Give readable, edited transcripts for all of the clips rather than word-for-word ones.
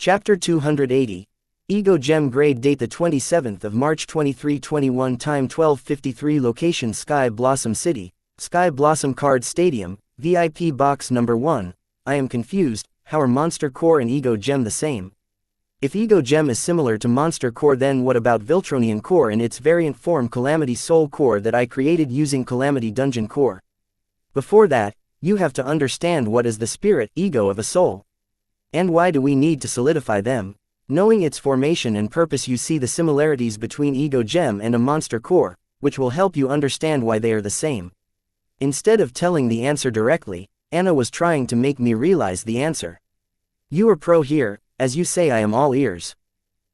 Chapter 280. Ego Gem Grade Date the 27th of March 2321 Time 12:53 Location Sky Blossom City, Sky Blossom Card Stadium, VIP Box Number 1. I am confused, how are Monster Core and Ego Gem the same? If Ego Gem is similar to Monster Core, then what about Viltronian Core and its variant form Calamity Soul Core that I created using Calamity Dungeon Core? Before that, you have to understand what is the spirit ego of a soul. And why do we need to solidify them? Knowing its formation and purpose, you see the similarities between Ego Gem and a Monster Core, which will help you understand why they are the same. Instead of telling the answer directly, Anna was trying to make me realize the answer. You are pro here, as you say. I am all ears.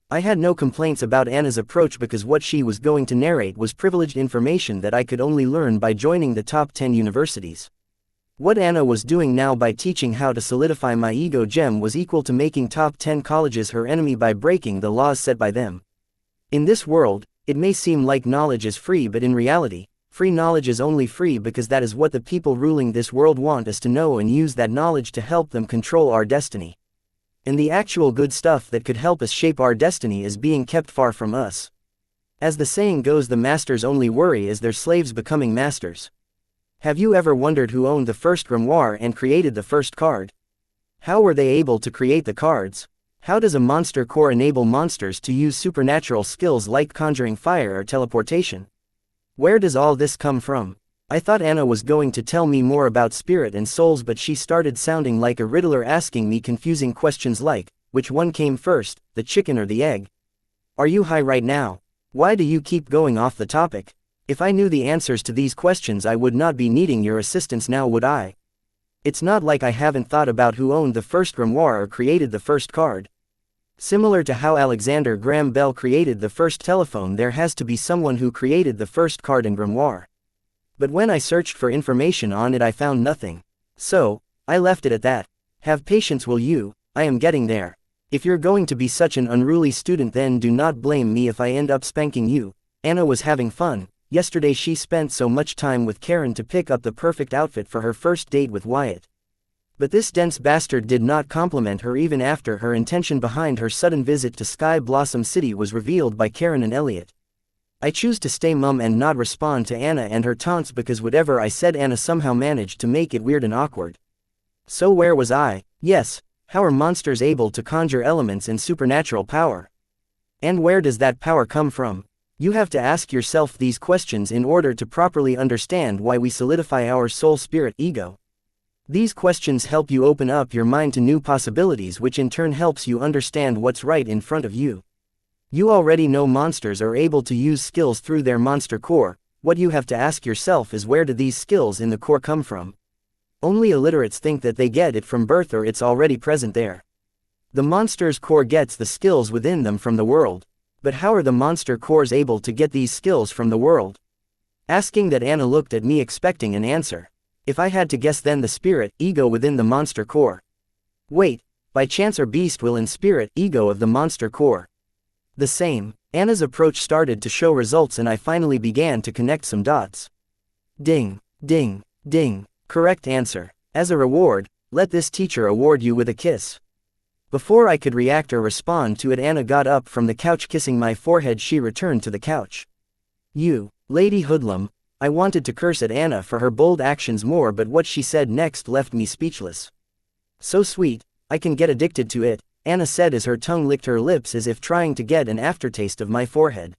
I had no complaints about Anna's approach because what she was going to narrate was privileged information that I could only learn by joining the top 10 universities. What Anna was doing now by teaching how to solidify my Ego Gem was equal to making top 10 colleges her enemy by breaking the laws set by them. In this world, it may seem like knowledge is free, but in reality, free knowledge is only free because that is what the people ruling this world want us to know and use that knowledge to help them control our destiny. And the actual good stuff that could help us shape our destiny is being kept far from us. As the saying goes, the masters only worry is their slaves becoming masters. Have you ever wondered who owned the first grimoire and created the first card? How were they able to create the cards? How does a Monster Core enable monsters to use supernatural skills like conjuring fire or teleportation? Where does all this come from? I thought Anna was going to tell me more about spirit and souls, but she started sounding like a riddler, asking me confusing questions like, which one came first, the chicken or the egg? Are you high right now? Why do you keep going off the topic? If I knew the answers to these questions, I would not be needing your assistance now, would I? It's not like I haven't thought about who owned the first grimoire or created the first card. Similar to how Alexander Graham Bell created the first telephone, there has to be someone who created the first card and grimoire. But when I searched for information on it, I found nothing. So, I left it at that. Have patience, will you? I am getting there. If you're going to be such an unruly student, then do not blame me if I end up spanking you. Anna was having fun. Yesterday she spent so much time with Karen to pick up the perfect outfit for her first date with Wyatt. But this dense bastard did not compliment her even after her intention behind her sudden visit to Sky Blossom City was revealed by Karen and Elliot. I choose to stay mum and not respond to Anna and her taunts because whatever I said, Anna somehow managed to make it weird and awkward. So where was I? Yes, how are monsters able to conjure elements and supernatural power? And where does that power come from? You have to ask yourself these questions in order to properly understand why we solidify our soul, spirit, ego. These questions help you open up your mind to new possibilities, which in turn helps you understand what's right in front of you. You already know monsters are able to use skills through their monster core. What you have to ask yourself is, where do these skills in the core come from? Only illiterates think that they get it from birth or it's already present there. The monster's core gets the skills within them from the world. But how are the monster cores able to get these skills from the world? Asking that, Anna looked at me expecting an answer. If I had to guess, then the spirit ego within the monster core. Wait, by chance or beast will in spirit ego of the monster core? The same. Anna's approach started to show results and I finally began to connect some dots. Ding, ding, ding. Correct answer. As a reward, let this teacher award you with a kiss. Before I could react or respond to it, Anna got up from the couch, kissing my forehead. She returned to the couch. You, Lady Hoodlum. I wanted to curse at Anna for her bold actions more, but what she said next left me speechless. So sweet, I can get addicted to it, Anna said as her tongue licked her lips as if trying to get an aftertaste of my forehead.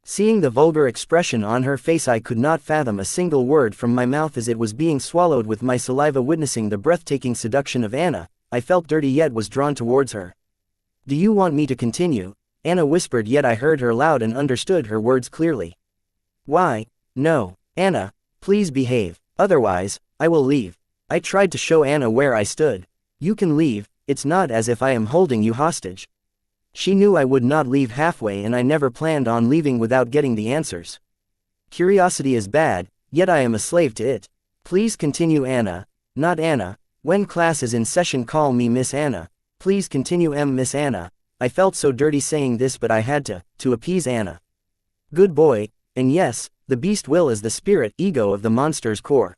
Seeing the vulgar expression on her face, I could not fathom a single word from my mouth as it was being swallowed with my saliva. Witnessing the breathtaking seduction of Anna, I felt dirty yet was drawn towards her. Do you want me to continue? Anna whispered, yet I heard her loud and understood her words clearly. Why? No. Anna, please behave, otherwise, I will leave. I tried to show Anna where I stood. You can leave, it's not as if I am holding you hostage. She knew I would not leave halfway, and I never planned on leaving without getting the answers. Curiosity is bad, yet I am a slave to it. Please continue, Anna. Not Anna. When class is in session, call me Miss Anna. Please continue, Miss Anna. I felt so dirty saying this, but I had to appease Anna. Good boy, and yes, the beast will is the spirit ego of the monster's core.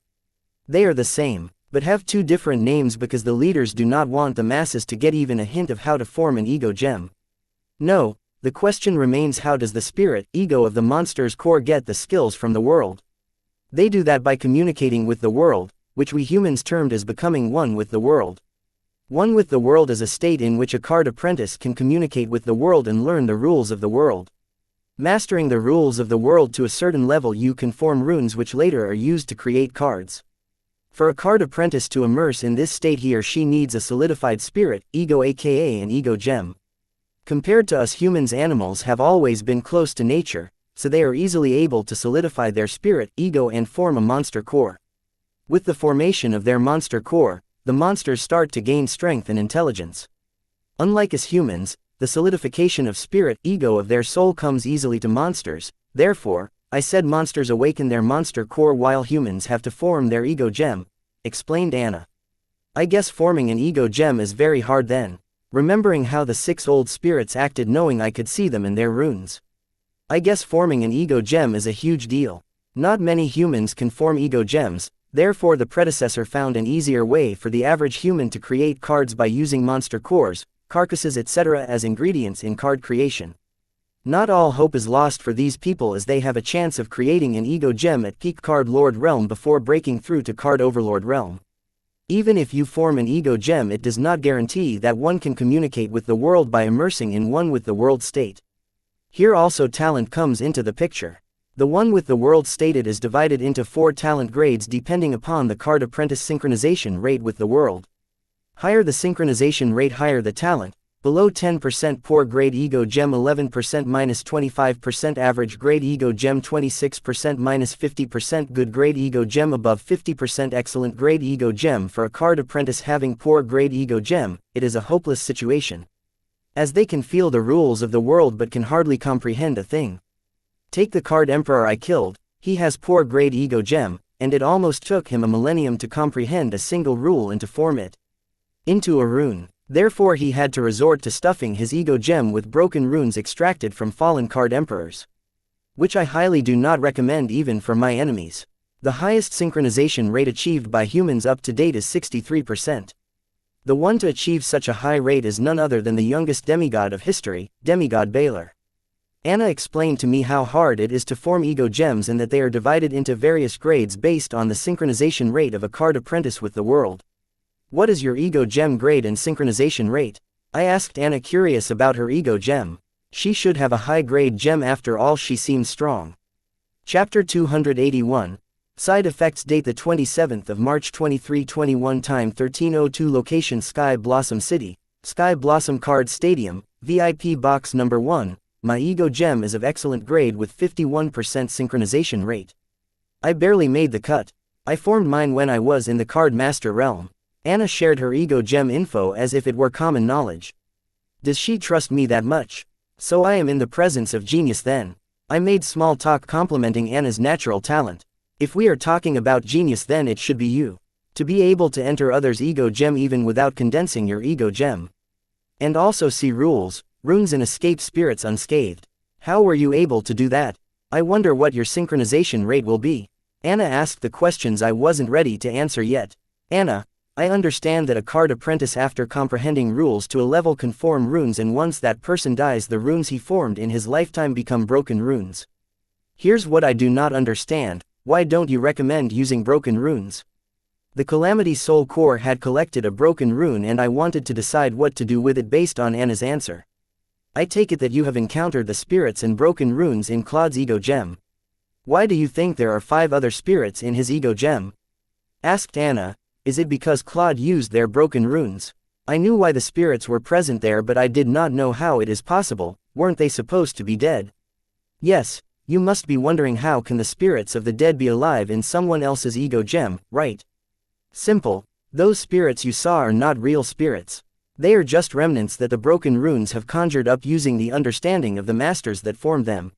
They are the same. but have two different names because the leaders do not want the masses to get even a hint of how to form an ego gem. No, the question remains, how does the spirit, ego of the monster's core get the skills from the world? They do that by communicating with the world, which we humans termed as becoming one with the world. One with the world is a state in which a card apprentice can communicate with the world and learn the rules of the world. Mastering the rules of the world to a certain level, you can form runes which later are used to create cards. For a card apprentice to immerse in this state, he or she needs a solidified spirit, ego aka an ego gem. Compared to us humans, animals have always been close to nature, so they are easily able to solidify their spirit, ego, and form a monster core. With the formation of their monster core, the monsters start to gain strength and intelligence. Unlike us humans, the solidification of spirit, ego of their soul comes easily to monsters. Therefore, I said monsters awaken their monster core while humans have to form their ego gem, explained Anna. I guess forming an ego gem is very hard then, remembering how the 6 old spirits acted knowing I could see them in their runes. I guess forming an ego gem is a huge deal. Not many humans can form ego gems, therefore the predecessor found an easier way for the average human to create cards by using monster cores, carcasses, etc. as ingredients in card creation. Not all hope is lost for these people, as they have a chance of creating an ego gem at peak Card Lord realm before breaking through to Card Overlord realm. Even if you form an ego gem, it does not guarantee that one can communicate with the world by immersing in one with the world state. Here also talent comes into the picture. The one with the world stated is divided into 4 talent grades depending upon the card apprentice synchronization rate with the world. Higher the synchronization rate, higher the talent. Below 10% poor grade ego gem, 11% minus 25% average grade ego gem, 26% minus 50% good grade ego gem, above 50% excellent grade ego gem. For a card apprentice having poor grade ego gem, it is a hopeless situation, as they can feel the rules of the world but can hardly comprehend a thing. Take the card Emperor I killed. He has poor grade ego gem, and it almost took him a millennium to comprehend a single rule and to form it into a rune. Therefore he had to resort to stuffing his ego gem with broken runes extracted from fallen card emperors, which I highly do not recommend even for my enemies. The highest synchronization rate achieved by humans up to date is 63%. The one to achieve such a high rate is none other than the youngest demigod of history, Demigod Baylor. Anna explained to me how hard it is to form ego gems and that they are divided into various grades based on the synchronization rate of a card apprentice with the world. What is your ego gem grade and synchronization rate? I asked Anna, curious about her ego gem. She should have a high grade gem after all, she seems strong. Chapter 281. Side effects. Date the 27th of March 2321. Time 13:02. Location Sky Blossom City, Sky Blossom Card Stadium, VIP Box Number 1. My ego gem is of excellent grade with 51% synchronization rate. I barely made the cut. I formed mine when I was in the Card Master realm. Anna shared her ego gem info as if it were common knowledge. Does she trust me that much? So I am in the presence of genius then. I made small talk complimenting Anna's natural talent. If we are talking about genius, then it should be you. To be able to enter others' ego gem even without condensing your ego gem. And also see rules, runes, and escape spirits unscathed. How were you able to do that? I wonder what your synchronization rate will be. Anna asked the questions I wasn't ready to answer yet. Anna, I understand that a card apprentice after comprehending rules to a level can form runes, and once that person dies the runes he formed in his lifetime become broken runes. Here's what I do not understand. Why don't you recommend using broken runes? The Calamity Soul Core had collected a broken rune and I wanted to decide what to do with it based on Anna's answer. I take it that you have encountered the spirits and broken runes in Claude's ego gem. Why do you think there are 5 other spirits in his ego gem? Asked Anna. Is it because Claude used their broken runes? I knew why the spirits were present there, but I did not know how it is possible. Weren't they supposed to be dead? Yes, you must be wondering how can the spirits of the dead be alive in someone else's ego gem, right? Simple. Those spirits you saw are not real spirits. They are just remnants that the broken runes have conjured up using the understanding of the masters that formed them.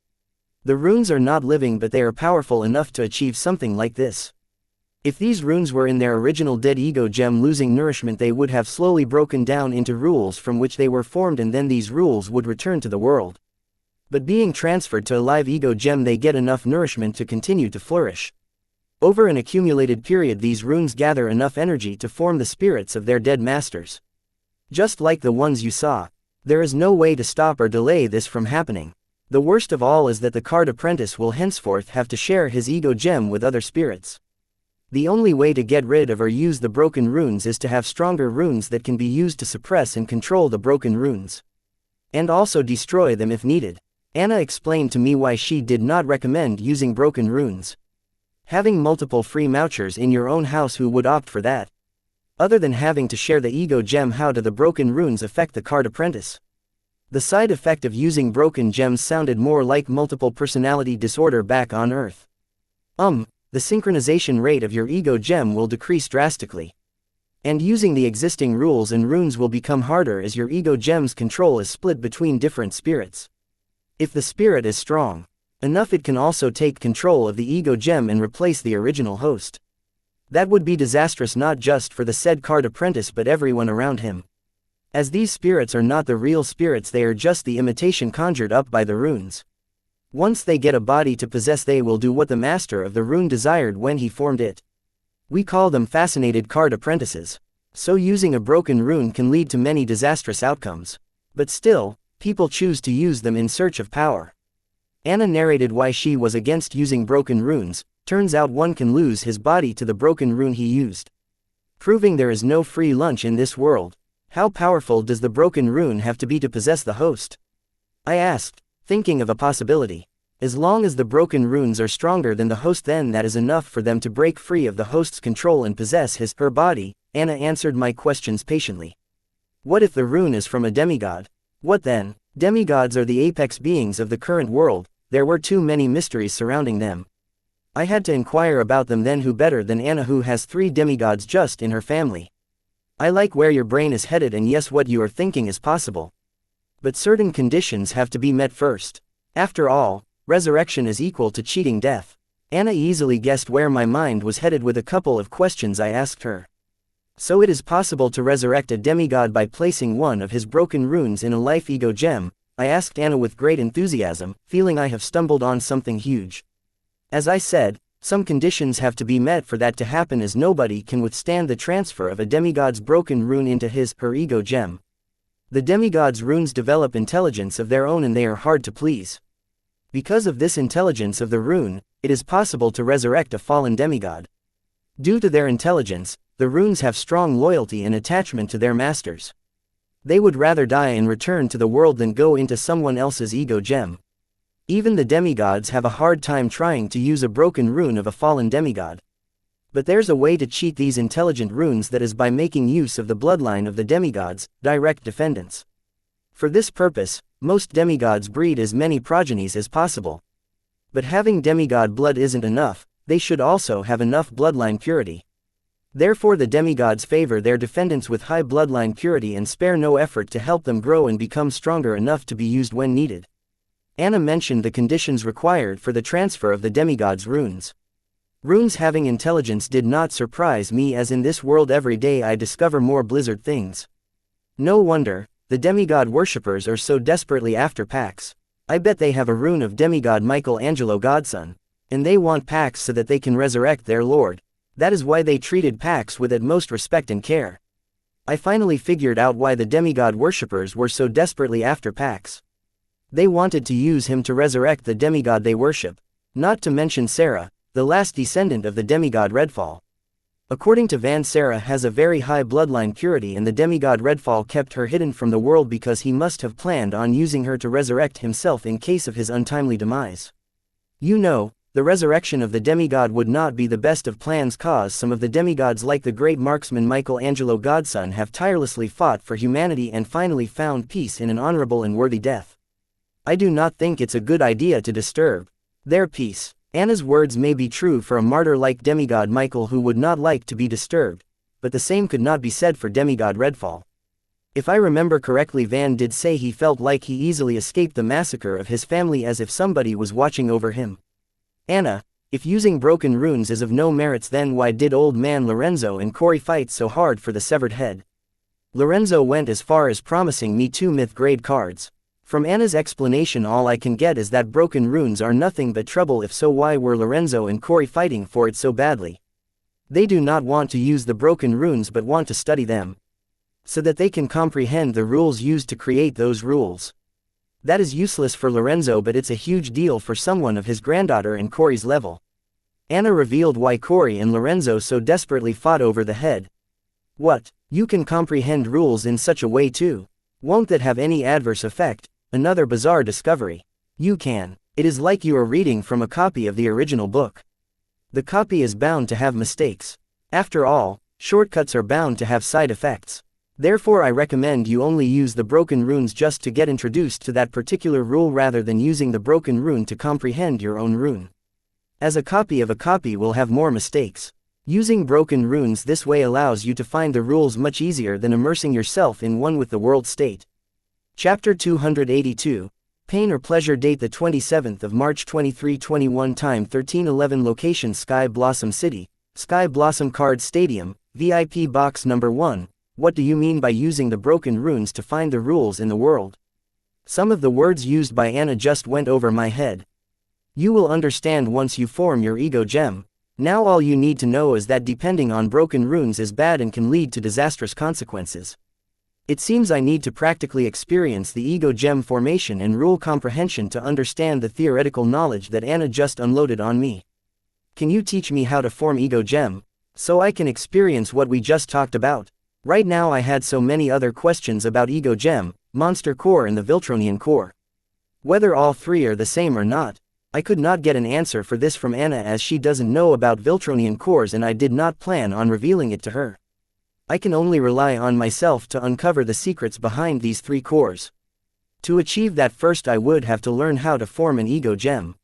The runes are not living, but they are powerful enough to achieve something like this. If these runes were in their original dead ego gem losing nourishment, they would have slowly broken down into rules from which they were formed, and then these rules would return to the world. But being transferred to a live ego gem, they get enough nourishment to continue to flourish. Over an accumulated period these runes gather enough energy to form the spirits of their dead masters. Just like the ones you saw. There is no way to stop or delay this from happening. The worst of all is that the card apprentice will henceforth have to share his ego gem with other spirits. The only way to get rid of or use the broken runes is to have stronger runes that can be used to suppress and control the broken runes. And also destroy them if needed. Anna explained to me why she did not recommend using broken runes. Having multiple free mouchers in your own house, who would opt for that? Other than having to share the ego gem, how do the broken runes affect the card apprentice? The side effect of using broken gems sounded more like multiple personality disorder back on Earth. The synchronization rate of your ego gem will decrease drastically. And using the existing rules and runes will become harder as your ego gem's control is split between different spirits. If the spirit is strong enough, it can also take control of the ego gem and replace the original host. That would be disastrous not just for the said card apprentice but everyone around him. As these spirits are not the real spirits, they are just the imitation conjured up by the runes. Once they get a body to possess, they will do what the master of the rune desired when he formed it. We call them fascinated card apprentices. So using a broken rune can lead to many disastrous outcomes. But still, people choose to use them in search of power. Anna narrated why she was against using broken runes. Turns out one can lose his body to the broken rune he used. Proving there is no free lunch in this world. How powerful does the broken rune have to be to possess the host? I asked, thinking of a possibility. As long as the broken runes are stronger than the host, then that is enough for them to break free of the host's control and possess her body. Anna answered my questions patiently. What if the rune is from a demigod? What then? Demigods are the apex beings of the current world. There were too many mysteries surrounding them. I had to inquire about them. Then who better than Anna, who has 3 demigods just in her family? I like where your brain is headed, and yes, what you are thinking is possible. But certain conditions have to be met first. After all, resurrection is equal to cheating death. Anna easily guessed where my mind was headed with a couple of questions I asked her. So it is possible to resurrect a demigod by placing one of his broken runes in a life ego gem? I asked Anna with great enthusiasm, feeling I have stumbled on something huge. As I said, some conditions have to be met for that to happen, as nobody can withstand the transfer of a demigod's broken rune into her ego gem. The demigod's runes develop intelligence of their own and they are hard to please. Because of this intelligence of the rune, it is possible to resurrect a fallen demigod. Due to their intelligence, the runes have strong loyalty and attachment to their masters. They would rather die and return to the world than go into someone else's ego gem. Even the demigods have a hard time trying to use a broken rune of a fallen demigod. But there's a way to cheat these intelligent runes, that is by making use of the bloodline of the demigods, direct descendants. For this purpose, most demigods breed as many progenies as possible. But having demigod blood isn't enough, they should also have enough bloodline purity. Therefore the demigods favor their descendants with high bloodline purity and spare no effort to help them grow and become stronger enough to be used when needed. Anna mentioned the conditions required for the transfer of the demigod's runes. Runes having intelligence did not surprise me, as in this world every day I discover more blizzard things. No wonder the demigod worshippers are so desperately after Pax. I bet they have a rune of demigod Michelangelo godson. And they want Pax so that they can resurrect their lord. That is why they treated Pax with utmost respect and care. I finally figured out why the demigod worshippers were so desperately after Pax. They wanted to use him to resurrect the demigod they worship. Not to mention Sarah, the last descendant of the demigod Redfall. According to Van, Sarah has a very high bloodline purity, and the demigod Redfall kept her hidden from the world because he must have planned on using her to resurrect himself in case of his untimely demise. You know, the resurrection of the demigod would not be the best of plans, cause some of the demigods like the great marksman Michelangelo godson have tirelessly fought for humanity and finally found peace in an honorable and worthy death. I do not think it's a good idea to disturb their peace. Anna's words may be true for a martyr like demigod Michael, who would not like to be disturbed, but the same could not be said for demigod Redfall. If I remember correctly, Van did say he felt like he easily escaped the massacre of his family, as if somebody was watching over him. Anna, if using broken runes is of no merits, then why did old man Lorenzo and Cory fight so hard for the severed head? Lorenzo went as far as promising me 2 myth grade cards. From Anna's explanation all I can get is that broken runes are nothing but trouble. If so, why were Lorenzo and Cory fighting for it so badly? They do not want to use the broken runes but want to study them, so that they can comprehend the rules used to create those rules. That is useless for Lorenzo, but it's a huge deal for someone of his granddaughter and Cory's level. Anna revealed why Cory and Lorenzo so desperately fought over the head. What? You can comprehend rules in such a way too? Won't that have any adverse effect? Another bizarre discovery. You can. It is like you are reading from a copy of the original book. The copy is bound to have mistakes. After all, shortcuts are bound to have side effects. Therefore I recommend you only use the broken runes just to get introduced to that particular rule rather than using the broken rune to comprehend your own rune. As a copy of a copy will have more mistakes. Using broken runes this way allows you to find the rules much easier than immersing yourself in one with the world state. Chapter 282. Pain or Pleasure. Date the 27th of March 2321. Time 13:11. Location Sky Blossom City, Sky Blossom Card Stadium, VIP Box Number 1. What do you mean by using the broken runes to find the rules in the world? Some of the words used by Anna just went over my head. You will understand once you form your ego gem. Now all you need to know is that depending on broken runes is bad and can lead to disastrous consequences. It seems I need to practically experience the ego gem formation and rule comprehension to understand the theoretical knowledge that Anna just unloaded on me. Can you teach me how to form ego gem, so I can experience what we just talked about? Right now I had so many other questions about ego gem, monster core and the Viltronian core. Whether all three are the same or not, I could not get an answer for this from Anna as she doesn't know about Viltronian cores and I did not plan on revealing it to her. I can only rely on myself to uncover the secrets behind these three cores. To achieve that first I would have to learn how to form an ego gem.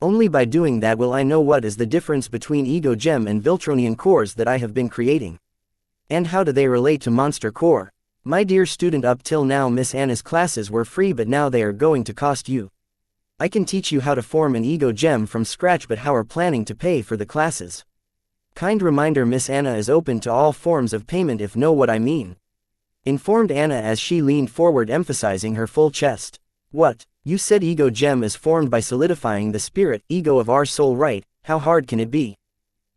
Only by doing that will I know what is the difference between ego gem and Viltronian cores that I have been creating. And how do they relate to monster core? My dear student, up till now Miss Anna's classes were free, but now they are going to cost you. I can teach you how to form an ego gem from scratch, but how are planning to pay for the classes? Kind reminder, Miss Anna is open to all forms of payment if know what I mean. Informed Anna as she leaned forward, emphasizing her full chest. What? You said ego gem is formed by solidifying the spirit ego of our soul, right? How hard can it be?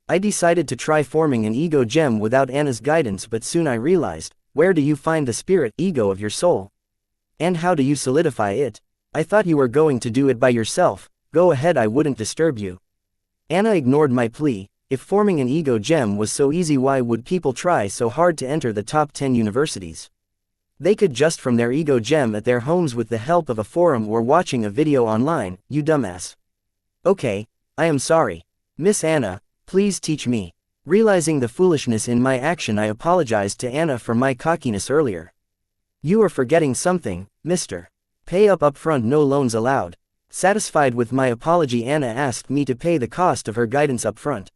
I decided to try forming an ego gem without Anna's guidance, but soon I realized, where do you find the spirit ego of your soul? And how do you solidify it? I thought you were going to do it by yourself. Go ahead, I wouldn't disturb you. Anna ignored my plea. If forming an ego gem was so easy, why would people try so hard to enter the top 10 universities? They could just from their ego gem at their homes with the help of a forum or watching a video online, you dumbass. Okay, I am sorry. Miss Anna, please teach me. Realizing the foolishness in my action, I apologized to Anna for my cockiness earlier. You are forgetting something, mister. Pay up front, no loans allowed. Satisfied with my apology, Anna asked me to pay the cost of her guidance up front.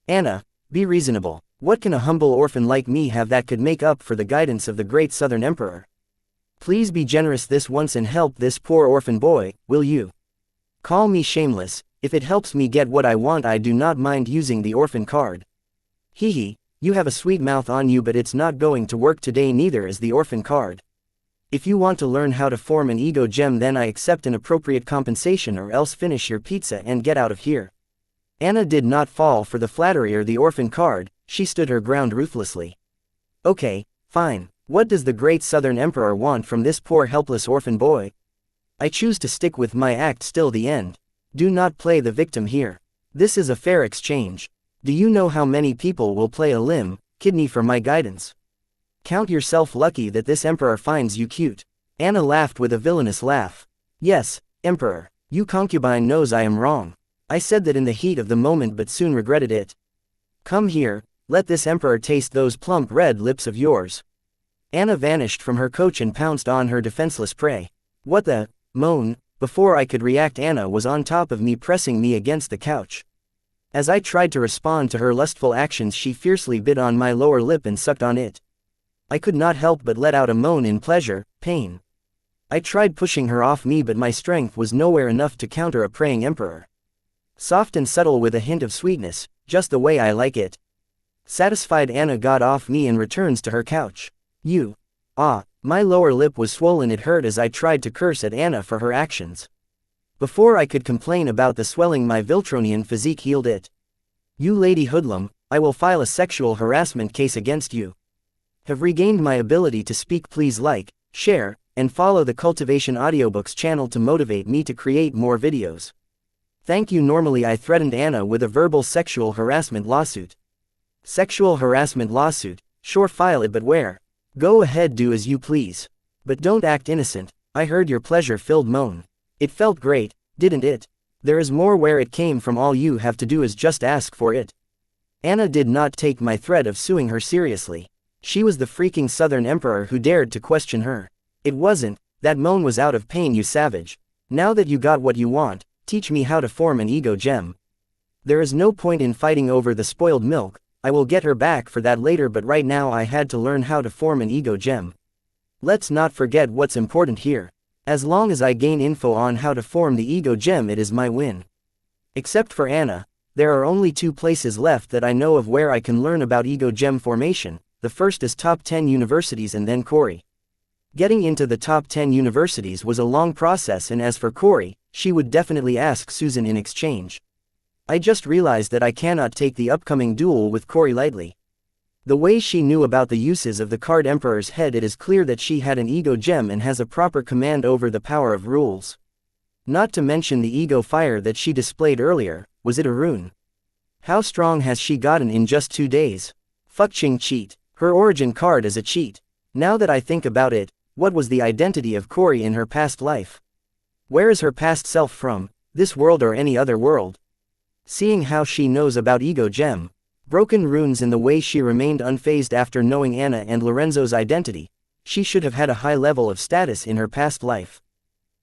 Anna, be reasonable. What can a humble orphan like me have that could make up for the guidance of the great Southern Emperor? Please be generous this once and help this poor orphan boy, will you? Call me shameless. If it helps me get what I want, I do not mind using the orphan card. Hee, you have a sweet mouth on you, but it's not going to work today, neither is the orphan card. If you want to learn how to form an ego gem, then I accept an appropriate compensation, or else finish your pizza and get out of here. Anna did not fall for the flattery or the orphan card. She stood her ground ruthlessly. Okay, fine. What does the great Southern Emperor want from this poor helpless orphan boy? I choose to stick with my act till the end. Do not play the victim here. This is a fair exchange. Do you know how many people will play a limb, kidney for my guidance? Count yourself lucky that this emperor finds you cute. Anna laughed with a villainous laugh. Yes, Emperor, you concubine knows I am wrong. I said that in the heat of the moment, but soon regretted it. Come here, let this emperor taste those plump red lips of yours. Anna vanished from her coach and pounced on her defenseless prey. What the? Moan. Before I could react, Anna was on top of me, pressing me against the couch. As I tried to respond to her lustful actions, she fiercely bit on my lower lip and sucked on it. I could not help but let out a moan in pleasure, pain. I tried pushing her off me, but my strength was nowhere enough to counter a praying emperor. Soft and subtle with a hint of sweetness, just the way I like it. Satisfied, Anna got off me and returns to her couch. You. Ah, My lower lip was swollen, it hurt as I tried to curse at Anna for her actions. Before I could complain about the swelling, my Viltronian physique healed it. You lady hoodlum, I will file a sexual harassment case against you. Have regained my ability to speak. Please like, share, and follow the Cultivation Audiobooks channel to motivate me to create more videos. Thank you. Normally I threatened Anna with a verbal sexual harassment lawsuit. Sexual harassment lawsuit, sure, file it, but where? Go ahead, do as you please. But don't act innocent. I heard your pleasure-filled moan. It felt great, didn't it? There is more. Where it came from. All you have to do is just ask for it. Anna did not take my threat of suing her seriously. She was the freaking Southern Emperor who dared to question her. It wasn't. That moan was out of pain, you savage. Now that you got what you want, teach me how to form an ego gem. There is no point in fighting over the spoiled milk. I will get her back for that later, but right now I had to learn how to form an ego gem. Let's not forget what's important here. As long as I gain info on how to form the ego gem, it is my win. Except for Anna, there are only 2 places left that I know of where I can learn about ego gem formation. The first is top 10 universities and then Corey. Getting into the top 10 universities was a long process, and as for Corey, she would definitely ask Susan in exchange. I just realized that I cannot take the upcoming duel with Corey lightly. The way she knew about the uses of the Card Emperor's head, it is clear that she had an ego gem and has a proper command over the power of rules. Not to mention the ego fire that she displayed earlier. Was it a rune? How strong has she gotten in just 2 days? Fucking cheat. Her origin card is a cheat. Now that I think about it, what was the identity of Corey in her past life? Where is her past self from? This world or any other world? Seeing how she knows about ego gem, broken runes, in the way she remained unfazed after knowing Anna and Lorenzo's identity, she should have had a high level of status in her past life.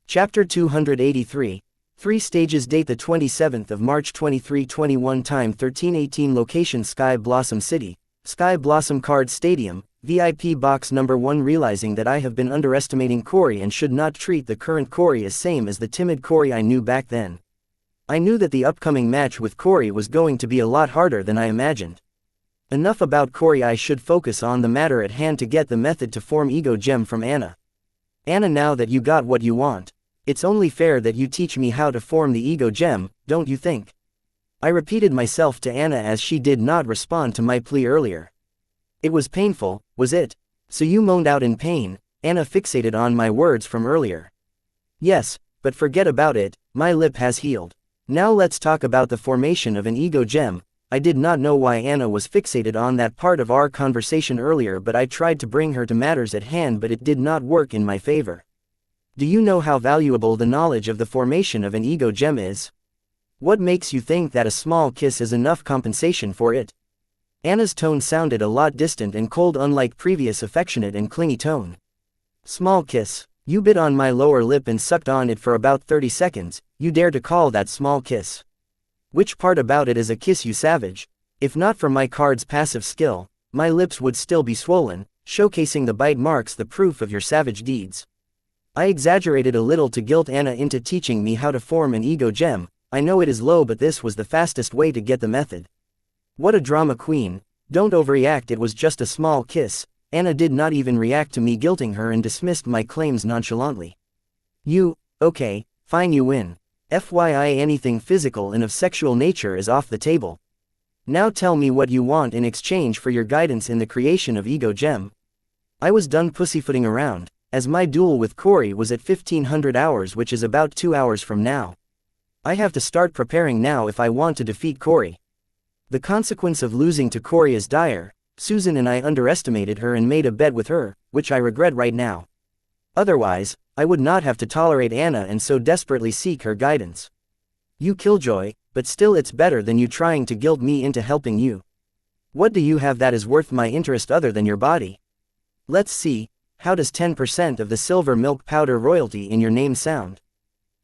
Chapter 283. 3 stages. Date the 27th of March 2321. Time 13:18. Location Sky Blossom City, Sky Blossom Card Stadium, VIP Box Number 1. Realizing that I have been underestimating Corey and should not treat the current Corey as same as the timid Corey I knew back then. I knew that the upcoming match with Corey was going to be a lot harder than I imagined. Enough about Corey, I should focus on the matter at hand to get the method to form ego gem from Anna. Anna, now that you got what you want, it's only fair that you teach me how to form the ego gem, don't you think? I repeated myself to Anna as she did not respond to my plea earlier. It was painful, was it? So you moaned out in pain? Anna fixated on my words from earlier. Yes, but forget about it, my lip has healed. Now let's talk about the formation of an ego gem. I did not know why Anna was fixated on that part of our conversation earlier, but I tried to bring her to matters at hand, but it did not work in my favor. Do you know how valuable the knowledge of the formation of an ego gem is? What makes you think that a small kiss is enough compensation for it? Anna's tone sounded a lot distant and cold, unlike previous affectionate and clingy tone. Small kiss. You bit on my lower lip and sucked on it for about 30 seconds, you dare to call that small kiss? Which part about it is a kiss, you savage? If not for my card's passive skill, my lips would still be swollen, showcasing the bite marks, the proof of your savage deeds. I exaggerated a little to guilt Anna into teaching me how to form an ego gem. I know it is low, but this was the fastest way to get the method. What a drama queen. Don't overreact, it was just a small kiss. Anna did not even react to me guilting her and dismissed my claims nonchalantly. Okay, fine, you win. FYI, anything physical and of sexual nature is off the table. Now tell me what you want in exchange for your guidance in the creation of ego gem. I was done pussyfooting around, as my duel with Corey was at 1500 hours, which is about 2 hours from now. I have to start preparing now if I want to defeat Corey. The consequence of losing to Corey is dire. Susan and I underestimated her and made a bet with her, which I regret right now. Otherwise, I would not have to tolerate Anna and so desperately seek her guidance. You killjoy, but still it's better than you trying to guilt me into helping you. What do you have that is worth my interest other than your body? Let's see, how does 10% of the silver milk powder royalty in your name sound?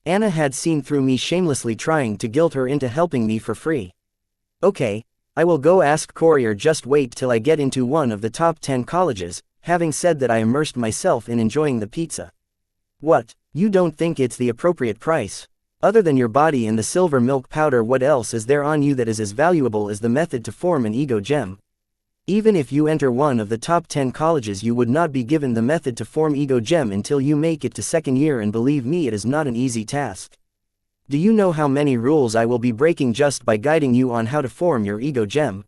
Anna had seen through me shamelessly trying to guilt her into helping me for free. Okay, I will go ask Corey, or just wait till I get into one of the top 10 colleges. Having said that, I immersed myself in enjoying the pizza. What, you don't think it's the appropriate price? Other than your body and the silver milk powder, what else is there on you that is as valuable as the method to form an ego gem? Even if you enter one of the top 10 colleges, you would not be given the method to form ego gem until you make it to second year, and believe me, it is not an easy task. Do you know how many rules I will be breaking just by guiding you on how to form your ego gem?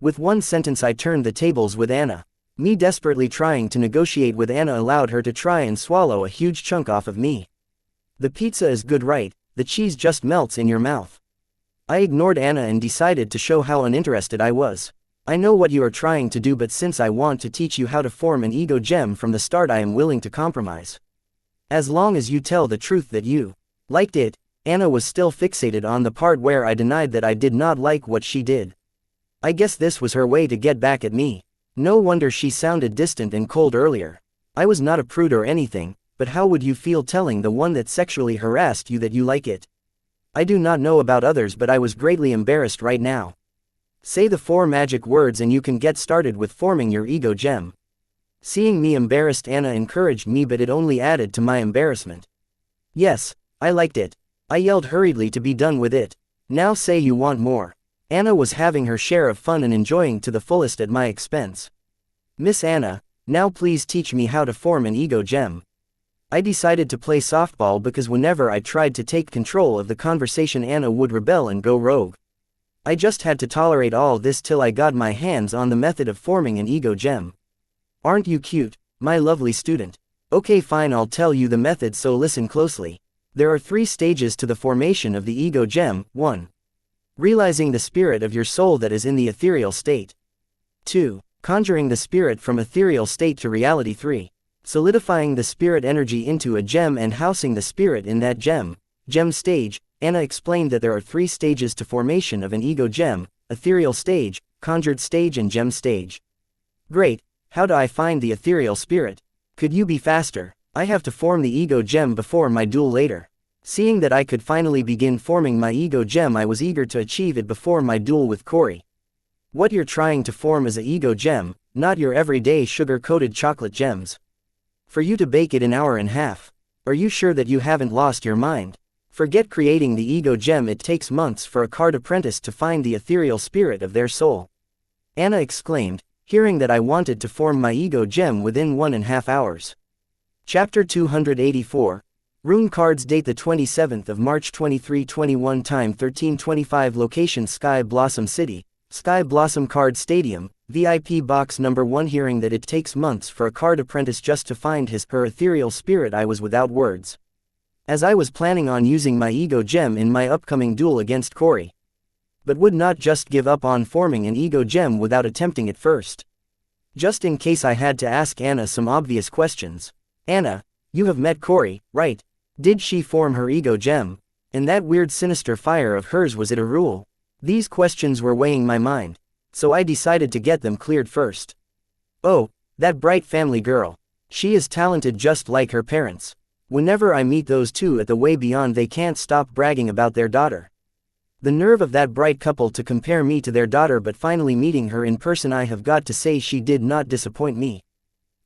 With one sentence I turned the tables with Anna. Me desperately trying to negotiate with Anna allowed her to try and swallow a huge chunk off of me. The pizza is good, right? The cheese just melts in your mouth. I ignored Anna and decided to show how uninterested I was. I know what you are trying to do, but since I want to teach you how to form an ego gem from the start, I am willing to compromise. As long as you tell the truth that you liked it. Anna was still fixated on the part where I denied that I did not like what she did. I guess this was her way to get back at me. No wonder she sounded distant and cold earlier. I was not a prude or anything, but how would you feel telling the one that sexually harassed you that you like it? I do not know about others, but I was greatly embarrassed right now. Say the 4 magic words and you can get started with forming your ego gem. Seeing me embarrassed, Anna encouraged me, but it only added to my embarrassment. Yes, I liked it. I yelled hurriedly to be done with it. Now say you want more. Anna was having her share of fun and enjoying to the fullest at my expense. Miss Anna, now please teach me how to form an ego gem. I decided to play softball because whenever I tried to take control of the conversation, Anna would rebel and go rogue. I just had to tolerate all this till I got my hands on the method of forming an ego gem. Aren't you cute, my lovely student? Okay, fine, I'll tell you the method, so listen closely. There are 3 stages to the formation of the ego gem. 1. Realizing the spirit of your soul that is in the ethereal state. 2. Conjuring the spirit from ethereal state to reality. 3. Solidifying the spirit energy into a gem and housing the spirit in that gem. Gem stage. Anna explained that there are 3 stages to formation of an ego gem: ethereal stage, conjured stage, and gem stage. Great. How do I find the ethereal spirit? Could you be faster? I have to form the ego gem before my duel later. Seeing that I could finally begin forming my ego gem, I was eager to achieve it before my duel with Corey. What you're trying to form is a ego gem, not your everyday sugar-coated chocolate gems. For you to bake it an hour and a half. Are you sure that you haven't lost your mind? Forget creating the ego gem, it takes months for a card apprentice to find the ethereal spirit of their soul. Anna exclaimed, hearing that I wanted to form my ego gem within 1.5 hours. Chapter 284. Rune cards. Date the 27th of March 2321. Time 13:25. Location Sky Blossom City, Sky Blossom Card Stadium, VIP Box Number 1. Hearing that it takes months for a card apprentice just to find her ethereal spirit, I was without words. As I was planning on using my ego gem in my upcoming duel against Corey. But would not just give up on forming an ego gem without attempting it first. Just in case, I had to ask Anna some obvious questions. Anna, you have met Corey, right? Did she form her ego gem? And that weird sinister fire of hers, was it a rule? These questions were weighing my mind, so I decided to get them cleared first. Oh, that bright family girl. She is talented just like her parents. Whenever I meet those two at the Way Beyond, they can't stop bragging about their daughter. The nerve of that bright couple to compare me to their daughter, but finally meeting her in person, I have got to say she did not disappoint me.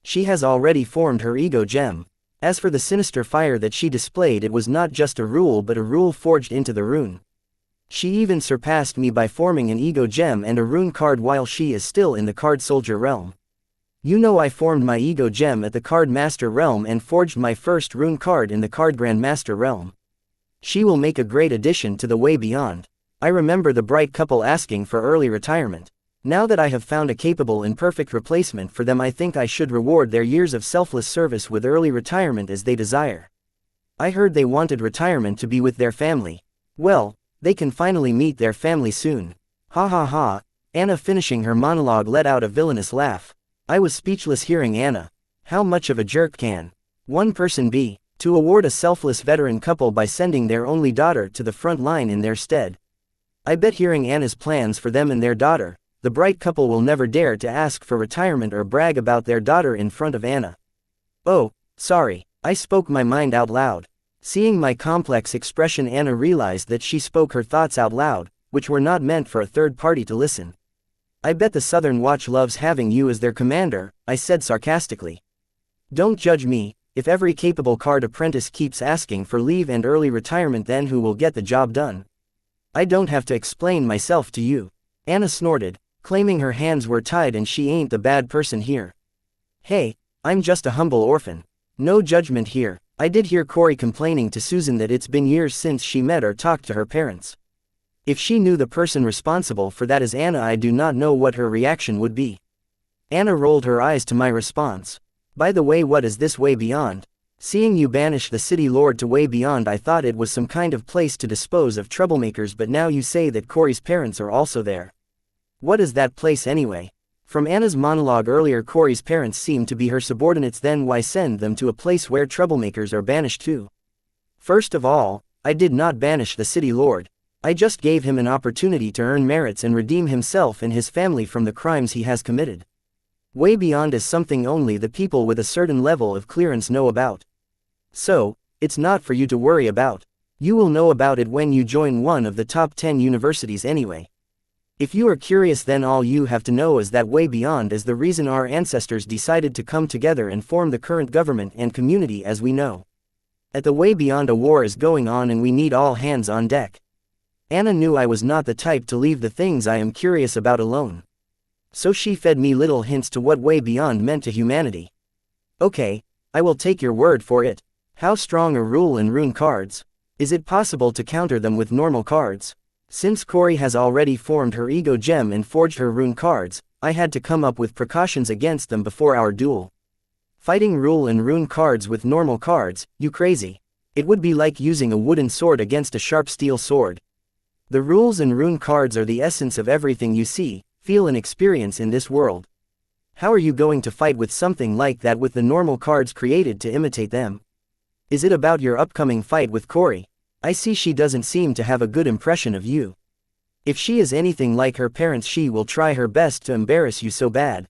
She has already formed her ego gem. As for the sinister fire that she displayed, it was not just a rule, but a rule forged into the rune. She even surpassed me by forming an ego gem and a rune card while she is still in the card soldier realm. You know, I formed my ego gem at the card master realm and forged my first rune card in the card grandmaster realm. She will make a great addition to the Way Beyond. I remember the bright couple asking for early retirement. Now that I have found a capable and perfect replacement for them, I think I should reward their years of selfless service with early retirement as they desire. I heard they wanted retirement to be with their family. Well, they can finally meet their family soon. Ha ha ha. Anna, finishing her monologue, let out a villainous laugh. I was speechless hearing Anna. How much of a jerk can one person be, to award a selfless veteran couple by sending their only daughter to the front line in their stead? I bet hearing Anna's plans for them and their daughter, the bright couple will never dare to ask for retirement or brag about their daughter in front of Anna. Oh, sorry, I spoke my mind out loud. Seeing my complex expression, Anna realized that she spoke her thoughts out loud, which were not meant for a third party to listen. I bet the Southern Watch loves having you as their commander, I said sarcastically. Don't judge me. If every capable card apprentice keeps asking for leave and early retirement, then who will get the job done? I don't have to explain myself to you. Anna snorted, claiming her hands were tied and she ain't the bad person here. Hey, I'm just a humble orphan. No judgment here. I did hear Corey complaining to Susan that it's been years since she met or talked to her parents. If she knew the person responsible for that is Anna, I do not know what her reaction would be. Anna rolled her eyes to my response. By the way, what is this way beyond? Seeing you banish the city lord to way beyond, I thought it was some kind of place to dispose of troublemakers, but now you say that Corey's parents are also there. What is that place anyway? From Anna's monologue earlier, Corey's parents seemed to be her subordinates, then why send them to a place where troublemakers are banished to? First of all, I did not banish the city lord. I just gave him an opportunity to earn merits and redeem himself and his family from the crimes he has committed. Way beyond is something only the people with a certain level of clearance know about. So, it's not for you to worry about. You will know about it when you join one of the top 10 universities anyway. If you are curious, then all you have to know is that way beyond is the reason our ancestors decided to come together and form the current government and community as we know. At the way beyond, a war is going on and we need all hands on deck. Anna knew I was not the type to leave the things I am curious about alone. So she fed me little hints to what way beyond meant to humanity. Okay, I will take your word for it. How strong are rule and rune cards? Is it possible to counter them with normal cards? Since Corey has already formed her ego gem and forged her rune cards, I had to come up with precautions against them before our duel. Fighting rule and rune cards with normal cards, you crazy. It would be like using a wooden sword against a sharp steel sword. The rules and rune cards are the essence of everything you see, feel and experience in this world. How are you going to fight with something like that with the normal cards created to imitate them? Is it about your upcoming fight with Corey? I see she doesn't seem to have a good impression of you. If she is anything like her parents, she will try her best to embarrass you so bad.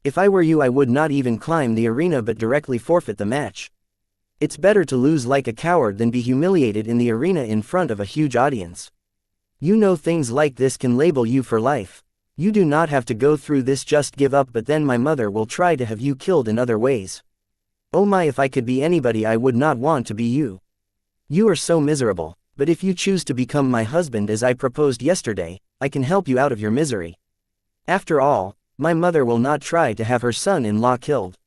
If I were you, I would not even climb the arena but directly forfeit the match. It's better to lose like a coward than be humiliated in the arena in front of a huge audience. You know things like this can label you for life. You do not have to go through this, just give up, but then my mother will try to have you killed in other ways. Oh my, if I could be anybody, I would not want to be you. You are so miserable, but if you choose to become my husband as I proposed yesterday, I can help you out of your misery. After all, my mother will not try to have her son-in-law killed.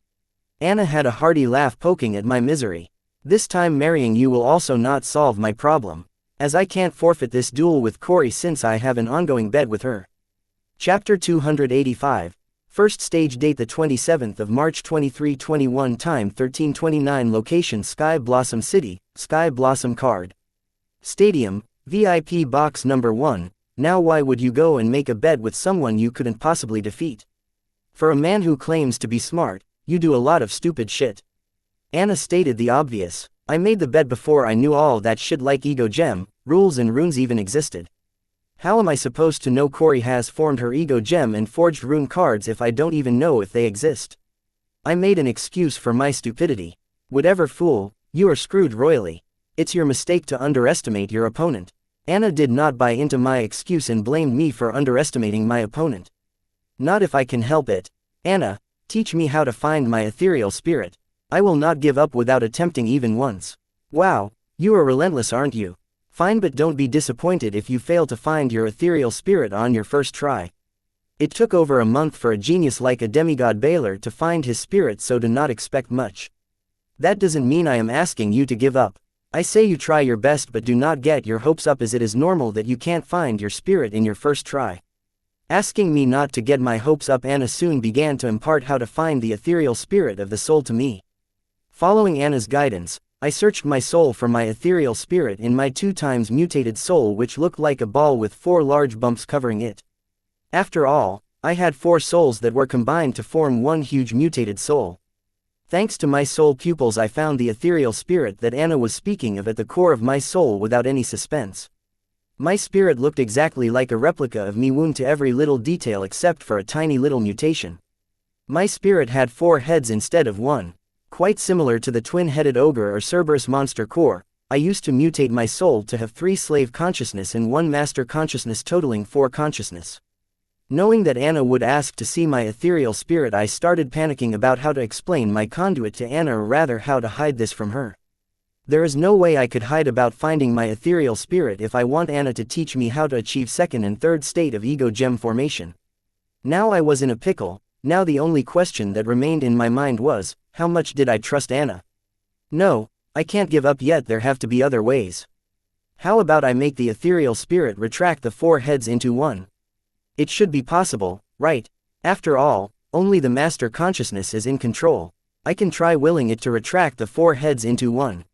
Anna had a hearty laugh, poking at my misery. This time marrying you will also not solve my problem, as I can't forfeit this duel with Corey since I have an ongoing bed with her. Chapter 285. First stage, date the 27th of March 2321, time 13:29, location Sky Blossom City, Sky Blossom Card Stadium, VIP box number 1. Now why would you go and make a bet with someone you couldn't possibly defeat? For a man who claims to be smart, you do a lot of stupid shit. Anna stated the obvious. I made the bet before I knew all that shit like ego gem, rules and runes even existed. How am I supposed to know Corey has formed her ego gem and forged rune cards if I don't even know if they exist? I made an excuse for my stupidity. Whatever, fool, you are screwed royally. It's your mistake to underestimate your opponent. Anna did not buy into my excuse and blamed me for underestimating my opponent. Not if I can help it. Anna, teach me how to find my ethereal spirit. I will not give up without attempting even once. Wow, you are relentless, aren't you? Fine, but don't be disappointed if you fail to find your ethereal spirit on your first try. It took over a month for a genius like a demigod Baylor to find his spirit, so do not expect much. That doesn't mean I am asking you to give up. I say you try your best, but do not get your hopes up, as it is normal that you can't find your spirit in your first try. Asking me not to get my hopes up, Anna soon began to impart how to find the ethereal spirit of the soul to me. Following Anna's guidance, I searched my soul for my ethereal spirit in my 2x mutated soul, which looked like a ball with 4 large bumps covering it. After all, I had 4 souls that were combined to form one huge mutated soul. Thanks to my soul pupils, I found the ethereal spirit that Anna was speaking of at the core of my soul without any suspense. My spirit looked exactly like a replica of me, wound to every little detail except for a tiny little mutation. My spirit had 4 heads instead of 1. Quite similar to the twin-headed ogre or Cerberus monster core, I used to mutate my soul to have 3 slave consciousness and 1 master consciousness, totaling 4 consciousness. Knowing that Anna would ask to see my ethereal spirit, I started panicking about how to explain my conduit to Anna, or rather how to hide this from her. There is no way I could hide about finding my ethereal spirit if I want Anna to teach me how to achieve second and third state of ego gem formation. Now I was in a pickle. Now the only question that remained in my mind was, how much did I trust Anna? No, I can't give up yet, there have to be other ways. How about I make the ethereal spirit retract the 4 heads into one? It should be possible, right? After all, only the master consciousness is in control. I can try willing it to retract the 4 heads into one.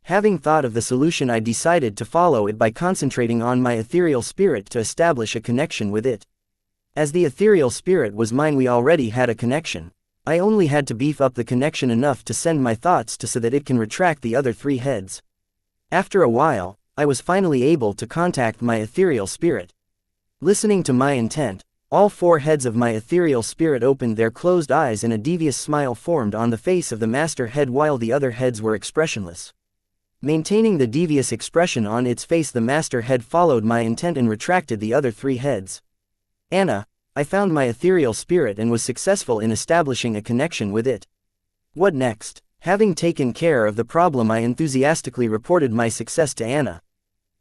Having thought of the solution, I decided to follow it by concentrating on my ethereal spirit to establish a connection with it. As the ethereal spirit was mine, we already had a connection. I only had to beef up the connection enough to send my thoughts to so that it can retract the other 3 heads. After a while, I was finally able to contact my ethereal spirit. Listening to my intent, all 4 heads of my ethereal spirit opened their closed eyes and a devious smile formed on the face of the master head while the other heads were expressionless. Maintaining the devious expression on its face, the master head followed my intent and retracted the other 3 heads. Anna, I found my ethereal spirit and was successful in establishing a connection with it. What next? Having taken care of the problem, I enthusiastically reported my success to Anna.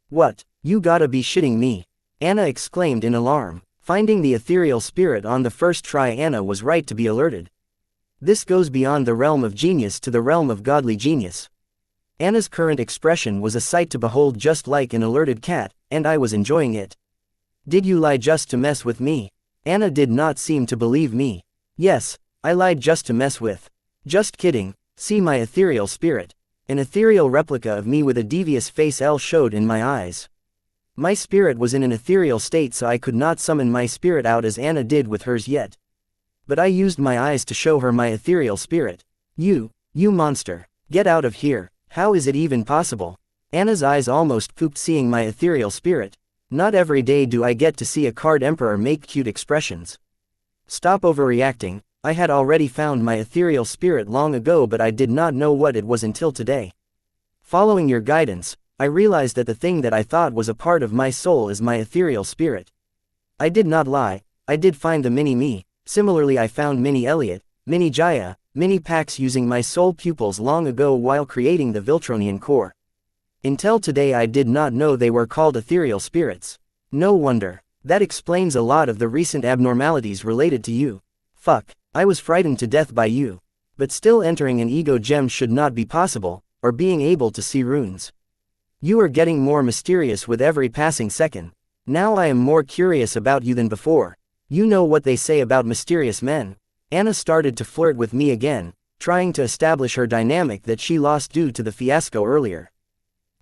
What? You gotta be shitting me! Anna exclaimed in alarm. Finding the ethereal spirit on the first try, Anna was right to be alerted. This goes beyond the realm of genius to the realm of godly genius. Anna's current expression was a sight to behold, just like an alerted cat, and I was enjoying it. Did you lie just to mess with me? Anna did not seem to believe me. Yes, I lied just to mess with. Just kidding. See my ethereal spirit. An ethereal replica of me with a devious face L showed in my eyes. My spirit was in an ethereal state, so I could not summon my spirit out as Anna did with hers yet. But I used my eyes to show her my ethereal spirit. You monster. Get out of here. How is it even possible? Anna's eyes almost pooped seeing my ethereal spirit. Not every day do I get to see a card emperor make cute expressions. Stop overreacting. I had already found my ethereal spirit long ago, but I did not know what it was until today. Following your guidance, I realized that the thing that I thought was a part of my soul is my ethereal spirit. I did not lie, I did find the mini-me. Similarly, I found mini-Elliot, mini-Jaya, mini-Pax using my soul pupils long ago while creating the Viltronian core. Until today I did not know they were called ethereal spirits. No wonder. That explains a lot of the recent abnormalities related to you. Fuck, I was frightened to death by you. But still, entering an ego gem should not be possible, or being able to see runes. You are getting more mysterious with every passing second. Now I am more curious about you than before. You know what they say about mysterious men. Anna started to flirt with me again, trying to establish her dynamic that she lost due to the fiasco earlier.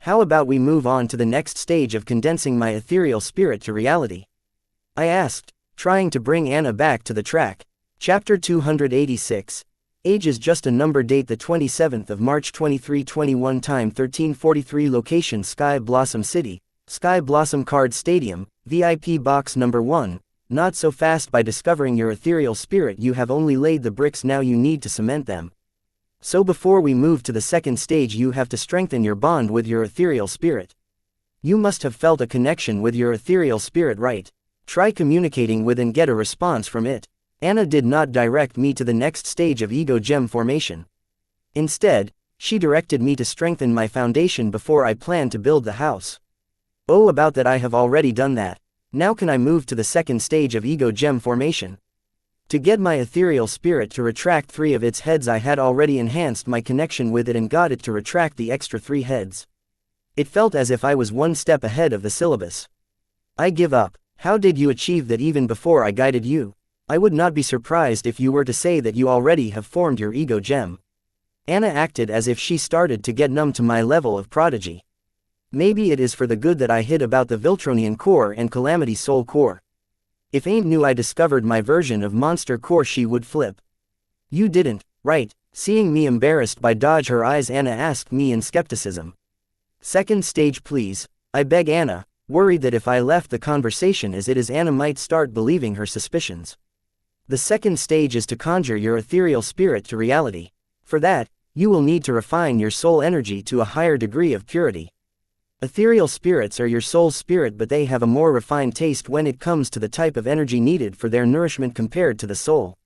How about we move on to the next stage of condensing my ethereal spirit to reality? I asked, trying to bring Anna back to the track. Chapter 286. Age is just a number. Date the 27th of March 2321. Time 13:43. Location Sky Blossom City, Sky Blossom Card Stadium, VIP Box Number 1. Not so fast. By discovering your ethereal spirit you have only laid the bricks, now you need to cement them. So before we move to the second stage you have to strengthen your bond with your ethereal spirit. You must have felt a connection with your ethereal spirit, right? Try communicating with and get a response from it. Anna did not direct me to the next stage of ego gem formation. Instead, she directed me to strengthen my foundation before I plan to build the house. Oh, about that, I have already done that. Now can I move to the second stage of ego gem formation? To get my ethereal spirit to retract 3 of its heads I had already enhanced my connection with it and got it to retract the extra 3 heads. It felt as if I was one step ahead of the syllabus. I give up. How did you achieve that even before I guided you? I would not be surprised if you were to say that you already have formed your ego gem. Anna acted as if she started to get numb to my level of prodigy. Maybe it is for the good that I hid about the Viltronian core and Calamity Soul core. If Aunt knew I discovered my version of Monster core she would flip. You didn't, right? Seeing me embarrassed by dodge her eyes, Anna asked me in skepticism. Second stage please, I beg Anna, worried that if I left the conversation as it is Anna might start believing her suspicions. The second stage is to conjure your ethereal spirit to reality. For that, you will need to refine your soul energy to a higher degree of purity. Ethereal spirits are your soul's spirit, but they have a more refined taste when it comes to the type of energy needed for their nourishment compared to the soul.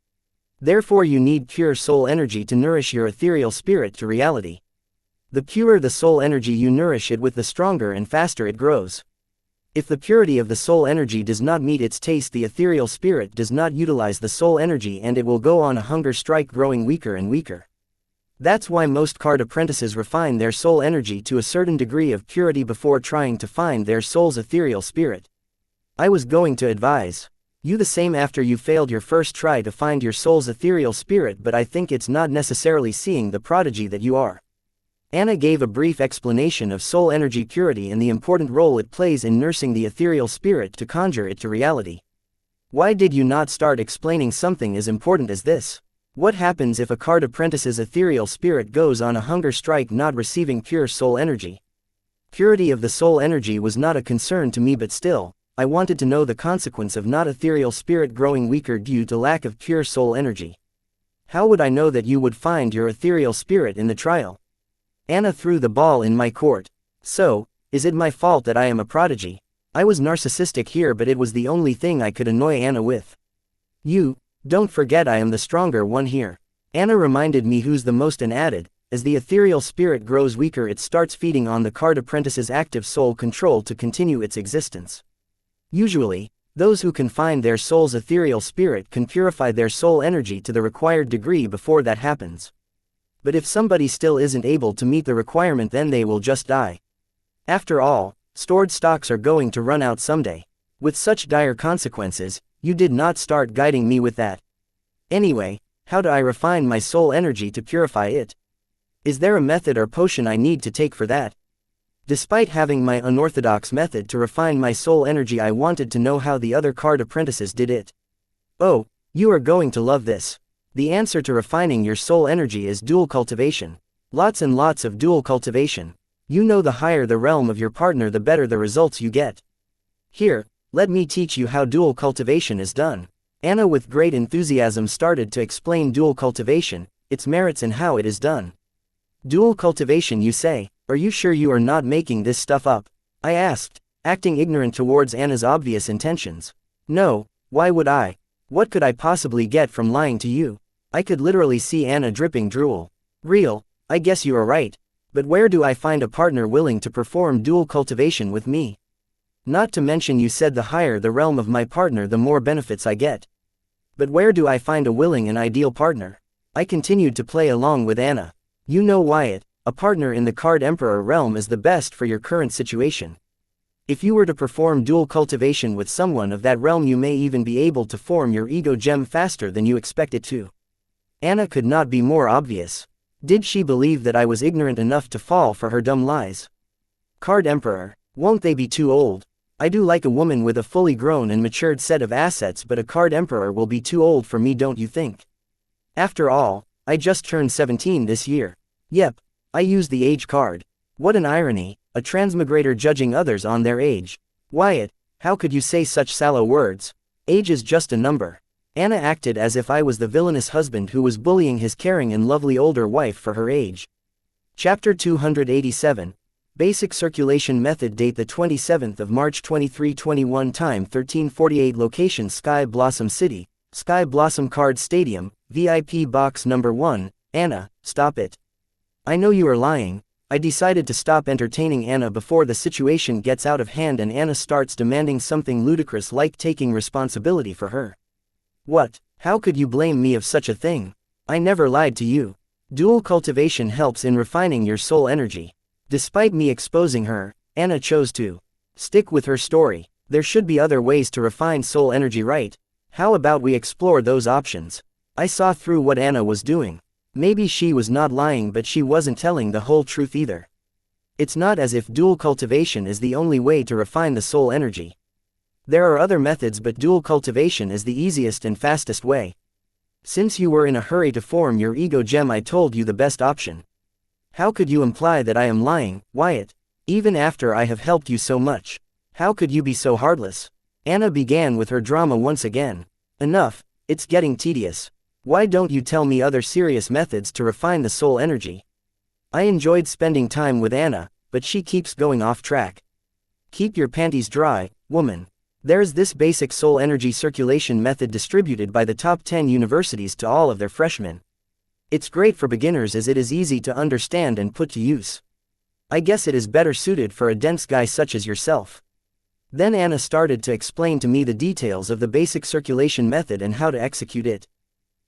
Therefore you need pure soul energy to nourish your ethereal spirit to reality. The purer the soul energy you nourish it with, the stronger and faster it grows. If the purity of the soul energy does not meet its taste, the ethereal spirit does not utilize the soul energy and it will go on a hunger strike, growing weaker and weaker. That's why most card apprentices refine their soul energy to a certain degree of purity before trying to find their soul's ethereal spirit. I was going to advise you the same after you failed your first try to find your soul's ethereal spirit, but I think it's not necessarily seeing the prodigy that you are. Anna gave a brief explanation of soul energy purity and the important role it plays in nursing the ethereal spirit to conjure it to reality. Why did you not start explaining something as important as this? What happens if a card apprentice's ethereal spirit goes on a hunger strike, not receiving pure soul energy? Purity of the soul energy was not a concern to me, but still, I wanted to know the consequence of not ethereal spirit growing weaker due to lack of pure soul energy. How would I know that you would find your ethereal spirit in the trial? Anna threw the ball in my court. So, is it my fault that I am a prodigy? I was narcissistic here, but it was the only thing I could annoy Anna with. Don't forget I am the stronger one here. Anna reminded me who's the most and added, as the ethereal spirit grows weaker it starts feeding on the card apprentice's active soul control to continue its existence. Usually, those who can find their soul's ethereal spirit can purify their soul energy to the required degree before that happens. But if somebody still isn't able to meet the requirement, then they will just die. After all, stored stocks are going to run out someday. With such dire consequences, you did not start guiding me with that. Anyway, how do I refine my soul energy to purify it? Is there a method or potion I need to take for that? Despite having my unorthodox method to refine my soul energy, I wanted to know how the other card apprentices did it. Oh, you are going to love this. The answer to refining your soul energy is dual cultivation. Lots and lots of dual cultivation. You know, the higher the realm of your partner, the better the results you get. Here, let me teach you how dual cultivation is done. Anna with great enthusiasm started to explain dual cultivation, its merits and how it is done. Dual cultivation, you say? Are you sure you are not making this stuff up? I asked, acting ignorant towards Anna's obvious intentions. No, why would I? What could I possibly get from lying to you? I could literally see Anna dripping drool. Real, I guess you are right. But where do I find a partner willing to perform dual cultivation with me? Not to mention, you said the higher the realm of my partner, the more benefits I get. But where do I find a willing and ideal partner? I continued to play along with Anna. You know, Wyatt, a partner in the Card Emperor realm is the best for your current situation. If you were to perform dual cultivation with someone of that realm, you may even be able to form your ego gem faster than you expect it to. Anna could not be more obvious. Did she believe that I was ignorant enough to fall for her dumb lies? Card Emperor, won't they be too old? I do like a woman with a fully grown and matured set of assets, but a Card Emperor will be too old for me, don't you think? After all, I just turned 17 this year. Yep, I use the age card. What an irony, a transmigrator judging others on their age. Wyatt, how could you say such sallow words? Age is just a number. Anna acted as if I was the villainous husband who was bullying his caring and lovely older wife for her age. Chapter 287. Basic Circulation Method. Date the 27th of March 2321. Time 13:48. Location Sky Blossom City, Sky Blossom Card Stadium, VIP Box Number 1. Anna, stop it. I know you are lying. I decided to stop entertaining Anna before the situation gets out of hand and Anna starts demanding something ludicrous like taking responsibility for her. What? How could you blame me of such a thing? I never lied to you. Dual cultivation helps in refining your soul energy. Despite me exposing her, Anna chose to stick with her story. There should be other ways to refine soul energy, right? How about we explore those options? I saw through what Anna was doing. Maybe she was not lying, but she wasn't telling the whole truth either. It's not as if dual cultivation is the only way to refine the soul energy. There are other methods, but dual cultivation is the easiest and fastest way. Since you were in a hurry to form your ego gem, I told you the best option. How could you imply that I am lying, Wyatt? Even after I have helped you so much. How could you be so heartless? Anna began with her drama once again. Enough, it's getting tedious. Why don't you tell me other serious methods to refine the soul energy? I enjoyed spending time with Anna, but she keeps going off track. Keep your panties dry, woman. There's this basic soul energy circulation method distributed by the top 10 universities to all of their freshmen. It's great for beginners as it is easy to understand and put to use. I guess it is better suited for a dense guy such as yourself. Then Anna started to explain to me the details of the basic circulation method and how to execute it.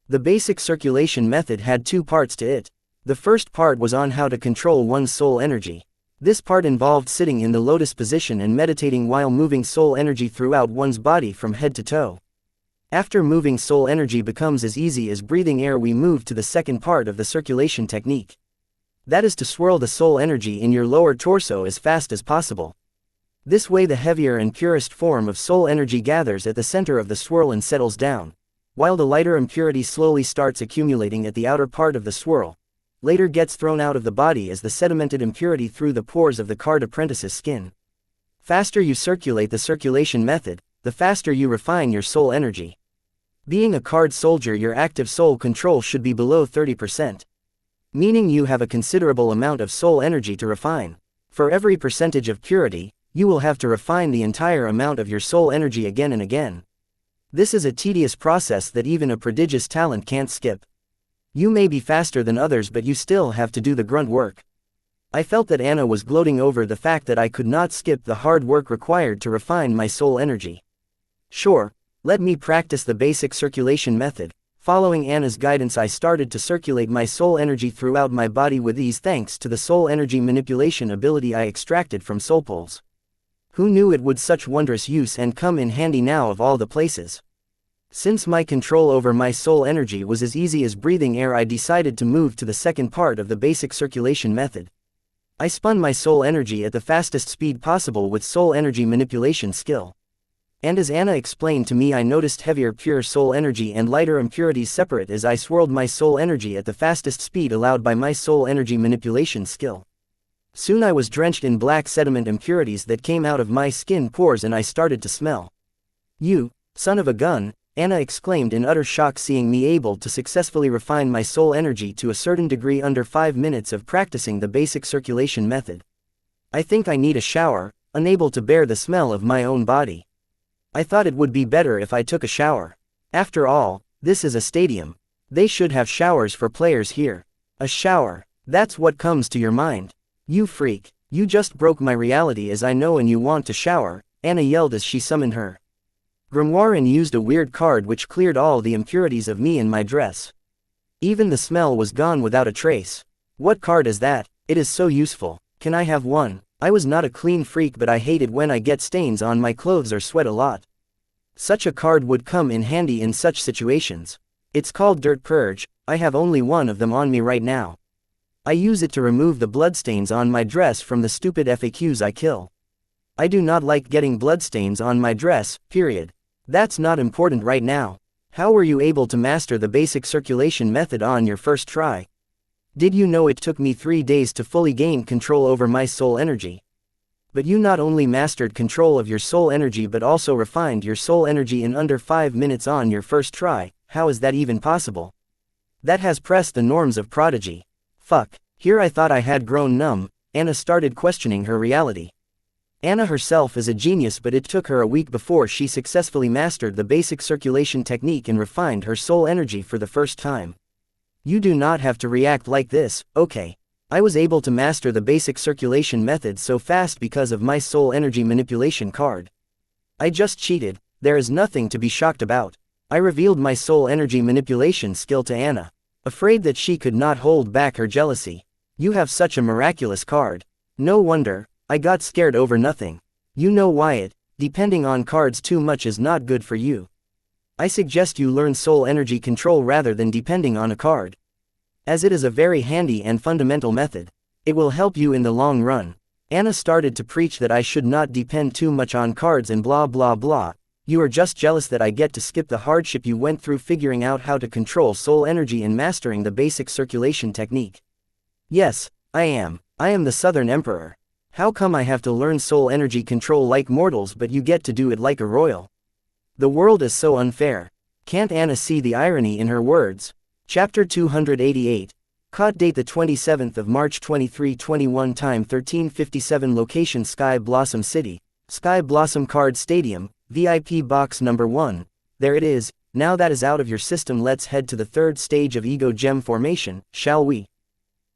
The basic circulation method had two parts to it. The first part was on how to control one's soul energy. This part involved sitting in the lotus position and meditating while moving soul energy throughout one's body from head to toe. After moving soul energy becomes as easy as breathing air, we move to the second part of the circulation technique. That is to swirl the soul energy in your lower torso as fast as possible. This way the heavier and purest form of soul energy gathers at the center of the swirl and settles down, while the lighter impurity slowly starts accumulating at the outer part of the swirl, later gets thrown out of the body as the sedimented impurity through the pores of the card apprentice's skin. Faster you circulate the circulation method, the faster you refine your soul energy. Being a card soldier, your active soul control should be below 30%. Meaning you have a considerable amount of soul energy to refine. For every percentage of purity, you will have to refine the entire amount of your soul energy again and again. This is a tedious process that even a prodigious talent can't skip. You may be faster than others, but you still have to do the grunt work. I felt that Anna was gloating over the fact that I could not skip the hard work required to refine my soul energy. Sure, let me practice the basic circulation method. Following Anna's guidance, I started to circulate my soul energy throughout my body with ease thanks to the soul energy manipulation ability I extracted from soul pulls. Who knew it would such wondrous use and come in handy now of all the places? Since my control over my soul energy was as easy as breathing air, I decided to move to the second part of the basic circulation method. I spun my soul energy at the fastest speed possible with soul energy manipulation skill. And as Anna explained to me, I noticed heavier pure soul energy and lighter impurities separate as I swirled my soul energy at the fastest speed allowed by my soul energy manipulation skill. Soon I was drenched in black sediment impurities that came out of my skin pores and I started to smell. "You, son of a gun," Anna exclaimed in utter shock, seeing me able to successfully refine my soul energy to a certain degree under 5 minutes of practicing the basic circulation method. "I think I need a shower," unable to bear the smell of my own body. I thought it would be better if I took a shower. After all, this is a stadium. They should have showers for players here. A shower, that's what comes to your mind. "You freak, you just broke my reality as I know, and you want to shower," Anna yelled as she summoned her grimoire and used a weird card which cleared all the impurities of me and my dress. Even the smell was gone without a trace. "What card is that? It is so useful. Can I have one?" I was not a clean freak, but I hate it when I get stains on my clothes or sweat a lot. Such a card would come in handy in such situations. It's called Dirt Purge. I have only one of them on me right now. I use it to remove the bloodstains on my dress from the stupid FAQs I kill. I do not like getting bloodstains on my dress, period. That's not important right now. How were you able to master the basic circulation method on your first try? Did you know it took me 3 days to fully gain control over my soul energy? But you not only mastered control of your soul energy but also refined your soul energy in under 5 minutes on your first try. How is that even possible? That has pressed the norms of prodigy. Fuck. Here I thought I had grown numb. Anna started questioning her reality. Anna herself is a genius, but it took her a week before she successfully mastered the basic circulation technique and refined her soul energy for the first time. You do not have to react like this, okay? I was able to master the basic circulation method so fast because of my soul energy manipulation card. I just cheated. There is nothing to be shocked about. I revealed my soul energy manipulation skill to Anna, afraid that she could not hold back her jealousy. "You have such a miraculous card. No wonder. I got scared over nothing. You know, Wyatt, depending on cards too much is not good for you. I suggest you learn soul energy control rather than depending on a card, as it is a very handy and fundamental method. It will help you in the long run." Anna started to preach that I should not depend too much on cards and blah blah blah. "You are just jealous that I get to skip the hardship you went through figuring out how to control soul energy and mastering the basic circulation technique." "Yes, I am. I am the Southern Emperor. How come I have to learn soul energy control like mortals but you get to do it like a royal? The world is so unfair." Can't Anna see the irony in her words? Chapter 288. Caught date the 27th of March 2321, time 13:57, location Sky Blossom City, Sky Blossom Card Stadium, VIP box number 1. There it is. Now that is out of your system, let's head to the third stage of ego gem formation, shall we?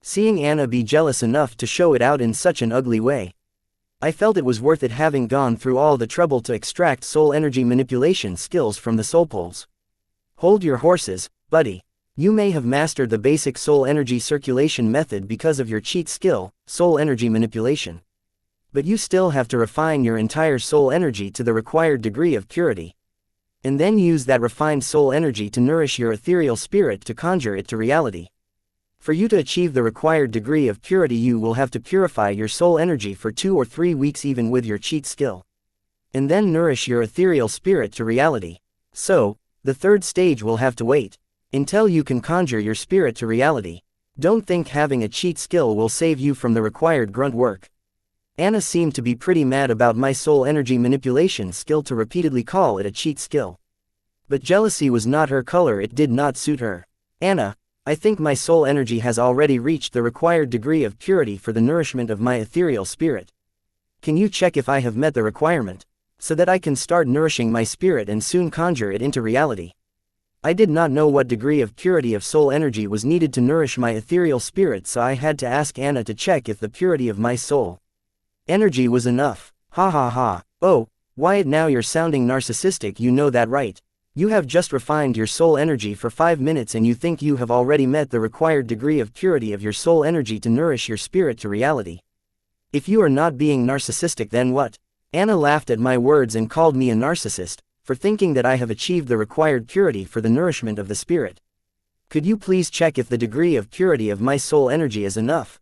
Seeing Anna be jealous enough to show it out in such an ugly way, I felt it was worth it having gone through all the trouble to extract soul energy manipulation skills from the soul poles. Hold your horses, buddy. You may have mastered the basic soul energy circulation method because of your cheat skill, soul energy manipulation. But you still have to refine your entire soul energy to the required degree of purity. And then use that refined soul energy to nourish your ethereal spirit to conjure it to reality. For you to achieve the required degree of purity, you will have to purify your soul energy for 2 or 3 weeks even with your cheat skill. And then nourish your ethereal spirit to reality. So, the third stage will have to wait until you can conjure your spirit to reality. Don't think having a cheat skill will save you from the required grunt work. Anna seemed to be pretty mad about my soul energy manipulation skill to repeatedly call it a cheat skill. But jealousy was not her color, it did not suit her. Anna, I think my soul energy has already reached the required degree of purity for the nourishment of my ethereal spirit. Can you check if I have met the requirement, so that I can start nourishing my spirit and soon conjure it into reality? I did not know what degree of purity of soul energy was needed to nourish my ethereal spirit, so I had to ask Anna to check if the purity of my soul energy was enough. Ha ha ha. Oh, Wyatt, now you're sounding narcissistic, you know that, right? You have just refined your soul energy for 5 minutes and you think you have already met the required degree of purity of your soul energy to nourish your spirit to reality. If you are not being narcissistic, then what? Anna laughed at my words and called me a narcissist for thinking that I have achieved the required purity for the nourishment of the spirit. Could you please check if the degree of purity of my soul energy is enough?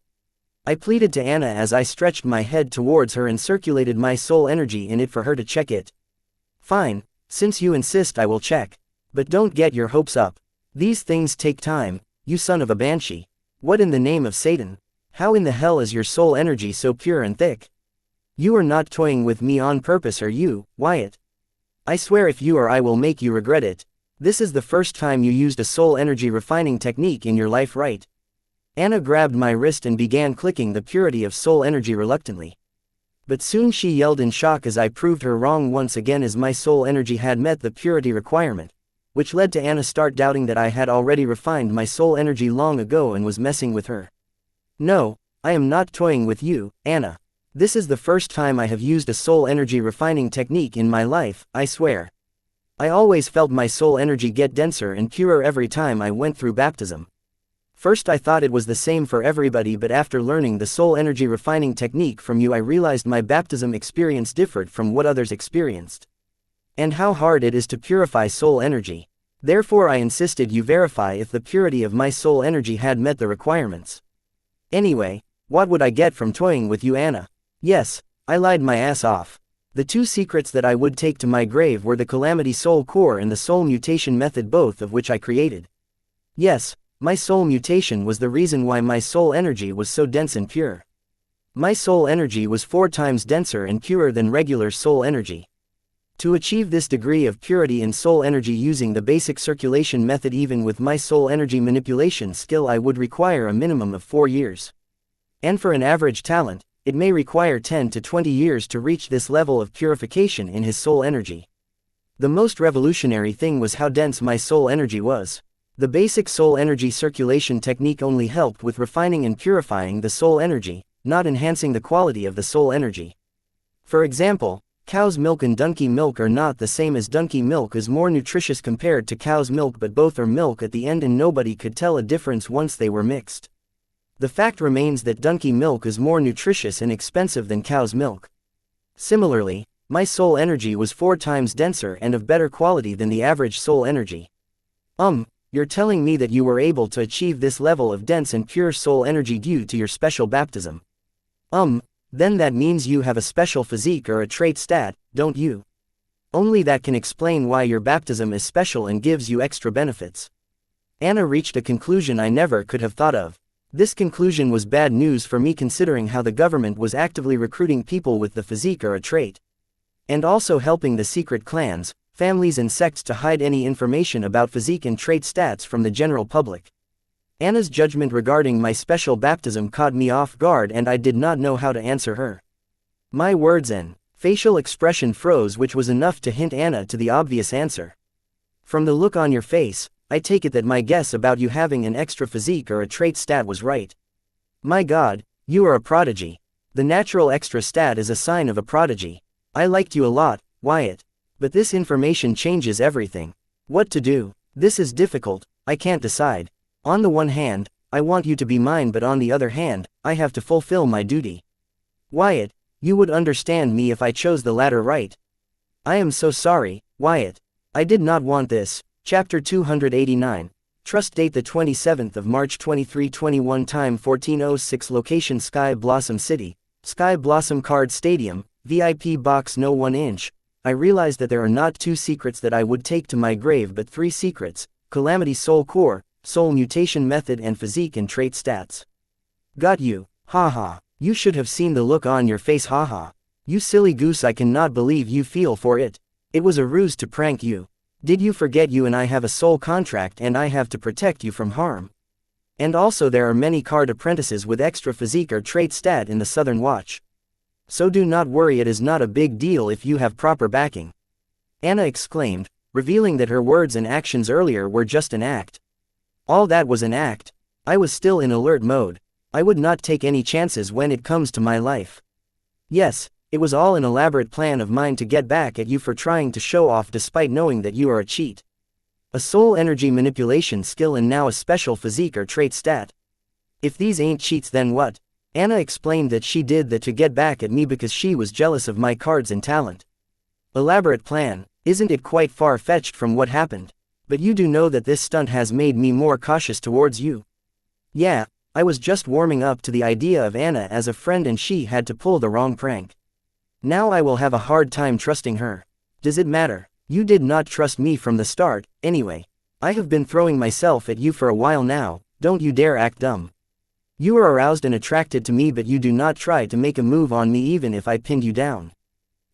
I pleaded to Anna as I stretched my head towards her and circulated my soul energy in it for her to check it. Fine, since you insist, I will check. But don't get your hopes up. These things take time, you son of a banshee. What in the name of Satan? How in the hell is your soul energy so pure and thick? You are not toying with me on purpose, are you, Wyatt? I swear if you are, I will make you regret it. This is the first time you used a soul energy refining technique in your life, right? Anna grabbed my wrist and began clicking the purity of soul energy reluctantly. But soon she yelled in shock as I proved her wrong once again, as my soul energy had met the purity requirement, which led to Anna start doubting that I had already refined my soul energy long ago and was messing with her. No, I am not toying with you, Anna. This is the first time I have used a soul energy refining technique in my life, I swear. I always felt my soul energy get denser and purer every time I went through baptism. First I thought it was the same for everybody, but after learning the soul energy refining technique from you, I realized my baptism experience differed from what others experienced. And how hard it is to purify soul energy. Therefore I insisted you verify if the purity of my soul energy had met the requirements. Anyway, what would I get from toying with you, Anna? Yes, I lied my ass off. The 2 secrets that I would take to my grave were the Calamity Soul Core and the Soul Mutation Method, both of which I created. Yes, my soul mutation was the reason why my soul energy was so dense and pure. My soul energy was 4 times denser and purer than regular soul energy. To achieve this degree of purity in soul energy using the basic circulation method, even with my soul energy manipulation skill, I would require a minimum of 4 years. And for an average talent, it may require 10 to 20 years to reach this level of purification in his soul energy. The most revolutionary thing was how dense my soul energy was. The basic soul energy circulation technique only helped with refining and purifying the soul energy, not enhancing the quality of the soul energy. For example, cow's milk and donkey milk are not the same, as donkey milk is more nutritious compared to cow's milk, but both are milk at the end and nobody could tell a difference once they were mixed. The fact remains that donkey milk is more nutritious and expensive than cow's milk. Similarly, my soul energy was 4 times denser and of better quality than the average soul energy. You're telling me that you were able to achieve this level of dense and pure soul energy due to your special baptism? Then that means you have a special physique or a trait stat, don't you? Only that can explain why your baptism is special and gives you extra benefits. Anna reached a conclusion I never could have thought of. This conclusion was bad news for me, considering how the government was actively recruiting people with the physique or a trait. And also helping the secret clans, families and sects to hide any information about physique and trait stats from the general public. Anna's judgment regarding my special baptism caught me off guard and I did not know how to answer her. My words and facial expression froze, which was enough to hint Anna to the obvious answer. From the look on your face, I take it that my guess about you having an extra physique or a trait stat was right. My God, you are a prodigy. The natural extra stat is a sign of a prodigy. I liked you a lot, Wyatt. But this information changes everything. What to do? This is difficult, I can't decide. On the one hand, I want you to be mine, but on the other hand, I have to fulfill my duty. Wyatt, you would understand me if I chose the latter, right? I am so sorry, Wyatt. I did not want this. Chapter 289. Trust date the 27th of March 2321 time 14:06 location Sky Blossom City, Sky Blossom Card Stadium, VIP box no 1 inch. I realized that there are not 2 secrets that I would take to my grave but 3 secrets: Calamity Soul Core, Soul Mutation Method and Physique and Trait Stats. Got you, haha. You should have seen the look on your face, haha. You silly goose, I cannot believe you feel for it. It was a ruse to prank you. Did you forget you and I have a soul contract and I have to protect you from harm? And also there are many card apprentices with extra physique or trait stat in the Southern Watch. So do not worry, it is not a big deal if you have proper backing. Anna exclaimed, revealing that her words and actions earlier were just an act. All that was an act. I was still in alert mode. I would not take any chances when it comes to my life. Yes, it was all an elaborate plan of mine to get back at you for trying to show off despite knowing that you are a cheat. A soul energy manipulation skill and now a special physique or trait stat. If these ain't cheats, then what? Anna explained that she did that to get back at me because she was jealous of my cards and talent. Elaborate plan, isn't it quite far-fetched from what happened? But you do know that this stunt has made me more cautious towards you. Yeah, I was just warming up to the idea of Anna as a friend and she had to pull the wrong prank. Now I will have a hard time trusting her. Does it matter? You did not trust me from the start, anyway. I have been throwing myself at you for a while now, don't you dare act dumb. You are aroused and attracted to me, but you do not try to make a move on me even if I pinned you down.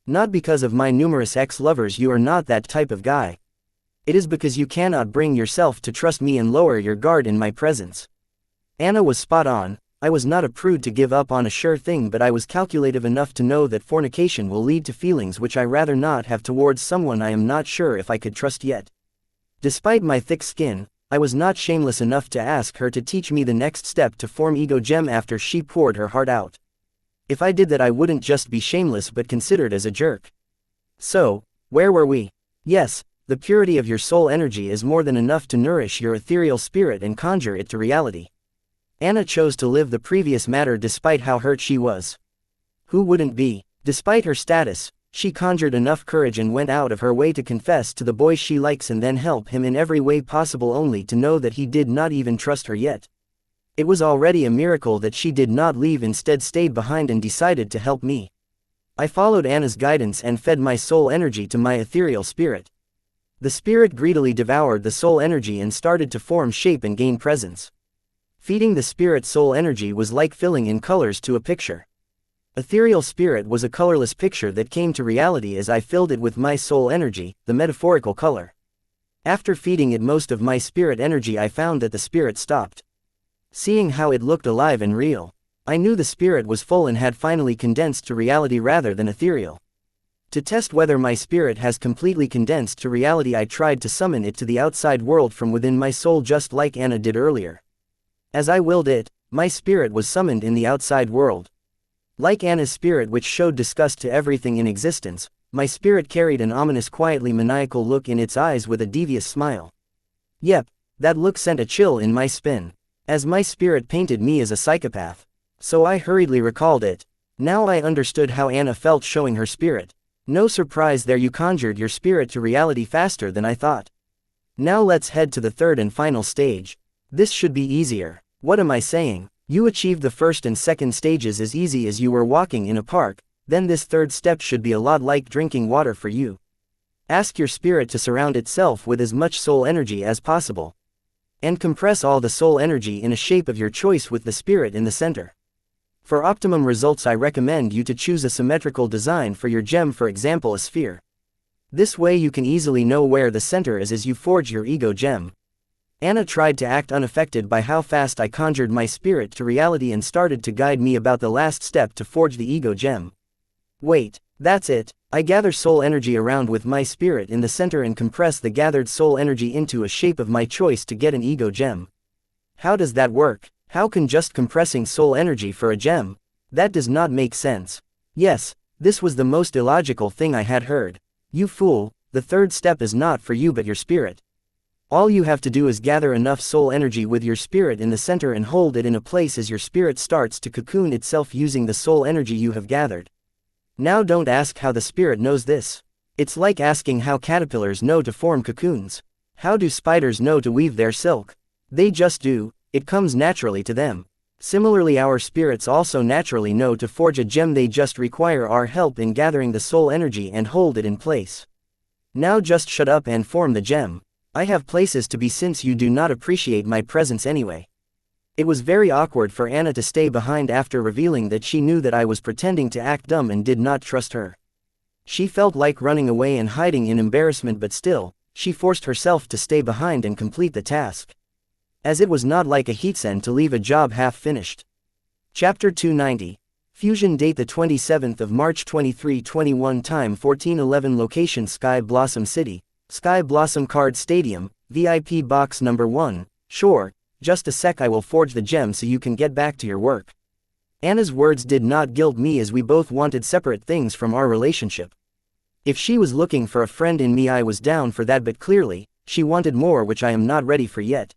Not because of my numerous ex-lovers, you are not that type of guy. It is because you cannot bring yourself to trust me and lower your guard in my presence. Anna was spot on. I was not a prude to give up on a sure thing, but I was calculative enough to know that fornication will lead to feelings which I rather not have towards someone I am not sure if I could trust yet. Despite my thick skin, I was not shameless enough to ask her to teach me the next step to form ego gem after she poured her heart out. If I did that, I wouldn't just be shameless but considered as a jerk. So, where were we? Yes, the purity of your soul energy is more than enough to nourish your ethereal spirit and conjure it to reality. Anna chose to live the previous matter despite how hurt she was. Who wouldn't be? Despite her status, she conjured enough courage and went out of her way to confess to the boy she likes and then help him in every way possible, only to know that he did not even trust her yet. It was already a miracle that she did not leave, instead stayed behind and decided to help me. I followed Anna's guidance and fed my soul energy to my ethereal spirit. The spirit greedily devoured the soul energy and started to form shape and gain presence. Feeding the spirit soul energy was like filling in colors to a picture. Ethereal spirit was a colorless picture that came to reality as I filled it with my soul energy, the metaphorical color. After feeding it most of my spirit energy, I found that the spirit stopped. Seeing how it looked alive and real, I knew the spirit was full and had finally condensed to reality rather than ethereal. To test whether my spirit has completely condensed to reality, I tried to summon it to the outside world from within my soul, just like Anna did earlier. As I willed it, my spirit was summoned in the outside world. Like Anna's spirit, which showed disgust to everything in existence, my spirit carried an ominous, quietly maniacal look in its eyes with a devious smile. Yep, that look sent a chill in my spine, as my spirit painted me as a psychopath. So I hurriedly recalled it. Now I understood how Anna felt showing her spirit. No surprise there, you conjured your spirit to reality faster than I thought. Now let's head to the third and final stage. This should be easier. What am I saying? You achieved the first and second stages as easy as you were walking in a park, then this third step should be a lot like drinking water for you. Ask your spirit to surround itself with as much soul energy as possible. And compress all the soul energy in a shape of your choice with the spirit in the center. For optimum results, I recommend you to choose a symmetrical design for your gem, for example a sphere. This way you can easily know where the center is as you forge your ego gem. Anna tried to act unaffected by how fast I conjured my spirit to reality and started to guide me about the last step to forge the ego gem. Wait, that's it. I gather soul energy around with my spirit in the center and compress the gathered soul energy into a shape of my choice to get an ego gem. How does that work? How can just compressing soul energy for a gem That does not make sense. Yes, this was the most illogical thing I had heard. You fool, the third step is not for you but your spirit. All you have to do is gather enough soul energy with your spirit in the center and hold it in a place as your spirit starts to cocoon itself using the soul energy you have gathered. Now don't ask how the spirit knows this. It's like asking how caterpillars know to form cocoons. How do spiders know to weave their silk? They just do, it comes naturally to them. Similarly, our spirits also naturally know to forge a gem, they just require our help in gathering the soul energy and hold it in place. Now just shut up and form the gem. I have places to be since you do not appreciate my presence anyway. It was very awkward for Anna to stay behind after revealing that she knew that I was pretending to act dumb and did not trust her. She felt like running away and hiding in embarrassment, but still, she forced herself to stay behind and complete the task. As it was not like a heatsen to leave a job half finished. Chapter 290. Fusion date the 27th of March 2321 time 1411 location Sky Blossom City, Sky Blossom Card Stadium, VIP box number 1, sure, just a sec, I will forge the gem so you can get back to your work. Anna's words did not guilt me as we both wanted separate things from our relationship. If she was looking for a friend in me, I was down for that, but clearly, she wanted more, which I am not ready for yet.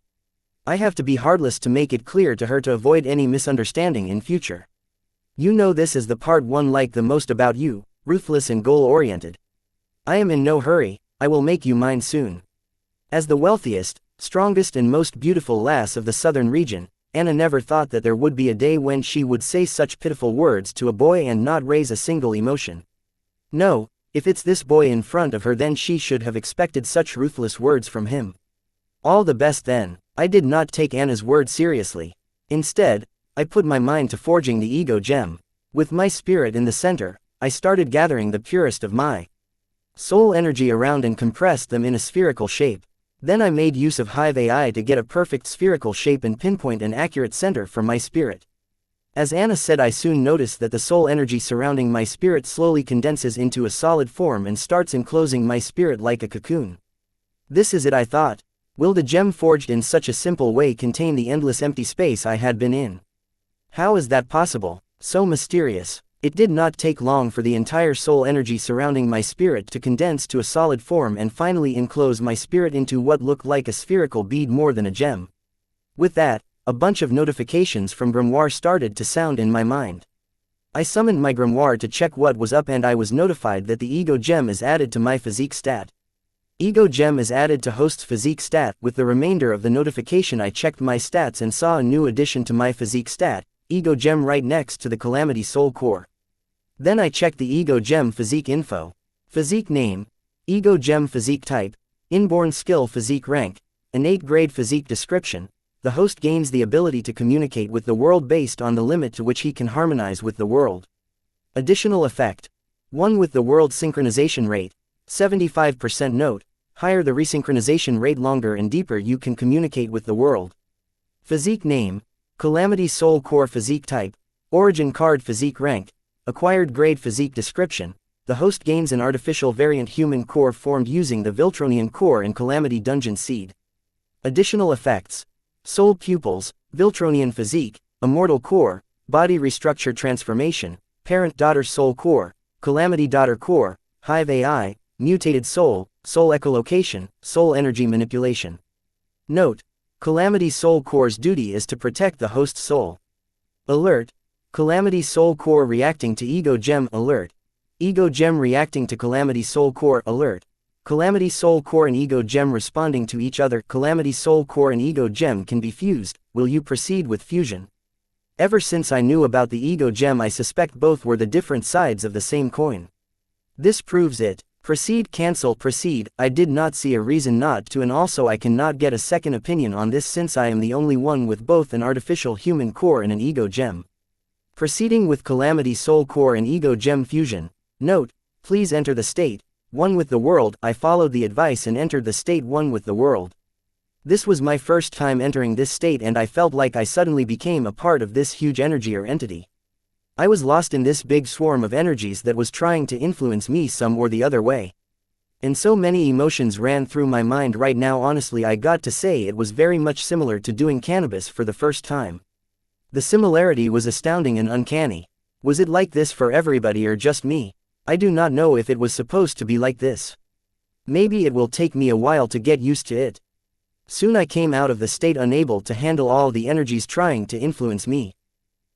I have to be heartless to make it clear to her to avoid any misunderstanding in future. You know this is the part one like the most about you, ruthless and goal-oriented. I am in no hurry, I will make you mine soon. As the wealthiest, strongest and most beautiful lass of the southern region, Anna never thought that there would be a day when she would say such pitiful words to a boy and not raise a single emotion. No, if it's this boy in front of her, then she should have expected such ruthless words from him. All the best then. I did not take Anna's word seriously. Instead, I put my mind to forging the ego gem. With my spirit in the center, I started gathering the purest of my soul energy around and compressed them in a spherical shape. Then I made use of Hive AI to get a perfect spherical shape and pinpoint an accurate center for my spirit. As Anna said, I soon noticed that the soul energy surrounding my spirit slowly condenses into a solid form and starts enclosing my spirit like a cocoon. This is it, I thought. Will the gem forged in such a simple way contain the endless empty space I had been in? How is that possible? So mysterious. It did not take long for the entire soul energy surrounding my spirit to condense to a solid form and finally enclose my spirit into what looked like a spherical bead more than a gem. With that, a bunch of notifications from Grimoire started to sound in my mind. I summoned my Grimoire to check what was up and I was notified that the ego gem is added to my physique stat. Ego gem is added to host's physique stat. With the remainder of the notification, I checked my stats and saw a new addition to my physique stat, ego gem, right next to the Calamity Soul Core. Then I checked the ego gem physique info. Physique name, ego gem physique type, inborn skill physique rank, innate grade physique description. The host gains the ability to communicate with the world based on the limit to which he can harmonize with the world. Additional effect. 1 with the world synchronization rate, 75%. Note, higher the resynchronization rate, longer and deeper you can communicate with the world. Physique name, Calamity Soul Core physique type, origin card physique rank, acquired grade physique description. The host gains an artificial variant human core formed using the Viltronian core and Calamity Dungeon Seed. Additional effects. Soul pupils, Viltronian physique, immortal core, body restructure transformation, parent-daughter soul core, Calamity daughter core, Hive AI, mutated soul, soul echolocation, soul energy manipulation. Note, Calamity Soul Core's duty is to protect the host's soul. Alert, Calamity Soul Core reacting to Ego Gem. Alert, Ego Gem reacting to Calamity Soul Core. Alert, Calamity Soul Core and Ego Gem responding to each other. Calamity Soul Core and Ego Gem can be fused. Will you proceed with fusion? Ever since I knew about the Ego Gem, I suspect both were the different sides of the same coin. This proves it. Proceed, cancel, proceed. I did not see a reason not to, and also I cannot get a second opinion on this since I am the only one with both an artificial human core and an Ego Gem. Proceeding with Calamity Soul Core and Ego Gem fusion. Note, please enter the state, 1 with the world. I followed the advice and entered the state 1 with the world. This was my first time entering this state and I felt like I suddenly became a part of this huge energy or entity. I was lost in this big swarm of energies that was trying to influence me some or the other way. And so many emotions ran through my mind right now. Honestly, I got to say it was very much similar to doing cannabis for the first time. The similarity was astounding and uncanny. Was it like this for everybody or just me? I do not know if it was supposed to be like this. Maybe it will take me a while to get used to it. Soon I came out of the state unable to handle all the energies trying to influence me.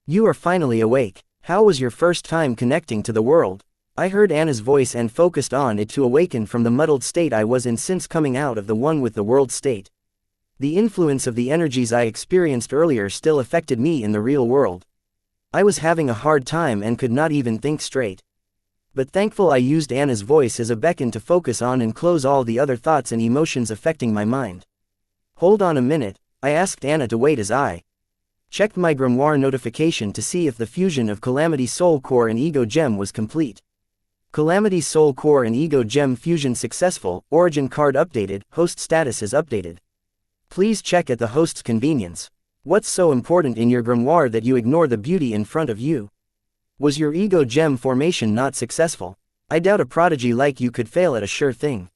You are finally awake. How was your first time connecting to the world? I heard Anna's voice and focused on it to awaken from the muddled state I was in since coming out of the one with the world state. The influence of the energies I experienced earlier still affected me in the real world. I was having a hard time and could not even think straight. But thankful I used Anna's voice as a beacon to focus on and close all the other thoughts and emotions affecting my mind. Hold on a minute, I asked Anna to wait as I checked my grimoire notification to see if the fusion of Calamity Soul Core and Ego Gem was complete. Calamity Soul Core and Ego Gem fusion successful, origin card updated, host status is updated. Please check at the host's convenience. What's so important in your grimoire that you ignore the beauty in front of you? Was your Ego Gem formation not successful? I doubt a prodigy like you could fail at a sure thing.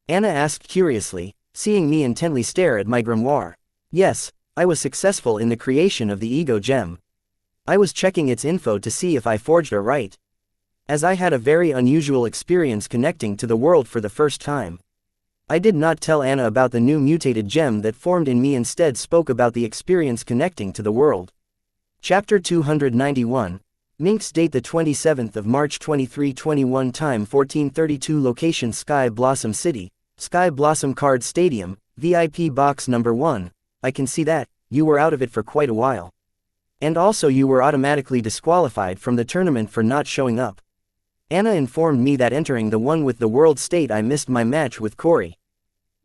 Anna asked curiously, seeing me intently stare at my grimoire. Yes, I was successful in the creation of the Ego Gem. I was checking its info to see if I forged a right. As I had a very unusual experience connecting to the world for the first time. I did not tell Anna about the new mutated gem that formed in me, instead spoke about the experience connecting to the world. Chapter 291. Minx date the 27th of March 2321 time 1432 location Sky Blossom City, Sky Blossom Card Stadium, VIP box number 1. I can see that, you were out of it for quite a while. And also you were automatically disqualified from the tournament for not showing up. Anna informed me that entering the one with the world state I missed my match with Corey.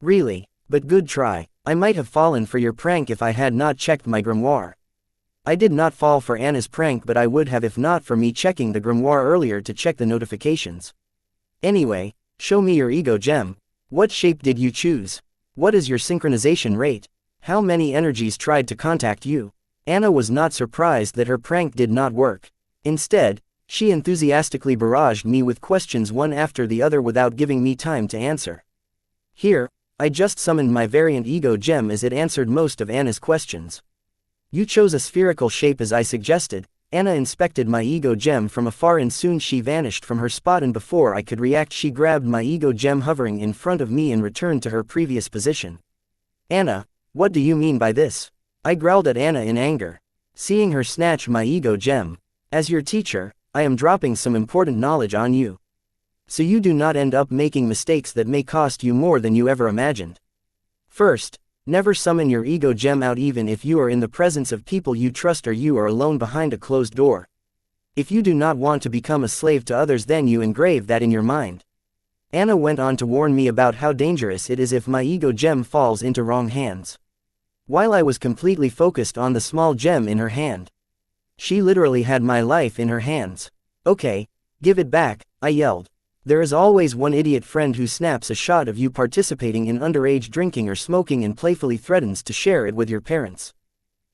Really? But good try. I might have fallen for your prank if I had not checked my grimoire. I did not fall for Anna's prank, but I would have if not for me checking the grimoire earlier to check the notifications. Anyway, show me your Ego Gem. What shape did you choose? What is your synchronization rate? How many energies tried to contact you? Anna was not surprised that her prank did not work. Instead, she enthusiastically barraged me with questions one after the other without giving me time to answer. Here, I just summoned my variant Ego Gem as it answered most of Anna's questions. You chose a spherical shape as I suggested. Anna inspected my Ego Gem from afar and soon she vanished from her spot, and before I could react she grabbed my Ego Gem hovering in front of me and returned to her previous position. Anna, what do you mean by this? I growled at Anna in anger, seeing her snatch my Ego Gem. As your teacher, I am dropping some important knowledge on you. So you do not end up making mistakes that may cost you more than you ever imagined. First, never summon your Ego Gem out even if you are in the presence of people you trust or you are alone behind a closed door. If you do not want to become a slave to others, then you engrave that in your mind. Anna went on to warn me about how dangerous it is if my Ego Gem falls into wrong hands. While I was completely focused on the small gem in her hand. She literally had my life in her hands. Okay, give it back, I yelled. There is always one idiot friend who snaps a shot of you participating in underage drinking or smoking and playfully threatens to share it with your parents.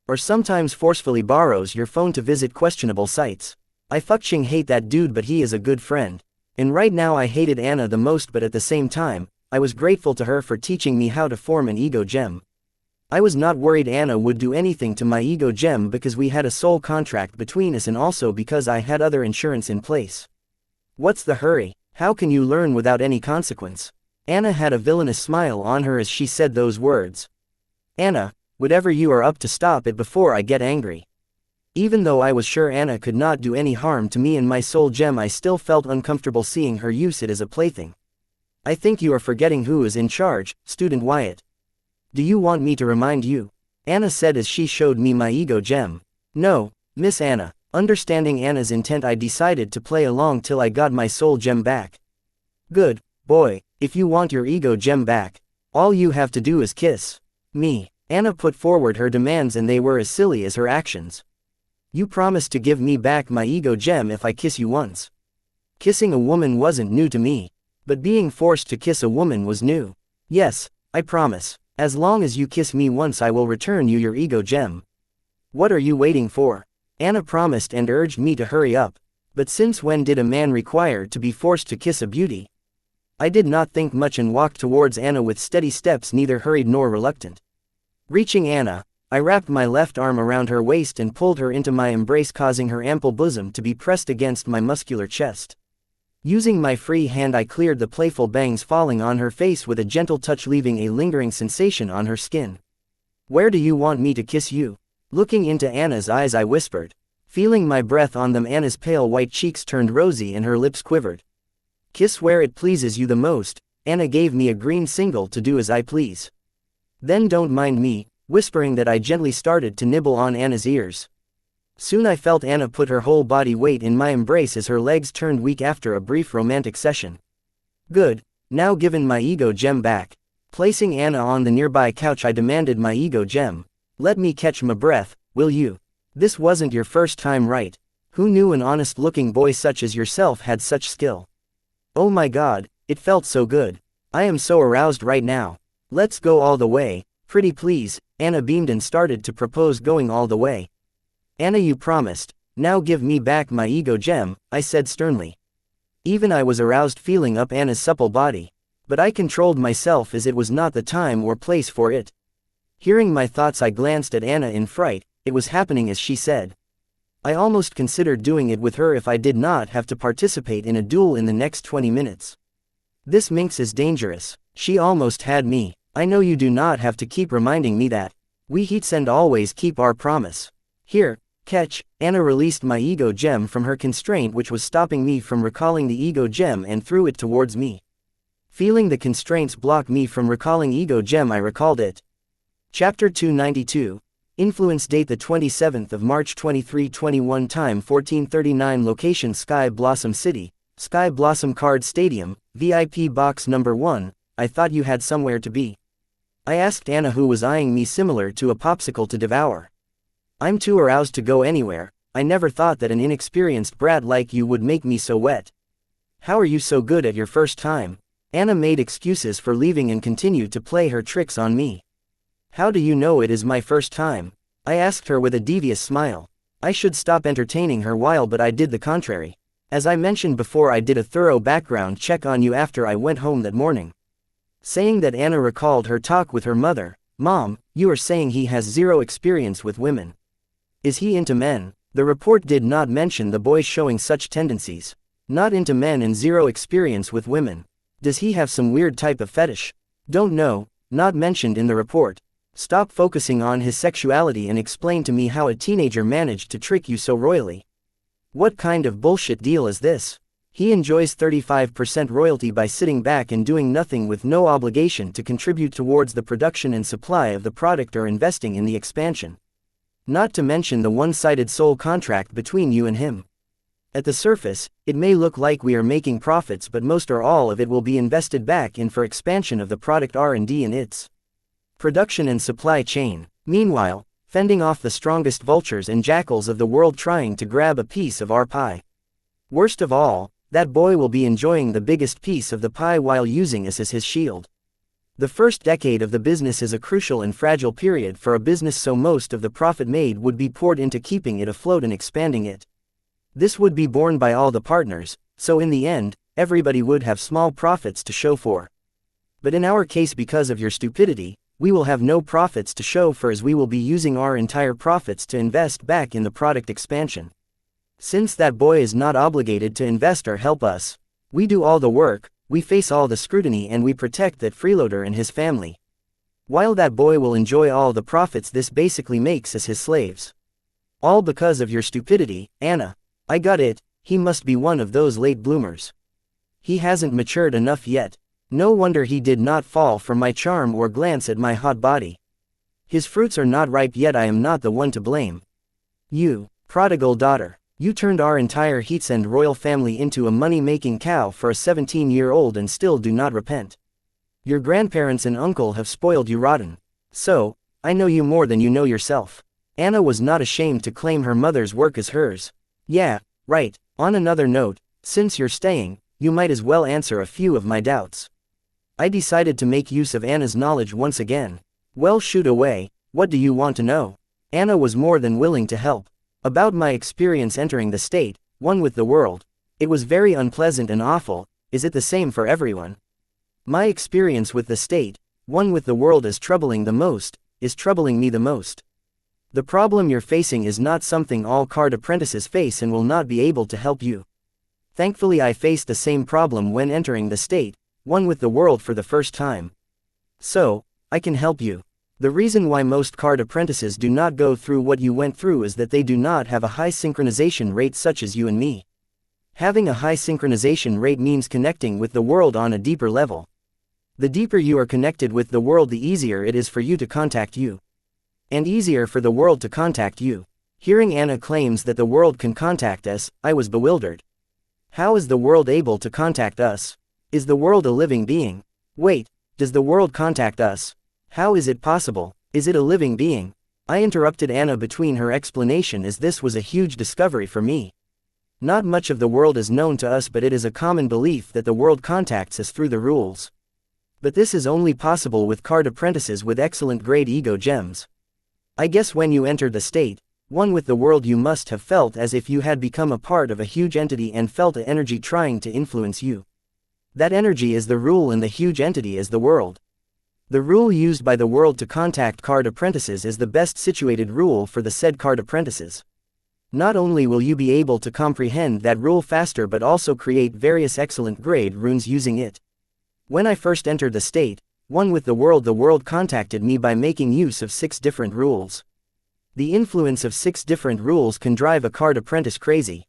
Or sometimes forcefully borrows your phone to visit questionable sites. I fucking hate that dude, but he is a good friend. And right now I hated Anna the most, but at the same time, I was grateful to her for teaching me how to form an Ego Gem. I was not worried Anna would do anything to my Ego Gem because we had a soul contract between us and also because I had other insurance in place. What's the hurry? How can you learn without any consequence? Anna had a villainous smile on her as she said those words. Anna, whatever you are up to, stop it before I get angry. Even though I was sure Anna could not do any harm to me and my soul gem, I still felt uncomfortable seeing her use it as a plaything. I think you are forgetting who is in charge, Student Wyatt. Do you want me to remind you? Anna said as she showed me my Ego Gem. No, Miss Anna. Understanding Anna's intent, I decided to play along till I got my soul gem back. Good boy, if you want your Ego Gem back, all you have to do is kiss me. Anna put forward her demands and they were as silly as her actions. You promised to give me back my Ego Gem if I kiss you once. Kissing a woman wasn't new to me, but being forced to kiss a woman was new. Yes, I promise. As long as you kiss me once, I will return you your Ego Gem. What are you waiting for? Anna promised and urged me to hurry up. But since when did a man require to be forced to kiss a beauty? I did not think much and walked towards Anna with steady steps, neither hurried nor reluctant. Reaching Anna, I wrapped my left arm around her waist and pulled her into my embrace, causing her ample bosom to be pressed against my muscular chest. Using my free hand, I cleared the playful bangs falling on her face with a gentle touch, leaving a lingering sensation on her skin. "Where do you want me to kiss you?" Looking into Anna's eyes, I whispered. Feeling my breath on them, Anna's pale white cheeks turned rosy and her lips quivered. "Kiss where it pleases you the most." Anna gave me a green signal to do as I please. "Then don't mind me," whispering that, I gently started to nibble on Anna's ears. Soon I felt Anna put her whole body weight in my embrace as her legs turned weak after a brief romantic session. "Good. Now given my ego gem back." Placing Anna on the nearby couch, I demanded my ego gem. "Let me catch my breath, will you? This wasn't your first time, right? Who knew an honest-looking boy such as yourself had such skill? Oh my god, it felt so good. I am so aroused right now. Let's go all the way, pretty please." Anna beamed and started to propose going all the way. "Anna, you promised. Now give me back my ego gem," I said sternly. Even I was aroused, feeling up Anna's supple body. But I controlled myself, as it was not the time or place for it. Hearing my thoughts, I glanced at Anna in fright. It was happening as she said. I almost considered doing it with her if I did not have to participate in a duel in the next 20 minutes. This minx is dangerous. She almost had me. I know you do not have to keep reminding me that. We heats and always keep our promise. Here, catch." Anna released my ego gem from her constraint, which was stopping me from recalling the ego gem, and threw it towards me. Feeling the constraints block me from recalling ego gem, I recalled it. Chapter 292. Influence. Date the 27th of March 2321. Time 14:39. Location Sky Blossom City, Sky Blossom Card Stadium, VIP Box Number 1. "I thought you had somewhere to be." I asked Anna, who was eyeing me similar to a popsicle to devour. "I'm too aroused to go anywhere. I never thought that an inexperienced brat like you would make me so wet." "How are you so good at your first time?" Anna made excuses for leaving and continued to play her tricks on me. "How do you know it is my first time?" I asked her with a devious smile. I should stop entertaining her while, but I did the contrary. As I mentioned before, I did a thorough background check on you after I went home that morning. Saying that, Anna recalled her talk with her mother. "Mom, you are saying he has zero experience with women. Is he into men?" The report did not mention the boy showing such tendencies. Not into men and zero experience with women. Does he have some weird type of fetish? Don't know, not mentioned in the report. Stop focusing on his sexuality and explain to me how a teenager managed to trick you so royally. What kind of bullshit deal is this? He enjoys 35% royalty by sitting back and doing nothing, with no obligation to contribute towards the production and supply of the product or investing in the expansion. Not to mention the one-sided soul contract between you and him. At the surface, it may look like we are making profits, but most or all of it will be invested back in for expansion of the product R&D and its production and supply chain. Meanwhile, fending off the strongest vultures and jackals of the world trying to grab a piece of our pie. Worst of all, that boy will be enjoying the biggest piece of the pie while using us as his shield. The first decade of the business is a crucial and fragile period for a business, so most of the profit made would be poured into keeping it afloat and expanding it. This would be borne by all the partners, so in the end, everybody would have small profits to show for. But in our case, because of your stupidity, we will have no profits to show for, as we will be using our entire profits to invest back in the product expansion. Since that boy is not obligated to invest or help us, we do all the work, we face all the scrutiny, and we protect that freeloader and his family. While that boy will enjoy all the profits, this basically makes us his slaves. All because of your stupidity, Anna. I got it, he must be one of those late bloomers. He hasn't matured enough yet. No wonder he did not fall for my charm or glance at my hot body. His fruits are not ripe yet. I am not the one to blame. You, prodigal daughter. You turned our entire heats and royal family into a money-making cow for a 17-year-old and still do not repent. Your grandparents and uncle have spoiled you rotten. So, I know you more than you know yourself. Anna was not ashamed to claim her mother's work as hers. Yeah, right. On another note, since you're staying, you might as well answer a few of my doubts. I decided to make use of Anna's knowledge once again. Well, shoot away, what do you want to know? Anna was more than willing to help. About my experience entering the state, one with the world. It was very unpleasant and awful. Is it the same for everyone? My experience with the state, one with the world, is troubling me the most. The problem you're facing is not something all card apprentices face and will not be able to help you. Thankfully I faced the same problem when entering the state, one with the world for the first time. So, I can help you. The reason why most card apprentices do not go through what you went through is that they do not have a high synchronization rate such as you and me. Having a high synchronization rate means connecting with the world on a deeper level. The deeper you are connected with the world, the easier it is for you to contact you. And easier for the world to contact you. Hearing Anna claims that the world can contact us, I was bewildered. How is the world able to contact us? Is the world a living being? Wait, does the world contact us? How is it possible? Is it a living being? I interrupted Anna between her explanation as this was a huge discovery for me. Not much of the world is known to us, but it is a common belief that the world contacts us through the rules. But this is only possible with card apprentices with excellent grade ego gems. I guess when you entered the state, one with the world, you must have felt as if you had become a part of a huge entity and felt an energy trying to influence you. That energy is the rule and the huge entity is the world. The rule used by the world to contact card apprentices is the best situated rule for the said card apprentices. Not only will you be able to comprehend that rule faster but also create various excellent grade runes using it. When I first entered the state, one with the world contacted me by making use of 6 different rules. The influence of 6 different rules can drive a card apprentice crazy.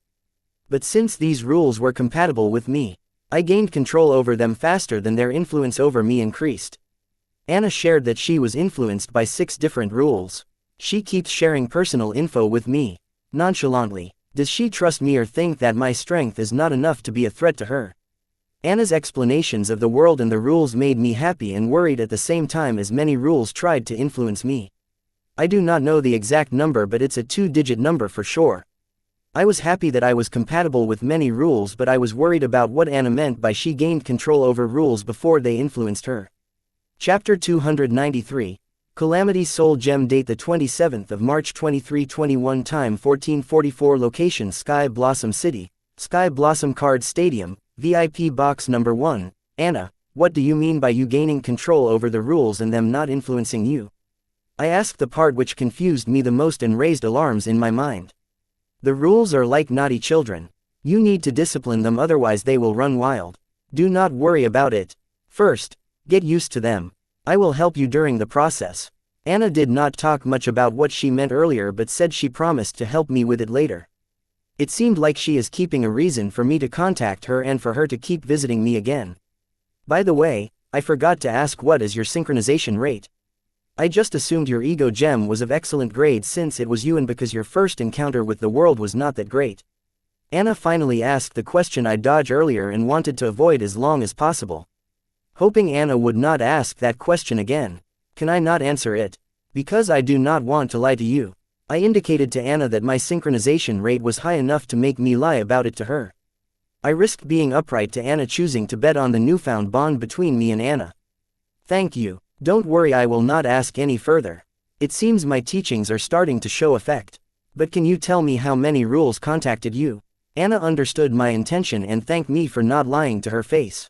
But since these rules were compatible with me, I gained control over them faster than their influence over me increased. Anna shared that she was influenced by 6 different rules. She keeps sharing personal info with me, nonchalantly. Does she trust me or think that my strength is not enough to be a threat to her? Anna's explanations of the world and the rules made me happy and worried at the same time as many rules tried to influence me. I do not know the exact number, but it's a 2-digit number for sure. I was happy that I was compatible with many rules, but I was worried about what Anna meant by she gained control over rules before they influenced her. Chapter 293, Calamity Soul Gem. Date the 27th of March 2321. Time 1444. Location Sky Blossom City, Sky Blossom Card Stadium, VIP Box Number 1. Anna, what do you mean by you gaining control over the rules and them not influencing you? I asked the part which confused me the most and raised alarms in my mind. The rules are like naughty children. You need to discipline them, otherwise they will run wild. Do not worry about it. First, get used to them. I will help you during the process. Anna did not talk much about what she meant earlier but said she promised to help me with it later. It seemed like she is keeping a reason for me to contact her and for her to keep visiting me again. By the way, I forgot to ask, what is your synchronization rate? I just assumed your ego gem was of excellent grade since it was you and because your first encounter with the world was not that great. Anna finally asked the question I dodged earlier and wanted to avoid as long as possible. Hoping Anna would not ask that question again. Can I not answer it? Because I do not want to lie to you. I indicated to Anna that my synchronization rate was high enough to make me lie about it to her. I risked being upright to Anna, choosing to bet on the newfound bond between me and Anna. Thank you. Don't worry, I will not ask any further. It seems my teachings are starting to show effect. But can you tell me how many rules contacted you? Anna understood my intention and thanked me for not lying to her face.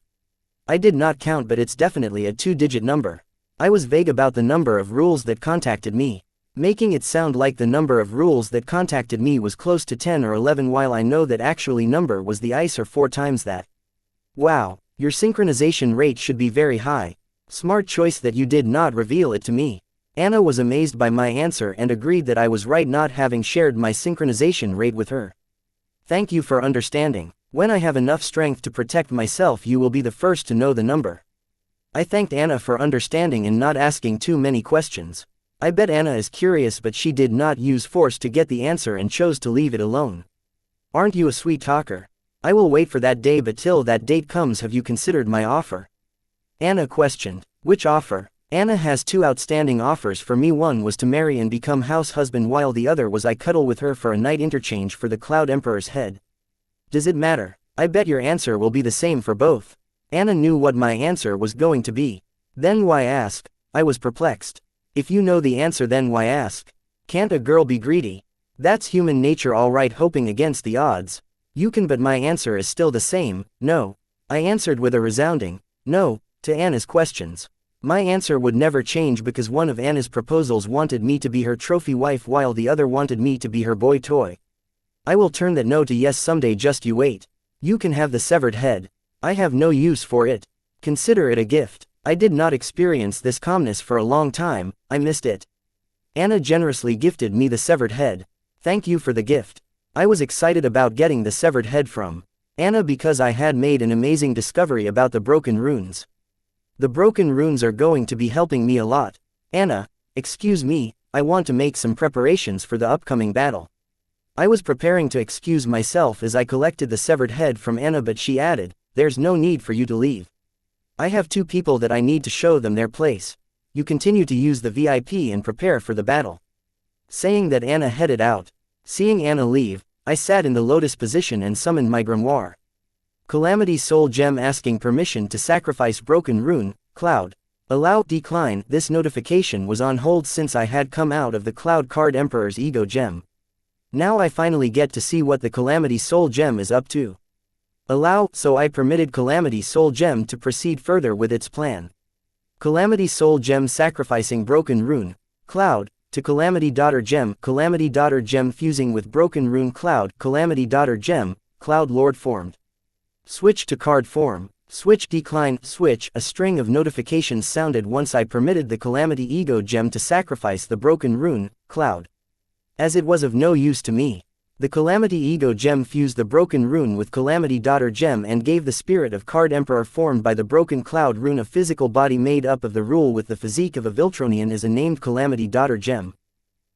I did not count, but it's definitely a 2-digit number. I was vague about the number of rules that contacted me, making it sound like the number of rules that contacted me was close to 10 or 11, while I know that actually number was the ice or 4 times that. Wow, your synchronization rate should be very high. Smart choice that you did not reveal it to me. Anna was amazed by my answer and agreed that I was right not having shared my synchronization rate with her. Thank you for understanding. When I have enough strength to protect myself, you will be the first to know the number. I thanked Anna for understanding and not asking too many questions. I bet Anna is curious, but she did not use force to get the answer and chose to leave it alone. Aren't you a sweet talker? I will wait for that day, but till that date comes, have you considered my offer? Anna questioned. Which offer? Anna has 2 outstanding offers for me. One was to marry and become house husband, while the other was I cuddle with her for a night interchange for the Cloud Emperor's head. Does it matter? I bet your answer will be the same for both. Anna knew what my answer was going to be. Then why ask? I was perplexed. If you know the answer, then why ask? Can't a girl be greedy? That's human nature, alright, hoping against the odds. You can, but my answer is still the same, no. I answered with a resounding no to Anna's questions. My answer would never change because one of Anna's proposals wanted me to be her trophy wife while the other wanted me to be her boy toy. I will turn that no to yes someday, just you wait. You can have the severed head. I have no use for it. Consider it a gift. I did not experience this calmness for a long time, I missed it. Anna generously gifted me the severed head. Thank you for the gift. I was excited about getting the severed head from Anna because I had made an amazing discovery about the broken runes. The broken runes are going to be helping me a lot. Anna, excuse me, I want to make some preparations for the upcoming battle. I was preparing to excuse myself as I collected the severed head from Anna, but she added, there's no need for you to leave. I have 2 people that I need to show them their place. You continue to use the VIP and prepare for the battle. Saying that, Anna headed out. Seeing Anna leave, I sat in the lotus position and summoned my grimoire. Calamity Soul Gem asking permission to sacrifice broken rune, Cloud. Allow, decline. This notification was on hold since I had come out of the Cloud Card Emperor's Ego Gem. Now I finally get to see what the Calamity Soul Gem is up to. Allow, so I permitted Calamity Soul Gem to proceed further with its plan. Calamity Soul Gem sacrificing broken rune, Cloud, to Calamity Daughter Gem. Calamity Daughter Gem fusing with broken rune Cloud. Calamity Daughter Gem, Cloud Lord formed. Switch to card form. Switch, decline. Switch. A string of notifications sounded once I permitted the Calamity Ego Gem to sacrifice the broken rune, Cloud. As it was of no use to me. The Calamity Ego Gem fused the broken rune with Calamity Daughter Gem and gave the spirit of Card Emperor formed by the broken Cloud rune a physical body made up of the rule with the physique of a Viltronian as a named Calamity Daughter Gem.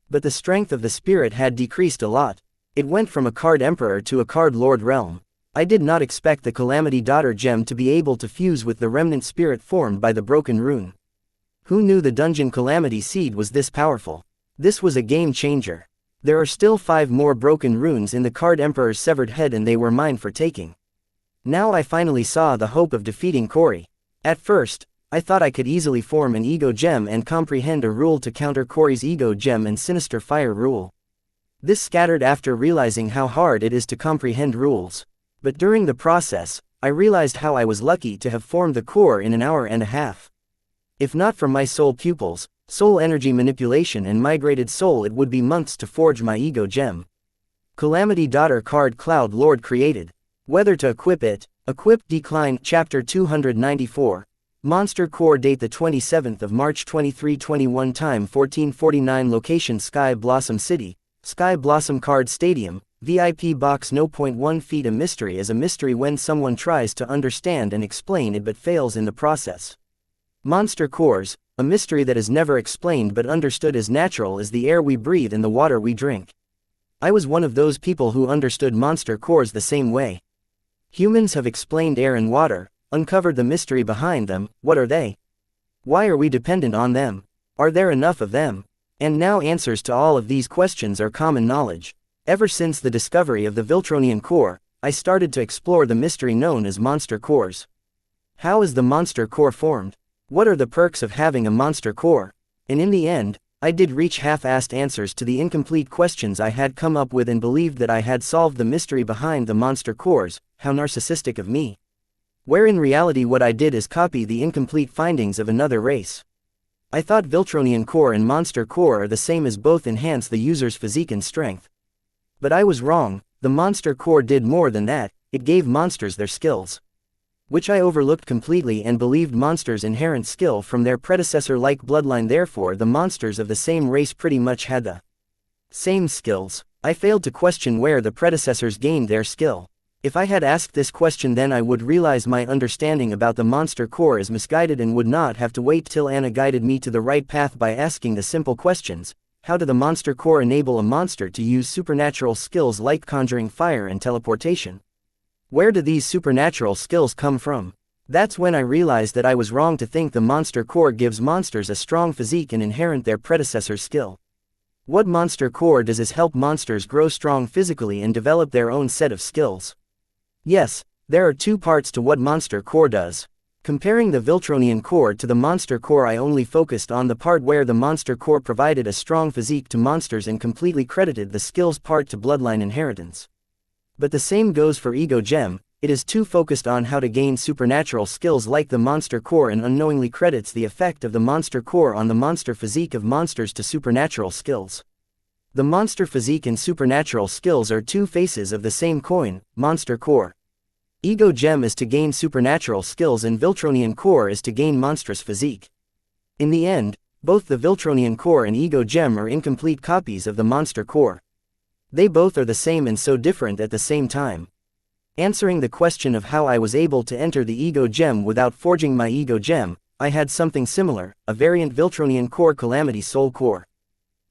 But the strength of the spirit had decreased a lot. It went from a Card Emperor to a Card Lord realm. I did not expect the Calamity Daughter Gem to be able to fuse with the remnant spirit formed by the broken rune. Who knew the Dungeon Calamity Seed was this powerful? This was a game changer. There are still 5 more broken runes in the Card Emperor's severed head and they were mine for taking. Now I finally saw the hope of defeating Cory. At first, I thought I could easily form an Ego Gem and comprehend a rule to counter Cory's Ego Gem and Sinister Fire rule. This scattered after realizing how hard it is to comprehend rules. But during the process, I realized how I was lucky to have formed the core in an hour and a half. If not for my soul pupils, soul energy manipulation and migrated soul, it would be months to forge my Ego Gem. Calamity Daughter Card Cloud Lord created. Whether to equip it. Equip, decline. Chapter 294. Monster Core. Date the 27th of March 2321. Time 1449. Location Sky Blossom City. Sky Blossom Card Stadium. VIP box. No. 1 feet. A mystery is a mystery when someone tries to understand and explain it but fails in the process. Monster Cores. A mystery that is never explained but understood as natural as the air we breathe and the water we drink. I was one of those people who understood monster cores the same way. Humans have explained air and water, uncovered the mystery behind them. What are they? Why are we dependent on them? Are there enough of them? And now answers to all of these questions are common knowledge. Ever since the discovery of the Viltronian core, I started to explore the mystery known as monster cores. How is the monster core formed? What are the perks of having a monster core? And in the end, I did reach half-assed answers to the incomplete questions I had come up with and believed that I had solved the mystery behind the monster cores. How narcissistic of me. Where in reality what I did is copy the incomplete findings of another race. I thought Viltronian core and monster core are the same as both enhance the user's physique and strength. But I was wrong. The monster core did more than that. It gave monsters their skills, which I overlooked completely and believed monsters' inherent skill from their predecessor-like bloodline. Therefore the monsters of the same race pretty much had the same skills. I failed to question where the predecessors gained their skill. If I had asked this question, then I would realize my understanding about the monster core is misguided and would not have to wait till Anna guided me to the right path by asking the simple questions. How did the monster core enable a monster to use supernatural skills like conjuring fire and teleportation? Where do these supernatural skills come from? That's when I realized that I was wrong to think the monster core gives monsters a strong physique and inherent their predecessor's skill. What monster core does is help monsters grow strong physically and develop their own set of skills. Yes, there are 2 parts to what monster core does. Comparing the Viltronian core to the monster core, I only focused on the part where the monster core provided a strong physique to monsters and completely credited the skills part to bloodline inheritance. But the same goes for Ego Gem. It is too focused on how to gain supernatural skills like the monster core and unknowingly credits the effect of the monster core on the monster physique of monsters to supernatural skills. The monster physique and supernatural skills are two faces of the same coin, monster core. Ego gem is to gain supernatural skills and Viltronian core is to gain monstrous physique. In the end, both the Viltronian core and ego gem are incomplete copies of the monster core. They both are the same and so different at the same time. Answering the question of how I was able to enter the ego gem without forging my ego gem, I had something similar, a variant Viltronian core Calamity Soul core.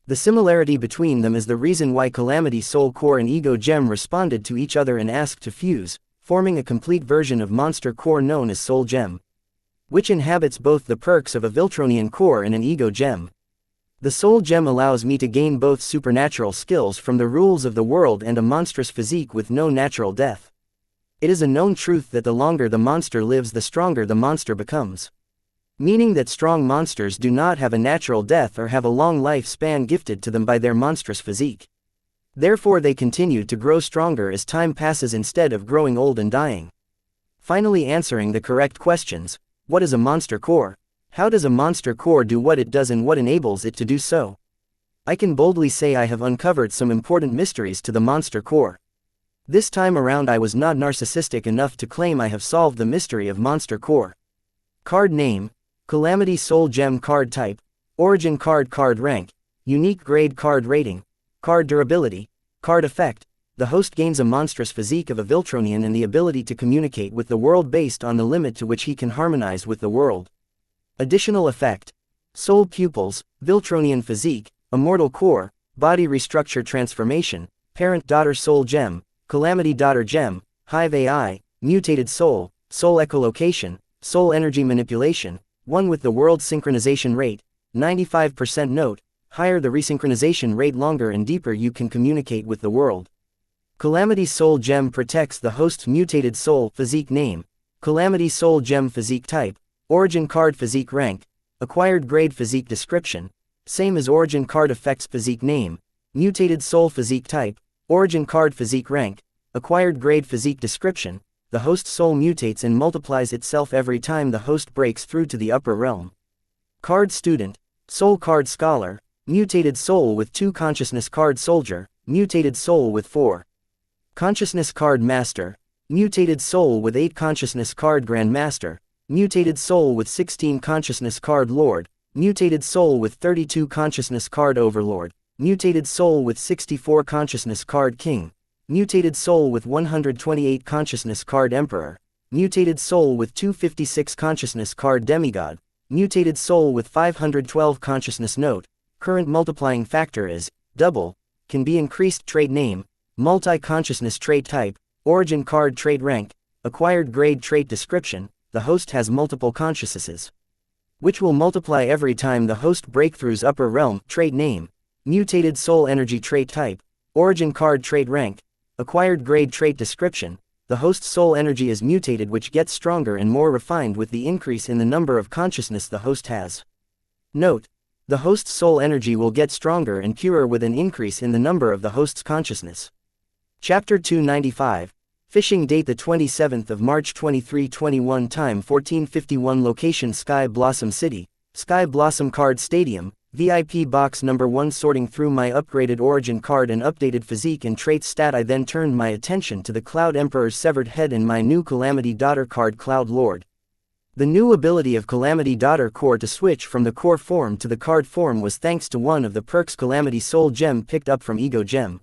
The similarity between them is the reason why Calamity Soul core and ego gem responded to each other and asked to fuse, forming a complete version of monster core known as Soul Gem, which inhabits both the perks of a Viltronian core and an ego gem. The Soul Gem allows me to gain both supernatural skills from the rules of the world and a monstrous physique with no natural death. It is a known truth that the longer the monster lives the stronger the monster becomes. Meaning that strong monsters do not have a natural death or have a long lifespan gifted to them by their monstrous physique. Therefore they continue to grow stronger as time passes instead of growing old and dying. Finally answering the correct questions. What is a monster core? How does a monster core do what it does and what enables it to do so? I can boldly say I have uncovered some important mysteries to the monster core. This time around I was not narcissistic enough to claim I have solved the mystery of monster core. Card name, Calamity Soul Gem card type, origin card rank, unique grade card rating, card durability, card effect. The host gains a monstrous physique of a Viltronian and the ability to communicate with the world based on the limit to which he can harmonize with the world. Additional effect, soul pupils, Viltronian physique, immortal core, body restructure transformation, parent-daughter soul gem, Calamity-daughter gem, hive AI, mutated soul, soul echolocation, soul energy manipulation, one with the world synchronization rate, 95%. Note, higher the resynchronization rate longer and deeper you can communicate with the world. Calamity Soul Gem protects the host's mutated soul physique name, Calamity Soul Gem physique type, origin card physique rank, acquired grade physique description, same as origin card effects physique name, mutated soul physique type, origin card physique rank, acquired grade physique description. The host soul mutates and multiplies itself every time the host breaks through to the upper realm. Card student, soul card scholar, mutated soul with 2 consciousness card soldier, mutated soul with 4 consciousness card master, mutated soul with 8 consciousness card grandmaster, mutated soul with 16 consciousness card lord, mutated soul with 32 consciousness card overlord, mutated soul with 64 consciousness card king, mutated soul with 128 consciousness card emperor, mutated soul with 256 consciousness card demigod, mutated soul with 512 consciousness. Note, current multiplying factor is double, can be increased. Trait name, multi-consciousness trait type, origin card trait rank, acquired grade trait description. The host has multiple consciousnesses, which will multiply every time the host breakthroughs upper realm. Trait name, mutated soul energy trait type, origin card trait rank, acquired grade trait description. The host's soul energy is mutated, which gets stronger and more refined with the increase in the number of consciousness the host has. Note, the host's soul energy will get stronger and purer with an increase in the number of the host's consciousness. Chapter 295, Fishing. Date the 27th of March 2321. Time 14:51. Location Sky Blossom City, Sky Blossom Card Stadium, VIP box number 1. Sorting through my upgraded origin card and updated physique and trait stat, I then turned my attention to the Cloud Emperor's severed head and my new Calamity Daughter card Cloud Lord. The new ability of Calamity Daughter core to switch from the core form to the card form was thanks to one of the perks Calamity Soul Gem picked up from Ego Gem.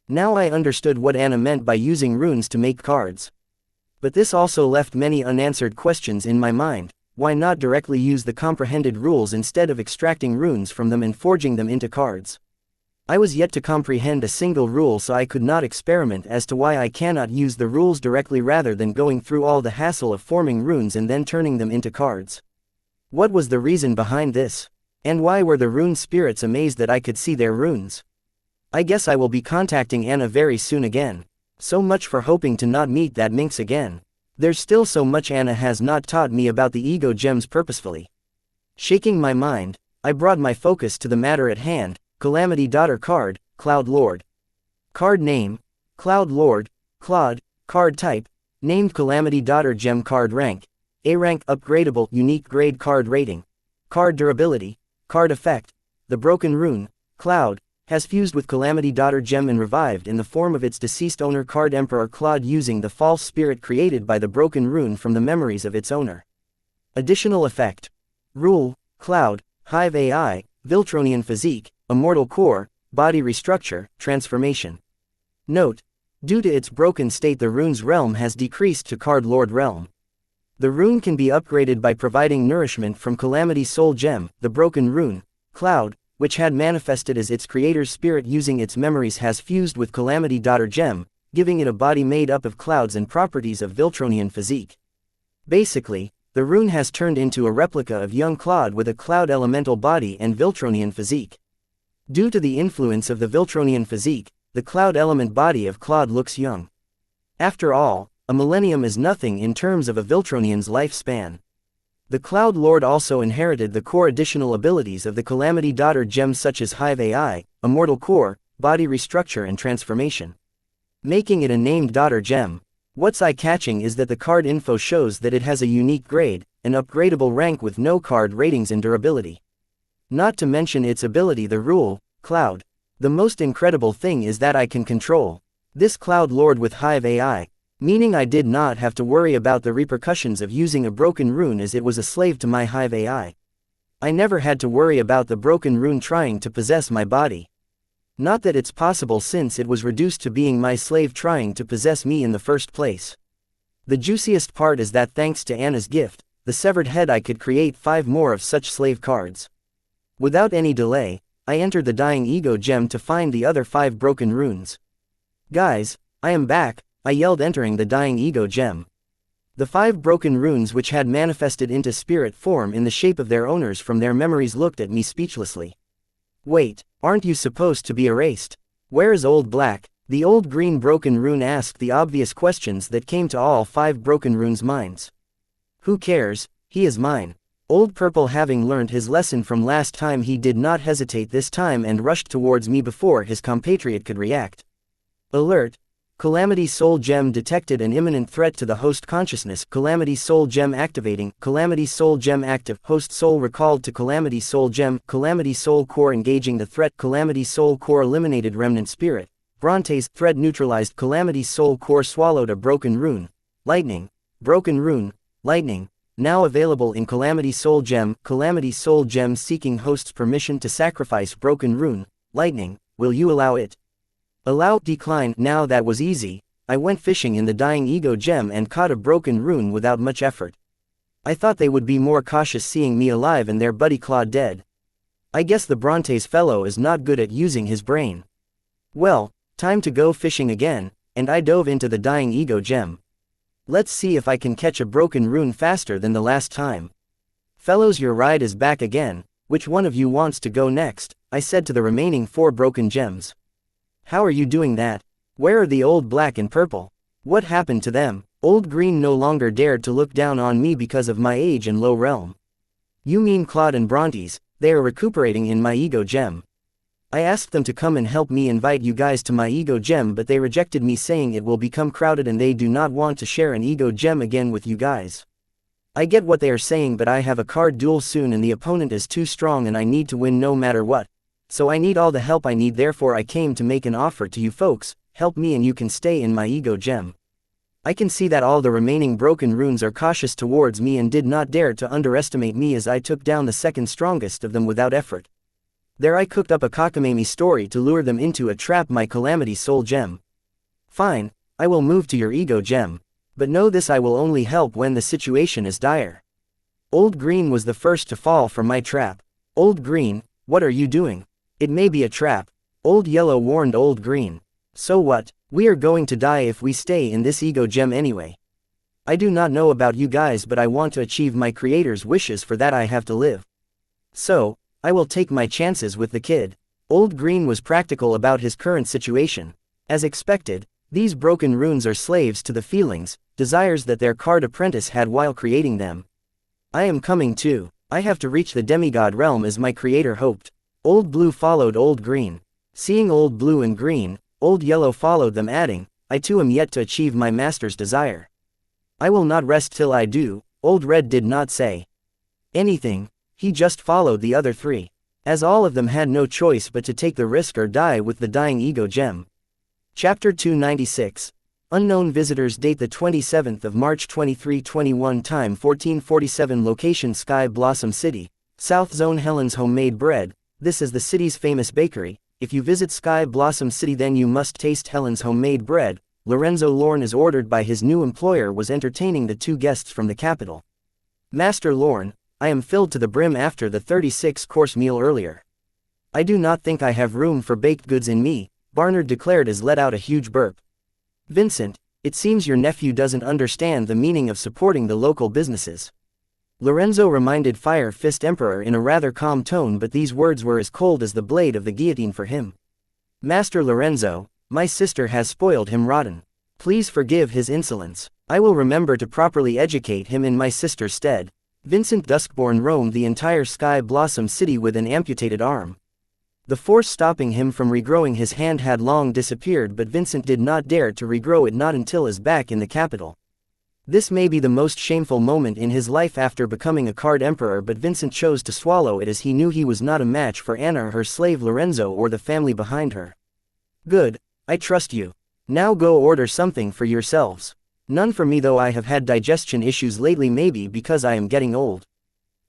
Now I understood what Anna meant by using runes to make cards. But this also left many unanswered questions in my mind. Why not directly use the comprehended rules instead of extracting runes from them and forging them into cards? I was yet to comprehend a single rule, so I could not experiment as to why I cannot use the rules directly rather than going through all the hassle of forming runes and then turning them into cards. What was the reason behind this? And why were the rune spirits amazed that I could see their runes? I guess I will be contacting Anna very soon again. So much for hoping to not meet that minx again. There's still so much Anna has not taught me about the ego gems. Purposefully shaking my mind, I brought my focus to the matter at hand. Calamity Daughter card, Cloud Lord. Card name, Cloud Lord, Claude, card type, Named Calamity Daughter Gem Card Rank. A rank upgradable, unique grade card rating. Card durability, card effect. The broken rune, Cloud, has fused with Calamity Daughter Gem and revived in the form of its deceased owner Card Emperor Claude using the false spirit created by the broken rune from the memories of its owner. Additional effect. Rule, Cloud, Hive AI, Viltronian Physique, Immortal Core, Body Restructure, Transformation. Note: due to its broken state the rune's realm has decreased to Card Lord Realm. The rune can be upgraded by providing nourishment from Calamity Soul Gem, the broken rune, Cloud, which had manifested as its creator's spirit using its memories has fused with Calamity Daughter Gem, giving it a body made up of clouds and properties of Viltronian Physique. Basically, the rune has turned into a replica of young Claude with a cloud elemental body and Viltronian Physique. Due to the influence of the Viltronian Physique, the cloud element body of Claude looks young. After all, a millennium is nothing in terms of a Viltronian's lifespan. The Cloud Lord also inherited the core additional abilities of the Calamity Daughter Gem such as Hive AI, Immortal Core, Body Restructure and Transformation, making it a named Daughter Gem. What's eye-catching is that the card info shows that it has a unique grade, an upgradable rank with no card ratings and durability. Not to mention its ability the rule, Cloud. The most incredible thing is that I can control this Cloud Lord with Hive AI, meaning I did not have to worry about the repercussions of using a broken rune as it was a slave to my Hive AI. I never had to worry about the broken rune trying to possess my body. Not that it's possible since it was reduced to being my slave trying to possess me in the first place. The juiciest part is that thanks to Anna's gift, the severed head, I could create 5 more of such slave cards. Without any delay, I entered the Dying Ego Gem to find the other 5 broken runes. Guys, I am back, I yelled entering the Dying Ego Gem. The 5 broken runes which had manifested into spirit form in the shape of their owners from their memories looked at me speechlessly. Wait, aren't you supposed to be erased? Where is Old Black? The old green broken rune asked the obvious questions that came to all 5 broken runes' minds. Who cares, he is mine. Old Purple, having learned his lesson from last time, he did not hesitate this time and rushed towards me before his compatriot could react. Alert! Calamity Soul Gem detected an imminent threat to the host consciousness. Calamity Soul Gem activating. Calamity Soul Gem active. Host soul recalled to Calamity Soul Gem. Calamity Soul Core engaging the threat. Calamity Soul Core eliminated remnant spirit. Bronte's thread neutralized. Calamity Soul Core swallowed a broken rune. Lightning. Broken rune. Lightning. Now available in Calamity Soul Gem. Calamity Soul Gem seeking host's permission to sacrifice broken rune. Lightning. Will you allow it? Allow. Decline. Now that was easy. I went fishing in the Dying Ego Gem and caught a broken rune without much effort. I thought they would be more cautious seeing me alive and their buddy Claude dead. I guess the Bronte's fellow is not good at using his brain. Well, time to go fishing again, and I dove into the Dying Ego Gem. Let's see if I can catch a broken rune faster than the last time. Fellows, your ride is back again. Which one of you wants to go next? I said to the remaining 4 broken gems. How are you doing that? Where are the Old Black and Purple? What happened to them? Old Green no longer dared to look down on me because of my age and low realm. You mean Claude and Brontes? They are recuperating in my Ego Gem. I asked them to come and help me invite you guys to my Ego Gem, but they rejected me, saying it will become crowded and they do not want to share an Ego Gem again with you guys. I get what they are saying, but I have a card duel soon and the opponent is too strong and I need to win no matter what. So I need all the help I need, therefore I came to make an offer to you folks. Help me and you can stay in my Ego Gem. I can see that all the remaining broken runes are cautious towards me and did not dare to underestimate me as I took down the second strongest of them without effort. There I cooked up a cockamamie story to lure them into a trap. My Calamity Soul Gem. Fine, I will move to your Ego Gem. But know this, I will only help when the situation is dire. Old Green was the first to fall for my trap. Old Green, what are you doing? It may be a trap. Old Yellow warned Old Green. So what? We are going to die if we stay in this Ego Gem anyway. I do not know about you guys, but I want to achieve my creator's wishes. For that I have to live. So, I will take my chances with the kid. Old Green was practical about his current situation. As expected, these broken runes are slaves to the feelings, desires that their card apprentice had while creating them. I am coming too. I have to reach the demigod realm as my creator hoped. Old Blue followed Old Green. Seeing Old Blue and Green, Old Yellow followed them, adding, I too am yet to achieve my master's desire. I will not rest till I do. Old Red did not say anything, he just followed the other three, as all of them had no choice but to take the risk or die with the dying ego gem. Chapter 296. Unknown visitors. Date the 27th of March 2321. Time 1447. Location Sky Blossom City, South Zone. Helen's Homemade Bread. This is the city's famous bakery. If you visit Sky Blossom City, then you must taste Helen's homemade bread. Lorenzo Lorne, as ordered by his new employer, was entertaining the two guests from the capital. Master Lorne, I am filled to the brim after the 36-course meal earlier. I do not think I have room for baked goods in me, Barnard declared as let out a huge burp. Vincent, it seems your nephew doesn't understand the meaning of supporting the local businesses. Lorenzo reminded Fire Fist Emperor in a rather calm tone, but these words were as cold as the blade of the guillotine for him. Master Lorenzo, my sister has spoiled him rotten. Please forgive his insolence. I will remember to properly educate him in my sister's stead. Vincent Duskborn roamed the entire Sky Blossom City with an amputated arm. The force stopping him from regrowing his hand had long disappeared, but Vincent did not dare to regrow it, not until his back in the capital. This may be the most shameful moment in his life after becoming a card emperor, but Vincent chose to swallow it as he knew he was not a match for Anna, her slave Lorenzo, or the family behind her. Good, I trust you. Now go order something for yourselves. None for me though, I have had digestion issues lately, maybe because I am getting old.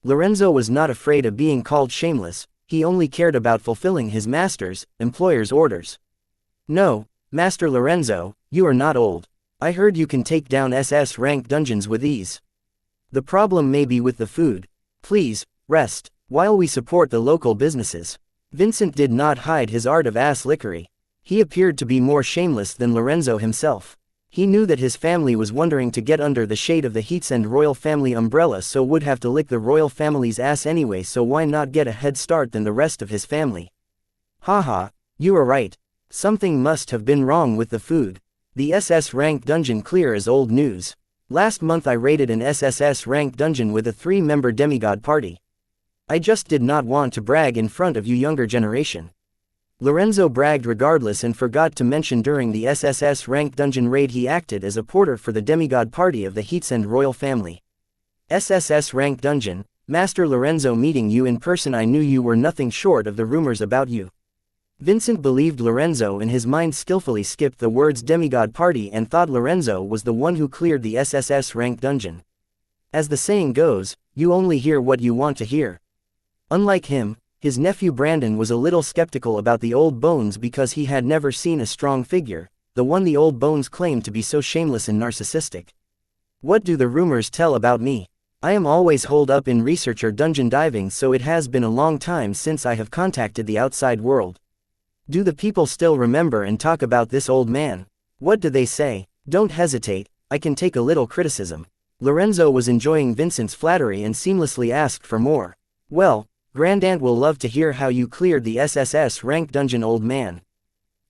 Lorenzo was not afraid of being called shameless, he only cared about fulfilling his master's, employer's orders. No, Master Lorenzo, you are not old. I heard you can take down SS rank dungeons with ease. The problem may be with the food. Please, rest, while we support the local businesses. Vincent did not hide his art of ass lickery. He appeared to be more shameless than Lorenzo himself. He knew that his family was wondering to get under the shade of the Heatsend royal family umbrella, so would have to lick the royal family's ass anyway, so why not get a head start than the rest of his family? Haha, you are right. Something must have been wrong with the food. The SS rank dungeon clear as old news. Last month I raided an SSS rank dungeon with a 3-member demigod party. I just did not want to brag in front of you younger generation. Lorenzo bragged regardless and forgot to mention during the SSS rank dungeon raid he acted as a porter for the demigod party of the Heatsend royal family. SSS rank dungeon, Master Lorenzo, meeting you in person, I knew you were nothing short of the rumors about you. Vincent believed Lorenzo in his mind, skillfully skipped the words demigod party and thought Lorenzo was the one who cleared the SSS rank dungeon. As the saying goes, you only hear what you want to hear. Unlike him, his nephew Brandon was a little skeptical about the old bones because he had never seen a strong figure, the one the old bones claimed to be so shameless and narcissistic. What do the rumors tell about me? I am always holed up in research or dungeon diving, so it has been a long time since I have contacted the outside world. Do the people still remember and talk about this old man? What do they say? Don't hesitate, I can take a little criticism. Lorenzo was enjoying Vincent's flattery and seamlessly asked for more. Well, Grandaunt will love to hear how you cleared the SSS rank dungeon, old man.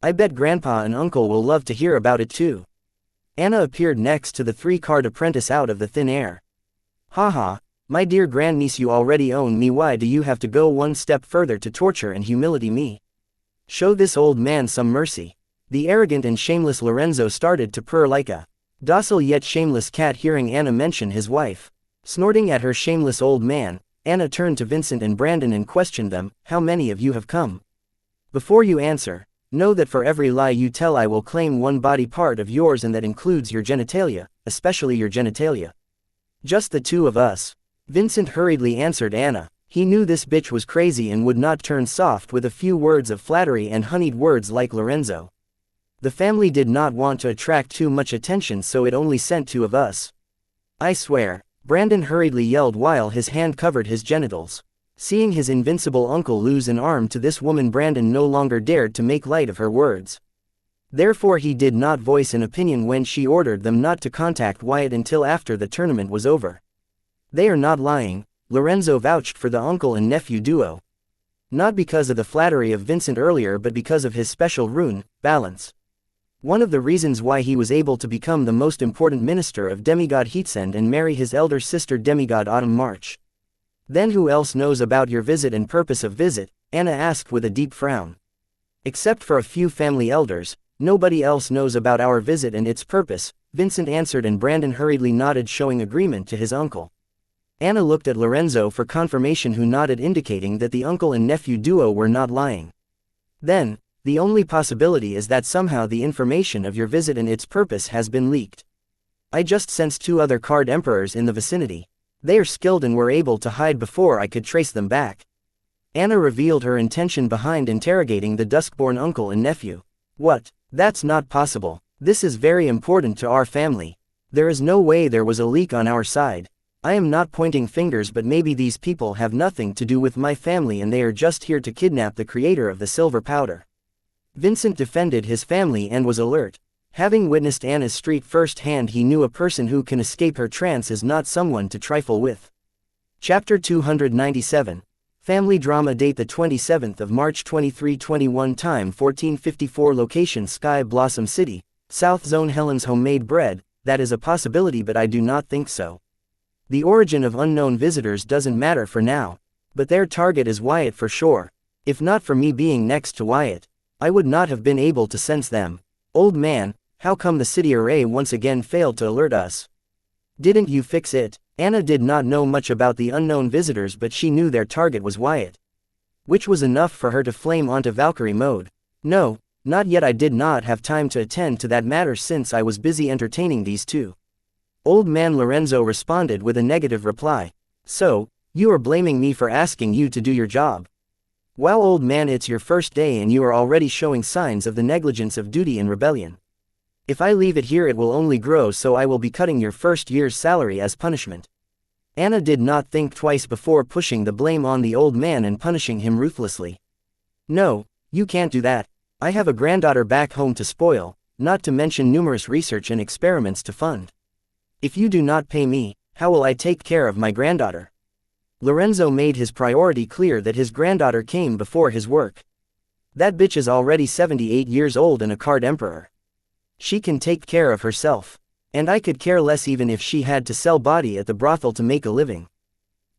I bet Grandpa and Uncle will love to hear about it too. Anna appeared next to the 3-card apprentice out of the thin air. Haha, my dear grandniece, you already own me, why do you have to go one step further to torture and humiliate me? Show this old man some mercy. The arrogant and shameless Lorenzo started to purr like a docile yet shameless cat hearing Anna mention his wife. Snorting at her shameless old man, Anna turned to Vincent and Brandon and questioned them, how many of you have come? Before you answer, know that for every lie you tell I will claim one body part of yours, and that includes your genitalia, especially your genitalia. Just the two of us. Vincent hurriedly answered Anna. He knew this bitch was crazy and would not turn soft with a few words of flattery and honeyed words like Lorenzo. The family did not want to attract too much attention, so it only sent 2 of us. I swear. Brandon hurriedly yelled while his hand covered his genitals. Seeing his invincible uncle lose an arm to this woman, Brandon no longer dared to make light of her words. Therefore he did not voice an opinion when she ordered them not to contact Wyatt until after the tournament was over. They are not lying, Lorenzo vouched for the uncle and nephew duo. Not because of the flattery of Vincent earlier, but because of his special rune, balance. One of the reasons why he was able to become the most important minister of demigod Heatsend and marry his elder sister demigod Autumn March. Then who else knows about your visit and purpose of visit? Anna asked with a deep frown. Except for a few family elders, nobody else knows about our visit and its purpose, Vincent answered, and Brandon hurriedly nodded, showing agreement to his uncle. Anna looked at Lorenzo for confirmation, who nodded, indicating that the uncle and nephew duo were not lying. Then, the only possibility is that somehow the information of your visit and its purpose has been leaked. I just sensed 2 other card emperors in the vicinity. They are skilled and were able to hide before I could trace them back. Anna revealed her intention behind interrogating the Duskborn uncle and nephew. What? That's not possible. This is very important to our family. There is no way there was a leak on our side. I am not pointing fingers, but maybe these people have nothing to do with my family and they are just here to kidnap the creator of the silver powder. Vincent defended his family and was alert. Having witnessed Anna's streak firsthand, he knew a person who can escape her trance is not someone to trifle with. Chapter 297. Family Drama. Date the 27th of March 2321. Time 14:54. Location Sky Blossom City, South Zone. Helen's homemade bread. That is a possibility, but I do not think so. The origin of unknown visitors doesn't matter for now, but their target is Wyatt for sure. If not for me being next to Wyatt, I would not have been able to sense them. Old man, how come the city array once again failed to alert us? Didn't you fix it? Anna did not know much about the unknown visitors, but she knew their target was Wyatt, which was enough for her to flame onto Valkyrie mode. No, not yet. I did not have time to attend to that matter since I was busy entertaining these 2. Old man. Lorenzo responded with a negative reply. So, you are blaming me for asking you to do your job? Wow, old man, it's your first day and you are already showing signs of the negligence of duty and rebellion. If I leave it here, it will only grow, so I will be cutting your first year's salary as punishment. Anna did not think twice before pushing the blame on the old man and punishing him ruthlessly. No, you can't do that. I have a granddaughter back home to spoil, not to mention numerous research and experiments to fund. If you do not pay me, how will I take care of my granddaughter? Lorenzo made his priority clear that his granddaughter came before his work. That bitch is already 78 years old and a card emperor. She can take care of herself. And I could care less even if she had to sell body at the brothel to make a living.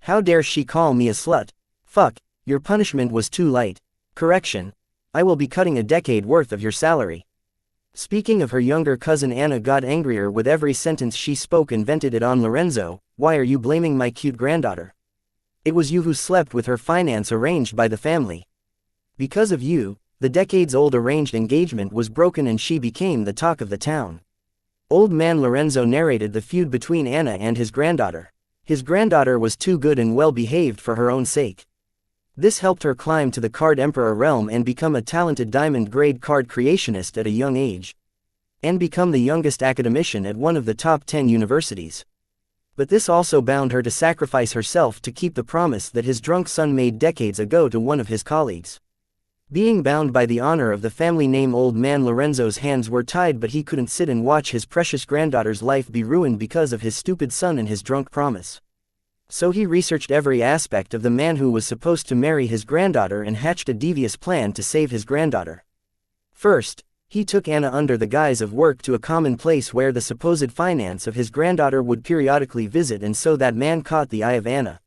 How dare she call me a slut? Fuck, your punishment was too light. Correction. I will be cutting a decade worth of your salary. Speaking of her younger cousin, Anna got angrier with every sentence she spoke and vented it on Lorenzo. Why are you blaming my cute granddaughter? It was you who slept with her, finance arranged by the family. Because of you, the decades-old arranged engagement was broken and she became the talk of the town. Old man. Lorenzo narrated the feud between Anna and his granddaughter. His granddaughter was too good and well-behaved for her own sake. This helped her climb to the Card Emperor realm and become a talented diamond-grade card creationist at a young age. And become the youngest academician at one of the top 10 universities. But this also bound her to sacrifice herself to keep the promise that his drunk son made decades ago to one of his colleagues. Being bound by the honor of the family name, old man Lorenzo's hands were tied, but he couldn't sit and watch his precious granddaughter's life be ruined because of his stupid son and his drunk promise. So he researched every aspect of the man who was supposed to marry his granddaughter and hatched a devious plan to save his granddaughter. First, he took Anna under the guise of work to a common place where the supposed finance of his granddaughter would periodically visit, and so that man caught the eye of Anna.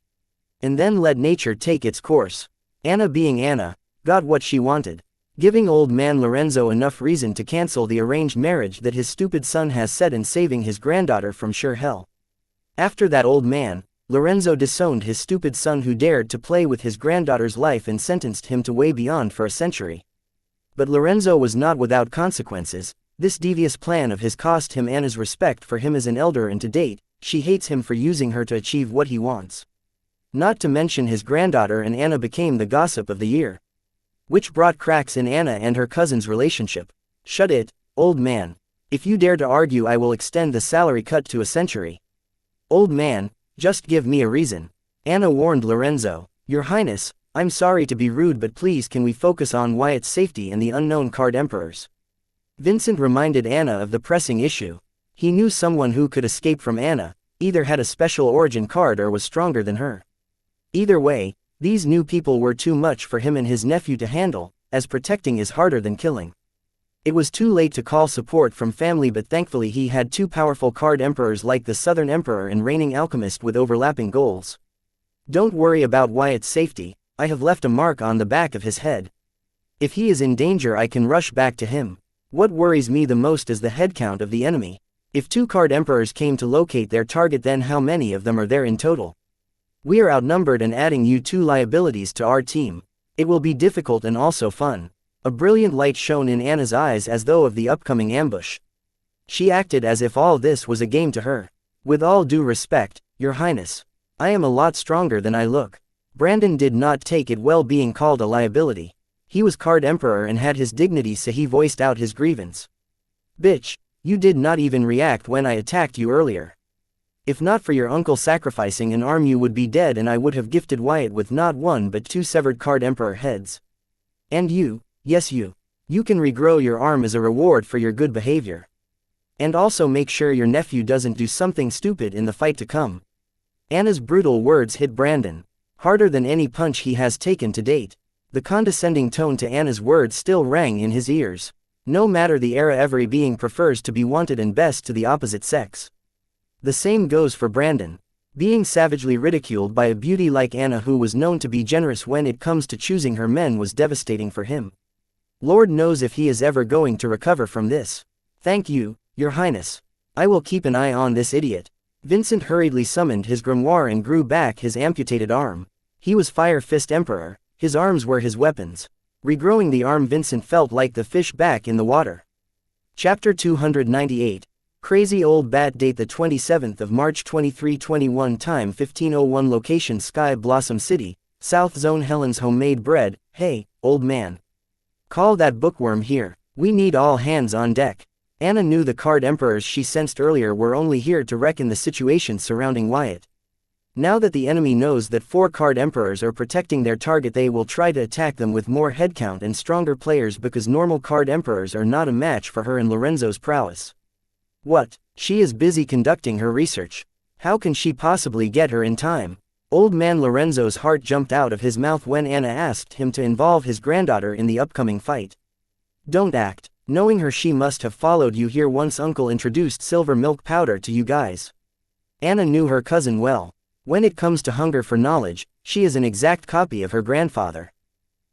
And then let nature take its course. Anna, being Anna, got what she wanted, giving old man Lorenzo enough reason to cancel the arranged marriage that his stupid son has set and saving his granddaughter from sure hell. After that, old man, Lorenzo disowned his stupid son who dared to play with his granddaughter's life and sentenced him to way beyond for a century. But Lorenzo was not without consequences. This devious plan of his cost him Anna's respect for him as an elder, and to date, she hates him for using her to achieve what he wants. Not to mention his granddaughter and Anna became the gossip of the year, which brought cracks in Anna and her cousin's relationship. Shut it, old man. If you dare to argue, I will extend the salary cut to a century. Old man, just give me a reason. Anna warned Lorenzo. Your Highness, I'm sorry to be rude, but please can we focus on Wyatt's safety and the unknown card emperors? Vincent reminded Anna of the pressing issue. He knew someone who could escape from Anna, either had a special origin card or was stronger than her. Either way, these new people were too much for him and his nephew to handle, as protecting is harder than killing. It was too late to call support from family, but thankfully he had 2 powerful card emperors like the Southern Emperor and reigning alchemist with overlapping goals. Don't worry about Wyatt's safety, I have left a mark on the back of his head. If he is in danger, I can rush back to him. What worries me the most is the headcount of the enemy. If 2 card emperors came to locate their target, then how many of them are there in total? We are outnumbered, and adding you 2 liabilities to our team. It will be difficult and also fun. A brilliant light shone in Anna's eyes as though of the upcoming ambush. She acted as if all this was a game to her. With all due respect, Your Highness, I am a lot stronger than I look. Brandon did not take it well being called a liability. He was Card Emperor and had his dignity, so he voiced out his grievance. Bitch, you did not even react when I attacked you earlier. If not for your uncle sacrificing an arm, you would be dead, and I would have gifted Wyatt with not 1 but 2 severed Card Emperor heads. And you, yes you can regrow your arm as a reward for your good behavior. And also make sure your nephew doesn't do something stupid in the fight to come. Anna's brutal words hit Brandon harder than any punch he has taken to date. The condescending tone to Anna's words still rang in his ears. No matter the era, every being prefers to be wanted and best to the opposite sex. The same goes for Brandon. Being savagely ridiculed by a beauty like Anna, who was known to be generous when it comes to choosing her men, was devastating for him. Lord knows if he is ever going to recover from this. Thank you, Your Highness. I will keep an eye on this idiot. Vincent hurriedly summoned his grimoire and grew back his amputated arm. He was Fire Fist Emperor. His arms were his weapons. Regrowing the arm, Vincent felt like the fish back in the water. Chapter 298. Crazy Old Bat. Date the 27th of March 2321. Time 15:01. Location Sky Blossom City, South Zone. Helen's homemade bread. Hey, old man. Call that bookworm here. We need all hands on deck. Anna knew the Card Emperors she sensed earlier were only here to reckon the situation surrounding Wyatt. Now that the enemy knows that 4 Card Emperors are protecting their target, they will try to attack them with more headcount and stronger players, because normal Card Emperors are not a match for her and Lorenzo's prowess. What? She is busy conducting her research. How can she possibly get her in time? Old man Lorenzo's heart jumped out of his mouth when Anna asked him to involve his granddaughter in the upcoming fight. Don't act. Knowing her, she must have followed you here once Uncle introduced silver milk powder to you guys. Anna knew her cousin well. When it comes to hunger for knowledge, she is an exact copy of her grandfather.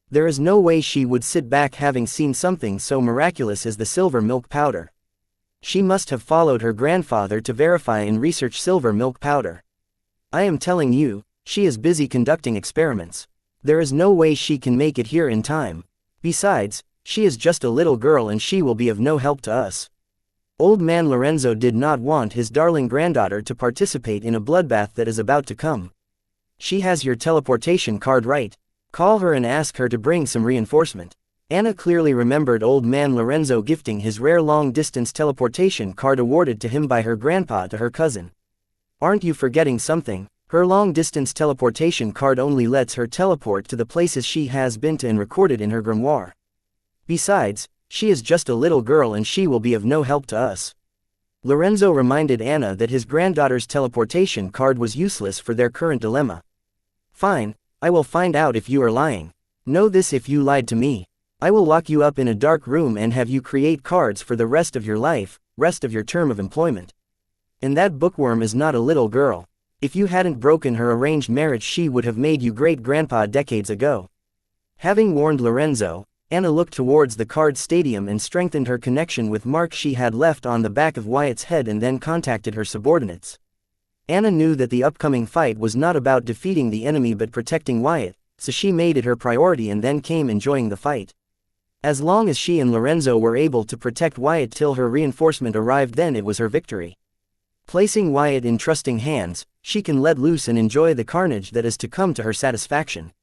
There is no way she would sit back having seen something so miraculous as the silver milk powder. She must have followed her grandfather to verify and research silver milk powder. I am telling you, she is busy conducting experiments. There is no way she can make it here in time. Besides, she is just a little girl and she will be of no help to us. Old man Lorenzo did not want his darling granddaughter to participate in a bloodbath that is about to come. She has your teleportation card, right? Call her and ask her to bring some reinforcement. Anna clearly remembered old man Lorenzo gifting his rare long-distance teleportation card awarded to him by her grandpa to her cousin. Aren't you forgetting something? Her long-distance teleportation card only lets her teleport to the places she has been to and recorded in her grimoire. Besides, she is just a little girl and she will be of no help to us. Lorenzo reminded Anna that his granddaughter's teleportation card was useless for their current dilemma. Fine, I will find out if you are lying. Know this: if you lied to me, I will lock you up in a dark room and have you create cards for the rest of your life, rest of your term of employment. And that bookworm is not a little girl. If you hadn't broken her arranged marriage, she would have made you great-grandpa decades ago. Having warned Lorenzo, Anna looked towards the card stadium and strengthened her connection with marks she had left on the back of Wyatt's head, and then contacted her subordinates. Anna knew that the upcoming fight was not about defeating the enemy but protecting Wyatt, so she made it her priority and then came enjoying the fight. As long as she and Lorenzo were able to protect Wyatt till her reinforcement arrived, then it was her victory. Placing Wyatt in trusting hands, she can let loose and enjoy the carnage that is to come to her satisfaction.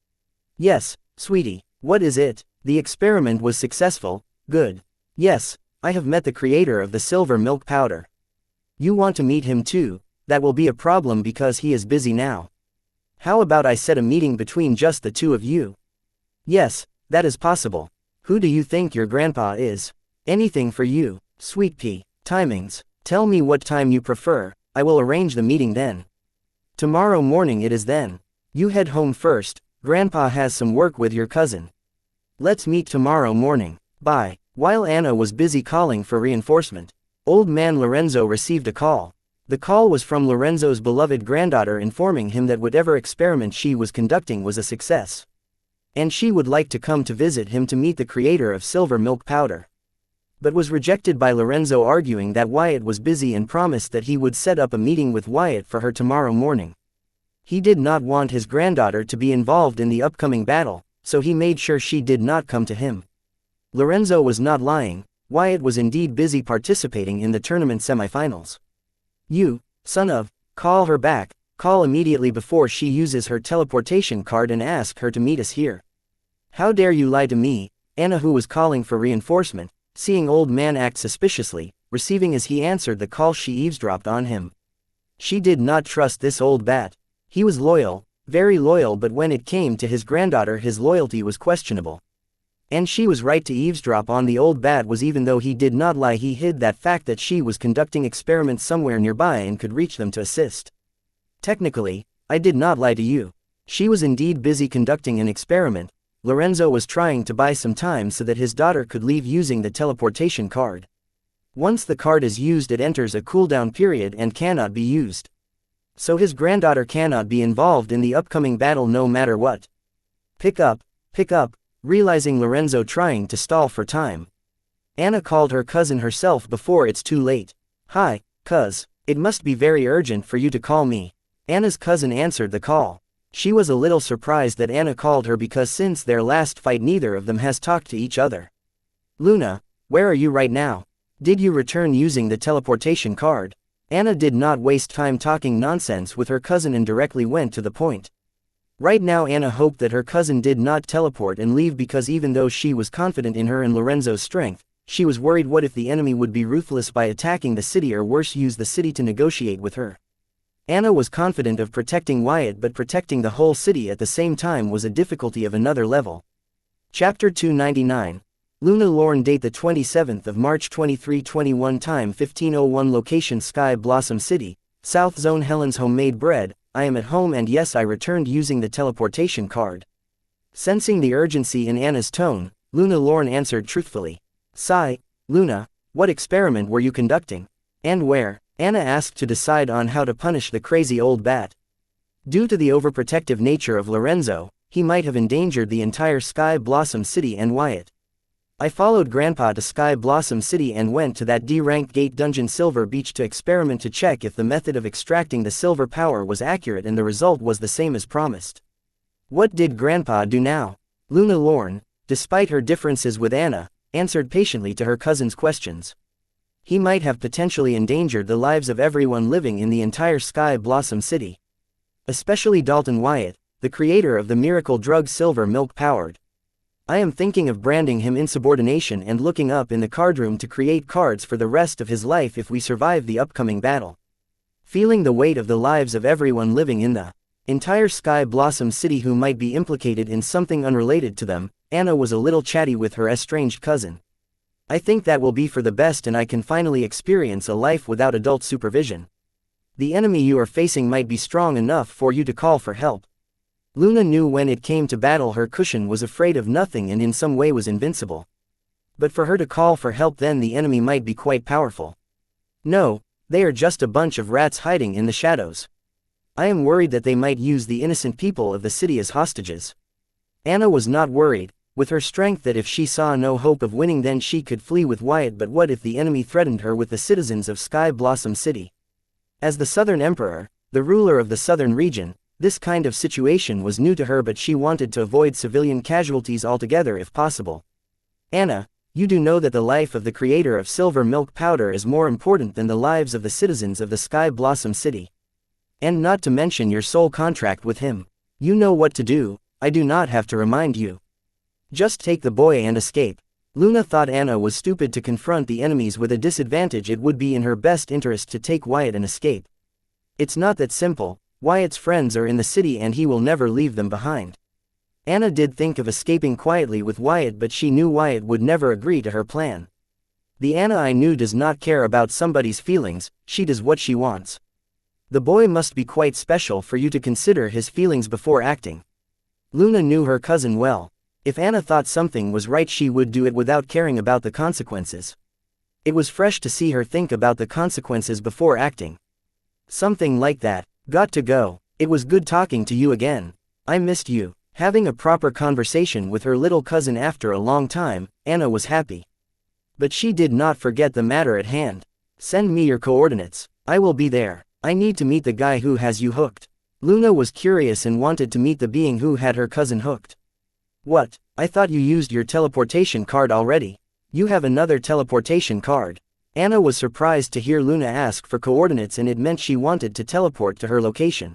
Yes, sweetie, what is it? The experiment was successful. Good. Yes, I have met the creator of the silver milk powder. You want to meet him too? That will be a problem because he is busy now. How about I set a meeting between just the two of you? Yes, that is possible. Who do you think your grandpa is? Anything for you, sweet pea. Timings. Tell me what time you prefer, I will arrange the meeting then. Tomorrow morning it is then. You head home first, grandpa has some work with your cousin. Let's meet tomorrow morning. Bye. While Anna was busy calling for reinforcement, old man Lorenzo received a call. The call was from Lorenzo's beloved granddaughter, informing him that whatever experiment she was conducting was a success. And she would like to come to visit him to meet the creator of silver milk powder. but was rejected by Lorenzo, arguing that Wyatt was busy and promised that he would set up a meeting with Wyatt for her tomorrow morning. He did not want his granddaughter to be involved in the upcoming battle, so he made sure she did not come to him. Lorenzo was not lying. Wyatt was indeed busy participating in the tournament semifinals. You, son of, call her back, call immediately before she uses her teleportation card and ask her to meet us here. How dare you lie to me? Anna, who was calling for reinforcement, seeing old man act suspiciously, receiving as he answered the call, she eavesdropped on him. She did not trust this old bat. He was loyal, very loyal, but when it came to his granddaughter his loyalty was questionable. And she was right to eavesdrop on the old bat was, even though he did not lie, he hid that fact that she was conducting experiments somewhere nearby and could reach them to assist. Technically, I did not lie to you. She was indeed busy conducting an experiment. Lorenzo was trying to buy some time so that his daughter could leave using the teleportation card. Once the card is used, it enters a cooldown period and cannot be used. So his granddaughter cannot be involved in the upcoming battle no matter what. Pick up, realizing Lorenzo trying to stall for time. Anna called her cousin herself before it's too late. Hi, cuz, it must be very urgent for you to call me. Anna's cousin answered the call. She was a little surprised that Anna called her because since their last fight neither of them has talked to each other. Luna, where are you right now? Did you return using the teleportation card? Anna did not waste time talking nonsense with her cousin and directly went to the point. Right now Anna hoped that her cousin did not teleport and leave, because even though she was confident in her and Lorenzo's strength, she was worried what if the enemy would be ruthless by attacking the city, or worse, use the city to negotiate with her. Anna was confident of protecting Wyatt, but protecting the whole city at the same time was a difficulty of another level. Chapter 299. Luna Lorne. Date the 27th of March 2321. Time 15:01. Location Sky Blossom City, South Zone. Helen's homemade bread. I am at home, and yes, I returned using the teleportation card. Sensing the urgency in Anna's tone, Luna Lorne answered truthfully. Sigh, Luna, what experiment were you conducting? And where? Anna asked, to decide on how to punish the crazy old bat. Due to the overprotective nature of Lorenzo, he might have endangered the entire Sky Blossom City and Wyatt. I followed Grandpa to Sky Blossom City and went to that D-ranked gate dungeon Silver Beach to experiment to check if the method of extracting the silver power was accurate, and the result was the same as promised. What did Grandpa do now? Luna Lorne, despite her differences with Anna, answered patiently to her cousin's questions. He might have potentially endangered the lives of everyone living in the entire Sky Blossom City. Especially Dalton Wyatt, the creator of the miracle drug Silver Milk Powered. I am thinking of branding him insubordination and looking up in the card room to create cards for the rest of his life if we survive the upcoming battle. Feeling the weight of the lives of everyone living in the entire Sky Blossom City who might be implicated in something unrelated to them, Anna was a little chatty with her estranged cousin. I think that will be for the best, and I can finally experience a life without adult supervision. The enemy you are facing might be strong enough for you to call for help. Luna knew when it came to battle her cushion was afraid of nothing and in some way was invincible. But for her to call for help, then the enemy might be quite powerful. No, they are just a bunch of rats hiding in the shadows. I am worried that they might use the innocent people of the city as hostages. Anna was not worried, with her strength, that if she saw no hope of winning then she could flee with Wyatt, but what if the enemy threatened her with the citizens of Sky Blossom City? As the Southern Emperor, the ruler of the southern region, this kind of situation was new to her, but she wanted to avoid civilian casualties altogether if possible. Anna, you do know that the life of the creator of Silver Milk Powder is more important than the lives of the citizens of the Sky Blossom City. And not to mention your soul contract with him. You know what to do, I do not have to remind you. Just take the boy and escape. Luna thought Anna was stupid to confront the enemies with a disadvantage. It would be in her best interest to take Wyatt and escape. It's not that simple. Wyatt's friends are in the city and he will never leave them behind. Anna did think of escaping quietly with Wyatt, but she knew Wyatt would never agree to her plan. The Anna I knew does not care about somebody's feelings, she does what she wants. The boy must be quite special for you to consider his feelings before acting. Luna knew her cousin well. If Anna thought something was right, she would do it without caring about the consequences. It was fresh to see her think about the consequences before acting. Something like that. Got to go. It was good talking to you again. I missed you. Having a proper conversation with her little cousin after a long time, Anna was happy. But she did not forget the matter at hand. Send me your coordinates. I will be there. I need to meet the guy who has you hooked. Luna was curious and wanted to meet the being who had her cousin hooked. What? I thought you used your teleportation card already. You have another teleportation card. Anna was surprised to hear Luna ask for coordinates, and it meant she wanted to teleport to her location.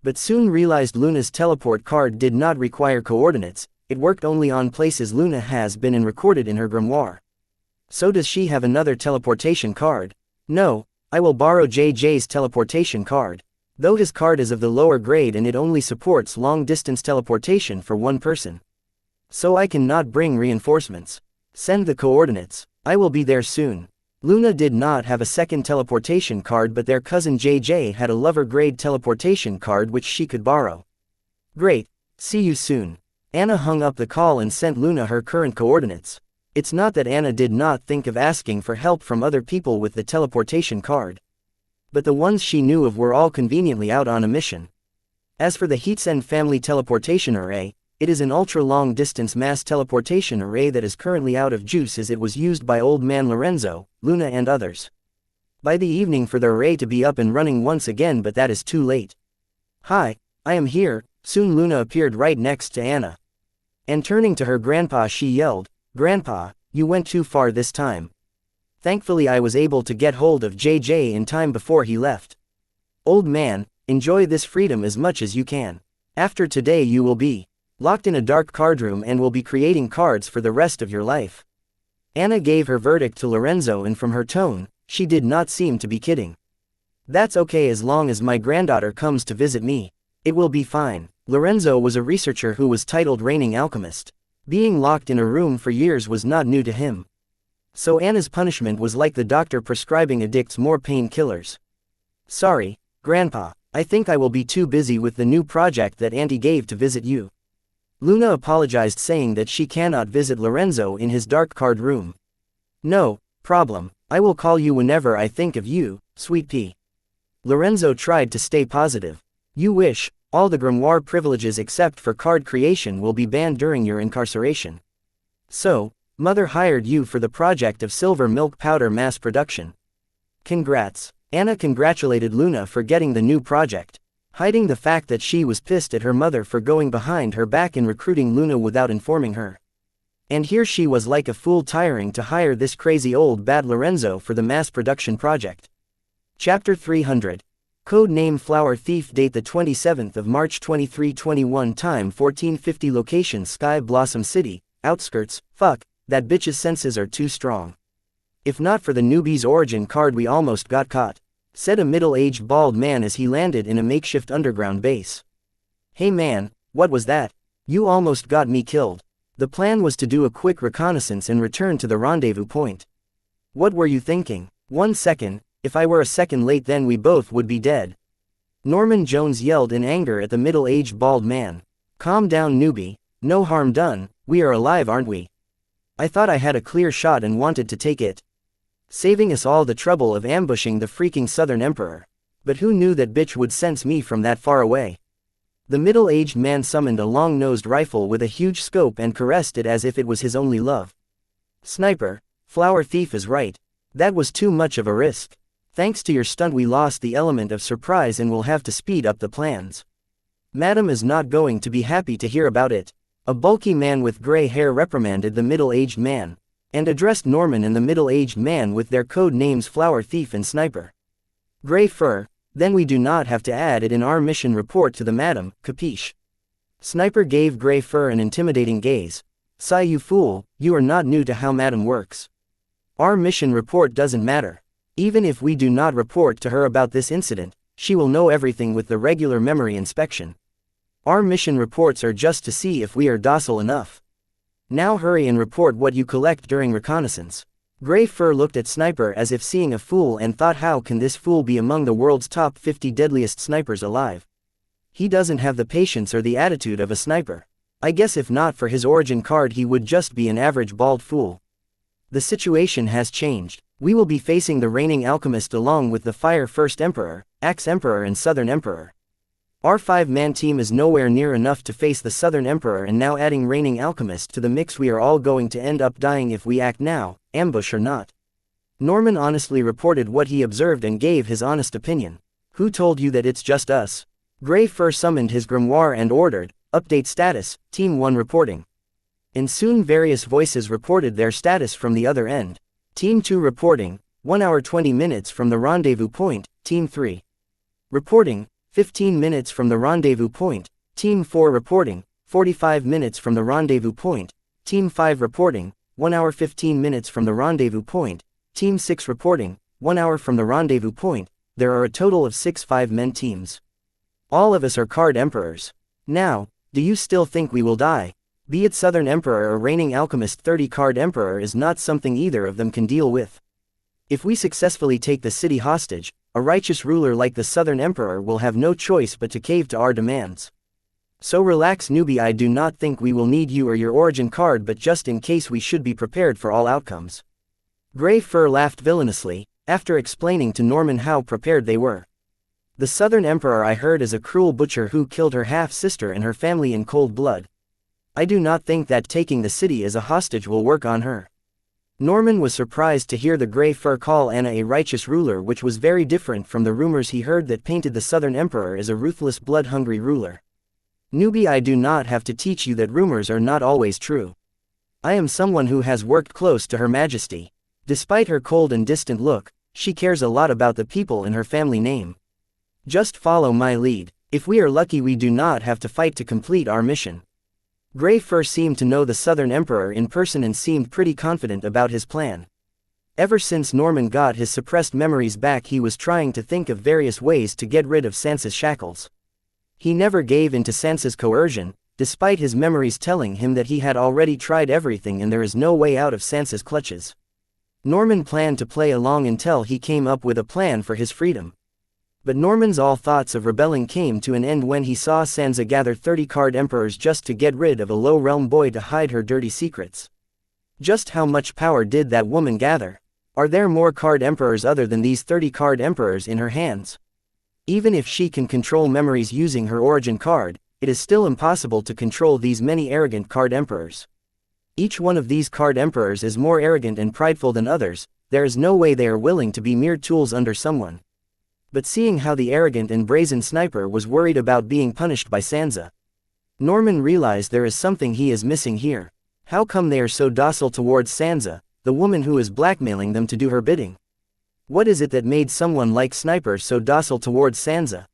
But soon realized Luna's teleport card did not require coordinates, it worked only on places Luna has been and recorded in her grimoire. So does she have another teleportation card? No, I will borrow JJ's teleportation card. Though his card is of the lower grade and it only supports long-distance teleportation for one person. So I cannot bring reinforcements. Send the coordinates. I will be there soon. Luna did not have a second teleportation card, but their cousin JJ had a lower grade teleportation card which she could borrow. Great. See you soon. Anna hung up the call and sent Luna her current coordinates. It's not that Anna did not think of asking for help from other people with the teleportation card. But the ones she knew of were all conveniently out on a mission. As for the Heatsen family teleportation array, it is an ultra-long distance mass teleportation array that is currently out of juice as it was used by old man Lorenzo, Luna and others. By the evening for the array to be up and running once again, but that is too late. Hi, I am here. Soon Luna appeared right next to Anna. And turning to her grandpa she yelled, "Grandpa, you went too far this time." Thankfully I was able to get hold of JJ in time before he left. Old man, enjoy this freedom as much as you can. After today you will be locked in a dark card room and will be creating cards for the rest of your life. Anna gave her verdict to Lorenzo, and from her tone, she did not seem to be kidding. That's okay as long as my granddaughter comes to visit me. It will be fine. Lorenzo was a researcher who was titled Reigning Alchemist. Being locked in a room for years was not new to him. So Anna's punishment was like the doctor prescribing addicts more painkillers. Sorry, Grandpa, I think I will be too busy with the new project that Auntie gave to visit you. Luna apologized, saying that she cannot visit Lorenzo in his dark card room. No problem, I will call you whenever I think of you, sweet pea. Lorenzo tried to stay positive. You wish. All the grimoire privileges except for card creation will be banned during your incarceration. So, Mother hired you for the project of silver milk powder mass production. Congrats. Anna congratulated Luna for getting the new project, hiding the fact that she was pissed at her mother for going behind her back in recruiting Luna without informing her. And here she was like a fool tiring to hire this crazy old bad Lorenzo for the mass production project. Chapter 300. Code name Flower Thief. Date the 27th of March 2321. Time 1450. Location Sky Blossom City, outskirts. Fuck, that bitch's senses are too strong. If not for the newbie's origin card we almost got caught, said a middle-aged bald man as he landed in a makeshift underground base. Hey man, what was that? You almost got me killed. The plan was to do a quick reconnaissance and return to the rendezvous point. What were you thinking? 1 second. If I were a second late then we both would be dead. Norman Jones yelled in anger at the middle-aged bald man. Calm down newbie, no harm done, we are alive aren't we? I thought I had a clear shot and wanted to take it. Saving us all the trouble of ambushing the freaking Southern Emperor. But who knew that bitch would sense me from that far away? The middle-aged man summoned a long-nosed rifle with a huge scope and caressed it as if it was his only love. Sniper, Flower Thief is right. That was too much of a risk. Thanks to your stunt we lost the element of surprise and will have to speed up the plans. Madam is not going to be happy to hear about it. A bulky man with gray hair reprimanded the middle-aged man, and addressed Norman and the middle-aged man with their code names Flower Thief and Sniper. Gray fur, then we do not have to add it in our mission report to the madam, capiche? Sniper gave Gray fur an intimidating gaze. Sigh you fool, you are not new to how madam works. Our mission report doesn't matter. Even if we do not report to her about this incident, she will know everything with the regular memory inspection. Our mission reports are just to see if we are docile enough. Now hurry and report what you collect during reconnaissance. Gray Fur looked at Sniper as if seeing a fool and thought, how can this fool be among the world's top 50 deadliest snipers alive? He doesn't have the patience or the attitude of a sniper. I guess if not for his origin card he would just be an average bald fool. The situation has changed. We will be facing the reigning alchemist along with the Fire First Emperor, Axe Emperor and Southern Emperor. Our 5-man team is nowhere near enough to face the Southern Emperor, and now adding reigning alchemist to the mix we are all going to end up dying if we act now, ambush or not. Norman honestly reported what he observed and gave his honest opinion. Who told you that it's just us? Grey Fur summoned his grimoire and ordered, update status, Team 1 reporting. And soon various voices reported their status from the other end. Team 2 reporting, 1 hour 20 minutes from the rendezvous point, Team 3. Reporting, 15 minutes from the rendezvous point, Team 4 reporting, 45 minutes from the rendezvous point, Team 5 reporting, 1 hour 15 minutes from the rendezvous point, Team 6 reporting, 1 hour from the rendezvous point. There are a total of 6 5-man teams. All of us are Card Emperors. Now, do you still think we will die? Be it Southern Emperor or reigning alchemist 30 Card Emperor is not something either of them can deal with. If we successfully take the city hostage, a righteous ruler like the Southern Emperor will have no choice but to cave to our demands. So relax newbie, I do not think we will need you or your origin card, but just in case we should be prepared for all outcomes. Grey Fur laughed villainously, after explaining to Norman how prepared they were. The Southern Emperor I heard is a cruel butcher who killed her half-sister and her family in cold blood. I do not think that taking the city as a hostage will work on her. Norman was surprised to hear the Grey Fur call Anna a righteous ruler, which was very different from the rumors he heard that painted the Southern Emperor as a ruthless blood-hungry ruler. Newbie, I do not have to teach you that rumors are not always true. I am someone who has worked close to Her Majesty. Despite her cold and distant look, she cares a lot about the people in her family name. Just follow my lead. If we are lucky, we do not have to fight to complete our mission. Grey Fur seemed to know the Southern Emperor in person and seemed pretty confident about his plan. Ever since Norman got his suppressed memories back, he was trying to think of various ways to get rid of Sansa's shackles. He never gave in to Sansa's coercion, despite his memories telling him that he had already tried everything and there is no way out of Sansa's clutches. Norman planned to play along until he came up with a plan for his freedom. But Norman's all thoughts of rebelling came to an end when he saw Sansa gather 30 Card Emperors just to get rid of a low realm boy to hide her dirty secrets. Just how much power did that woman gather? Are there more Card Emperors other than these 30 Card Emperors in her hands? Even if she can control memories using her origin card, it is still impossible to control these many arrogant Card Emperors. Each one of these Card Emperors is more arrogant and prideful than others. There is no way they are willing to be mere tools under someone. But seeing how the arrogant and brazen sniper was worried about being punished by Sansa, Norman realized there is something he is missing here. How come they are so docile towards Sansa, the woman who is blackmailing them to do her bidding? What is it that made someone like Sniper so docile towards Sansa?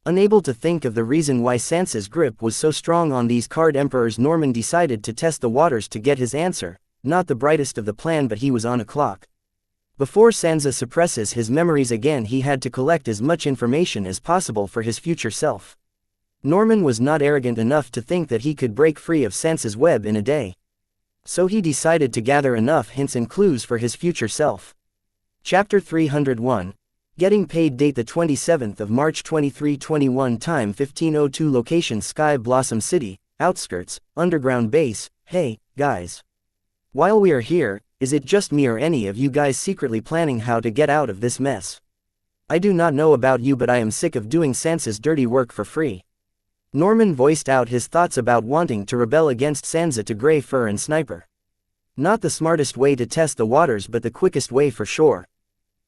Unable to think of the reason why Sansa's grip was so strong on these Card Emperors, Norman decided to test the waters to get his answer. Not the brightest of the plan, but he was on a clock. Before Sansa suppresses his memories again, he had to collect as much information as possible for his future self. Norman was not arrogant enough to think that he could break free of Sansa's web in a day. So he decided to gather enough hints and clues for his future self. Chapter 301. Getting paid. Date the 27th of March 2321. Time 15:02. Location Sky Blossom City, outskirts, underground base. Hey, guys. While we are here, is it just me or any of you guys secretly planning how to get out of this mess? I do not know about you, but I am sick of doing Sansa's dirty work for free. Norman voiced out his thoughts about wanting to rebel against Sansa to Grey Fur and Sniper. Not the smartest way to test the waters, but the quickest way for sure.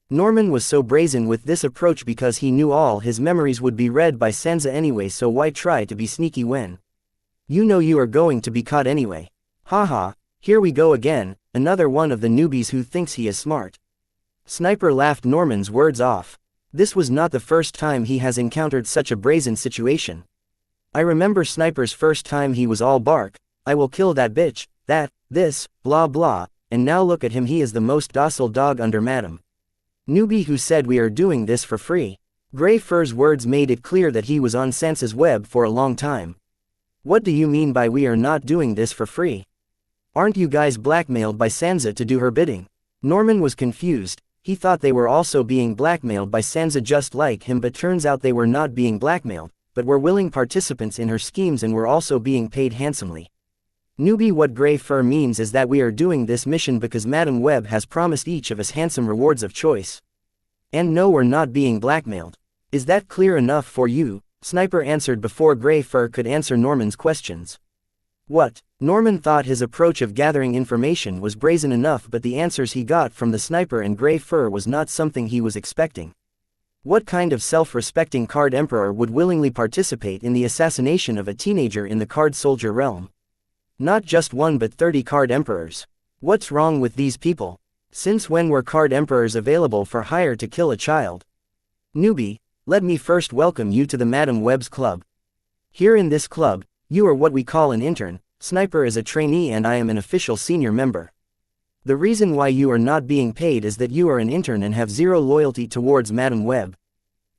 Norman was so brazen with this approach because he knew all his memories would be read by Sansa anyway, so why try to be sneaky when you know you are going to be caught anyway? Haha, here we go again, another one of the newbies who thinks he is smart. Sniper laughed Norman's words off. This was not the first time he has encountered such a brazen situation. I remember Sniper's first time, he was all bark, I will kill that bitch, that, this, blah blah, and now look at him, he is the most docile dog under Madam Newbie who said we are doing this for free. Grey Fur's words made it clear that he was on Sansa's web for a long time. What do you mean by we are not doing this for free? Aren't you guys blackmailed by Sansa to do her bidding? Norman was confused. He thought they were also being blackmailed by Sansa just like him, but turns out they were not being blackmailed, but were willing participants in her schemes and were also being paid handsomely. Newbie, what Grey Fur means is that we are doing this mission because Madam Web has promised each of us handsome rewards of choice. And no, we're not being blackmailed. Is that clear enough for you? Sniper answered before Grey Fur could answer Norman's questions. What? Norman thought his approach of gathering information was brazen enough, but the answers he got from the sniper and gray fur was not something he was expecting. What kind of self-respecting card emperor would willingly participate in the assassination of a teenager in the card soldier realm? Not just one but 30 card emperors. What's wrong with these people? Since when were card emperors available for hire to kill a child? Newbie, let me first welcome you to the Madam Web's club. Here in this club, you are what we call an intern, Sniper is a trainee and I am an official senior member. The reason why you are not being paid is that you are an intern and have zero loyalty towards Madam Web.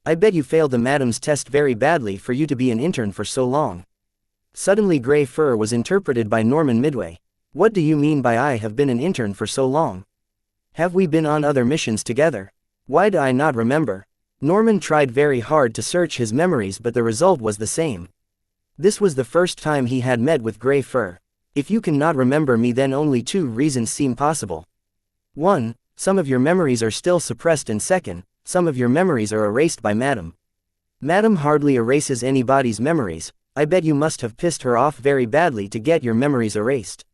I bet you failed the Madam's test very badly for you to be an intern for so long. Suddenly gray fur was interpreted by Norman midway. What do you mean by I have been an intern for so long? Have we been on other missions together? Why do I not remember? Norman tried very hard to search his memories but the result was the same. This was the first time he had met with gray fur. If you cannot remember me then only two reasons seem possible. 1. Some of your memories are still suppressed and second, some of your memories are erased by Madam. Madam hardly erases anybody's memories, I bet you must have pissed her off very badly to get your memories erased.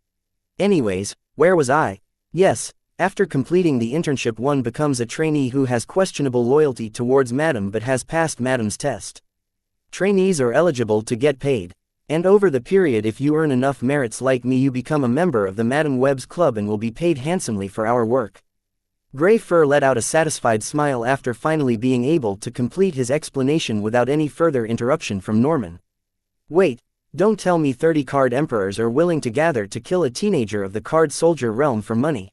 Anyways, where was I? Yes, after completing the internship one becomes a trainee who has questionable loyalty towards Madam but has passed Madam's test. Trainees are eligible to get paid. And over the period if you earn enough merits like me you become a member of the Madam Web's club and will be paid handsomely for our work. Gray fur let out a satisfied smile after finally being able to complete his explanation without any further interruption from Norman. Wait, don't tell me 30 card emperors are willing to gather to kill a teenager of the card soldier realm for money.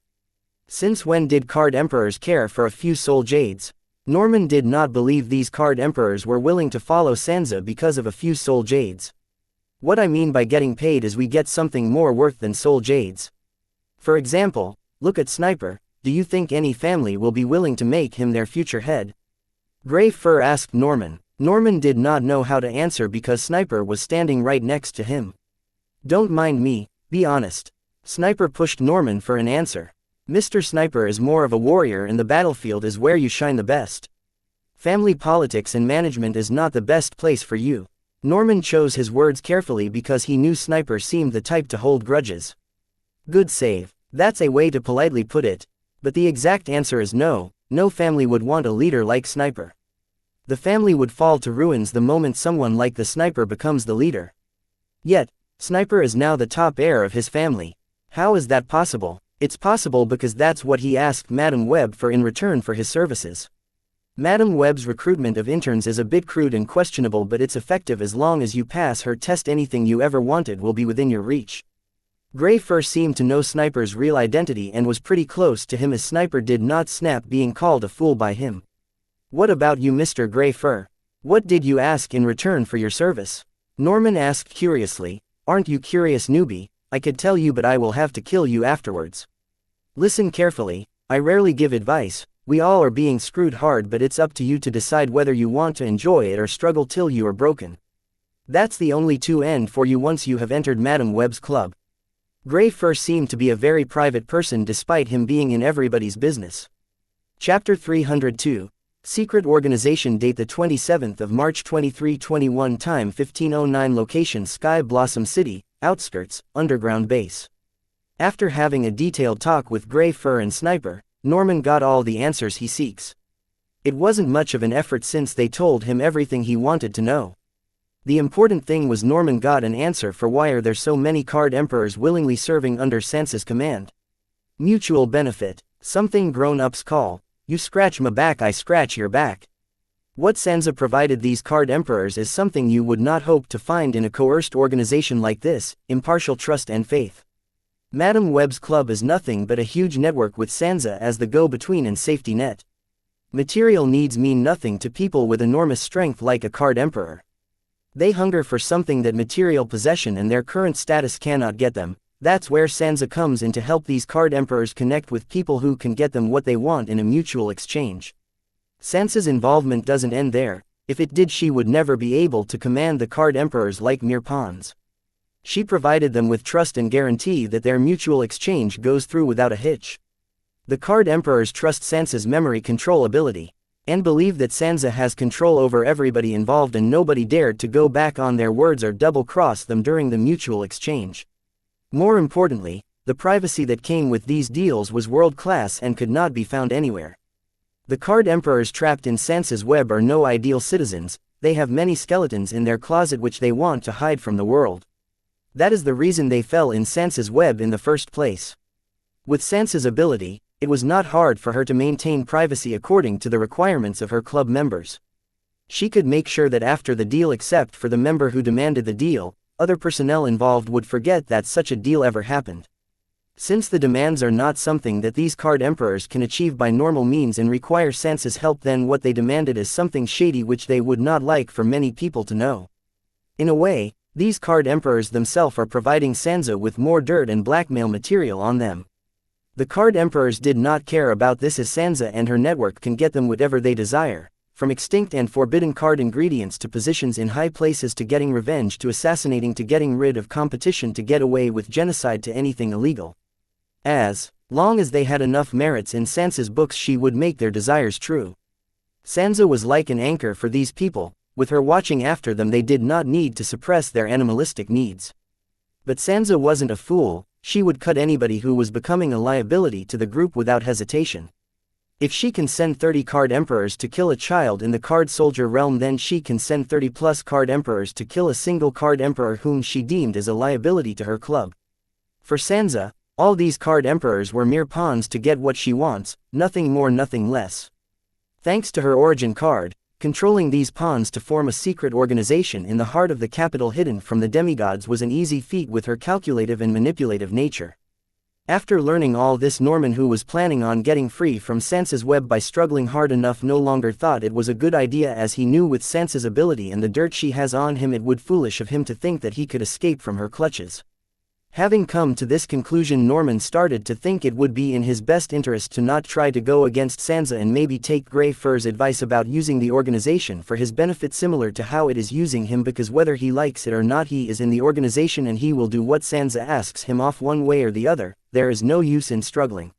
Since when did card emperors care for a few soul jades? Norman did not believe these card emperors were willing to follow Xianxia because of a few soul jades. What I mean by getting paid is we get something more worth than soul jades. For example, look at Sniper, do you think any family will be willing to make him their future head? Gray fur asked Norman. Norman did not know how to answer because Sniper was standing right next to him. Don't mind me, be honest. Sniper pushed Norman for an answer. Mr. Sniper is more of a warrior and the battlefield is where you shine the best. Family politics and management is not the best place for you. Norman chose his words carefully because he knew Sniper seemed the type to hold grudges. Good save. That's a way to politely put it. But the exact answer is no, no family would want a leader like Sniper. The family would fall to ruins the moment someone like the Sniper becomes the leader. Yet, Sniper is now the top heir of his family. How is that possible? It's possible because that's what he asked Madam Web for in return for his services. Madam Web's recruitment of interns is a bit crude and questionable but it's effective as long as you pass her test. Anything you ever wanted will be within your reach. Gray fur seemed to know Sniper's real identity and was pretty close to him as Sniper did not snap being called a fool by him. What about you Mr. Gray fur? What did you ask in return for your service? Norman asked curiously. Aren't you curious newbie? I could tell you but I will have to kill you afterwards. Listen carefully, I rarely give advice, we all are being screwed hard but it's up to you to decide whether you want to enjoy it or struggle till you are broken. That's the only to end for you once you have entered Madam Web's club. Gray fur seemed to be a very private person despite him being in everybody's business. Chapter 302, Secret Organization. Date the 27th of March 2321. Time 1509. Location Sky Blossom City, outskirts, underground base. After having a detailed talk with Gray fur and Sniper, Norman got all the answers he seeks. It wasn't much of an effort since they told him everything he wanted to know. The important thing was Norman got an answer for why are there so many card emperors willingly serving under Xianxia's command. Mutual benefit. Something grown-ups call, you scratch my back I scratch your back. What Xianxia provided these card emperors is something you would not hope to find in a coerced organization like this, impartial trust and faith. Madam Web's club is nothing but a huge network with Xianxia as the go-between and safety net. Material needs mean nothing to people with enormous strength like a card emperor. They hunger for something that material possession and their current status cannot get them. That's where Xianxia comes in to help these card emperors connect with people who can get them what they want in a mutual exchange. Xianxia's involvement doesn't end there. If it did she would never be able to command the card emperors like mere pawns. She provided them with trust and guarantee that their mutual exchange goes through without a hitch. The card emperors trust Xianxia's memory control ability, and believe that Xianxia has control over everybody involved and nobody dared to go back on their words or double-cross them during the mutual exchange. More importantly, the privacy that came with these deals was world-class and could not be found anywhere. The card emperors trapped in Xianxia's web are no ideal citizens, they have many skeletons in their closet which they want to hide from the world. That is the reason they fell in Xianxia's web in the first place. With Xianxia's ability, it was not hard for her to maintain privacy according to the requirements of her club members. She could make sure that after the deal, except for the member who demanded the deal, other personnel involved would forget that such a deal ever happened. Since the demands are not something that these card emperors can achieve by normal means and require Xianxia's help, then what they demanded is something shady which they would not like for many people to know. In a way, these card emperors themselves are providing Xianxia with more dirt and blackmail material on them. The card emperors did not care about this, as Xianxia and her network can get them whatever they desire, from extinct and forbidden card ingredients to positions in high places to getting revenge to assassinating to getting rid of competition to get away with genocide to anything illegal. As long as they had enough merits in Xianxia's books, she would make their desires true. Xianxia was like an anchor for these people, with her watching after them they did not need to suppress their animalistic needs. But Xianxia wasn't a fool, she would cut anybody who was becoming a liability to the group without hesitation. If she can send 30 card emperors to kill a child in the card soldier realm, then she can send 30 plus card emperors to kill a single card emperor whom she deemed as a liability to her club. For Xianxia, all these card emperors were mere pawns to get what she wants, nothing more, nothing less. Thanks to her origin card, controlling these pawns to form a secret organization in the heart of the capital hidden from the demigods was an easy feat with her calculative and manipulative nature. After learning all this, Norman, who was planning on getting free from Xianxia's web by struggling hard enough, no longer thought it was a good idea, as he knew with Xianxia's ability and the dirt she has on him it would be foolish of him to think that he could escape from her clutches. Having come to this conclusion, Norman started to think it would be in his best interest to not try to go against Xianxia and maybe take Grey Fur's advice about using the organization for his benefit, similar to how it is using him, because whether he likes it or not he is in the organization and he will do what Xianxia asks him off one way or the other. There is no use in struggling.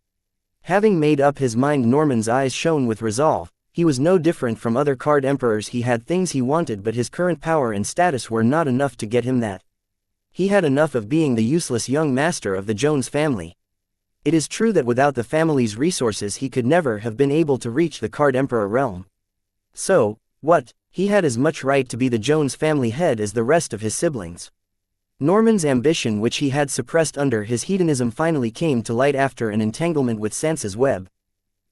Having made up his mind, Norman's eyes shone with resolve. He was no different from other card emperors. He had things he wanted, but his current power and status were not enough to get him that. He had enough of being the useless young master of the Jones family. It is true that without the family's resources he could never have been able to reach the card emperor realm. So, what? He had as much right to be the Jones family head as the rest of his siblings. Norman's ambition, which he had suppressed under his hedonism, finally came to light after an entanglement with Xianxia's web.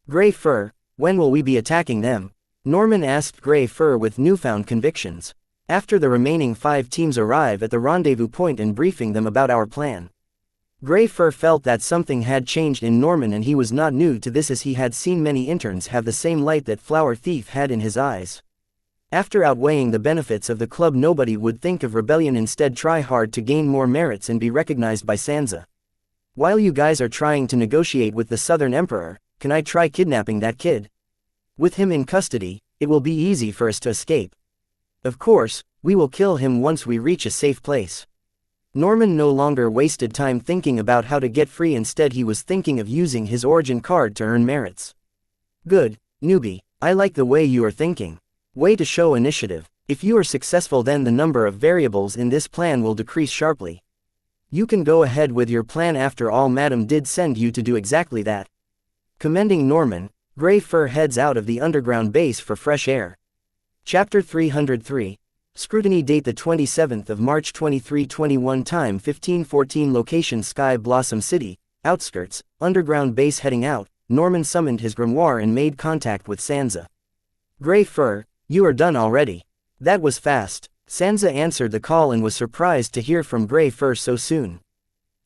Grey Fur, when will we be attacking them? Norman asked Grey Fur with newfound convictions. After the remaining 5 teams arrive at the rendezvous point and briefing them about our plan. Grey Fur felt that something had changed in Norman, and he was not new to this, as he had seen many interns have the same light that Flower Thief had in his eyes. After outweighing the benefits of the club, nobody would think of rebellion, instead try hard to gain more merits and be recognized by Xianxia. While you guys are trying to negotiate with the Southern Emperor, can I try kidnapping that kid? With him in custody, it will be easy for us to escape. Of course, we will kill him once we reach a safe place. Norman no longer wasted time thinking about how to get free, instead he was thinking of using his origin card to earn merits. Good, newbie, I like the way you are thinking. Way to show initiative. If you are successful, then the number of variables in this plan will decrease sharply. You can go ahead with your plan, after all Madam did send you to do exactly that. Commending Norman, Grey Fur heads out of the underground base for fresh air. Chapter 303. Scrutiny. Date the 27th of March 2321. Time 15:14. Location Sky Blossom City, outskirts, underground base. Heading out, Norman summoned his grimoire and made contact with Xianxia. Grey Fur, you are done already. That was fast. Xianxia answered the call and was surprised to hear from Grey Fur so soon.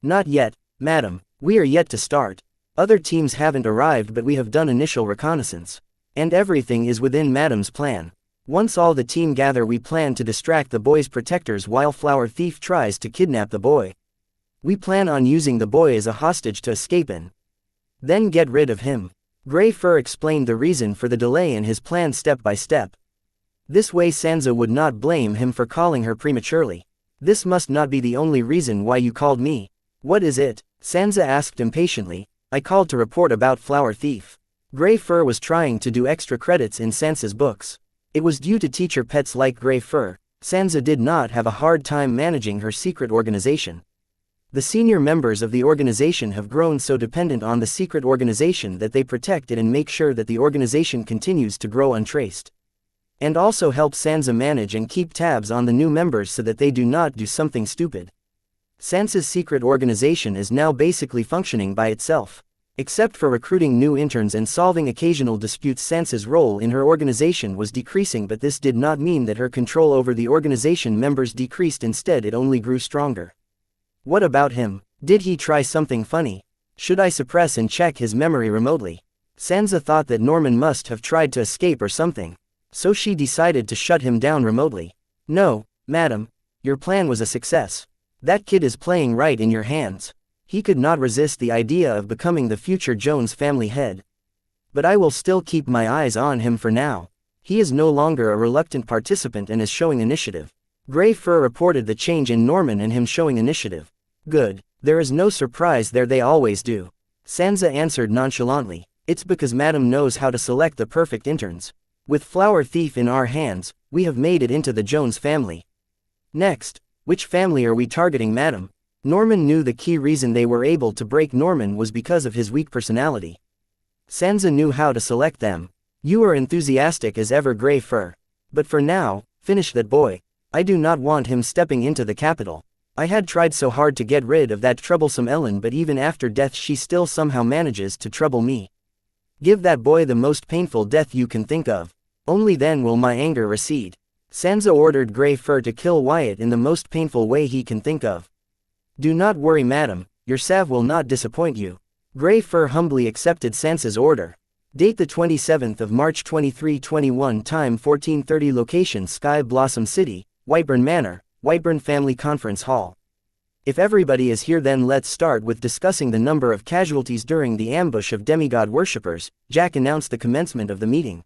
Not yet, madam, we are yet to start. Other teams haven't arrived, but we have done initial reconnaissance. And everything is within madam's plan. Once all the team gather, we plan to distract the boy's protectors while Flower Thief tries to kidnap the boy. We plan on using the boy as a hostage to escape in. Then get rid of him. Grey Fur explained the reason for the delay in his plan step by step. This way Xianxia would not blame him for calling her prematurely. This must not be the only reason why you called me. What is it? Xianxia asked impatiently. I called to report about Flower Thief. Grey Fur was trying to do extra credits in Xianxia's books. It was due to teacher pets like Grey Fur. Xianxia did not have a hard time managing her secret organization. The senior members of the organization have grown so dependent on the secret organization that they protect it and make sure that the organization continues to grow untraced. And also help Sansa manage and keep tabs on the new members so that they do not do something stupid. Sansa's secret organization is now basically functioning by itself. Except for recruiting new interns and solving occasional disputes, Sansa's role in her organization was decreasing, but this did not mean that her control over the organization members decreased. Instead, it only grew stronger. What about him? Did he try something funny? Should I suppress and check his memory remotely? Sansa thought that Norman must have tried to escape or something. So she decided to shut him down remotely. No, madam. Your plan was a success. That kid is playing right in your hands. He could not resist the idea of becoming the future Jones family head. But I will still keep my eyes on him for now. He is no longer a reluctant participant and is showing initiative. Grey Fur reported the change in Norman and him showing initiative. Good. There is no surprise there, they always do. Sansa answered nonchalantly. It's because Madam knows how to select the perfect interns. With Flower Thief in our hands, we have made it into the Jones family. Next, which family are we targeting, Madam? Norman knew the key reason they were able to break Norman was because of his weak personality. Sansa knew how to select them. You are enthusiastic as ever, Grey Fur. But for now, finish that boy. I do not want him stepping into the capital. I had tried so hard to get rid of that troublesome Ellen, but even after death she still somehow manages to trouble me. Give that boy the most painful death you can think of. Only then will my anger recede. Sansa ordered Grey Fur to kill Wyatt in the most painful way he can think of. Do not worry, madam, your salve will not disappoint you. Grey Fur humbly accepted Sansa's order. Date the 27th of March 2321, time 14:30, location Sky Blossom City, Whiteburn Manor, Whiteburn Family Conference Hall. If everybody is here, then let's start with discussing the number of casualties during the ambush of demigod worshippers. Jack announced the commencement of the meeting.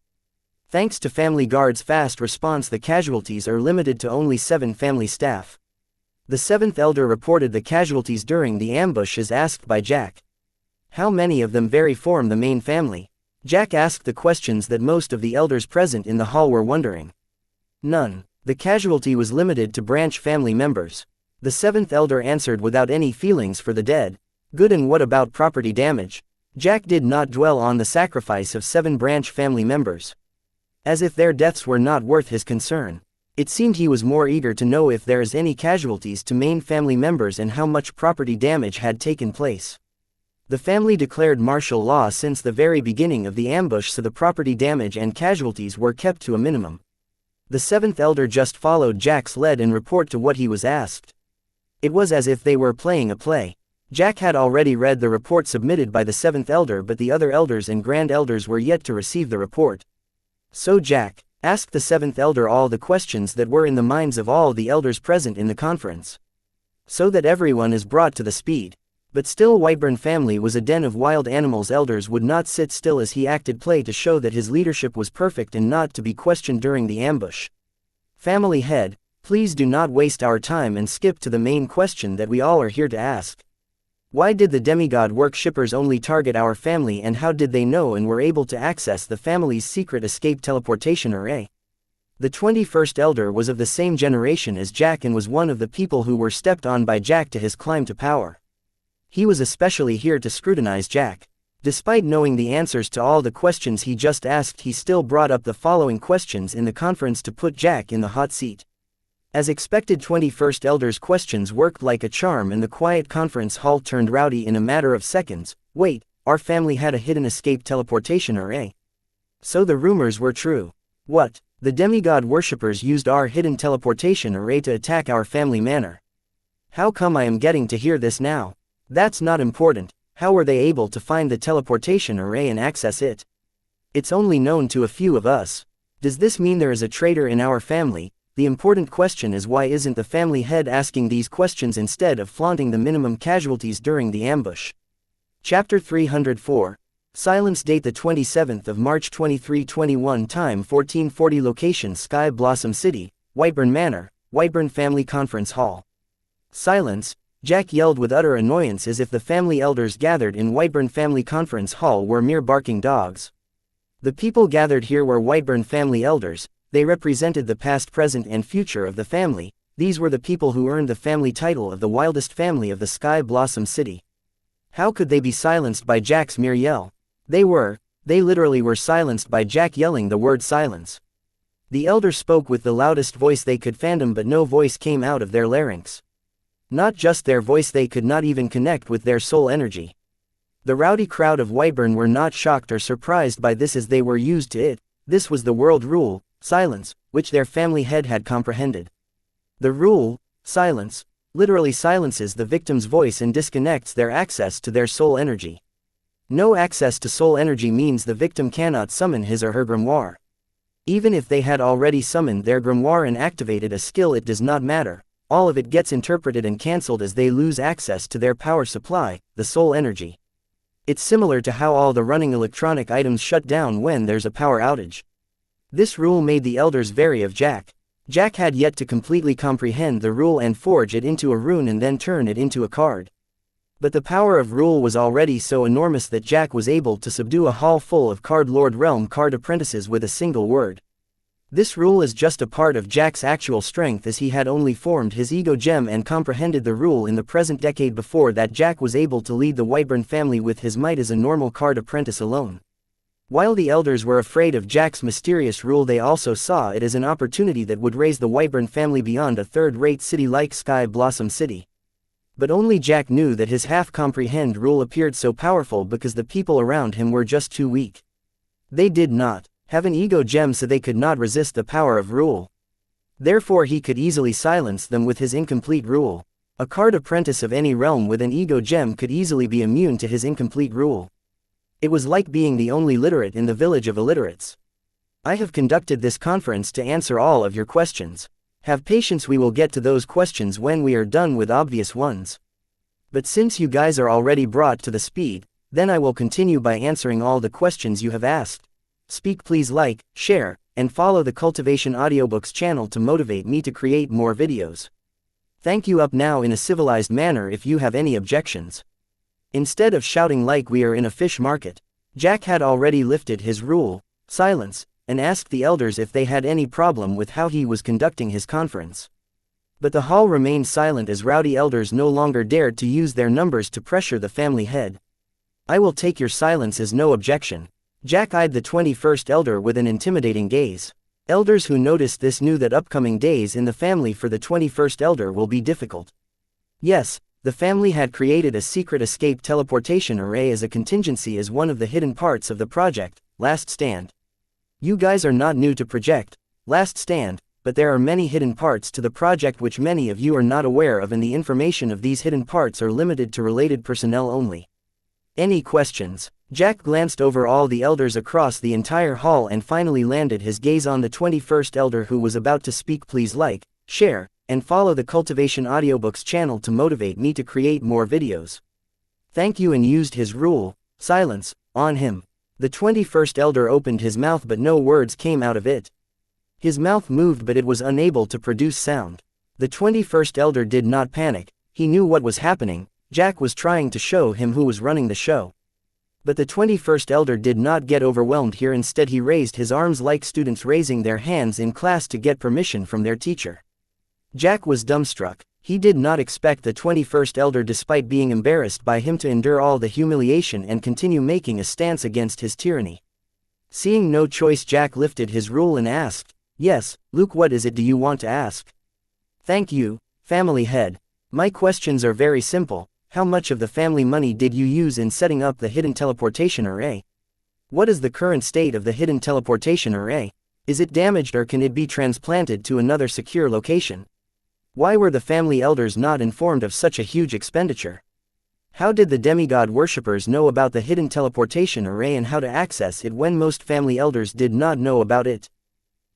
Thanks to Family Guard's fast response, the casualties are limited to only 7 family staff. The 7th Elder reported the casualties during the ambush as asked by Jack. How many of them form the main family? Jack asked the questions that most of the elders present in the hall were wondering. None. The casualty was limited to branch family members. The 7th Elder answered without any feelings for the dead. Good, and what about property damage? Jack did not dwell on the sacrifice of 7 branch family members. As if their deaths were not worth his concern. It seemed he was more eager to know if there is any casualties to main family members and how much property damage had taken place. The family declared martial law since the very beginning of the ambush, so the property damage and casualties were kept to a minimum. The 7th Elder just followed Jack's lead in report to what he was asked. It was as if they were playing a play. Jack had already read the report submitted by the 7th Elder, but the other elders and grand elders were yet to receive the report. So Jack asked the 7th Elder all the questions that were in the minds of all the elders present in the conference. So that everyone is brought to the speed. But still, Whiteburn family was a den of wild animals. Elders would not sit still as he acted play to show that his leadership was perfect and not to be questioned during the ambush. Family head, please do not waste our time and skip to the main question that we all are here to ask. Why did the demigod worshippers only target our family, and how did they know and were able to access the family's secret escape teleportation array? The 21st Elder was of the same generation as Jack and was one of the people who were stepped on by Jack to his climb to power. He was especially here to scrutinize Jack. Despite knowing the answers to all the questions he just asked, he still brought up the following questions in the conference to put Jack in the hot seat. As expected, 21st Elder's questions worked like a charm and the quiet conference hall turned rowdy in a matter of seconds. Wait, our family had a hidden escape teleportation array. So the rumors were true. What? The demigod worshippers used our hidden teleportation array to attack our family manor. How come I am getting to hear this now? That's not important. How were they able to find the teleportation array and access it? It's only known to a few of us. Does this mean there is a traitor in our family? The important question is, why isn't the family head asking these questions instead of flaunting the minimum casualties during the ambush? Chapter 304. Silence. Date the 27th of March 2321, time 14:40, location Sky Blossom City, Whiteburn Manor, Whiteburn Family Conference Hall. Silence, Jack yelled with utter annoyance, as if the family elders gathered in Whiteburn Family Conference Hall were mere barking dogs. The people gathered here were Whiteburn family elders. They represented the past, present, and future of the family. These were the people who earned the family title of the wildest family of the Sky Blossom City. How could they be silenced by Jack's mere yell? They literally were silenced by Jack yelling the word silence. The elders spoke with the loudest voice they could fathom, but no voice came out of their larynx. Not just their voice, they could not even connect with their soul energy. The rowdy crowd of Whiteburn were not shocked or surprised by this, as they were used to it. This was the world rule, silence, which their family head had comprehended. The rule, silence, literally silences the victim's voice and disconnects their access to their soul energy. No access to soul energy means the victim cannot summon his or her grimoire. Even if they had already summoned their grimoire and activated a skill, it does not matter. All of it gets interpreted and cancelled as they lose access to their power supply, the soul energy. It's similar to how all the running electronic items shut down when there's a power outage. This rule made the elders wary of Jack. Jack had yet to completely comprehend the rule and forge it into a rune and then turn it into a card. But the power of rule was already so enormous that Jack was able to subdue a hall full of Card Lord Realm card apprentices with a single word. This rule is just a part of Jack's actual strength, as he had only formed his ego gem and comprehended the rule in the present decade. Before that, Jack was able to lead the Whiteburn family with his might as a normal card apprentice alone. While the elders were afraid of Jack's mysterious rule, they also saw it as an opportunity that would raise the Whiteburn family beyond a third-rate city like Sky Blossom City. But only Jack knew that his half-comprehend rule appeared so powerful because the people around him were just too weak. They did not have an ego gem, so they could not resist the power of rule. Therefore he could easily silence them with his incomplete rule. A card apprentice of any realm with an ego gem could easily be immune to his incomplete rule. It was like being the only literate in the village of illiterates. I have conducted this conference to answer all of your questions. Have patience, we will get to those questions when we are done with obvious ones. But since you guys are already brought to the speed, then I will continue by answering all the questions you have asked. Speak, please like, share, and follow the Cultivation Audiobooks channel to motivate me to create more videos. Thank you. Up now in a civilized manner if you have any objections. Instead of shouting like we are in a fish market, Jack had already lifted his rule, silence, and asked the elders if they had any problem with how he was conducting his conference. But the hall remained silent as rowdy elders no longer dared to use their numbers to pressure the family head. I will take your silence as no objection. Jack eyed the 21st elder with an intimidating gaze. Elders who noticed this knew that upcoming days in the family for the 21st elder will be difficult. Yes, the family had created a secret escape teleportation array as a contingency as one of the hidden parts of the project, Last Stand. You guys are not new to Project Last Stand, but there are many hidden parts to the project which many of you are not aware of, and the information of these hidden parts are limited to related personnel only. Any questions? Jack glanced over all the elders across the entire hall and finally landed his gaze on the 21st elder who was about to speak. Please like, share, and follow the Cultivation Audiobooks channel to motivate me to create more videos. Thank you, and used his rule, silence, on him. The 21st elder opened his mouth but no words came out of it. His mouth moved but it was unable to produce sound. The 21st elder did not panic, he knew what was happening. Jack was trying to show him who was running the show. But the 21st elder did not get overwhelmed here. Instead he raised his arms like students raising their hands in class to get permission from their teacher. Jack was dumbstruck. He did not expect the 21st elder, despite being embarrassed by him, to endure all the humiliation and continue making a stance against his tyranny. Seeing no choice, Jack lifted his rule and asked, "Yes, Luke, what is it do you want to ask?" "Thank you, family head. My questions are very simple. How much of the family money did you use in setting up the hidden teleportation array? What is the current state of the hidden teleportation array? Is it damaged or can it be transplanted to another secure location? Why were the family elders not informed of such a huge expenditure? How did the demigod worshippers know about the hidden teleportation array and how to access it when most family elders did not know about it?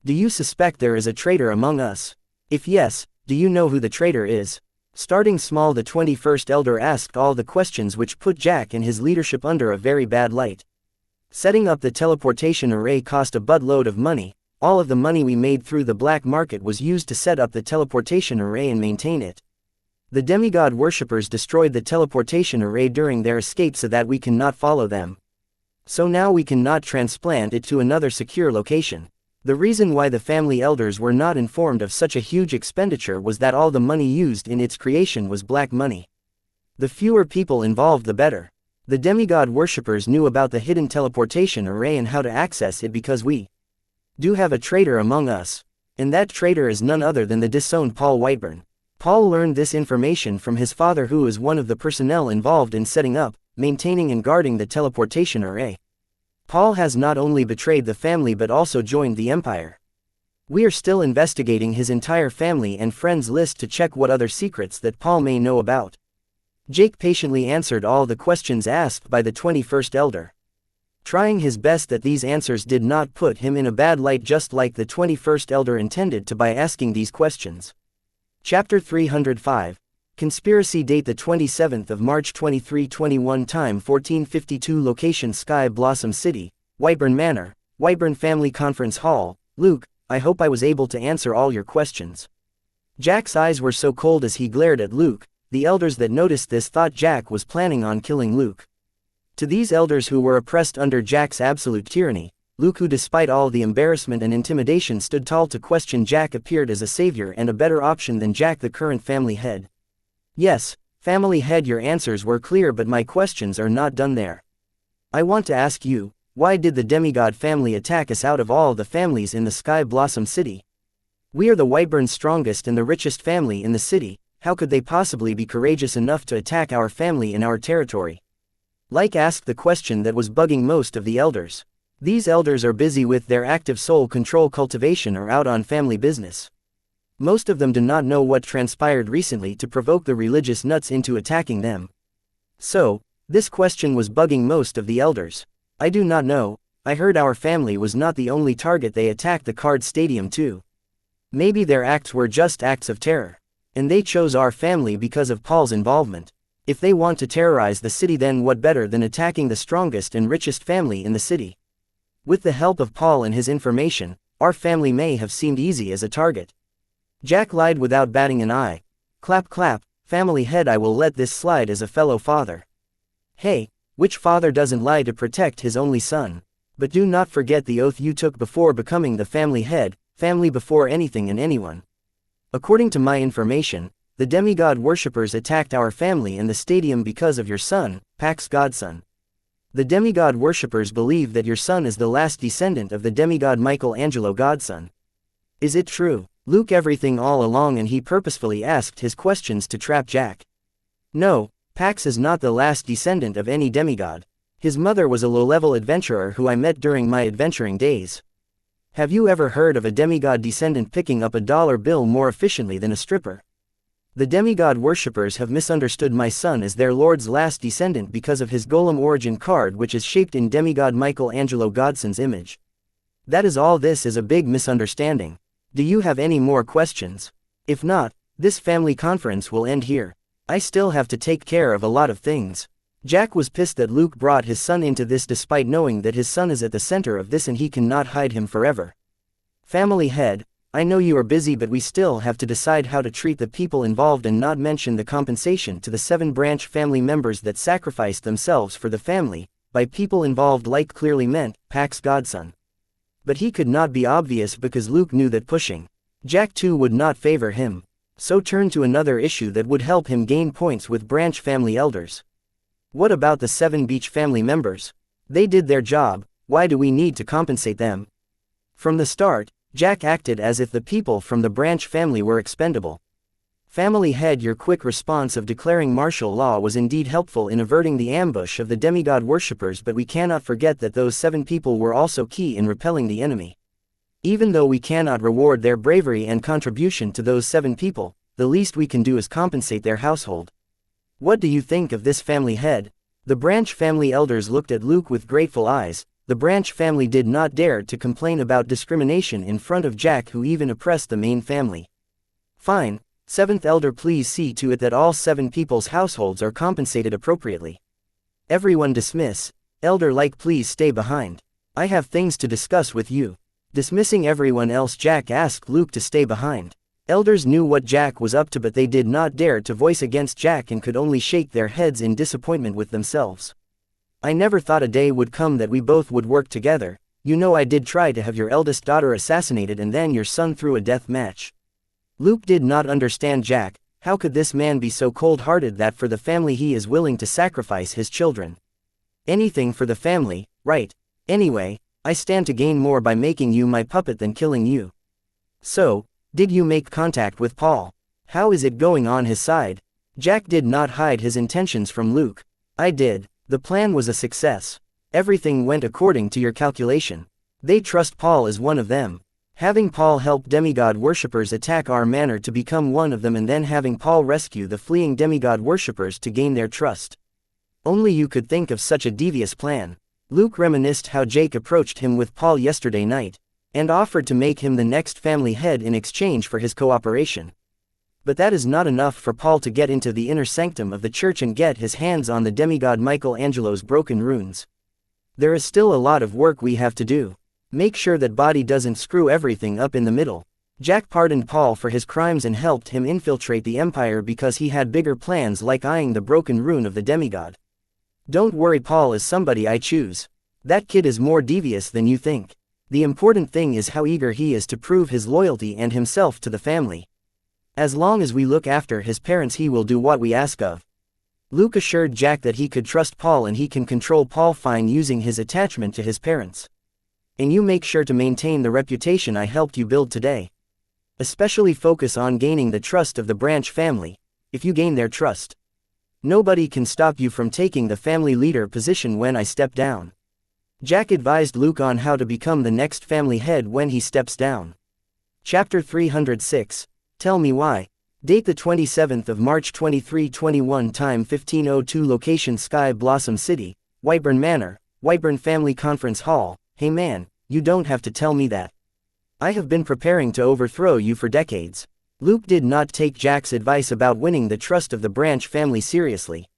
Do you suspect there is a traitor among us? If yes, do you know who the traitor is?" Starting small, the 21st elder asked all the questions which put Jack and his leadership under a very bad light. Setting up the teleportation array cost a buttload of money. All of the money we made through the black market was used to set up the teleportation array and maintain it. The demigod worshippers destroyed the teleportation array during their escape so that we cannot follow them. So now we cannot transplant it to another secure location. The reason why the family elders were not informed of such a huge expenditure was that all the money used in its creation was black money. The fewer people involved the better. The demigod worshippers knew about the hidden teleportation array and how to access it because we do have a traitor among us. And that traitor is none other than the disowned Paul Whiteburn. Paul learned this information from his father, who is one of the personnel involved in setting up, maintaining and guarding the teleportation array. Paul has not only betrayed the family but also joined the Empire. We are still investigating his entire family and friends list to check what other secrets that Paul may know about. Jake patiently answered all the questions asked by the 21st Elder, trying his best that these answers did not put him in a bad light, just like the 21st Elder intended to by asking these questions. Chapter 305. Conspiracy. Date the 27th of March 2321. Time 14:52. Location Sky Blossom City, Whiteburn Manor, Whiteburn Family Conference Hall. Luke, I hope I was able to answer all your questions. Jack's eyes were so cold as he glared at Luke. The elders that noticed this thought Jack was planning on killing Luke. To these elders who were oppressed under Jack's absolute tyranny, Luke, who despite all the embarrassment and intimidation stood tall to question Jack, appeared as a savior and a better option than Jack, the current family head. Yes, family head, your answers were clear, but my questions are not done there. I want to ask you, why did the demigod family attack us out of all the families in the Sky Blossom City? We are the Whiteburn strongest and the richest family in the city. How could they possibly be courageous enough to attack our family in our territory? Like asked the question that was bugging most of the elders. These elders are busy with their active soul control cultivation or out on family business. Most of them do not know what transpired recently to provoke the religious nuts into attacking them. So, this question was bugging most of the elders. I do not know. I heard our family was not the only target they attacked the card stadium too. Maybe their acts were just acts of terror. And they chose our family because of Paul's involvement. If they want to terrorize the city, then what better than attacking the strongest and richest family in the city? With the help of Paul and his information, our family may have seemed easy as a target. Jack lied without batting an eye. Clap clap, family head, I will let this slide as a fellow father. Hey, which father doesn't lie to protect his only son? But do not forget the oath you took before becoming the family head, family before anything and anyone. According to my information, the demigod worshippers attacked our family in the stadium because of your son, Pax Godson. The demigod worshippers believe that your son is the last descendant of the demigod Michelangelo Godson. Is it true, Luke, everything all along? And he purposefully asked his questions to trap Jack. No, Pax is not the last descendant of any demigod. His mother was a low-level adventurer who I met during my adventuring days. Have you ever heard of a demigod descendant picking up a dollar bill more efficiently than a stripper? The demigod worshippers have misunderstood my son as their lord's last descendant because of his golem origin card, which is shaped in demigod Michelangelo Godson's image. That is all. This is a big misunderstanding. Do you have any more questions? If not, this family conference will end here. I still have to take care of a lot of things. Jack was pissed that Luke brought his son into this despite knowing that his son is at the center of this and he cannot hide him forever. Family head, I know you are busy, but we still have to decide how to treat the people involved and not mention the compensation to the 7 branch family members that sacrificed themselves for the family, by people involved, like clearly meant Pax Godson. But he could not be obvious because Luke knew that pushing Jack too would not favor him. So turned to another issue that would help him gain points with branch family elders. What about the 7 beach family members? They did their job, why do we need to compensate them? From the start, Jack acted as if the people from the branch family were expendable. Family head, your quick response of declaring martial law was indeed helpful in averting the ambush of the demigod worshippers, but we cannot forget that those 7 people were also key in repelling the enemy. Even though we cannot reward their bravery and contribution to those 7 people, the least we can do is compensate their household. What do you think of this, family head? The branch family elders looked at Luke with grateful eyes. The branch family did not dare to complain about discrimination in front of Jack, who even oppressed the main family. Fine, 7th elder, please see to it that all 7 people's households are compensated appropriately. Everyone dismiss. Elder like, please stay behind. I have things to discuss with you. Dismissing everyone else, Jack asked Luke to stay behind. Elders knew what Jack was up to, but they did not dare to voice against Jack and could only shake their heads in disappointment with themselves. I never thought a day would come that we both would work together. You know I did try to have your eldest daughter assassinated and then your son through a death match. Luke did not understand Jack. How could this man be so cold-hearted that for the family he is willing to sacrifice his children? Anything for the family, right? Anyway, I stand to gain more by making you my puppet than killing you. So, did you make contact with Paul? How is it going on his side? Jack did not hide his intentions from Luke. I did. The plan was a success. Everything went according to your calculation. They trust Paul as one of them. Having Paul help demigod worshippers attack our manor to become one of them and then having Paul rescue the fleeing demigod worshippers to gain their trust. Only you could think of such a devious plan. Luke reminisced how Jake approached him with Paul yesterday night, and offered to make him the next family head in exchange for his cooperation. But that is not enough for Paul to get into the inner sanctum of the church and get his hands on the demigod Michelangelo's broken runes. There is still a lot of work we have to do. Make sure that Body doesn't screw everything up in the middle. Jack pardoned Paul for his crimes and helped him infiltrate the Empire because he had bigger plans like eyeing the broken rune of the demigod. Don't worry, Paul is somebody I choose. That kid is more devious than you think. The important thing is how eager he is to prove his loyalty and himself to the family. As long as we look after his parents he will do what we ask of. Luke assured Jack that he could trust Paul and he can control Paul fine using his attachment to his parents. And you make sure to maintain the reputation I helped you build today. Especially focus on gaining the trust of the Branch family. If you gain their trust, nobody can stop you from taking the family leader position when I step down. Jack advised Luke on how to become the next family head when he steps down. Chapter 306. Tell me why. Date the 27th of March 2321. Time 1502. Location Sky Blossom City, Whiteburn Manor, Whiteburn Family Conference Hall. Hey man, you don't have to tell me that. I have been preparing to overthrow you for decades. Luke did not take Jack's advice about winning the trust of the Branch family seriously.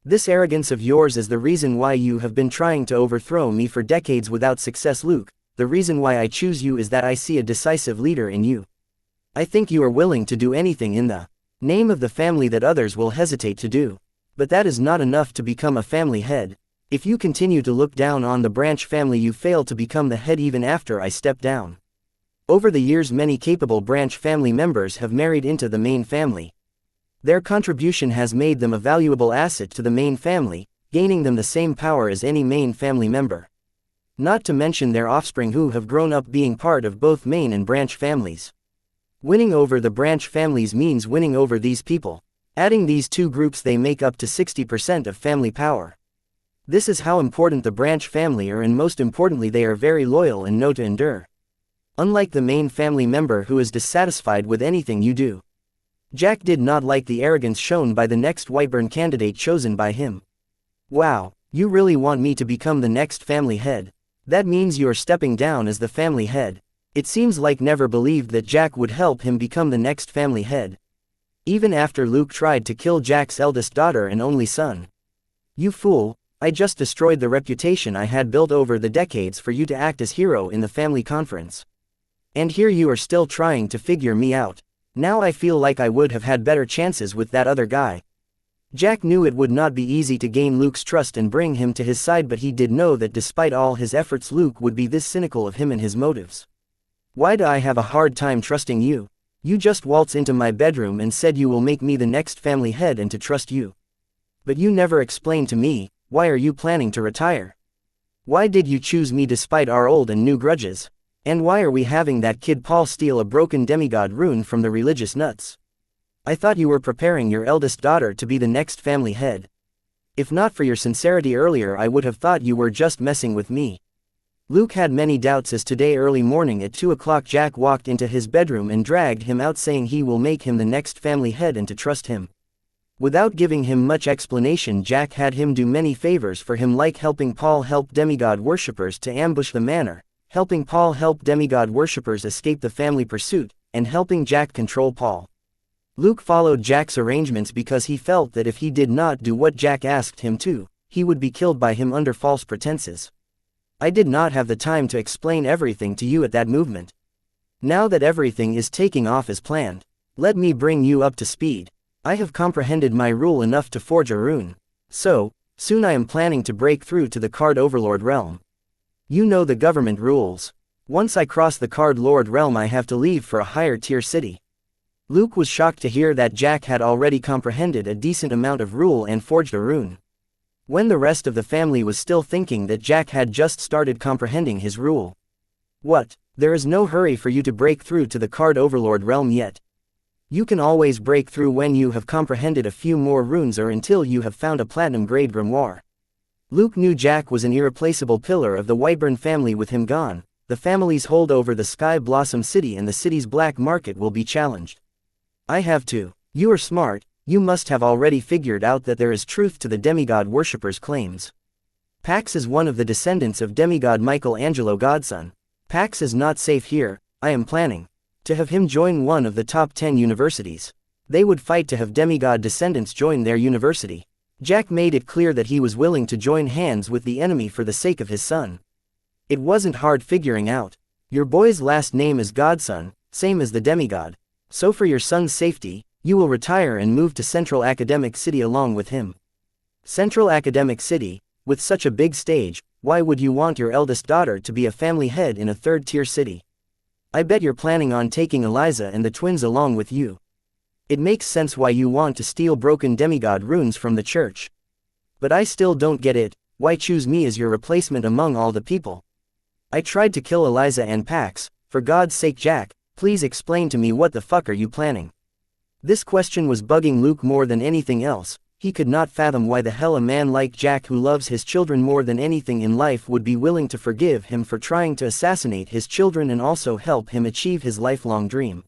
This arrogance of yours is the reason why you have been trying to overthrow me for decades without success, Luke. The reason why I choose you is that I see a decisive leader in you. I think you are willing to do anything in the name of the family that others will hesitate to do. But that is not enough to become a family head. If you continue to look down on the Branch family you fail to become the head even after I step down. Over the years many capable Branch family members have married into the main family. Their contribution has made them a valuable asset to the main family, gaining them the same power as any main family member. Not to mention their offspring who have grown up being part of both main and Branch families. Winning over the Branch families means winning over these people. Adding these two groups they make up to 60% of family power. This is how important the Branch family are, and most importantly they are very loyal and know to endure. Unlike the main family member who is dissatisfied with anything you do. Jack did not like the arrogance shown by the next Whiteburn candidate chosen by him. Wow, you really want me to become the next family head? That means you are stepping down as the family head. It seems like never believed that Jack would help him become the next family head. Even after Luke tried to kill Jack's eldest daughter and only son. You fool, I just destroyed the reputation I had built over the decades for you to act as hero in the family conference. And here you are still trying to figure me out. Now I feel like I would have had better chances with that other guy. Jack knew it would not be easy to gain Luke's trust and bring him to his side, but he did know that despite all his efforts Luke would be this cynical of him and his motives. Why do I have a hard time trusting you? You just waltz into my bedroom and said you will make me the next family head and to trust you. But you never explained to me, why are you planning to retire? Why did you choose me despite our old and new grudges? And why are we having that kid Paul steal a broken demigod rune from the religious nuts? I thought you were preparing your eldest daughter to be the next family head. If not for your sincerity earlier I would have thought you were just messing with me. Luke had many doubts as today early morning at 2 o'clock Jack walked into his bedroom and dragged him out saying he will make him the next family head and to trust him. Without giving him much explanation Jack had him do many favors for him, like helping Paul help demigod worshippers to ambush the manor, helping Paul help demigod worshippers escape the family pursuit, and helping Jack control Paul. Luke followed Jack's arrangements because he felt that if he did not do what Jack asked him to, he would be killed by him under false pretenses. I did not have the time to explain everything to you at that movement. Now that everything is taking off as planned, let me bring you up to speed. I have comprehended my rule enough to forge a rune. So, soon I am planning to break through to the Card Overlord realm. You know the government rules. Once I cross the Card Lord realm I have to leave for a higher tier city. Luke was shocked to hear that Jack had already comprehended a decent amount of rule and forged a rune. When the rest of the family was still thinking that Jack had just started comprehending his rule. What? There is no hurry for you to break through to the Card Overlord realm yet. You can always break through when you have comprehended a few more runes or until you have found a platinum-grade grimoire. Luke knew Jack was an irreplaceable pillar of the Whiteburn family. With him gone, the family's hold over the Sky Blossom City and the city's black market will be challenged. I have to. You are smart, you must have already figured out that there is truth to the demigod worshippers' claims. Pax is one of the descendants of demigod Michelangelo Godson. Pax is not safe here. I am planning to have him join one of the top 10 universities. They would fight to have demigod descendants join their university. Jack made it clear that he was willing to join hands with the enemy for the sake of his son. It wasn't hard figuring out. Your boy's last name is Godson, same as the demigod. So for your son's safety, you will retire and move to Central Academic City along with him. Central Academic City, with such a big stage, why would you want your eldest daughter to be a family head in a third-tier city? I bet you're planning on taking Eliza and the twins along with you. It makes sense why you want to steal broken demigod runes from the church. But I still don't get it, why choose me as your replacement among all the people? I tried to kill Eliza and Pax. For God's sake, Jack, please explain to me, what the fuck are you planning? This question was bugging Luke more than anything else. He could not fathom why the hell a man like Jack, who loves his children more than anything in life, would be willing to forgive him for trying to assassinate his children and also help him achieve his lifelong dream.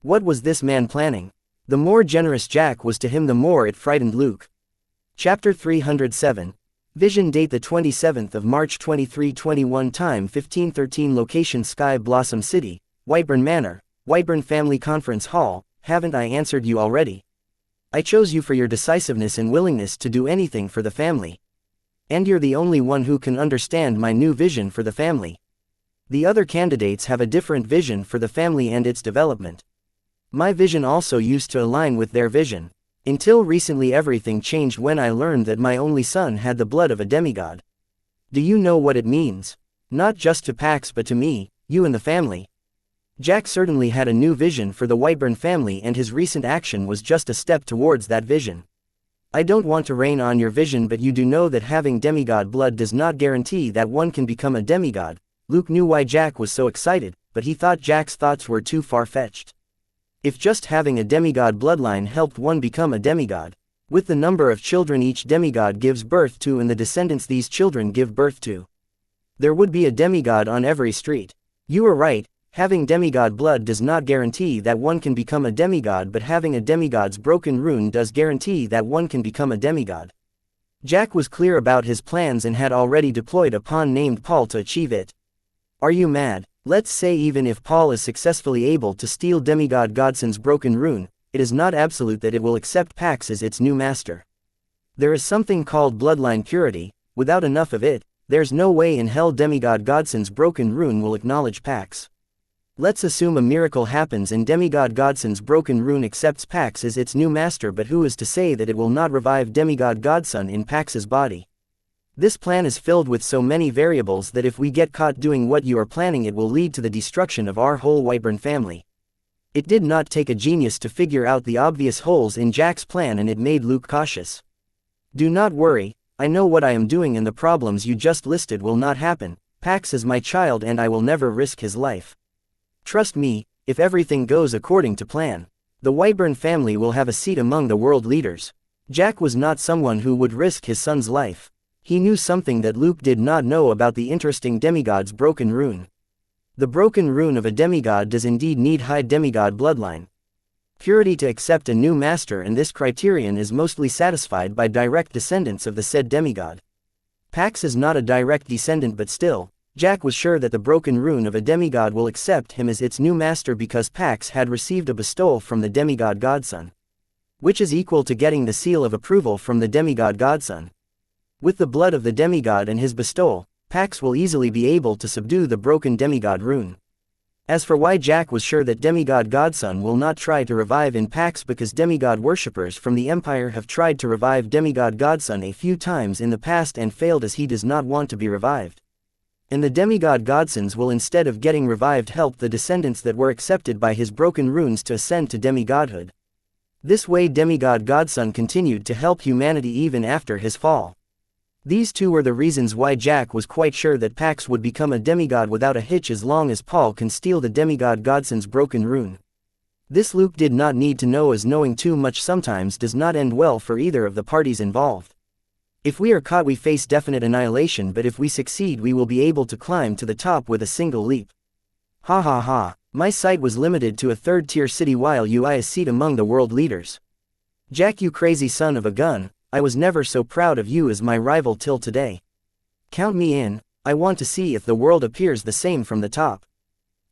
What was this man planning? The more generous Jack was to him, the more it frightened Luke. Chapter 307. Vision. Date the 27th of March 2321. Time 1513. Location Sky Blossom City, Whiteburn Manor, Whiteburn Family Conference Hall. Haven't I answered you already? I chose you for your decisiveness and willingness to do anything for the family. And you're the only one who can understand my new vision for the family. The other candidates have a different vision for the family and its development. My vision also used to align with their vision. Until recently everything changed when I learned that my only son had the blood of a demigod. Do you know what it means? Not just to Pax but to me, you and the family. Jack certainly had a new vision for the Whiteburn family, and his recent action was just a step towards that vision. I don't want to rain on your vision, but you do know that having demigod blood does not guarantee that one can become a demigod. Luke knew why Jack was so excited, but he thought Jack's thoughts were too far-fetched. If just having a demigod bloodline helped one become a demigod, with the number of children each demigod gives birth to and the descendants these children give birth to, there would be a demigod on every street. You are right. Having demigod blood does not guarantee that one can become a demigod, but having a demigod's broken rune does guarantee that one can become a demigod. Jack was clear about his plans and had already deployed a pawn named Paul to achieve it. Are you mad? Let's say even if Paul is successfully able to steal demigod Godson's broken rune, it is not absolute that it will accept Pax as its new master. There is something called bloodline purity. Without enough of it, there's no way in hell demigod Godson's broken rune will acknowledge Pax. Let's assume a miracle happens and demigod Godson's broken rune accepts Pax as its new master, but who is to say that it will not revive demigod Godson in Pax's body? This plan is filled with so many variables that if we get caught doing what you are planning, it will lead to the destruction of our whole Whiteburn family. It did not take a genius to figure out the obvious holes in Jack's plan, and it made Luke cautious. Do not worry, I know what I am doing, and the problems you just listed will not happen. Pax is my child and I will never risk his life. Trust me, if everything goes according to plan, the Whiteburn family will have a seat among the world leaders. Jack was not someone who would risk his son's life. He knew something that Luke did not know about the interesting demigod's broken rune. The broken rune of a demigod does indeed need high demigod bloodline purity to accept a new master, and this criterion is mostly satisfied by direct descendants of the said demigod. Pax is not a direct descendant, but still, Jack was sure that the broken rune of a demigod will accept him as its new master because Pax had received a bestowal from the demigod Godson, which is equal to getting the seal of approval from the demigod Godson. With the blood of the demigod and his bestowal, Pax will easily be able to subdue the broken demigod rune. As for why Jack was sure that demigod Godson will not try to revive in Pax, because demigod worshippers from the Empire have tried to revive demigod Godson a few times in the past and failed, as he does not want to be revived. And the demigod godsons will, instead of getting revived, help the descendants that were accepted by his broken runes to ascend to demigodhood. This way demigod godson continued to help humanity even after his fall. These two were the reasons why Jack was quite sure that Pax would become a demigod without a hitch as long as Paul can steal the demigod godson's broken rune. This Luke did not need to know, as knowing too much sometimes does not end well for either of the parties involved. If we are caught we face definite annihilation, but if we succeed we will be able to climb to the top with a single leap. Ha ha ha, my sight was limited to a third-tier city while you I a seat among the world leaders. Jack, you crazy son of a gun, I was never so proud of you as my rival till today. Count me in, I want to see if the world appears the same from the top.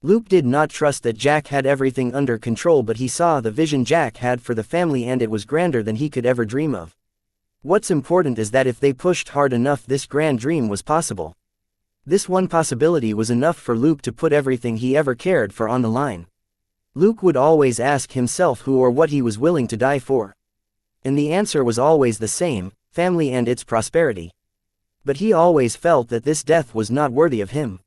Luke did not trust that Jack had everything under control, but he saw the vision Jack had for the family and it was grander than he could ever dream of. What's important is that if they pushed hard enough this grand dream was possible. This one possibility was enough for Luke to put everything he ever cared for on the line. Luke would always ask himself who or what he was willing to die for. And the answer was always the same, family and its prosperity. But he always felt that this death was not worthy of him.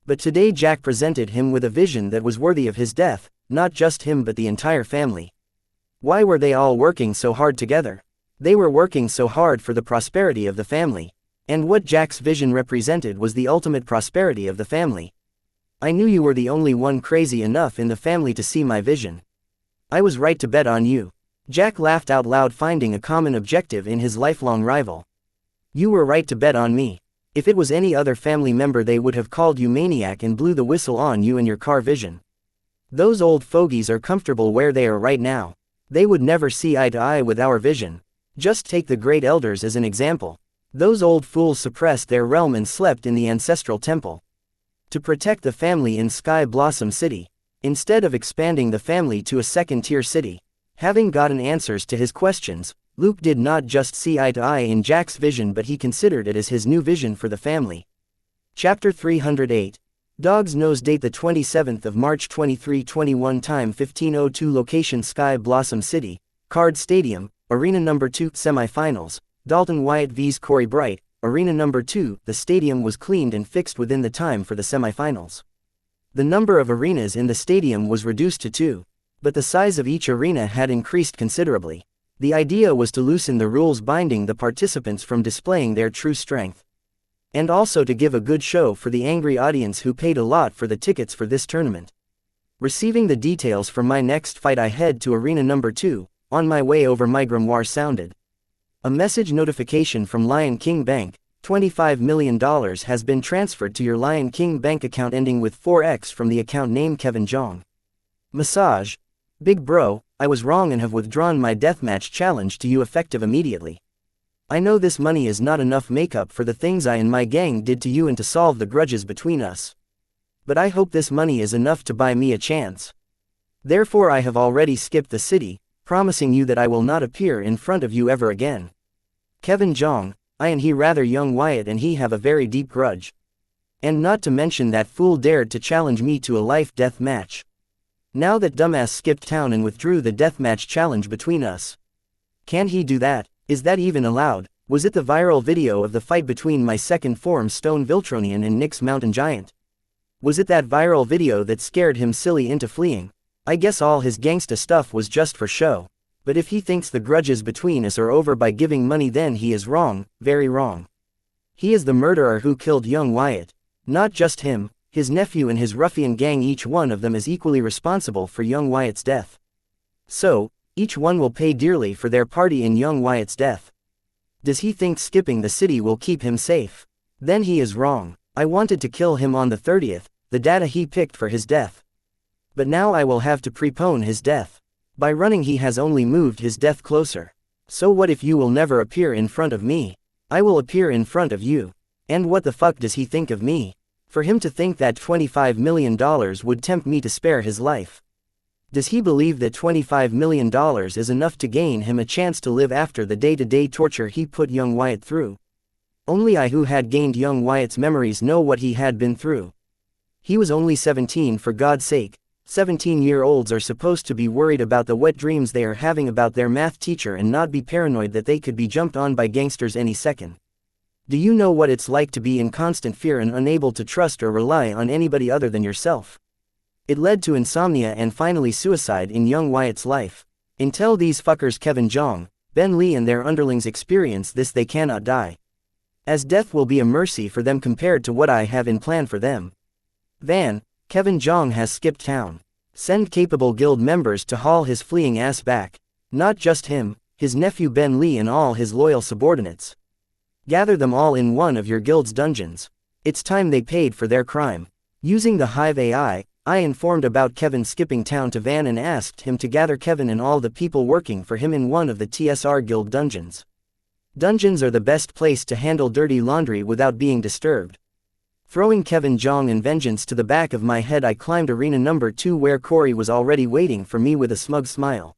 But today Jack presented him with a vision that was worthy of his death, not just him but the entire family. Why were they all working so hard together? They were working so hard for the prosperity of the family. And what Jack's vision represented was the ultimate prosperity of the family. I knew you were the only one crazy enough in the family to see my vision. I was right to bet on you. Jack laughed out loud, finding a common objective in his lifelong rival. You were right to bet on me. If it was any other family member they would have called you maniac and blew the whistle on you and your car vision. Those old fogies are comfortable where they are right now. They would never see eye to eye with our vision. Just take the great elders as an example. Those old fools suppressed their realm and slept in the ancestral temple to protect the family in Sky Blossom City, instead of expanding the family to a second-tier city. Having gotten answers to his questions, Luke did not just see eye to eye in Jack's vision, but he considered it as his new vision for the family. Chapter 308. Dog's Nose. Date the 27th of March 2321. Time 15:02. Location Sky Blossom City, Card Stadium, Arena Number 2. Semifinals, Dalton Wyatt vs Corey Bright, Arena Number 2. The stadium was cleaned and fixed within the time for the semifinals. The number of arenas in the stadium was reduced to 2. But the size of each arena had increased considerably. The idea was to loosen the rules binding the participants from displaying their true strength. And also to give a good show for the angry audience who paid a lot for the tickets for this tournament. Receiving the details for my next fight, I head to Arena Number 2. On my way over, my grimoire sounded a message notification from Lion King Bank. $25 million has been transferred to your Lion King Bank account ending with 4X from the account name Kevin Jong. Massage. Big bro, I was wrong and have withdrawn my deathmatch challenge to you effective immediately. I know this money is not enough makeup for the things I and my gang did to you and to solve the grudges between us. But I hope this money is enough to buy me a chance. Therefore I have already skipped the city, promising you that I will not appear in front of you ever again. Kevin Jong, I and he rather young Wyatt and he have a very deep grudge. And not to mention that fool dared to challenge me to a life-death match. Now that dumbass skipped town and withdrew the deathmatch challenge between us. Can he do that? Is that even allowed? Was it the viral video of the fight between my second form Stone Viltronian and Nyx Mountain Giant? Was it that viral video that scared him silly into fleeing? I guess all his gangsta stuff was just for show. But if he thinks the grudges between us are over by giving money, then he is wrong, very wrong. He is the murderer who killed young Wyatt. Not just him, his nephew and his ruffian gang, each one of them is equally responsible for young Wyatt's death. So, each one will pay dearly for their party in young Wyatt's death. Does he think skipping the city will keep him safe? Then he is wrong. I wanted to kill him on the 30th, the data he picked for his death. But now I will have to prepone his death. By running he has only moved his death closer. So what if you will never appear in front of me? I will appear in front of you. And what the fuck does he think of me? For him to think that $25 million would tempt me to spare his life. Does he believe that $25 million is enough to gain him a chance to live after the day-to-day torture he put young Wyatt through? Only I, who had gained young Wyatt's memories, know what he had been through. He was only 17, for God's sake. 17-year-olds are supposed to be worried about the wet dreams they are having about their math teacher and not be paranoid that they could be jumped on by gangsters any second. Do you know what it's like to be in constant fear and unable to trust or rely on anybody other than yourself? It led to insomnia and finally suicide in young Wyatt's life. Until these fuckers Kevin Jong, Ben Lee and their underlings experience this, they cannot die. As death will be a mercy for them compared to what I have in plan for them. Van, Kevin Jong has skipped town. Send capable guild members to haul his fleeing ass back. Not just him, his nephew Ben Lee and all his loyal subordinates. Gather them all in one of your guild's dungeons. It's time they paid for their crime. Using the Hive AI, I informed about Kevin skipping town to Van and asked him to gather Kevin and all the people working for him in one of the TSR guild dungeons. Dungeons are the best place to handle dirty laundry without being disturbed. Throwing Kevin Jong and vengeance to the back of my head, I climbed arena number 2 where Corey was already waiting for me with a smug smile.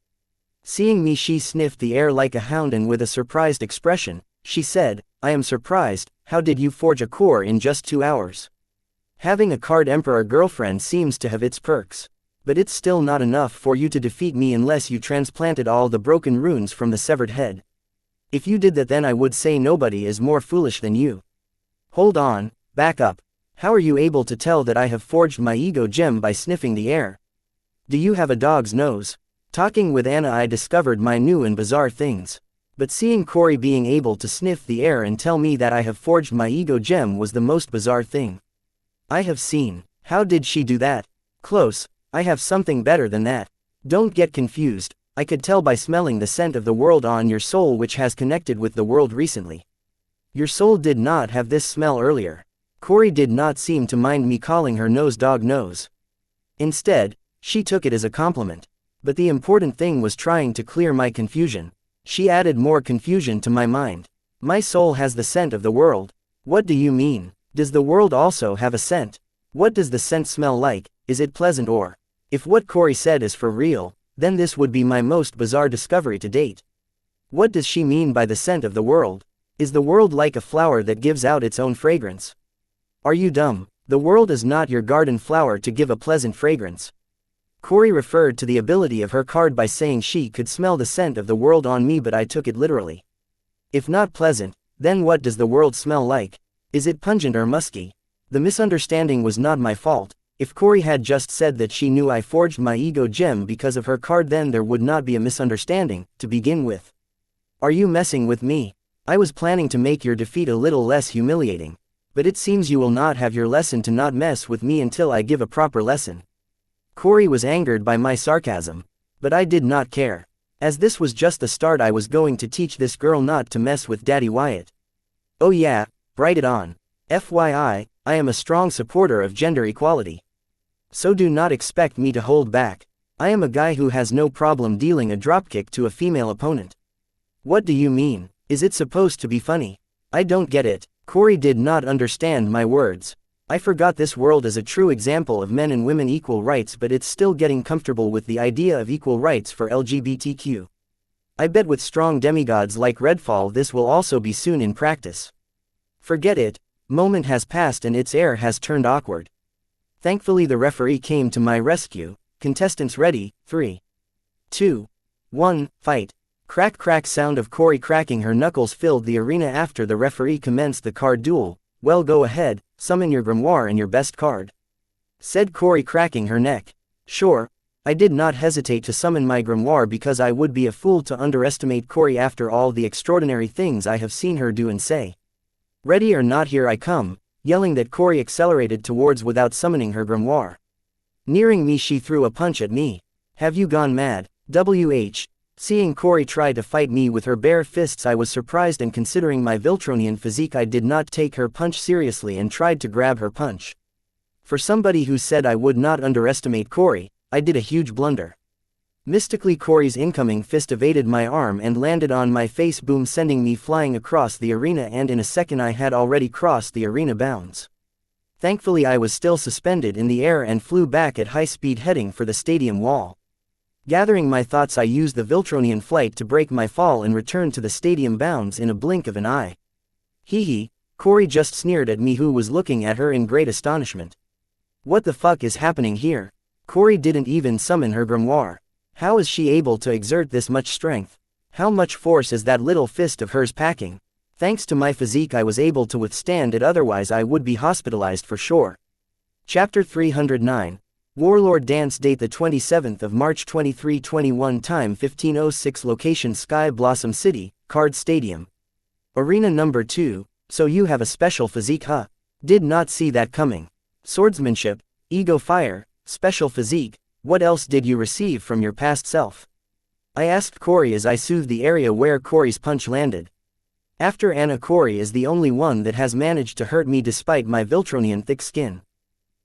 Seeing me, she sniffed the air like a hound and with a surprised expression, she said, "I am surprised, how did you forge a core in just 2 hours? Having a Card Emperor girlfriend seems to have its perks. But it's still not enough for you to defeat me unless you transplanted all the broken runes from the severed head. If you did that, then I would say nobody is more foolish than you." Hold on, back up. How are you able to tell that I have forged my ego gem by sniffing the air? Do you have a dog's nose? Talking with Anna, I discovered my new and bizarre things. But seeing Corey being able to sniff the air and tell me that I have forged my ego gem was the most bizarre thing I have seen. How did she do that? Close, I have something better than that. Don't get confused, I could tell by smelling the scent of the world on your soul, which has connected with the world recently. Your soul did not have this smell earlier. Corey did not seem to mind me calling her nose dog nose. Instead, she took it as a compliment. But the important thing was trying to clear my confusion. She added more confusion to my mind. My soul has the scent of the world. What do you mean? Does the world also have a scent? What does the scent smell like? Is it pleasant or? If what Corey said is for real, then this would be my most bizarre discovery to date. What does she mean by the scent of the world? Is the world like a flower that gives out its own fragrance? Are you dumb? The world is not your garden flower to give a pleasant fragrance. Corey referred to the ability of her card by saying she could smell the scent of the world on me, but I took it literally. If not pleasant, then what does the world smell like? Is it pungent or musky? The misunderstanding was not my fault. If Corey had just said that she knew I forged my ego gem because of her card, then there would not be a misunderstanding, to begin with. Are you messing with me? I was planning to make your defeat a little less humiliating. But it seems you will not have your lesson to not mess with me until I give a proper lesson. Corey was angered by my sarcasm. But I did not care. As this was just the start, I was going to teach this girl not to mess with Daddy Wyatt. Oh yeah, write it on. FYI, I am a strong supporter of gender equality. So do not expect me to hold back. I am a guy who has no problem dealing a dropkick to a female opponent. What do you mean? Is it supposed to be funny? I don't get it. Corey did not understand my words. I forgot this world is a true example of men and women equal rights, but it's still getting comfortable with the idea of equal rights for LGBTQ. I bet with strong demigods like Redfall this will also be soon in practice. Forget it. Moment has passed and its air has turned awkward. Thankfully the referee came to my rescue. Contestants ready, 3, 2, 1, fight. Crack crack sound of Corey cracking her knuckles filled the arena after the referee commenced the card duel. Well, go ahead, summon your grimoire and your best card, said Corey, cracking her neck. Sure. I did not hesitate to summon my grimoire because I would be a fool to underestimate Corey after all the extraordinary things I have seen her do and say. Ready or not, here I come, yelling that Corey accelerated towards without summoning her grimoire. Nearing me, she threw a punch at me. Have you gone mad? WH. Seeing Corey try to fight me with her bare fists, I was surprised, and considering my Viltronian physique I did not take her punch seriously and tried to grab her punch. For somebody who said I would not underestimate Corey, I did a huge blunder. Mystically Corey's incoming fist evaded my arm and landed on my face, boom, sending me flying across the arena, and in a second I had already crossed the arena bounds. Thankfully I was still suspended in the air and flew back at high speed, heading for the stadium wall. Gathering my thoughts, I used the Viltronian flight to break my fall and return to the stadium bounds in a blink of an eye. Hee hee, Corey just sneered at me, who was looking at her in great astonishment. What the fuck is happening here? Corey didn't even summon her grimoire. How is she able to exert this much strength? How much force is that little fist of hers packing? Thanks to my physique I was able to withstand it, otherwise I would be hospitalized for sure. Chapter 309. Warlord Dance. Date the 27th of March 2321. Time 15:06. Location Sky Blossom City, Card Stadium. Arena number 2. So you have a special physique, huh? Did not see that coming. Swordsmanship, ego fire, special physique, what else did you receive from your past self? I asked Corey as I soothed the area where Corey's punch landed. After Anna, Corey is the only one that has managed to hurt me despite my Viltronian thick skin.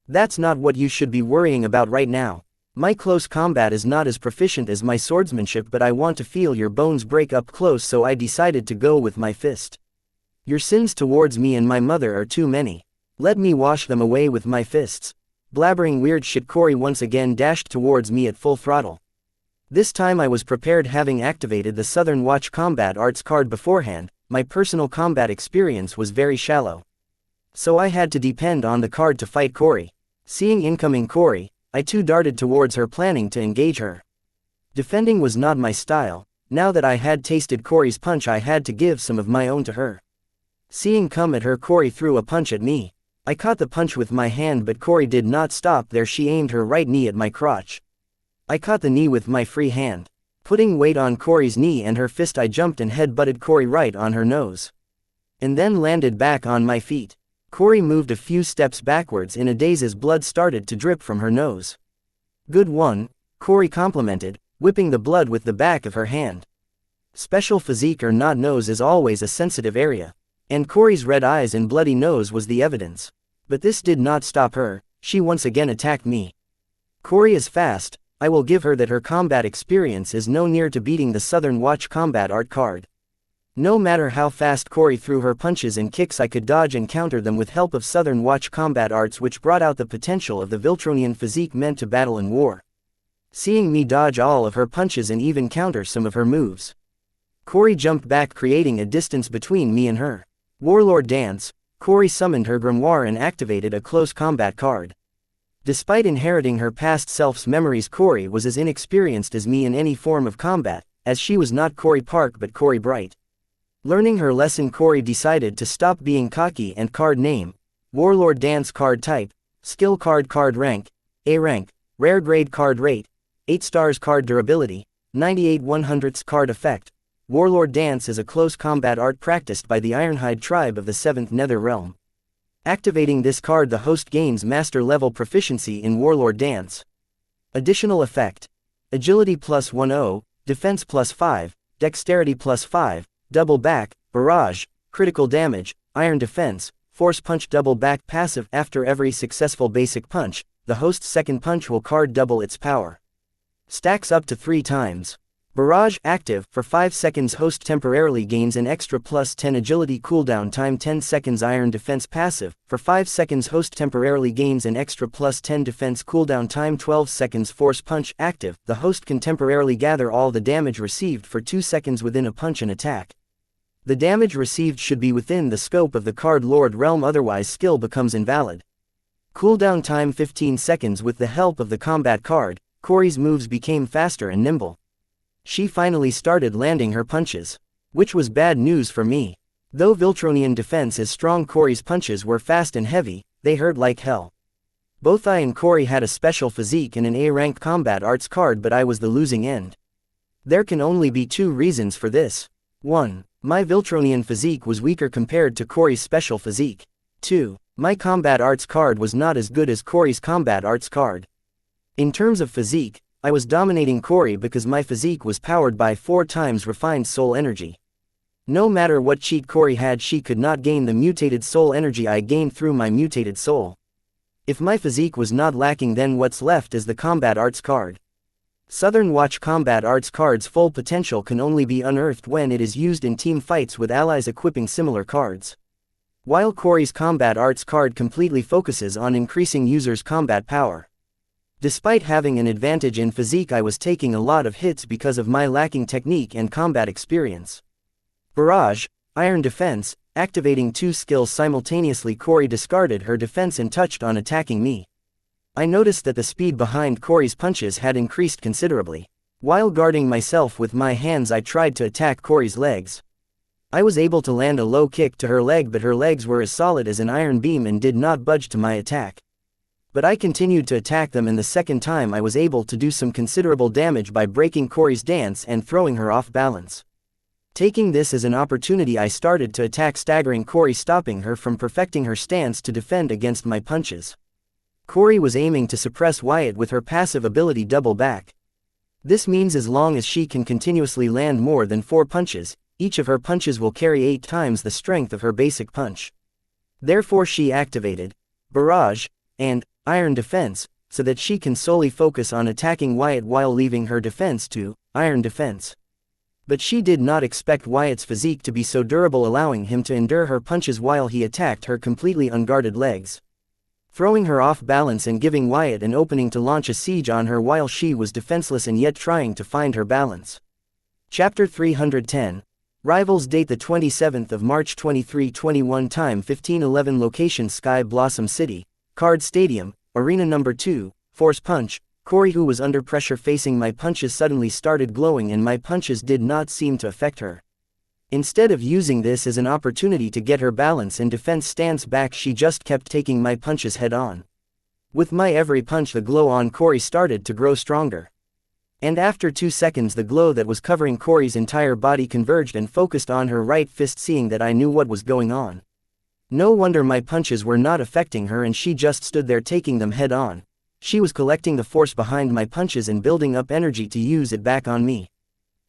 That's not what you should be worrying about right now. My close combat is not as proficient as my swordsmanship, but I want to feel your bones break up close, so I decided to go with my fist. Your sins towards me and my mother are too many. Let me wash them away with my fists. Blabbering weird shit, Corey once again dashed towards me at full throttle. This time I was prepared, having activated the Southern Watch Combat Arts card beforehand. My personal combat experience was very shallow, so I had to depend on the card to fight Corey. Seeing incoming Corey, I too darted towards her, planning to engage her. Defending was not my style. Now that I had tasted Corey's punch, I had to give some of my own to her. Seeing come at her, Corey threw a punch at me. I caught the punch with my hand, but Corey did not stop there. She aimed her right knee at my crotch. I caught the knee with my free hand. Putting weight on Corey's knee and her fist, I jumped and head-butted Corey right on her nose, and then landed back on my feet. Corey moved a few steps backwards in a daze as blood started to drip from her nose. Good one, Corey complimented, whipping the blood with the back of her hand. Special physique or not, nose is always a sensitive area, and Corey's red eyes and bloody nose was the evidence. But this did not stop her. She once again attacked me. Corey is fast. I will give her that. Her combat experience is no near to beating the Southern Watch Combat Art card. No matter how fast Corey threw her punches and kicks, I could dodge and counter them with help of Southern Watch Combat Arts, which brought out the potential of the Viltronian physique meant to battle in war. Seeing me dodge all of her punches and even counter some of her moves, Corey jumped back, creating a distance between me and her. Warlord Dance. Corey summoned her grimoire and activated a close combat card. Despite inheriting her past self's memories, Corey was as inexperienced as me in any form of combat, as she was not Corey Park but Corey Bright. Learning her lesson, Corey decided to stop being cocky and card name. Warlord Dance. Card type, skill card. Card rank, A rank. Rare grade. Card rate, 8 stars. Card durability, 98/100ths. Card effect. Warlord Dance is a close combat art practiced by the Ironhide tribe of the 7th Nether Realm. Activating this card, the host gains master level proficiency in Warlord Dance. Additional effect: agility +10, defense +5, dexterity +5, double back, barrage, critical damage, iron defense, force punch. Double back passive. After every successful basic punch, the host's second punch will card double its power. Stacks up to 3 times. Barrage active for 5 seconds. Host temporarily gains an extra +10 agility. Cooldown time 10 seconds. Iron defense passive for 5 seconds. Host temporarily gains an extra +10 defense. Cooldown time 12 seconds. Force punch active. The host can temporarily gather all the damage received for 2 seconds within a punch and attack. The damage received should be within the scope of the card Lord Realm, otherwise skill becomes invalid. Cooldown time 15 seconds. With the help of the combat card, Corey's moves became faster and nimble. She finally started landing her punches, which was bad news for me. Though Viltronian defense is strong, Corey's punches were fast and heavy. They hurt like hell. Both I and Corey had a special physique and an A-rank combat arts card, but I was the losing end. There can only be 2 reasons for this. 1. My Viltronian physique was weaker compared to Corey's special physique. 2. My combat arts card was not as good as Corey's combat arts card. In terms of physique, I was dominating Corey because my physique was powered by 4 times refined soul energy. No matter what cheat Corey had, she could not gain the mutated soul energy I gained through my mutated soul. If my physique was not lacking, then what's left is the combat arts card. Southern Watch Combat Arts card's full potential can only be unearthed when it is used in team fights with allies equipping similar cards. While Corey's combat arts card completely focuses on increasing users' combat power. Despite having an advantage in physique, I was taking a lot of hits because of my lacking technique and combat experience. Barrage, iron defense, activating 2 skills simultaneously. Corey discarded her defense and touched on attacking me. I noticed that the speed behind Corey's punches had increased considerably. While guarding myself with my hands, I tried to attack Corey's legs. I was able to land a low kick to her leg, but her legs were as solid as an iron beam and did not budge to my attack. But I continued to attack them, and the second time I was able to do some considerable damage by breaking Corey's dance and throwing her off balance. Taking this as an opportunity, I started to attack, staggering Corey, stopping her from perfecting her stance to defend against my punches. Corey was aiming to suppress Wyatt with her passive ability Double Back. This means as long as she can continuously land more than 4 punches, each of her punches will carry 8 times the strength of her basic punch. Therefore she activated Barrage and Iron Defense, so that she can solely focus on attacking Wyatt while leaving her defense to Iron Defense. But she did not expect Wyatt's physique to be so durable, allowing him to endure her punches while he attacked her completely unguarded legs, throwing her off balance and giving Wyatt an opening to launch a siege on her while she was defenseless and yet trying to find her balance. Chapter 310. Rivals. Date the 27th of March 2321. Time 15:11. Location Sky Blossom City, Card Stadium, Arena Number 2. Force Punch. Corey, who was under pressure facing my punches, suddenly started glowing, and my punches did not seem to affect her. Instead of using this as an opportunity to get her balance and defense stance back, she just kept taking my punches head on. With my every punch, the glow on Corey started to grow stronger. And after 2 seconds, the glow that was covering Corey's entire body converged and focused on her right fist. Seeing that, I knew what was going on. No wonder my punches were not affecting her, and she just stood there taking them head on. She was collecting the force behind my punches and building up energy to use it back on me.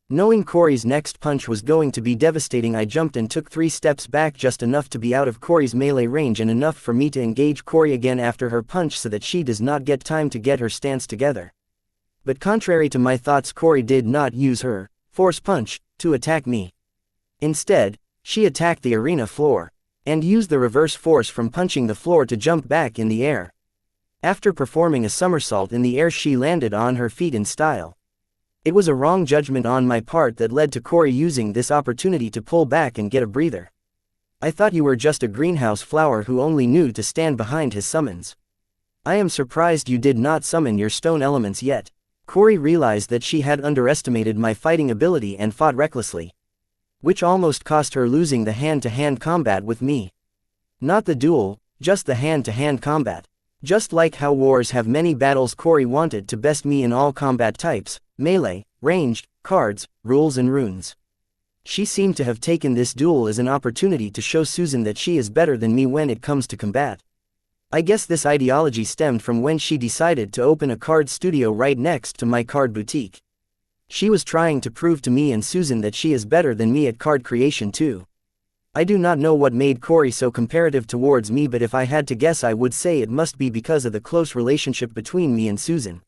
Knowing Corey's next punch was going to be devastating, I jumped and took 3 steps back, just enough to be out of Corey's melee range and enough for me to engage Corey again after her punch so that she does not get time to get her stance together. But contrary to my thoughts, Corey did not use her force punch to attack me. Instead, she attacked the arena floor and used the reverse force from punching the floor to jump back in the air. After performing a somersault in the air, she landed on her feet in style. It was a wrong judgment on my part that led to Corey using this opportunity to pull back and get a breather. I thought you were just a greenhouse flower who only knew to stand behind his summons. I am surprised you did not summon your stone elements yet. Corey realized that she had underestimated my fighting ability and fought recklessly, which almost cost her losing the hand-to-hand combat with me. Not the duel, just the hand-to-hand combat. Just like how wars have many battles, Corey wanted to best me in all combat types: melee, ranged, cards, rules and runes. She seemed to have taken this duel as an opportunity to show Susan that she is better than me when it comes to combat. I guess this ideology stemmed from when she decided to open a card studio right next to my card boutique. She was trying to prove to me and Susan that she is better than me at card creation too. I do not know what made Corey so comparative towards me, but if I had to guess, I would say it must be because of the close relationship between me and Susan.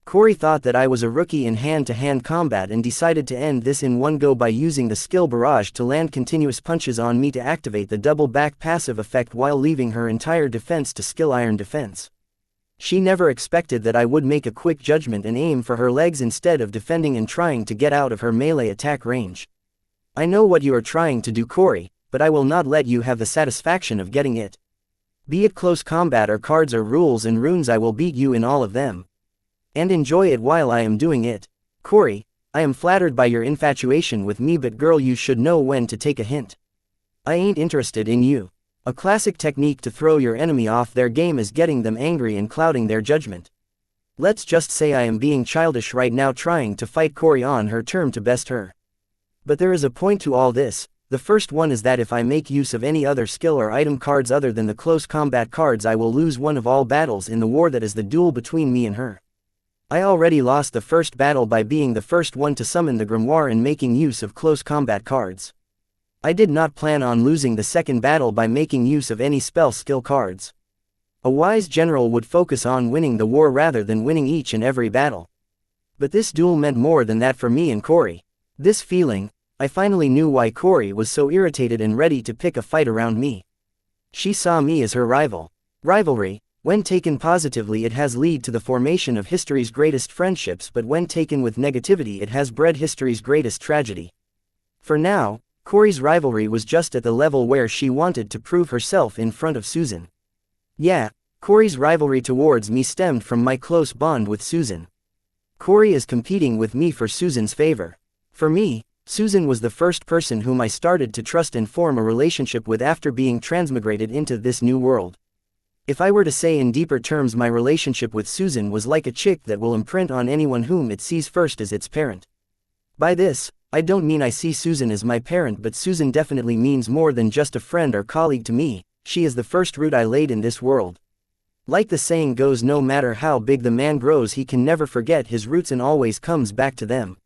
Corey thought that I was a rookie in hand-to-hand combat and decided to end this in one go by using the skill Barrage to land continuous punches on me to activate the double back passive effect while leaving her entire defense to skill Iron Defense. She never expected that I would make a quick judgment and aim for her legs instead of defending and trying to get out of her melee attack range. I know what you are trying to do, Corey, but I will not let you have the satisfaction of getting it. Be it close combat or cards or rules and runes, I will beat you in all of them. And enjoy it while I am doing it. Corey, I am flattered by your infatuation with me, but girl, you should know when to take a hint. I ain't interested in you. A classic technique to throw your enemy off their game is getting them angry and clouding their judgment. Let's just say I am being childish right now, trying to fight Corey on her term to best her. But there is a point to all this. The first one is that if I make use of any other skill or item cards other than the close combat cards, I will lose one of all battles in the war that is the duel between me and her. I already lost the first battle by being the first one to summon the Grimoire and making use of close combat cards. I did not plan on losing the second battle by making use of any spell skill cards. A wise general would focus on winning the war rather than winning each and every battle. But this duel meant more than that for me and Corey. This feeling, I finally knew why Corey was so irritated and ready to pick a fight around me. She saw me as her rival. Rivalry, when taken positively, it has led to the formation of history's greatest friendships, but when taken with negativity, it has bred history's greatest tragedy. For now, Corey's rivalry was just at the level where she wanted to prove herself in front of Susan. Yeah, Corey's rivalry towards me stemmed from my close bond with Susan. Corey is competing with me for Susan's favor. For me, Susan was the first person whom I started to trust and form a relationship with after being transmigrated into this new world. If I were to say in deeper terms, my relationship with Susan was like a chick that will imprint on anyone whom it sees first as its parent. By this, I don't mean I see Susan as my parent, but Susan definitely means more than just a friend or colleague to me. She is the first root I laid in this world. Like the saying goes, no matter how big the man grows, he can never forget his roots and always comes back to them.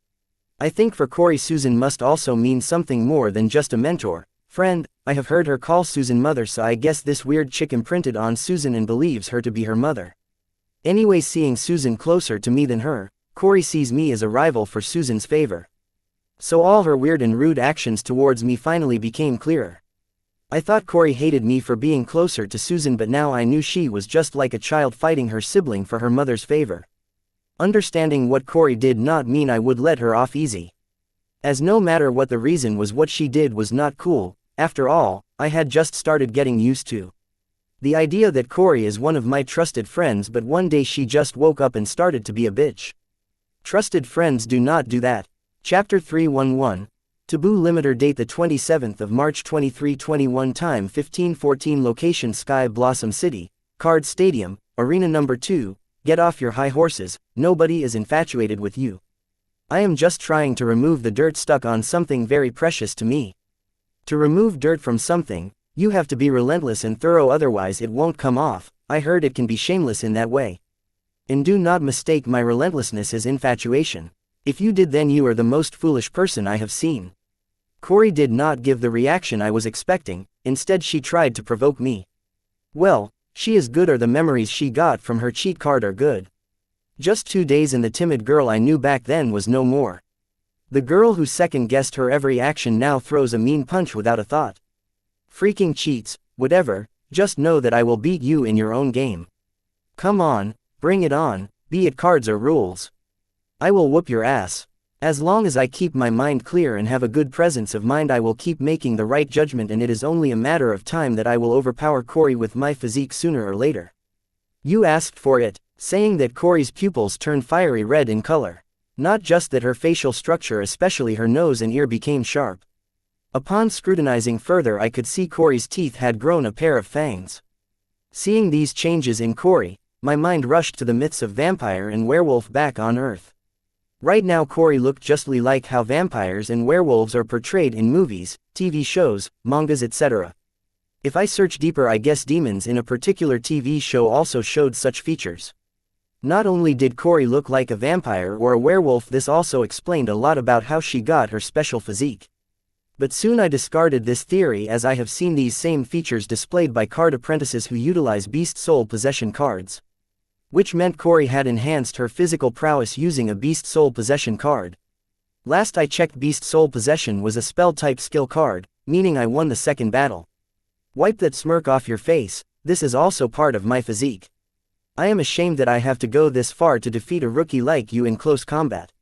I think for Corey, Susan must also mean something more than just a mentor, friend. I have heard her call Susan mother, so I guess this weird chick imprinted on Susan and believes her to be her mother. Anyway, seeing Susan closer to me than her, Corey sees me as a rival for Susan's favor. So all her weird and rude actions towards me finally became clearer. I thought Corey hated me for being closer to Susan, but now I knew she was just like a child fighting her sibling for her mother's favor. Understanding what Corey did not mean I would let her off easy. As no matter what the reason was, what she did was not cool. After all, I had just started getting used to the idea that Corey is one of my trusted friends, but one day she just woke up and started to be a bitch. Trusted friends do not do that. Chapter 311. Taboo Limiter. Date the 27th of March 2321. Time 1514. Location Sky Blossom City, Card Stadium, Arena Number 2. Get off your high horses, nobody is infatuated with you. I am just trying to remove the dirt stuck on something very precious to me. To remove dirt from something, you have to be relentless and thorough, otherwise it won't come off. I heard it can be shameless in that way. And do not mistake my relentlessness as infatuation. If you did, then you are the most foolish person I have seen. Corey did not give the reaction I was expecting. Instead, she tried to provoke me. Well, she is good, or the memories she got from her cheat card are good. Just 2 days and the timid girl I knew back then was no more. The girl who second-guessed her every action now throws a mean punch without a thought. Freaking cheats, whatever, just know that I will beat you in your own game. Come on, bring it on, be it cards or rules. I will whoop your ass. As long as I keep my mind clear and have a good presence of mind, I will keep making the right judgment, and it is only a matter of time that I will overpower Corey with my physique sooner or later. You asked for it, saying that Corey's pupils turned fiery red in color. Not just that, her facial structure, especially her nose and ear, became sharp. Upon scrutinizing further, I could see Corey's teeth had grown a pair of fangs. Seeing these changes in Corey, my mind rushed to the myths of vampire and werewolf back on Earth. Right now Corey looked justly like how vampires and werewolves are portrayed in movies, TV shows, mangas, etc. If I search deeper, I guess demons in a particular TV show also showed such features. Not only did Corey look like a vampire or a werewolf, this also explained a lot about how she got her special physique. But soon I discarded this theory, as I have seen these same features displayed by card apprentices who utilize beast soul possession cards. Which meant Corey had enhanced her physical prowess using a beast soul possession card. Last I checked, beast soul possession was a spell type skill card, meaning I won the second battle. Wipe that smirk off your face. This is also part of my physique. I am ashamed that I have to go this far to defeat a rookie like you in close combat.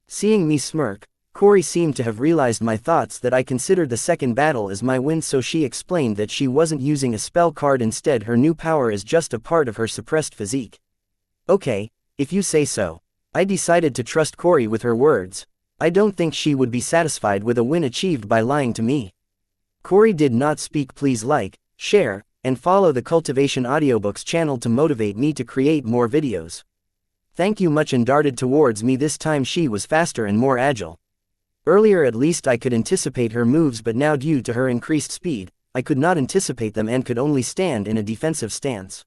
Seeing me smirk, Corey seemed to have realized my thoughts, that I considered the second battle as my win, so she explained that she wasn't using a spell card, instead her new power is just a part of her suppressed physique. Okay, if you say so. I decided to trust Corey with her words. I don't think she would be satisfied with a win achieved by lying to me. Corey did not speak. Please like, share, and follow the Cultivation Audiobooks channel to motivate me to create more videos. Thank you much. And darted towards me. This time she was faster and more agile. Earlier at least I could anticipate her moves, but now due to her increased speed, I could not anticipate them and could only stand in a defensive stance.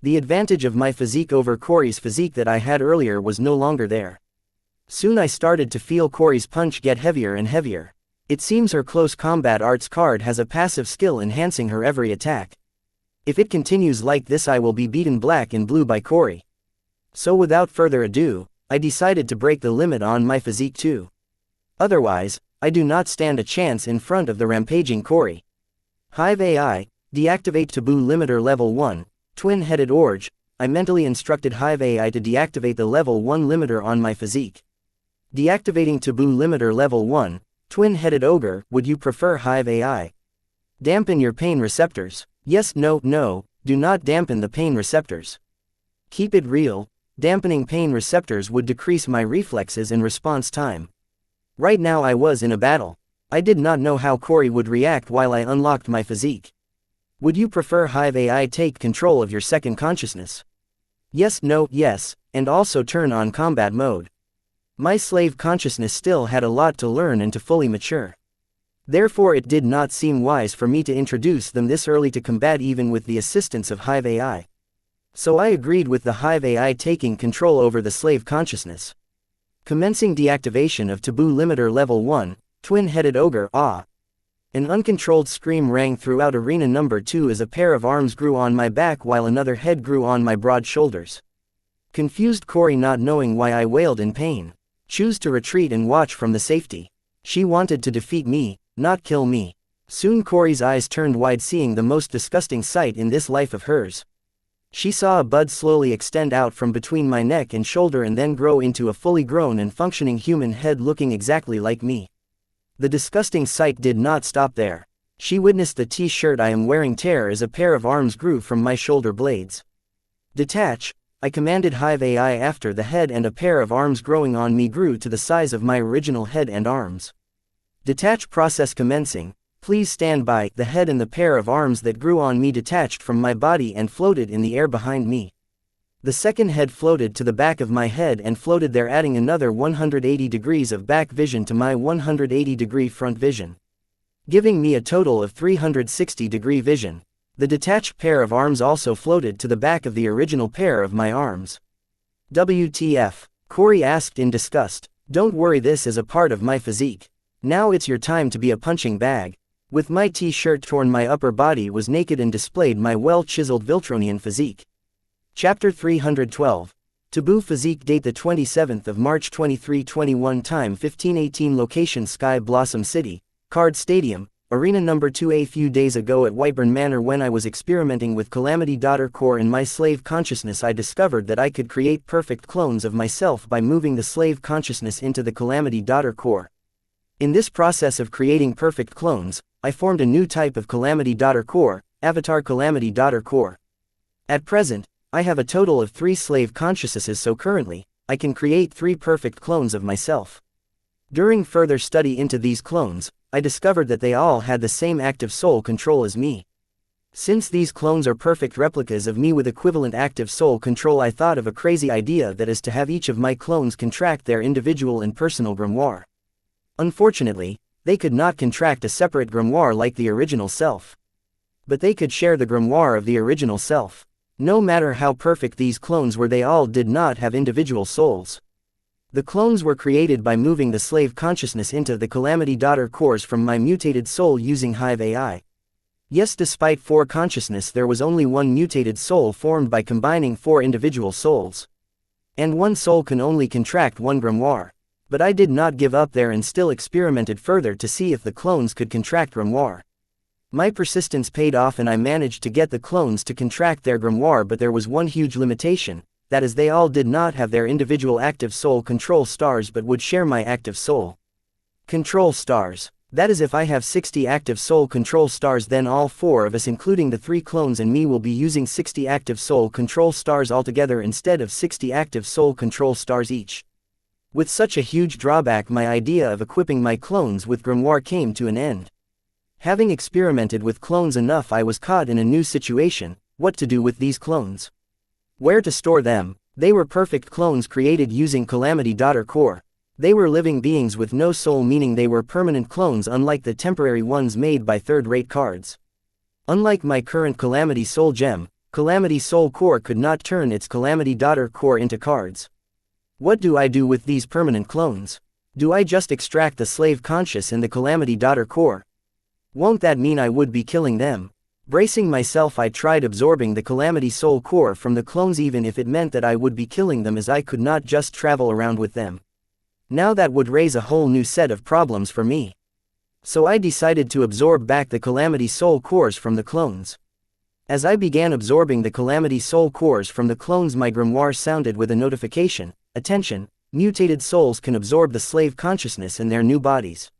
The advantage of my physique over Corey's physique that I had earlier was no longer there. Soon I started to feel Corey's punch get heavier and heavier. It seems her close combat arts card has a passive skill enhancing her every attack. If it continues like this, I will be beaten black and blue by Corey. So without further ado, I decided to break the limit on my physique too. Otherwise, I do not stand a chance in front of the rampaging Corey. Hive AI, deactivate taboo limiter level 1. Twin-headed Orge. I mentally instructed Hive AI to deactivate the level 1 limiter on my physique. Deactivating taboo limiter level 1. Twin-headed Ogre. Would you prefer Hive AI? Dampen your pain receptors. Yes, no, do not dampen the pain receptors. Keep it real. Dampening pain receptors would decrease my reflexes and response time. Right now I was in a battle. I did not know how Corey would react while I unlocked my physique. Would you prefer Hive AI take control of your second consciousness? Yes, no, yes, and also turn on combat mode. My slave consciousness still had a lot to learn and to fully mature. Therefore it did not seem wise for me to introduce them this early to combat even with the assistance of Hive AI. So I agreed with the Hive AI taking control over the slave consciousness. Commencing deactivation of Taboo Limiter Level 1, Twin-Headed Ogre, Ah! An uncontrolled scream rang throughout Arena Number 2 as a pair of arms grew on my back while another head grew on my broad shoulders. Confused Corey, not knowing why I wailed in pain. Choose to retreat and watch from the safety. She wanted to defeat me, not kill me. Soon Corey's eyes turned wide, seeing the most disgusting sight in this life of hers. She saw a bud slowly extend out from between my neck and shoulder and then grow into a fully grown and functioning human head looking exactly like me. The disgusting sight did not stop there. She witnessed the t-shirt I am wearing tear as a pair of arms grew from my shoulder blades. Detach, I commanded Hive AI after the head and a pair of arms growing on me grew to the size of my original head and arms. Detach process commencing. Please stand by. The head and the pair of arms that grew on me detached from my body and floated in the air behind me. The second head floated to the back of my head and floated there, adding another 180 degrees of back vision to my 180-degree front vision, giving me a total of 360-degree vision. The detached pair of arms also floated to the back of the original pair of my arms. WTF? Corey asked in disgust. Don't worry, this is a part of my physique. Now it's your time to be a punching bag. With my t-shirt torn, my upper body was naked and displayed my well-chiseled Viltronian physique. Chapter 312. Taboo Physique. Date the 27th of March 2321. Time 15:18. Location Sky Blossom City, Card Stadium, Arena Number 2. A few days ago at Whiteburn Manor, when I was experimenting with Calamity Daughter Core in my slave consciousness, I discovered that I could create perfect clones of myself by moving the slave consciousness into the Calamity Daughter Core. In this process of creating perfect clones, I formed a new type of Calamity Daughter Core, Avatar Calamity Daughter Core. At present, I have a total of 3 slave consciousnesses, so currently, I can create 3 perfect clones of myself. During further study into these clones, I discovered that they all had the same active soul control as me. Since these clones are perfect replicas of me with equivalent active soul control, I thought of a crazy idea, that is to have each of my clones contract their individual and personal grimoire. Unfortunately, they could not contract a separate grimoire like the original self. But they could share the grimoire of the original self. No matter how perfect these clones were, they all did not have individual souls. The clones were created by moving the slave consciousness into the Calamity Daughter cores from my mutated soul using Hive AI. Yes, despite 4 consciousness, there was only 1 mutated soul formed by combining 4 individual souls. And 1 soul can only contract 1 grimoire. But I did not give up there and still experimented further to see if the clones could contract grimoire. My persistence paid off and I managed to get the clones to contract their grimoire, but there was one huge limitation, that is, they all did not have their individual active soul control stars but would share my active soul control stars. That is, if I have 60 active soul control stars, then all 4 of us, including the 3 clones and me, will be using 60 active soul control stars altogether instead of 60 active soul control stars each. With such a huge drawback, my idea of equipping my clones with grimoire came to an end. Having experimented with clones enough, I was caught in a new situation: what to do with these clones? Where to store them? They were perfect clones created using Calamity Daughter Core. They were living beings with no soul, meaning they were permanent clones, unlike the temporary ones made by third-rate cards. Unlike my current Calamity Soul Gem, Calamity Soul Core could not turn its Calamity Daughter Core into cards. What do I do with these permanent clones? Do I just extract the slave conscious in the Calamity Daughter Core? Won't that mean I would be killing them? Bracing myself, I tried absorbing the Calamity Soul Core from the clones, even if it meant that I would be killing them, as I could not just travel around with them. Now that would raise a whole new set of problems for me. So I decided to absorb back the Calamity Soul Cores from the clones. As I began absorbing the Calamity Soul Cores from the clones, my grimoire sounded with a notification: attention, mutated souls can absorb the slave consciousness in their new bodies.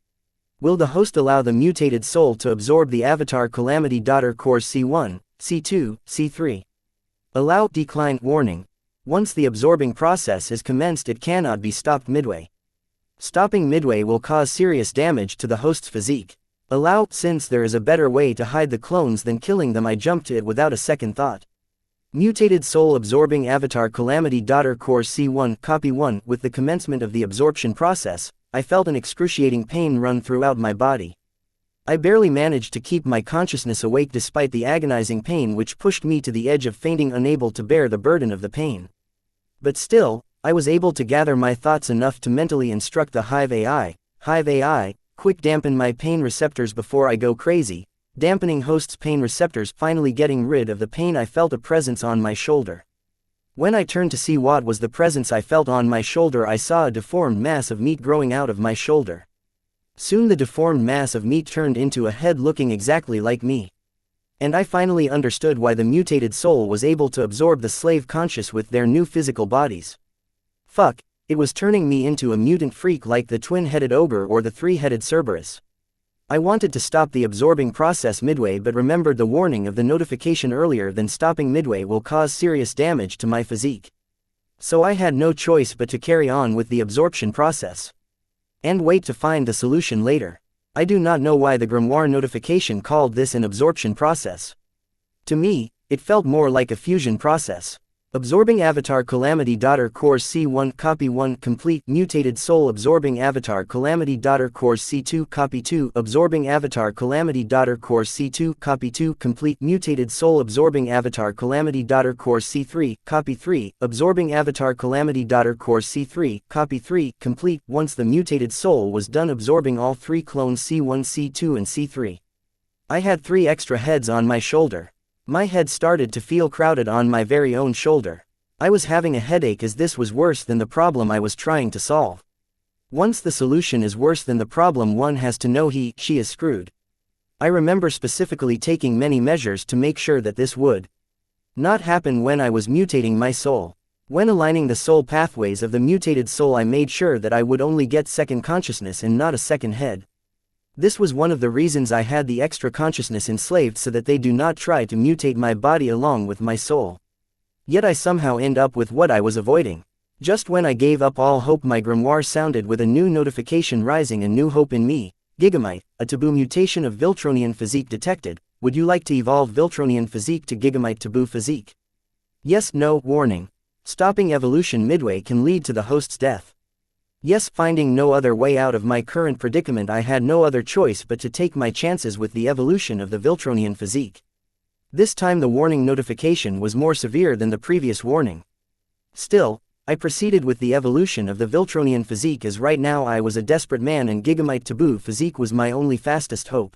Will the host allow the mutated soul to absorb the Avatar Calamity Daughter Cores C1, C2, C3? Allow, decline. Warning: once the absorbing process is commenced, it cannot be stopped midway. Stopping midway will cause serious damage to the host's physique. Allow, since there is a better way to hide the clones than killing them, I jumped to it without a second thought. Mutated soul absorbing avatar calamity. Core C1 copy 1. With the commencement of the absorption process, I felt an excruciating pain run throughout my body. I barely managed to keep my consciousness awake despite the agonizing pain which pushed me to the edge of fainting, unable to bear the burden of the pain. But still, I was able to gather my thoughts enough to mentally instruct the Hive AI, quick dampen my pain receptors before I go crazy. Dampening host's pain receptors, finally getting rid of the pain. I felt a presence on my shoulder. When I turned to see what was the presence I felt on my shoulder, I saw a deformed mass of meat growing out of my shoulder. Soon the deformed mass of meat turned into a head looking exactly like me. And I finally understood why the mutated soul was able to absorb the slave conscious with their new physical bodies. Fuck, it was turning me into a mutant freak like the twin-headed ogre or the three-headed Cerberus. I wanted to stop the absorbing process midway but remembered the warning of the notification earlier than stopping midway will cause serious damage to my physique. So I had no choice but to carry on with the absorption process. And wait to find the solution later. I do not know why the Grimoire notification called this an absorption process. To me, it felt more like a fusion process. Absorbing avatar calamity. Core C1 copy 1 complete. Mutated soul absorbing avatar calamity. Core C2 copy 2 absorbing avatar calamity. Core C2 copy 2 complete. Mutated soul absorbing avatar calamity. Core C3 copy 3 absorbing avatar calamity. Core C3 copy 3 complete. Once the mutated soul was done absorbing all three clones C1, C2 and C3, I had 3 extra heads on my shoulder. My head started to feel crowded on my very own shoulder. I was having a headache as this was worse than the problem I was trying to solve. Once the solution is worse than the problem, one has to know she is screwed. I remember specifically taking many measures to make sure that this would not happen when I was mutating my soul. When aligning the soul pathways of the mutated soul, I made sure that I would only get second consciousness and not a second head. This was one of the reasons I had the extra consciousness enslaved, so that they do not try to mutate my body along with my soul. Yet I somehow end up with what I was avoiding. Just when I gave up all hope, my grimoire sounded with a new notification: rising a new hope in me. Gigamite, a taboo mutation of Viltronian physique detected. Would you like to evolve Viltronian physique to Gigamite taboo physique? Yes, no. Warning. Stopping evolution midway can lead to the host's death. Yes, finding no other way out of my current predicament, I had no other choice but to take my chances with the evolution of the Viltronian physique. This time the warning notification was more severe than the previous warning. Still, I proceeded with the evolution of the Viltronian physique, as right now I was a desperate man and Gigamite taboo physique was my only fastest hope.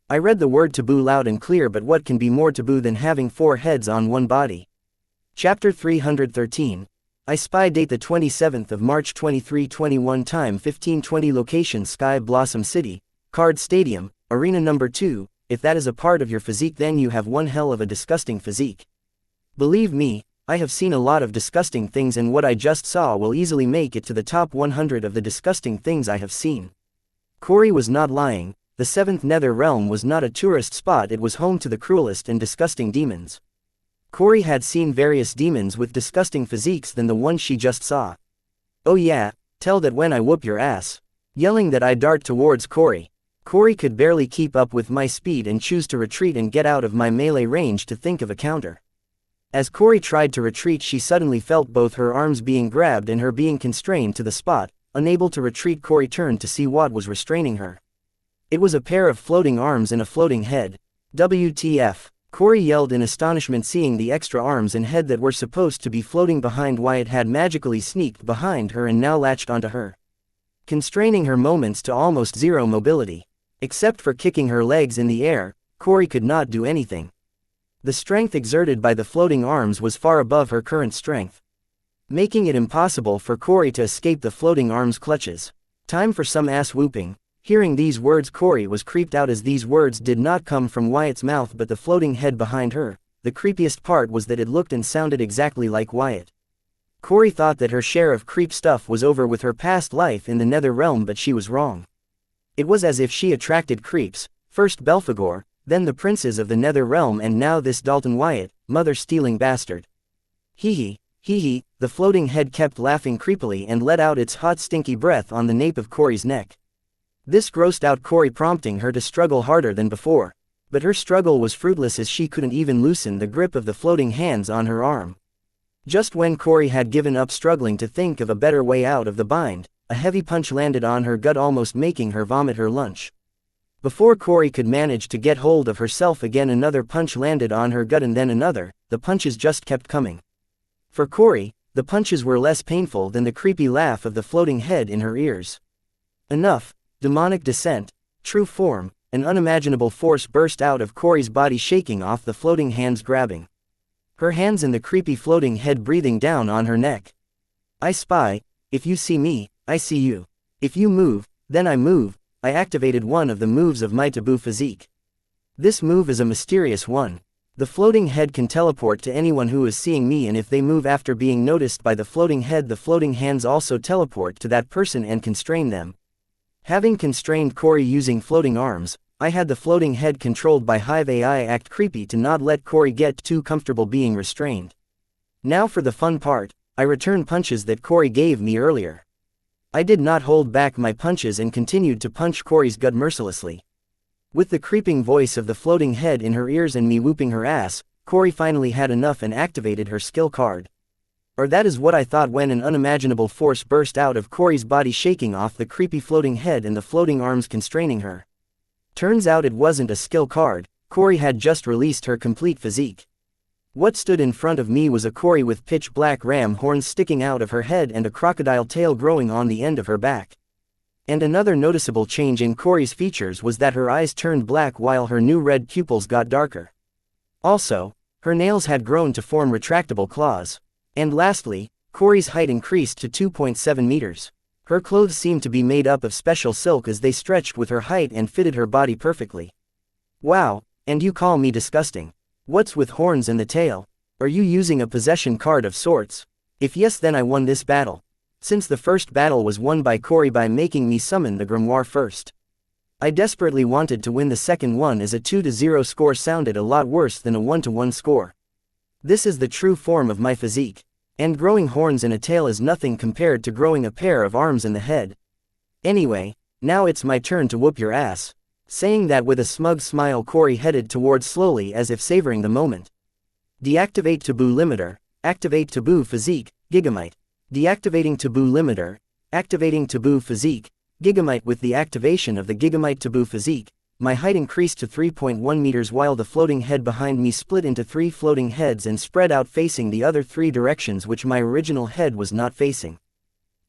I read the word taboo loud and clear, but what can be more taboo than having 4 heads on one body? Chapter 313. I spy. Date the 27th of March 2321. Time 15:20. Location Sky Blossom City, Card Stadium, Arena Number 2. If that is a part of your physique, then you have one hell of a disgusting physique. Believe me, I have seen a lot of disgusting things, and what I just saw will easily make it to the top 100 of the disgusting things I have seen. Corey was not lying. The 7th Nether Realm was not a tourist spot, it was home to the cruelest and disgusting demons. Corey had seen various demons with disgusting physiques than the one she just saw. Oh yeah, tell that when I whoop your ass. Yelling that, I dart towards Corey. Corey could barely keep up with my speed and choose to retreat and get out of my melee range to think of a counter. As Corey tried to retreat, she suddenly felt both her arms being grabbed and her being constrained to the spot. Unable to retreat, Corey turned to see what was restraining her. It was a pair of floating arms and a floating head. WTF? Corey yelled in astonishment, seeing the extra arms and head that were supposed to be floating behind Wyatt had magically sneaked behind her and now latched onto her, constraining her moments to almost zero mobility. Except for kicking her legs in the air, Corey could not do anything. The strength exerted by the floating arms was far above her current strength, making it impossible for Corey to escape the floating arms' clutches. Time for some ass whooping. Hearing these words, Corey was creeped out, as these words did not come from Wyatt's mouth but the floating head behind her. The creepiest part was that it looked and sounded exactly like Wyatt. Corey thought that her share of creep stuff was over with her past life in the Nether Realm, but she was wrong. It was as if she attracted creeps, first Belphegor, then the princes of the Nether Realm, and now this Dalton Wyatt, mother-stealing bastard. Hee hee, Hee hee, the floating head kept laughing creepily and let out its hot stinky breath on the nape of Corey's neck. This grossed out Corey, prompting her to struggle harder than before. But her struggle was fruitless as she couldn't even loosen the grip of the floating hands on her arm. Just when Corey had given up struggling to think of a better way out of the bind, a heavy punch landed on her gut, almost making her vomit her lunch. Before Corey could manage to get hold of herself again, another punch landed on her gut and then another. The punches just kept coming. For Corey, the punches were less painful than the creepy laugh of the floating head in her ears. Enough. Demonic descent, true form, an unimaginable force burst out of Corey's body, shaking off the floating hands, grabbing her hands and the creepy floating head breathing down on her neck. I spy. If you see me, I see you. If you move, then I move. I activated one of the moves of my taboo physique. This move is a mysterious one. The floating head can teleport to anyone who is seeing me, and if they move after being noticed by the floating head, the floating hands also teleport to that person and constrain them. Having constrained Corey using floating arms, I had the floating head controlled by Hive AI act creepy to not let Corey get too comfortable being restrained. Now for the fun part, I return punches that Corey gave me earlier. I did not hold back my punches and continued to punch Corey's gut mercilessly. With the creeping voice of the floating head in her ears and me whooping her ass, Corey finally had enough and activated her skill card. Or that is what I thought when an unimaginable force burst out of Corey's body, shaking off the creepy floating head and the floating arms constraining her. Turns out it wasn't a skill card. Corey had just released her complete physique. What stood in front of me was a Corey with pitch black ram horns sticking out of her head and a crocodile tail growing on the end of her back. And another noticeable change in Corey's features was that her eyes turned black while her new red pupils got darker. Also, her nails had grown to form retractable claws. And lastly, Corey's height increased to 2.7 meters. Her clothes seemed to be made up of special silk as they stretched with her height and fitted her body perfectly. Wow, and you call me disgusting? What's with horns and the tail? Are you using a possession card of sorts? If yes, then I won this battle. Since the first battle was won by Corey by making me summon the Grimoire first. I desperately wanted to win the second one, as a 2-0 score sounded a lot worse than a 1-1 score. This is the true form of my physique. And growing horns and a tail is nothing compared to growing a pair of arms and the head. Anyway, now it's my turn to whoop your ass. Saying that with a smug smile, Corey headed towards slowly as if savoring the moment. Deactivate taboo limiter, activate taboo physique, Gigamite. Deactivating taboo limiter, activating taboo physique, Gigamite. With the activation of the Gigamite taboo physique, my height increased to 3.1 meters while the floating head behind me split into 3 floating heads and spread out facing the other 3 directions which my original head was not facing.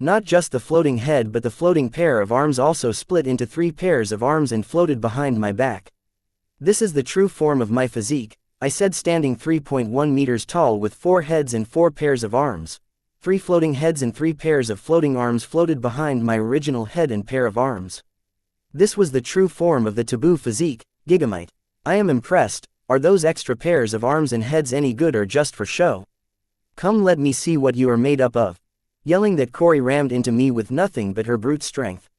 Not just the floating head but the floating pair of arms also split into 3 pairs of arms and floated behind my back. This is the true form of my physique, I said, standing 3.1 meters tall with 4 heads and 4 pairs of arms. 3 floating heads and 3 pairs of floating arms floated behind my original head and pair of arms. This was the true form of the taboo physique, Gigamite. I am impressed. Are those extra pairs of arms and heads any good or just for show? Come, let me see what you are made up of. Yelling that, Corey rammed into me with nothing but her brute strength.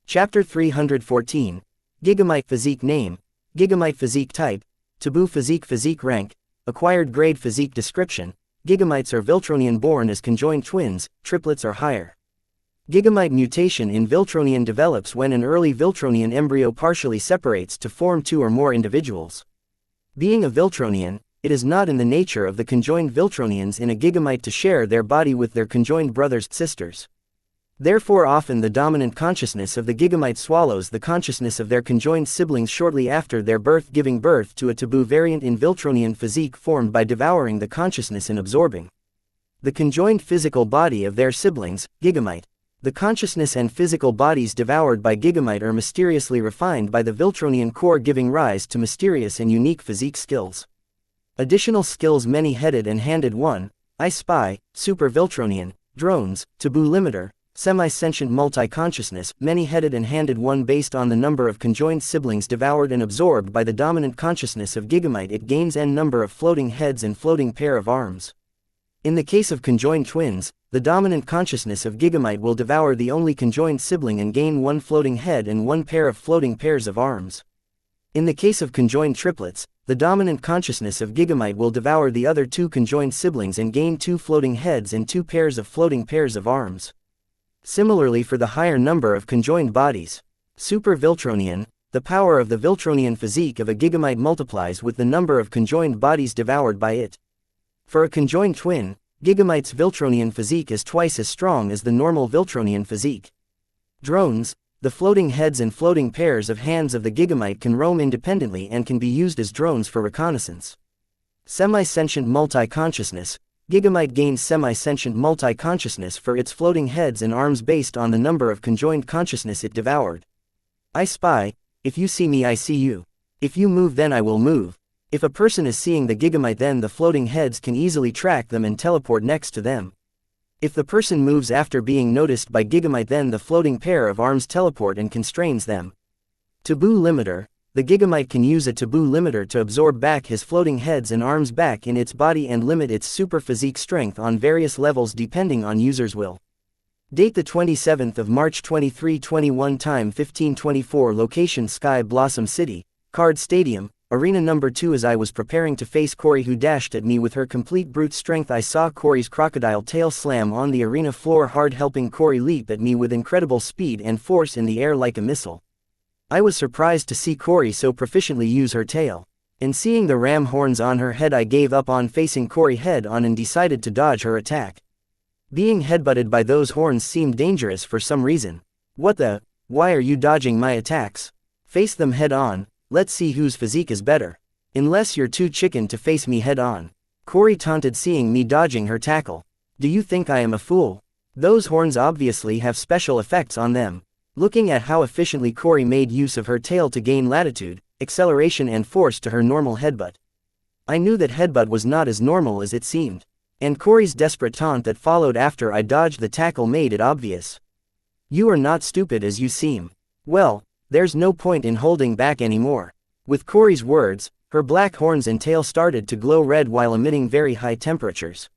Chapter 314. Gigamite physique name, Gigamite physique type, taboo physique, physique rank, acquired grade, physique description. Gigamites are Viltronian born as conjoined twins, triplets or higher. Gigamite mutation in Viltronian develops when an early Viltronian embryo partially separates to form 2 or more individuals. Being a Viltronian, it is not in the nature of the conjoined Viltronians in a Gigamite to share their body with their conjoined brothers, sisters. Therefore often the dominant consciousness of the Gigamite swallows the consciousness of their conjoined siblings shortly after their birth, giving birth to a taboo variant in Viltronian physique formed by devouring the consciousness and absorbing the conjoined physical body of their siblings, Gigamite. The consciousness and physical bodies devoured by Gigamite are mysteriously refined by the Viltronian core, giving rise to mysterious and unique physique skills. Additional skills: many-headed and handed 1, I spy, super Viltronian, drones, taboo limiter, semi-sentient multi-consciousness, many-headed and handed 1. Based on the number of conjoined siblings devoured and absorbed by the dominant consciousness of Gigamite, it gains n number of floating heads and floating pair of arms. In the case of conjoined twins, the dominant consciousness of Gigamite will devour the only conjoined sibling and gain 1 floating head and 1 pair of floating pairs of arms. In the case of conjoined triplets, the dominant consciousness of Gigamite will devour the other two conjoined siblings and gain 2 floating heads and 2 pairs of floating pairs of arms. Similarly for the higher number of conjoined bodies. Super Viltronian, the power of the Viltronian physique of a Gigamite multiplies with the number of conjoined bodies devoured by it. For a conjoined twin, Gigamite's Viltronian physique is twice as strong as the normal Viltronian physique. Drones, the floating heads and floating pairs of hands of the Gigamite can roam independently and can be used as drones for reconnaissance. Semi-sentient multi-consciousness, Gigamite gains semi-sentient multi-consciousness for its floating heads and arms based on the number of conjoined consciousness it devoured. I spy, if you see me I see you. If you move then I will move. If a person is seeing the Gigamite then the floating heads can easily track them and teleport next to them. If the person moves after being noticed by Gigamite then the floating pair of arms teleport and constrains them. Taboo limiter, the Gigamite can use a taboo limiter to absorb back his floating heads and arms back in its body and limit its super physique strength on various levels depending on user's will. Date the 27th of March 2321 Time 1524 Location Sky Blossom City, Card Stadium, Arena number 2 As I was preparing to face Corey who dashed at me with her complete brute strength I saw Corey's crocodile tail slam on the arena floor hard helping Corey leap at me with incredible speed and force in the air like a missile. I was surprised to see Corey so proficiently use her tail. And seeing the ram horns on her head I gave up on facing Corey head on and decided to dodge her attack. Being headbutted by those horns seemed dangerous for some reason. What the? Why are you dodging my attacks? Face them head on. Let's see whose physique is better. Unless you're too chicken to face me head on. Corey taunted seeing me dodging her tackle. Do you think I am a fool? Those horns obviously have special effects on them. Looking at how efficiently Corey made use of her tail to gain latitude, acceleration and force to her normal headbutt. I knew that headbutt was not as normal as it seemed. And Corey's desperate taunt that followed after I dodged the tackle made it obvious. You are not stupid as you seem. Well, there's no point in holding back anymore. With Corey's words, her black horns and tail started to glow red while emitting very high temperatures.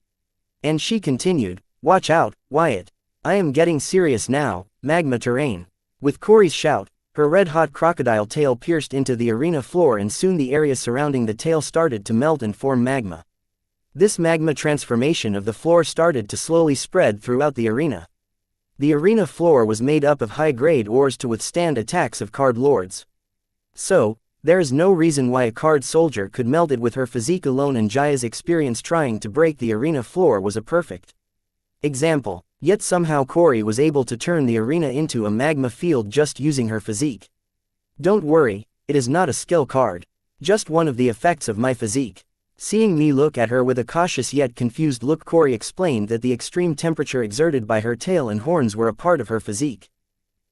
And she continued, watch out, Wyatt. I am getting serious now, magma terrain. With Corey's shout, her red-hot crocodile tail pierced into the arena floor and soon the area surrounding the tail started to melt and form magma. This magma transformation of the floor started to slowly spread throughout the arena. The arena floor was made up of high-grade ores to withstand attacks of card lords. So, there is no reason why a card soldier could melt it with her physique alone and Jaya's experience trying to break the arena floor was a perfect example. Yet somehow Corey was able to turn the arena into a magma field just using her physique. Don't worry, it is not a skill card. Just one of the effects of my physique. Seeing me look at her with a cautious yet confused look Corey explained that the extreme temperature exerted by her tail and horns were a part of her physique.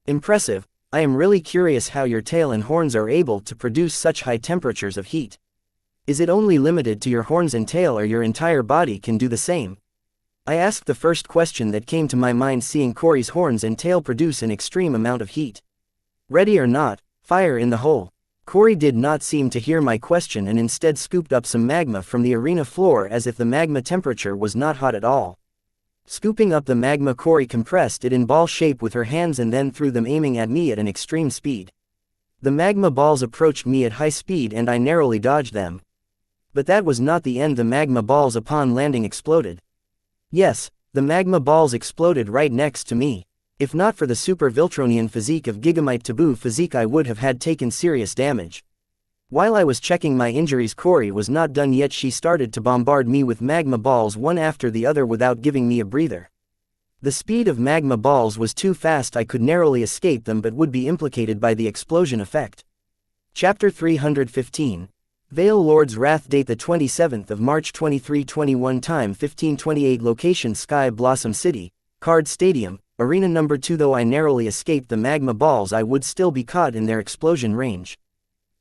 Impressive, I am really curious how your tail and horns are able to produce such high temperatures of heat. Is it only limited to your horns and tail or your entire body can do the same? I asked the first question that came to my mind seeing Corey's horns and tail produce an extreme amount of heat. Ready or not, fire in the hole. Corey did not seem to hear my question and instead scooped up some magma from the arena floor as if the magma temperature was not hot at all. Scooping up the magma Corey compressed it in ball shape with her hands and then threw them aiming at me at an extreme speed. The magma balls approached me at high speed and I narrowly dodged them. But that was not the end. The magma balls upon landing exploded. Yes, the magma balls exploded right next to me. If not for the super Viltronian physique of Gigamite Taboo physique I would have had taken serious damage. While I was checking my injuries Corey was not done yet. She started to bombard me with magma balls one after the other without giving me a breather. The speed of magma balls was too fast. I could narrowly escape them but would be implicated by the explosion effect. Chapter 315. Veil Lord's Wrath. Date the 27th of March 2321 Time 1528 Location Sky Blossom City, Card Stadium, Arena number 2 Though I narrowly escaped the magma balls I would still be caught in their explosion range.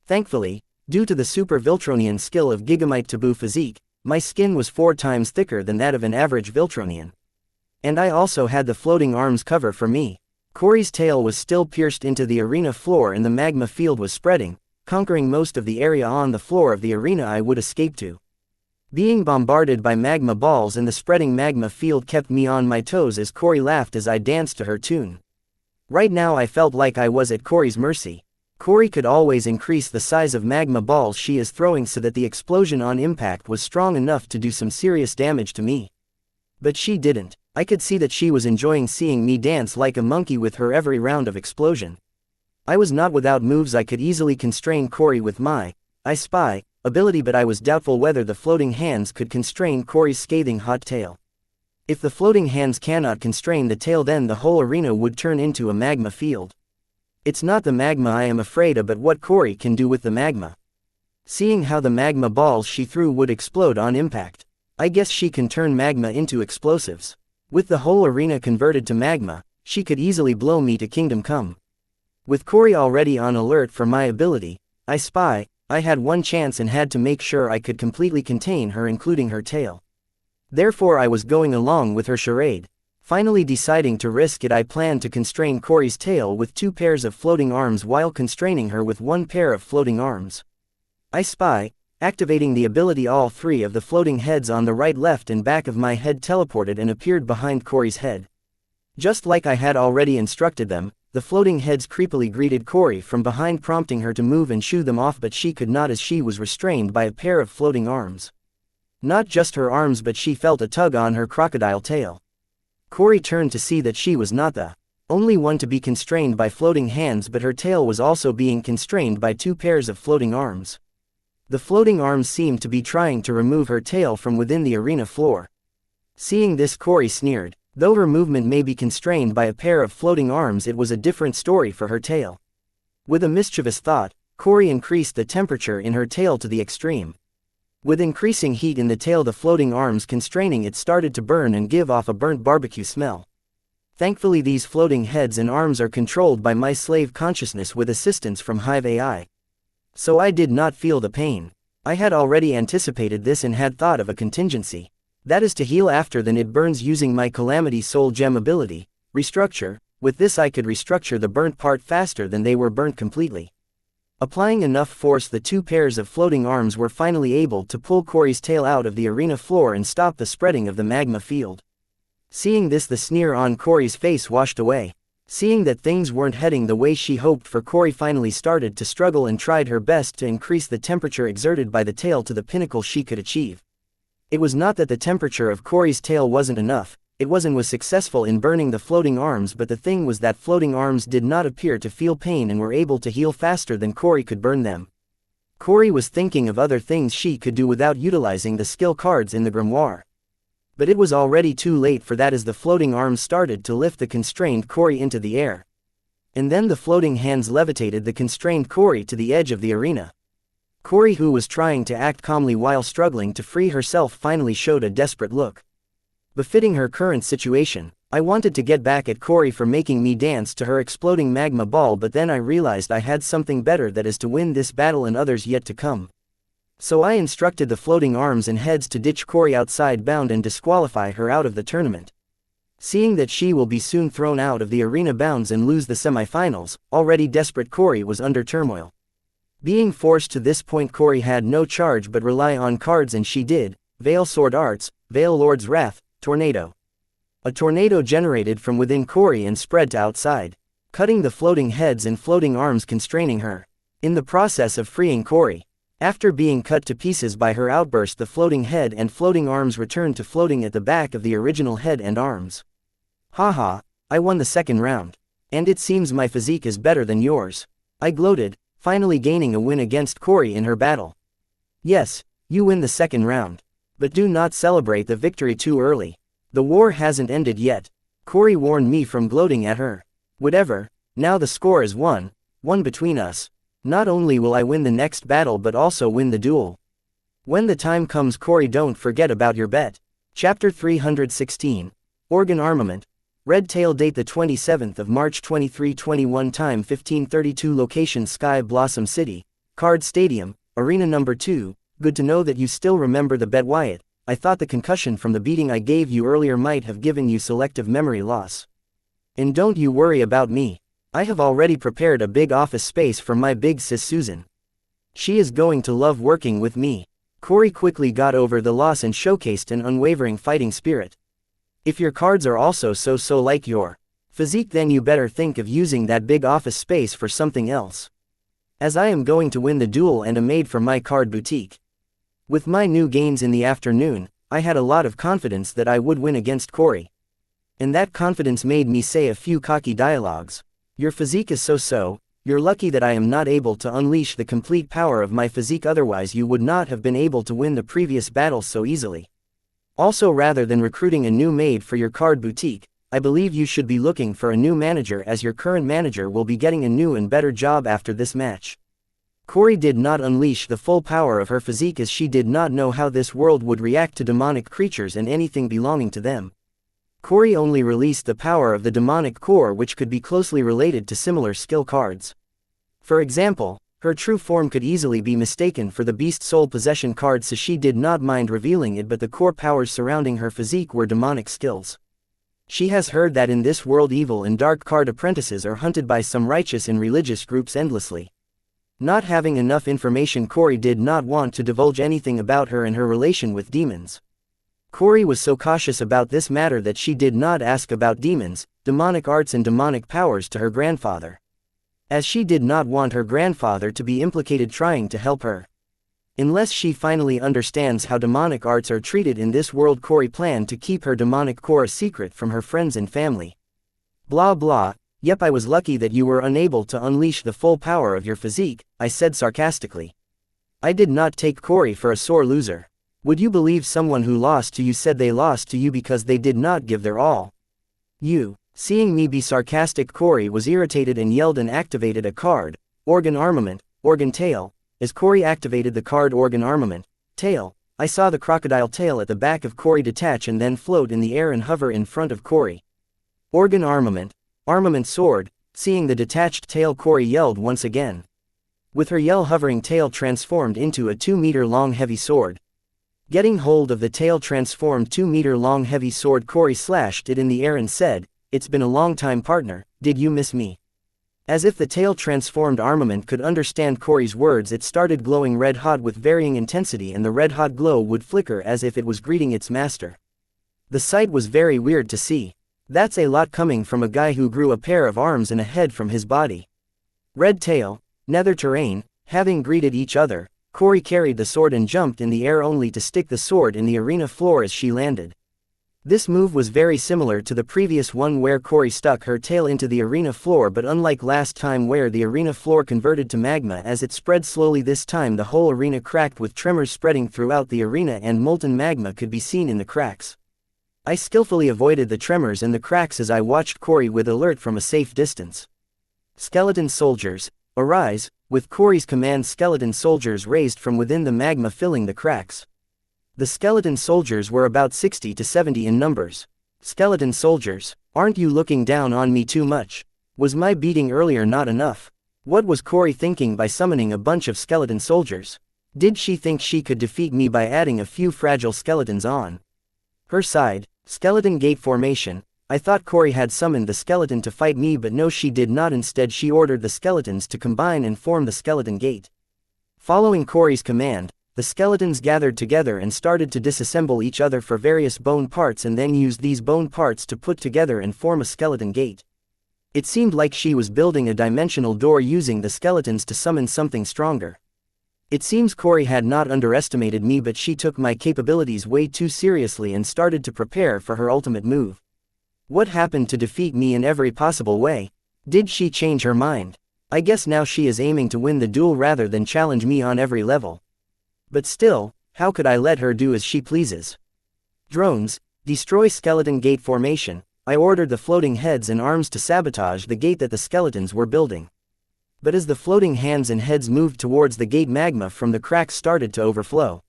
Thankfully, due to the super Viltronian skill of Gigamite Taboo physique, my skin was 4 times thicker than that of an average Viltronian. And I also had the floating arms cover for me. Corey's tail was still pierced into the arena floor and the magma field was spreading, conquering most of the area on the floor of the arena I would escape to. Being bombarded by magma balls and the spreading magma field kept me on my toes as Corey laughed as I danced to her tune. Right now I felt like I was at Corey's mercy. Corey could always increase the size of magma balls she is throwing so that the explosion on impact was strong enough to do some serious damage to me. But she didn't. I could see that she was enjoying seeing me dance like a monkey with her every round of explosion. I was not without moves I could easily constrain Corey with my I Spy ability, but I was doubtful whether the floating hands could constrain Corey's scathing hot tail. If the floating hands cannot constrain the tail, then the whole arena would turn into a magma field. It's not the magma I am afraid of, but what Corey can do with the magma. Seeing how the magma balls she threw would explode on impact, I guess she can turn magma into explosives. With the whole arena converted to magma, she could easily blow me to kingdom come. With Corey already on alert for my ability, I Spy, I had one chance and had to make sure I could completely contain her, including her tail. Therefore I was going along with her charade. Finally deciding to risk it, I planned to constrain Corey's tail with 2 pairs of floating arms while constraining her with 1 pair of floating arms. I Spy, activating the ability, all 3 of the floating heads on the right, left and back of my head teleported and appeared behind Corey's head. Just like I had already instructed them, the floating heads creepily greeted Corey from behind, prompting her to move and shoo them off, but she could not as she was restrained by a pair of floating arms. Not just her arms, but she felt a tug on her crocodile tail. Corey turned to see that she was not the only one to be constrained by floating hands, but her tail was also being constrained by 2 pairs of floating arms. The floating arms seemed to be trying to remove her tail from within the arena floor. Seeing this, Corey sneered. Though her movement may be constrained by a pair of floating arms, it was a different story for her tail. With a mischievous thought, Corey increased the temperature in her tail to the extreme. With increasing heat in the tail, the floating arms constraining it started to burn and give off a burnt barbecue smell. Thankfully these floating heads and arms are controlled by my slave consciousness with assistance from Hive AI. So I did not feel the pain. I had already anticipated this and had thought of a contingency. That is to heal after then it burns using my Calamity Soul Gem ability, Restructure. With this I could restructure the burnt part faster than they were burnt completely. Applying enough force, the 2 pairs of floating arms were finally able to pull Corey's tail out of the arena floor and stop the spreading of the magma field. Seeing this, the sneer on Corey's face washed away. Seeing that things weren't heading the way she hoped for, Corey finally started to struggle and tried her best to increase the temperature exerted by the tail to the pinnacle she could achieve. It was not that the temperature of Corey's tail wasn't enough, it was successful in burning the floating arms, but the thing was that floating arms did not appear to feel pain and were able to heal faster than Corey could burn them. Corey was thinking of other things she could do without utilizing the skill cards in the grimoire. But it was already too late for that, as the floating arms started to lift the constrained Corey into the air. And then the floating hands levitated the constrained Corey to the edge of the arena. Corey, who was trying to act calmly while struggling to free herself, finally showed a desperate look. Befitting her current situation, I wanted to get back at Corey for making me dance to her exploding magma ball, but then I realized I had something better, that is to win this battle and others yet to come. So I instructed the floating arms and heads to ditch Corey outside bound and disqualify her out of the tournament. Seeing that she will be soon thrown out of the arena bounds and lose the semifinals, already desperate Corey was under turmoil. Being forced to this point, Corey had no charge but rely on cards, and she did. Veil Sword Arts, Veil Lord's Wrath, Tornado. A tornado generated from within Corey and spread to outside, cutting the floating heads and floating arms constraining her. In the process of freeing Corey, after being cut to pieces by her outburst, the floating head and floating arms returned to floating at the back of the original head and arms. Haha, I won the second round. And it seems my physique is better than yours. I gloated, finally gaining a win against Corey in her battle. Yes, you win the second round. But do not celebrate the victory too early. The war hasn't ended yet. Corey warned me from gloating at her. Whatever, now the score is 1-1 between us. Not only will I win the next battle but also win the duel. When the time comes, Corey, don't forget about your bet. Chapter 316. Organ Armament. Red Tail. Date the 27th of March 2321. Time 15:32. Location Sky Blossom City. Card Stadium, Arena Number 2. Good to know that you still remember the bet, Wyatt. I thought the concussion from the beating I gave you earlier might have given you selective memory loss. And don't you worry about me. I have already prepared a big office space for my big sis Susan. She is going to love working with me. Corey quickly got over the loss and showcased an unwavering fighting spirit. If your cards are also so like your physique, then you better think of using that big office space for something else. as I am going to win the duel and am made for my card boutique. With my new gains in the afternoon, I had a lot of confidence that I would win against Corey. And that confidence made me say a few cocky dialogues. Your physique is so-so, you're lucky that I am not able to unleash the complete power of my physique, otherwise you would not have been able to win the previous battle so easily. Also, rather than recruiting a new maid for your card boutique, I believe you should be looking for a new manager, as your current manager will be getting a new and better job after this match. Corey did not unleash the full power of her physique, as she did not know how this world would react to demonic creatures and anything belonging to them. Corey only released the power of the demonic core, which could be closely related to similar skill cards. For example, her true form could easily be mistaken for the beast soul possession card, so she did not mind revealing it, but the core powers surrounding her physique were demonic skills. She has heard that in this world evil and dark card apprentices are hunted by some righteous and religious groups endlessly. Not having enough information, Corey did not want to divulge anything about her and her relation with demons. Corey was so cautious about this matter that she did not ask about demons, demonic arts and demonic powers to her grandfather, as she did not want her grandfather to be implicated trying to help her. Unless she finally understands how demonic arts are treated in this world, Corey planned to keep her demonic core a secret from her friends and family. Blah blah. Yep, I was lucky that you were unable to unleash the full power of your physique, I said sarcastically. I did not take Corey for a sore loser. Would you believe someone who lost to you said they lost to you because they did not give their all? You. Seeing me be sarcastic, Corey was irritated and yelled and activated a card, Organ Armament, Organ Tail. As Corey activated the card Organ Armament, Tail, I saw the crocodile tail at the back of Corey detach and then float in the air and hover in front of Corey. Organ Armament, Armament Sword. Seeing the detached tail, Corey yelled once again. With her yell, hovering tail transformed into a 2-meter-long heavy sword. Getting hold of the tail transformed 2-meter-long heavy sword, Corey slashed it in the air and said, "It's been a long time, partner, did you miss me?" As if the tail transformed armament could understand Corey's words, it started glowing red hot with varying intensity, and the red hot glow would flicker as if it was greeting its master. The sight was very weird to see. That's a lot coming from a guy who grew a pair of arms and a head from his body. Red tail, nether terrain. Having greeted each other, Corey carried the sword and jumped in the air only to stick the sword in the arena floor as she landed. This move was very similar to the previous one where Corey stuck her tail into the arena floor, but unlike last time where the arena floor converted to magma as it spread slowly, this time the whole arena cracked with tremors spreading throughout the arena and molten magma could be seen in the cracks. I skillfully avoided the tremors and the cracks as I watched Corey with alert from a safe distance. Skeleton soldiers, arise. With Corey's command, skeleton soldiers raised from within the magma, filling the cracks. The skeleton soldiers were about 60 to 70 in numbers. Skeleton soldiers, aren't you looking down on me too much? Was my beating earlier not enough? What was Corey thinking by summoning a bunch of skeleton soldiers? Did she think she could defeat me by adding a few fragile skeletons on her side? Skeleton gate formation. I thought Corey had summoned the skeleton to fight me, but no, she did not. Instead, she ordered the skeletons to combine and form the skeleton gate. Following Corey's command, the skeletons gathered together and started to disassemble each other for various bone parts, and then used these bone parts to put together and form a skeleton gate. It seemed like she was building a dimensional door using the skeletons to summon something stronger. It seems Corey had not underestimated me, but she took my capabilities way too seriously and started to prepare for her ultimate move. What happened to defeat me in every possible way? Did she change her mind? I guess now she is aiming to win the duel rather than challenge me on every level. But still, how could I let her do as she pleases? Drones, destroy skeleton gate formation. I ordered the floating heads and arms to sabotage the gate that the skeletons were building. But as the floating hands and heads moved towards the gate, magma from the cracks started to overflow.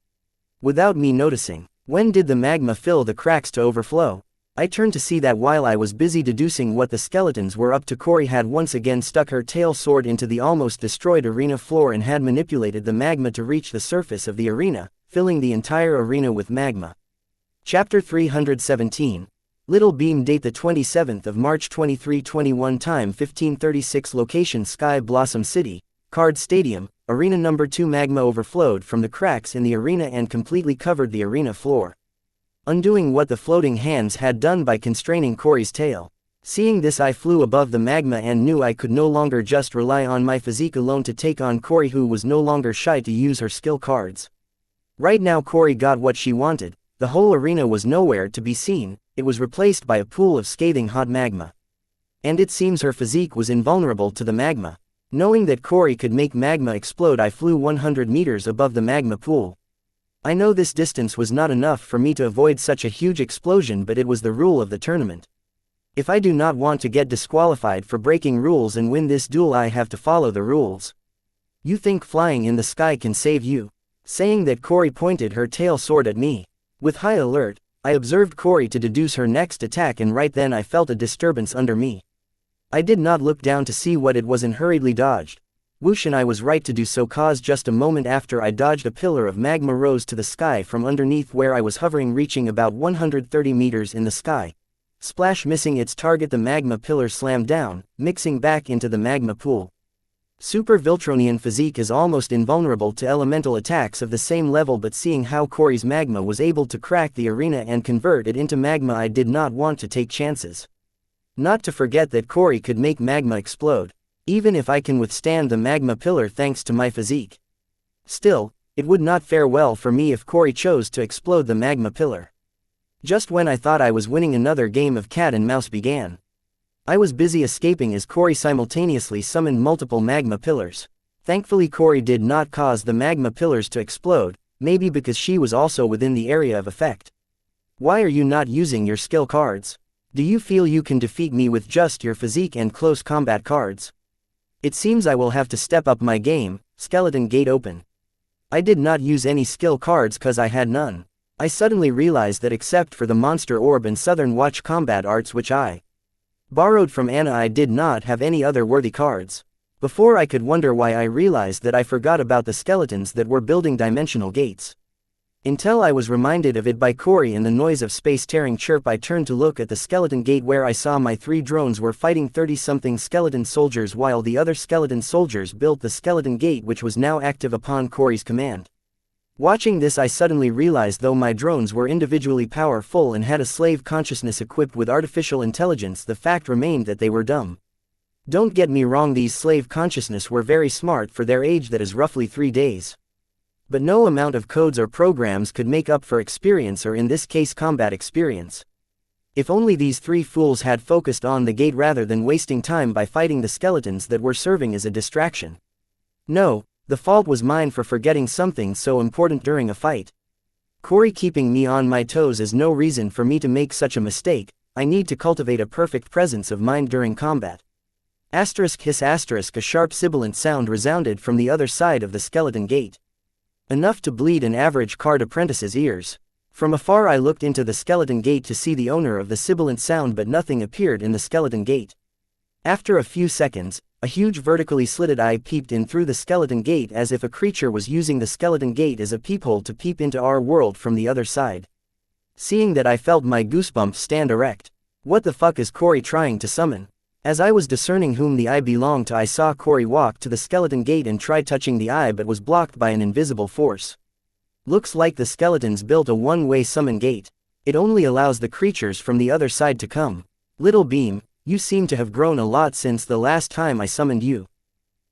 Without me noticing, when did the magma fill the cracks to overflow? I turned to see that while I was busy deducing what the skeletons were up to, Corey had once again stuck her tail sword into the almost destroyed arena floor and had manipulated the magma to reach the surface of the arena, filling the entire arena with magma. Chapter 317. Little Beam. Date the 27th of March 2321. Time 15:36. Location Sky Blossom City, Card Stadium. Arena number 2. Magma overflowed from the cracks in the arena and completely covered the arena floor, undoing what the floating hands had done by constraining Corey's tail. Seeing this, I flew above the magma and knew I could no longer just rely on my physique alone to take on Corey, who was no longer shy to use her skill cards. Right now Corey got what she wanted. The whole arena was nowhere to be seen, it was replaced by a pool of scathing hot magma. And it seems her physique was invulnerable to the magma. Knowing that Corey could make magma explode, I flew 100 meters above the magma pool. I know this distance was not enough for me to avoid such a huge explosion, but it was the rule of the tournament. If I do not want to get disqualified for breaking rules and win this duel, I have to follow the rules. You think flying in the sky can save you? Saying that, Corey pointed her tail sword at me. With high alert, I observed Corey to deduce her next attack, and right then I felt a disturbance under me. I did not look down to see what it was and hurriedly dodged. Whoosh, and I was right to do so, cause just a moment after I dodged, a pillar of magma rose to the sky from underneath where I was hovering, reaching about 130 meters in the sky. Splash, missing its target, the magma pillar slammed down, mixing back into the magma pool. Super Viltronian physique is almost invulnerable to elemental attacks of the same level, but seeing how Corey's magma was able to crack the arena and convert it into magma, I did not want to take chances. Not to forget that Corey could make magma explode, even if I can withstand the magma pillar thanks to my physique. Still, it would not fare well for me if Corey chose to explode the magma pillar. Just when I thought I was winning, another game of cat and mouse began. I was busy escaping as Corey simultaneously summoned multiple magma pillars. Thankfully Corey did not cause the magma pillars to explode, maybe because she was also within the area of effect. Why are you not using your skill cards? Do you feel you can defeat me with just your physique and close combat cards? It seems I will have to step up my game. Skeleton gate open. I did not use any skill cards cause I had none. I suddenly realized that except for the monster orb and Southern Watch combat arts which I borrowed from Anna, I did not have any other worthy cards. Before I could wonder why, I realized that I forgot about the skeletons that were building dimensional gates. Until I was reminded of it by Corey and the noise of space-tearing chirp, I turned to look at the skeleton gate, where I saw my 3 drones were fighting 30-something skeleton soldiers while the other skeleton soldiers built the skeleton gate, which was now active upon Corey's command. Watching this, I suddenly realized though my drones were individually powerful and had a slave consciousness equipped with artificial intelligence, the fact remained that they were dumb. Don't get me wrong, these slave consciousness were very smart for their age, that is roughly 3 days. But no amount of codes or programs could make up for experience, or in this case combat experience. If only these 3 fools had focused on the gate rather than wasting time by fighting the skeletons that were serving as a distraction. No, the fault was mine for forgetting something so important during a fight. Corey keeping me on my toes is no reason for me to make such a mistake. I need to cultivate a perfect presence of mind during combat. Asterisk hiss asterisk, a sharp sibilant sound resounded from the other side of the skeleton gate. Enough to bleed an average card apprentice's ears. From afar I looked into the skeleton gate to see the owner of the sibilant sound, but nothing appeared in the skeleton gate. After a few seconds, a huge vertically slitted eye peeped in through the skeleton gate, as if a creature was using the skeleton gate as a peephole to peep into our world from the other side. Seeing that, I felt my goosebumps stand erect. What the fuck is Corey trying to summon? As I was discerning whom the eye belonged to, I saw Corey walk to the skeleton gate and try touching the eye, but was blocked by an invisible force. Looks like the skeletons built a one-way summon gate. It only allows the creatures from the other side to come. Little Beam, you seem to have grown a lot since the last time I summoned you.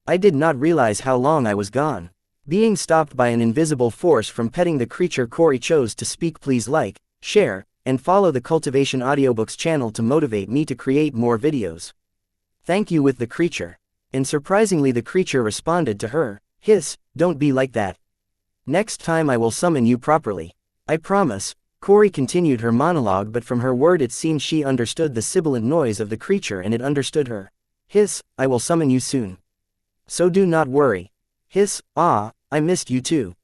I did not realize how long I was gone. Being stopped by an invisible force from petting the creature, Corey chose to speak. Please like, share, and follow the Cultivation Audiobooks channel to motivate me to create more videos. Thank you, with the creature. And surprisingly the creature responded to her. Hiss, don't be like that. Next time I will summon you properly. I promise. Corey continued her monologue, but from her word it seemed she understood the sibilant noise of the creature and it understood her. Hiss, I will summon you soon. So do not worry. Hiss, ah, I missed you too.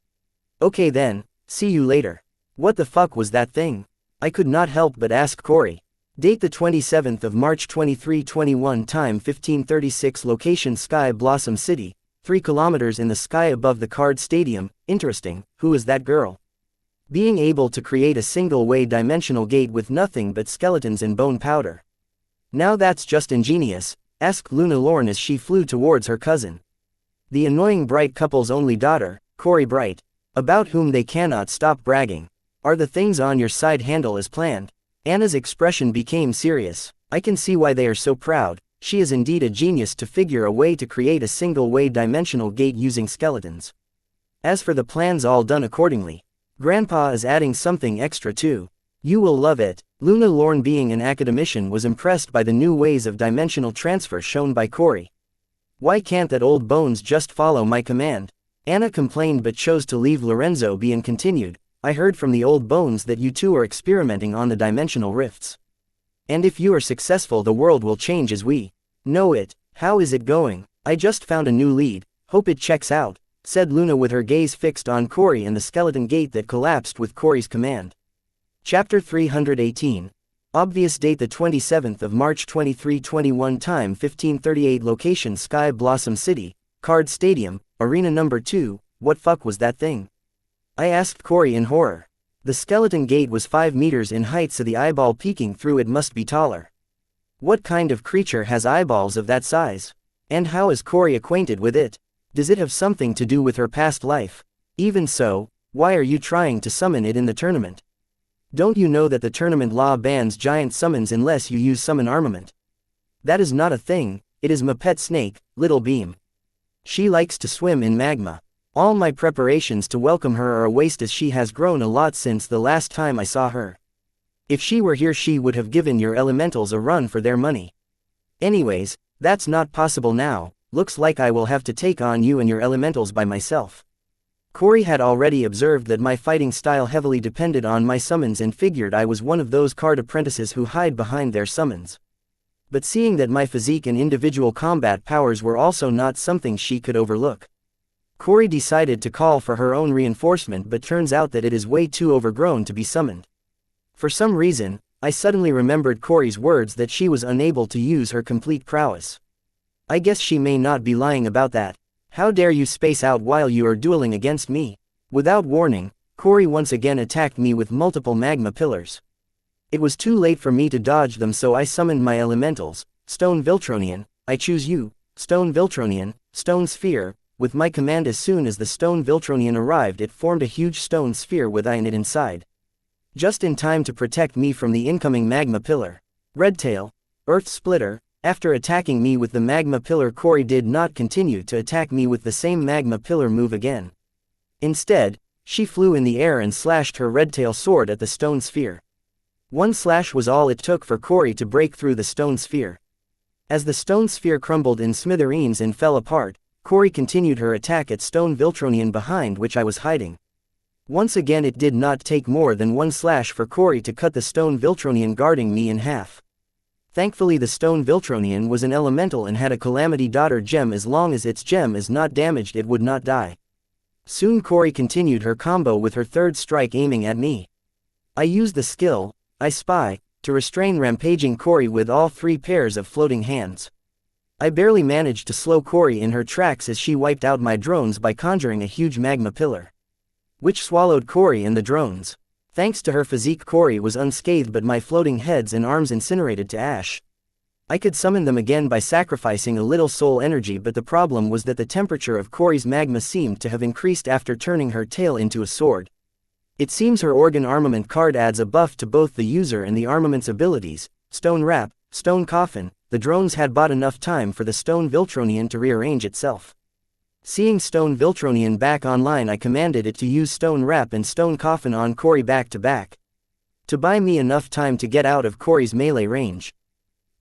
Okay then, see you later. What the fuck was that thing? I could not help but ask Corey. Date the 27th of March 2321, time 1536, location Sky Blossom City, 3 kilometers in the sky above the Card Stadium. Interesting, who is that girl? Being able to create a single-way dimensional gate with nothing but skeletons and bone powder. Now that's just ingenious, asked Luna Lorne as she flew towards her cousin. The annoying Bright couple's only daughter, Corey Bright, about whom they cannot stop bragging. Are the things on your side handle as planned? Anna's expression became serious. I can see why they are so proud. She is indeed a genius to figure a way to create a single-way dimensional gate using skeletons. As for the plans all done accordingly. Grandpa is adding something extra too. You will love it. Luna Lorne, being an academician, was impressed by the new ways of dimensional transfer shown by Corey. Why can't that old bones just follow my command? Anna complained but chose to leave Lorenzo be and continued. I heard from the old bones that you two are experimenting on the dimensional rifts. And if you are successful, the world will change as we know it. How is it going? I just found a new lead. Hope it checks out, said Luna with her gaze fixed on Corey and the skeleton gate that collapsed with Corey's command. Chapter 318. Obvious date the 27th of March 2321 time 1538 location Sky Blossom City, Card Stadium, Arena number 2, what fuck was that thing? I asked Corey in horror. The skeleton gate was 5 meters in height, so the eyeball peeking through it must be taller. What kind of creature has eyeballs of that size? And how is Corey acquainted with it? Does it have something to do with her past life? Even so, why are you trying to summon it in the tournament? Don't you know that the tournament law bans giant summons unless you use summon armament? That is not a thing, it is my pet snake, Little Beam. She likes to swim in magma. All my preparations to welcome her are a waste, as she has grown a lot since the last time I saw her. If she were here, she would have given your elementals a run for their money. Anyways, that's not possible now. Looks like I will have to take on you and your elementals by myself. Corey had already observed that my fighting style heavily depended on my summons and figured I was one of those card apprentices who hide behind their summons. But seeing that my physique and individual combat powers were also not something she could overlook, Corey decided to call for her own reinforcement, but turns out that it is way too overgrown to be summoned. For some reason, I suddenly remembered Corey's words that she was unable to use her complete prowess. I guess she may not be lying about that. How dare you space out while you are dueling against me? Without warning, Corey once again attacked me with multiple magma pillars. It was too late for me to dodge them, so I summoned my elementals. Stone Viltronian, I choose you. Stone Viltronian, Stone Sphere. With my command, as soon as the Stone Viltronian arrived, it formed a huge stone sphere with I in it inside. Just in time to protect me from the incoming magma pillar. Redtail, Earth Splitter. After attacking me with the magma pillar, Corey did not continue to attack me with the same magma pillar move again. Instead, she flew in the air and slashed her redtail sword at the stone sphere. One slash was all it took for Corey to break through the stone sphere. As the stone sphere crumbled in smithereens and fell apart, Corey continued her attack at Stone Viltronian, behind which I was hiding. Once again, it did not take more than one slash for Corey to cut the Stone Viltronian guarding me in half. Thankfully, the Stone Viltronian was an elemental and had a Calamity Daughter gem. As long as its gem is not damaged, it would not die. Soon Corey continued her combo with her third strike aiming at me. I used the skill, I Spy, to restrain rampaging Corey with all 3 pairs of floating hands. I barely managed to slow Corey in her tracks as she wiped out my drones by conjuring a huge magma pillar, which swallowed Corey and the drones. Thanks to her physique, Corey was unscathed, but my floating heads and arms incinerated to ash. I could summon them again by sacrificing a little soul energy, but the problem was that the temperature of Corey's magma seemed to have increased after turning her tail into a sword. It seems her organ armament card adds a buff to both the user and the armament's abilities. Stone Wrap, Stone Coffin. The drones had bought enough time for the Stone Viltronian to rearrange itself. Seeing Stone Viltronian back online, I commanded it to use Stone Wrap and Stone Coffin on Corey back to back, to buy me enough time to get out of Corey's melee range.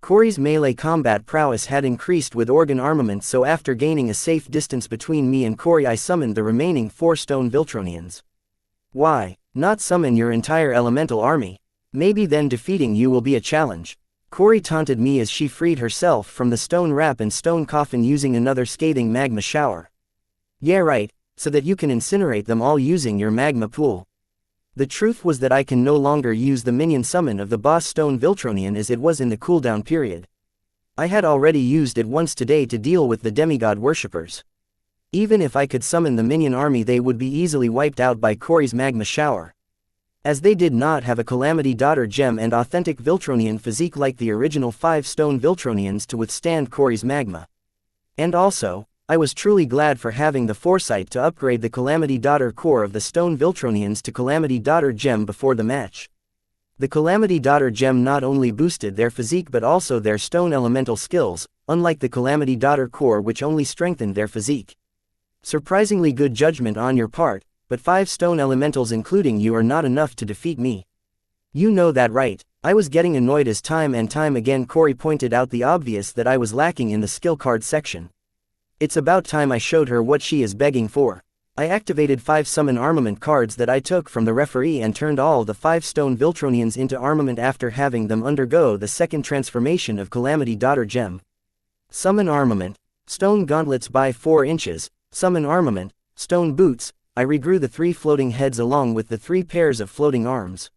Corey's melee combat prowess had increased with organ armament, so after gaining a safe distance between me and Corey, I summoned the remaining 4 Stone Viltronians. Why not summon your entire elemental army? Maybe then defeating you will be a challenge. Corey taunted me as she freed herself from the Stone Wrap and Stone Coffin using another scathing magma shower. Yeah, right, so that you can incinerate them all using your magma pool. The truth was that I can no longer use the minion summon of the boss Stone Viltronian as it was in the cooldown period. I had already used it once today to deal with the demigod worshippers. Even if I could summon the minion army, they would be easily wiped out by Corey's magma shower, as they did not have a Calamity Daughter gem and authentic Viltronian physique like the original 5 Stone Viltronians to withstand Corey's magma. And also, I was truly glad for having the foresight to upgrade the Calamity Daughter core of the Stone Viltronians to Calamity Daughter gem before the match. The Calamity Daughter gem not only boosted their physique but also their stone elemental skills, unlike the Calamity Daughter core which only strengthened their physique. Surprisingly good judgment on your part, but 5 stone elementals including you are not enough to defeat me. You know that, right? I was getting annoyed as time and time again Corey pointed out the obvious that I was lacking in the skill card section. It's about time I showed her what she is begging for. I activated 5 summon armament cards that I took from the referee and turned all the 5 stone Viltronians into armament after having them undergo the second transformation of Calamity Daughter gem. Summon armament, stone gauntlets by 4 inches, summon armament, stone boots. I regrew the 3 floating heads along with the 3 pairs of floating arms.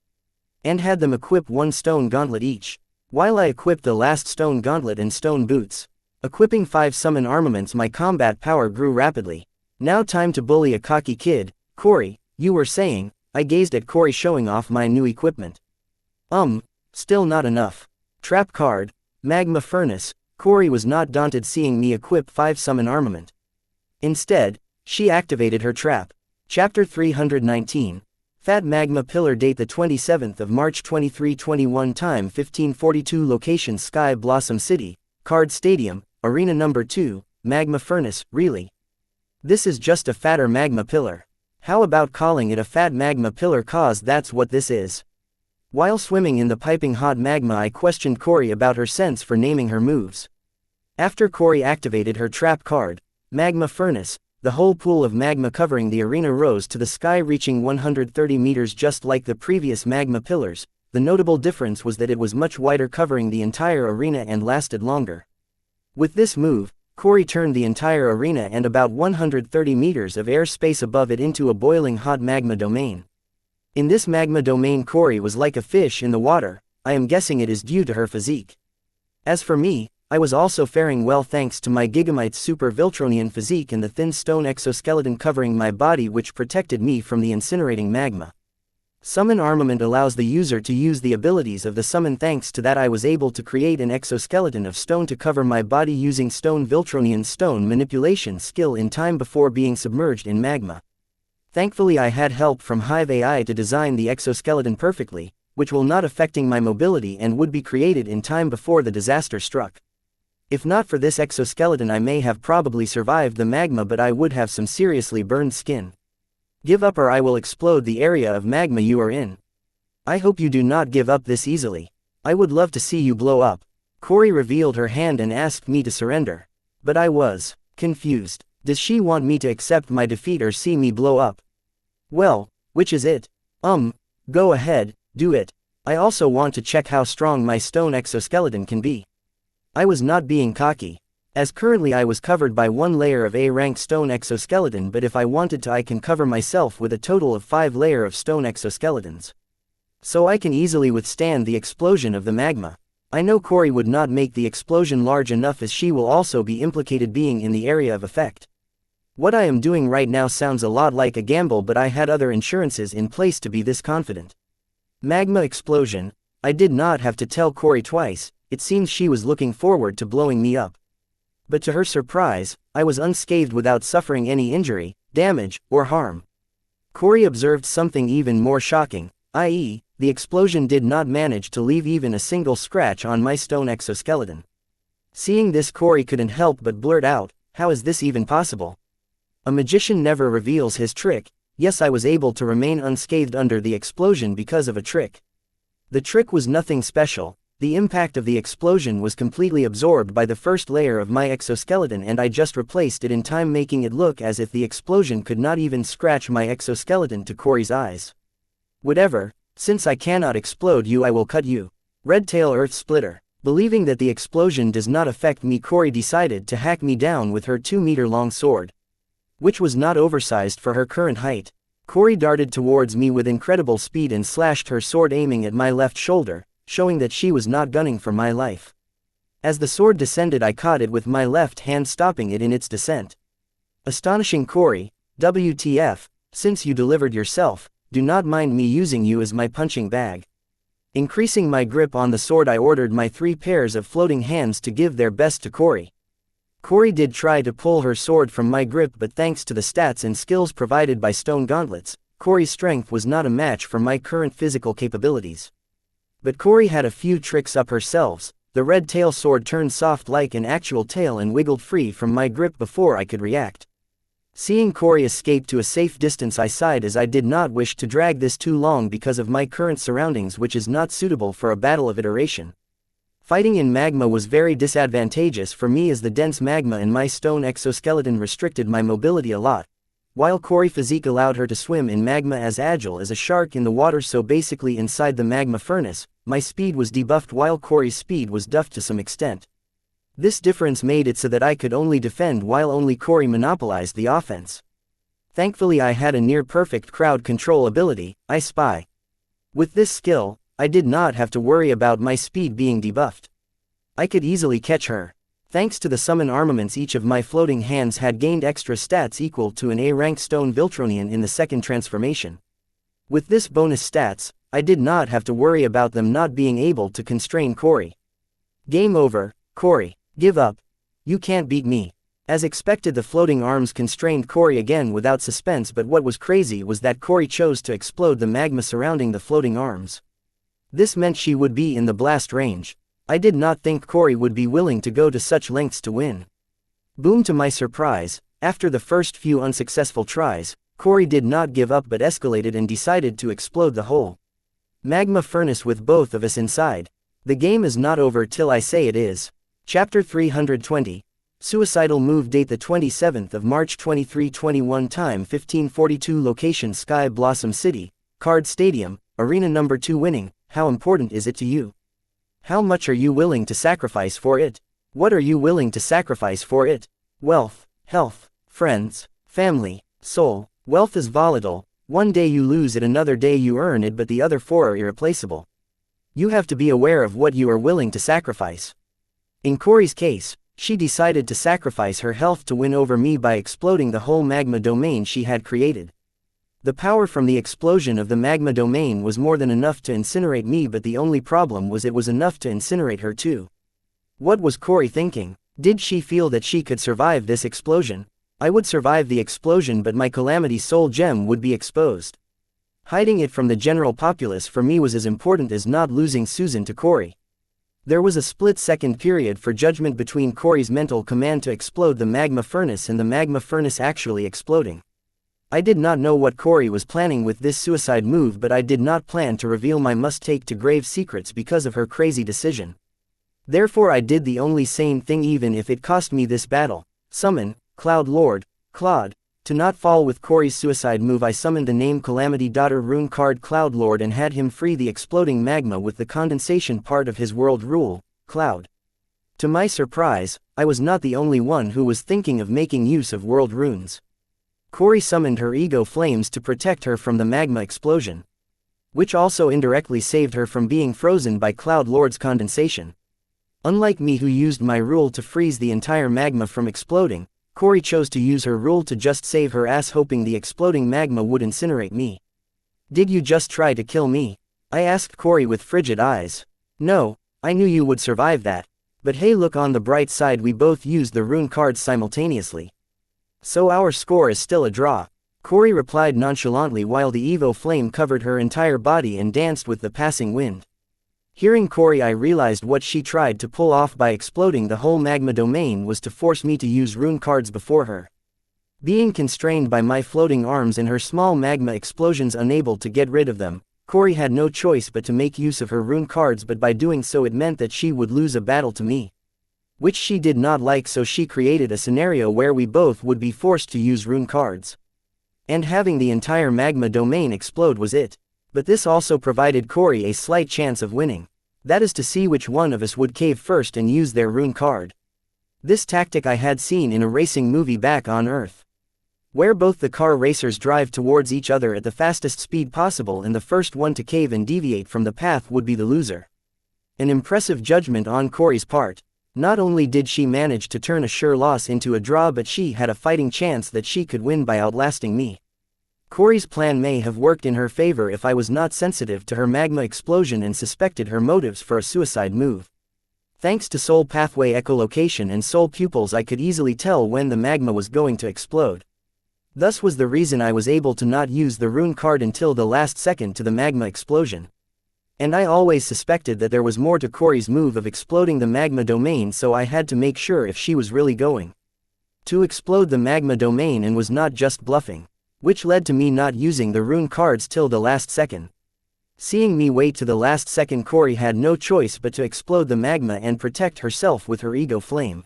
And had them equip 1 stone gauntlet each. While I equipped the last stone gauntlet and stone boots. Equipping 5 summon armaments, my combat power grew rapidly. Now time to bully a cocky kid. Corey, you were saying. I gazed at Corey showing off my new equipment. Still not enough. Trap card, magma furnace. Corey was not daunted seeing me equip 5 summon armament. Instead, she activated her trap. Chapter 319. Fat Magma Pillar. Date the 27th of March 2321. Time 1542. Location Sky Blossom City, Card Stadium, Arena Number 2, Magma Furnace. Really? This is just a fatter magma pillar. How about calling it a fat magma pillar, cause that's what this is. While swimming in the piping hot magma, I questioned Corey about her sense for naming her moves. After Corey activated her trap card, Magma Furnace, the whole pool of magma covering the arena rose to the sky, reaching 130 meters just like the previous magma pillars. The notable difference was that it was much wider, covering the entire arena and lasted longer. With this move, Corey turned the entire arena and about 130 meters of air space above it into a boiling hot magma domain. In this magma domain, Corey was like a fish in the water. I am guessing it is due to her physique. As for me, I was also faring well thanks to my Gigamite Super Viltronian physique and the thin stone exoskeleton covering my body which protected me from the incinerating magma. Summon armament allows the user to use the abilities of the summon. Thanks to that, I was able to create an exoskeleton of stone to cover my body using stone Viltronian stone manipulation skill in time before being submerged in magma. Thankfully I had help from Hive AI to design the exoskeleton perfectly, which will not affecting my mobility and would be created in time before the disaster struck. If not for this exoskeleton I may have probably survived the magma, but I would have some seriously burned skin. Give up or I will explode the area of magma you are in. I hope you do not give up this easily. I would love to see you blow up. Corey revealed her hand and asked me to surrender. But I was confused. Does she want me to accept my defeat or see me blow up? Well, which is it? Go ahead, do it. I also want to check how strong my stone exoskeleton can be. I was not being cocky, as currently I was covered by 1 layer of A-rank stone exoskeleton, but if I wanted to I can cover myself with a total of 5 layers of stone exoskeletons. So I can easily withstand the explosion of the magma. I know Corey would not make the explosion large enough, as she will also be implicated being in the area of effect. What I am doing right now sounds a lot like a gamble, but I had other insurances in place to be this confident. Magma explosion. I did not have to tell Corey twice. It seems she was looking forward to blowing me up. But to her surprise, I was unscathed without suffering any injury, damage, or harm. Corey observed something even more shocking, i.e., the explosion did not manage to leave even a single scratch on my stone exoskeleton. Seeing this, Corey couldn't help but blurt out, "How is this even possible? A magician never reveals his trick." Yes, I was able to remain unscathed under the explosion because of a trick. The trick was nothing special. The impact of the explosion was completely absorbed by the first layer of my exoskeleton, and I just replaced it in time, making it look as if the explosion could not even scratch my exoskeleton to Corey's eyes. Whatever, since I cannot explode you, I will cut you. Red Tail Earth Splitter. Believing that the explosion does not affect me, Corey decided to hack me down with her 2-meter-long sword, which was not oversized for her current height. Corey darted towards me with incredible speed and slashed her sword, aiming at my left shoulder, showing that she was not gunning for my life. As the sword descended, I caught it with my left hand, stopping it in its descent. Astonishing Corey, WTF, since you delivered yourself, do not mind me using you as my punching bag. Increasing my grip on the sword, I ordered my 3 pairs of floating hands to give their best to Corey. Corey did try to pull her sword from my grip, but thanks to the stats and skills provided by stone gauntlets, Corey's strength was not a match for my current physical capabilities. But Corey had a few tricks up her sleeves. The red tail sword turned soft like an actual tail and wiggled free from my grip before I could react. Seeing Corey escape to a safe distance, I sighed as I did not wish to drag this too long because of my current surroundings, which is not suitable for a battle of iteration. Fighting in magma was very disadvantageous for me as the dense magma in my stone exoskeleton restricted my mobility a lot, while Corey's physique allowed her to swim in magma as agile as a shark in the water. So basically inside the magma furnace, my speed was debuffed while Corey's speed was duffed to some extent. This difference made it so that I could only defend while only Corey monopolized the offense. Thankfully I had a near-perfect crowd control ability, I Spy. With this skill, I did not have to worry about my speed being debuffed. I could easily catch her. Thanks to the summon armaments, each of my floating hands had gained extra stats equal to an A-ranked stone Viltronian in the second transformation. With this bonus stats, I did not have to worry about them not being able to constrain Corey. Game over, Corey. Give up. You can't beat me. As expected, the floating arms constrained Corey again without suspense, but what was crazy was that Corey chose to explode the magma surrounding the floating arms. This meant she would be in the blast range. I did not think Corey would be willing to go to such lengths to win. Boom! To my surprise, after the first few unsuccessful tries, Corey did not give up but escalated and decided to explode the whole magma furnace with both of us inside. The game is not over till I say it is. Chapter 320. Suicidal move. Date the 27th of March 2321. Time 1542. Location Sky Blossom City, Card Stadium, Arena Number 2. Winning. How important is it to you? How much are you willing to sacrifice for it? What are you willing to sacrifice for it? Wealth, health, friends, family, soul. Wealth is volatile. One day you lose it, another day you earn it, but the other four are irreplaceable. You have to be aware of what you are willing to sacrifice. In Corey's case, she decided to sacrifice her health to win over me by exploding the whole magma domain she had created. The power from the explosion of the magma domain was more than enough to incinerate me, but the only problem was it was enough to incinerate her too. What was Corey thinking? Did she feel that she could survive this explosion? I would survive the explosion, but my Calamity Soul Gem would be exposed. Hiding it from the general populace for me was as important as not losing Susan to Corey. There was a split-second period for judgment between Corey's mental command to explode the magma furnace and the magma furnace actually exploding. I did not know what Corey was planning with this suicide move, but I did not plan to reveal my must-take to grave secrets because of her crazy decision. Therefore I did the only sane thing, even if it cost me this battle. Summon, Cloud Lord, Claude. To not fall with Corey's suicide move, I summoned the name Calamity Daughter Rune Card Cloud Lord and had him free the exploding magma with the condensation part of his world rule, Cloud. To my surprise, I was not the only one who was thinking of making use of world runes. Corey summoned her ego flames to protect her from the magma explosion, which also indirectly saved her from being frozen by Cloud Lord's condensation. Unlike me, who used my rule to freeze the entire magma from exploding, Corey chose to use her rule to just save her ass, hoping the exploding magma would incinerate me. Did you just try to kill me? I asked Corey with frigid eyes. No, I knew you would survive that. But hey, look on the bright side, we both used the rune cards simultaneously. So our score is still a draw. Corey replied nonchalantly while the Evo flame covered her entire body and danced with the passing wind. Hearing Corey, I realized what she tried to pull off by exploding the whole magma domain was to force me to use rune cards before her. Being constrained by my floating arms and her small magma explosions unable to get rid of them, Corey had no choice but to make use of her rune cards, but by doing so it meant that she would lose a battle to me, which she did not like, so she created a scenario where we both would be forced to use rune cards. And having the entire magma domain explode was it. But this also provided Corey a slight chance of winning. That is to see which one of us would cave first and use their rune card. This tactic I had seen in a racing movie back on Earth, where both the car racers drive towards each other at the fastest speed possible, and the first one to cave and deviate from the path would be the loser. An impressive judgment on Corey's part. Not only did she manage to turn a sure loss into a draw, but she had a fighting chance that she could win by outlasting me. Corey's plan may have worked in her favor if I was not sensitive to her magma explosion and suspected her motives for a suicide move. Thanks to Soul Pathway echolocation and Soul Pupils, I could easily tell when the magma was going to explode. Thus was the reason I was able to not use the rune card until the last second to the magma explosion. And I always suspected that there was more to Corey's move of exploding the magma domain, so I had to make sure if she was really going to explode the magma domain and was not just bluffing. Which led to me not using the rune cards till the last second. Seeing me wait to the last second, Corey had no choice but to explode the magma and protect herself with her ego flame.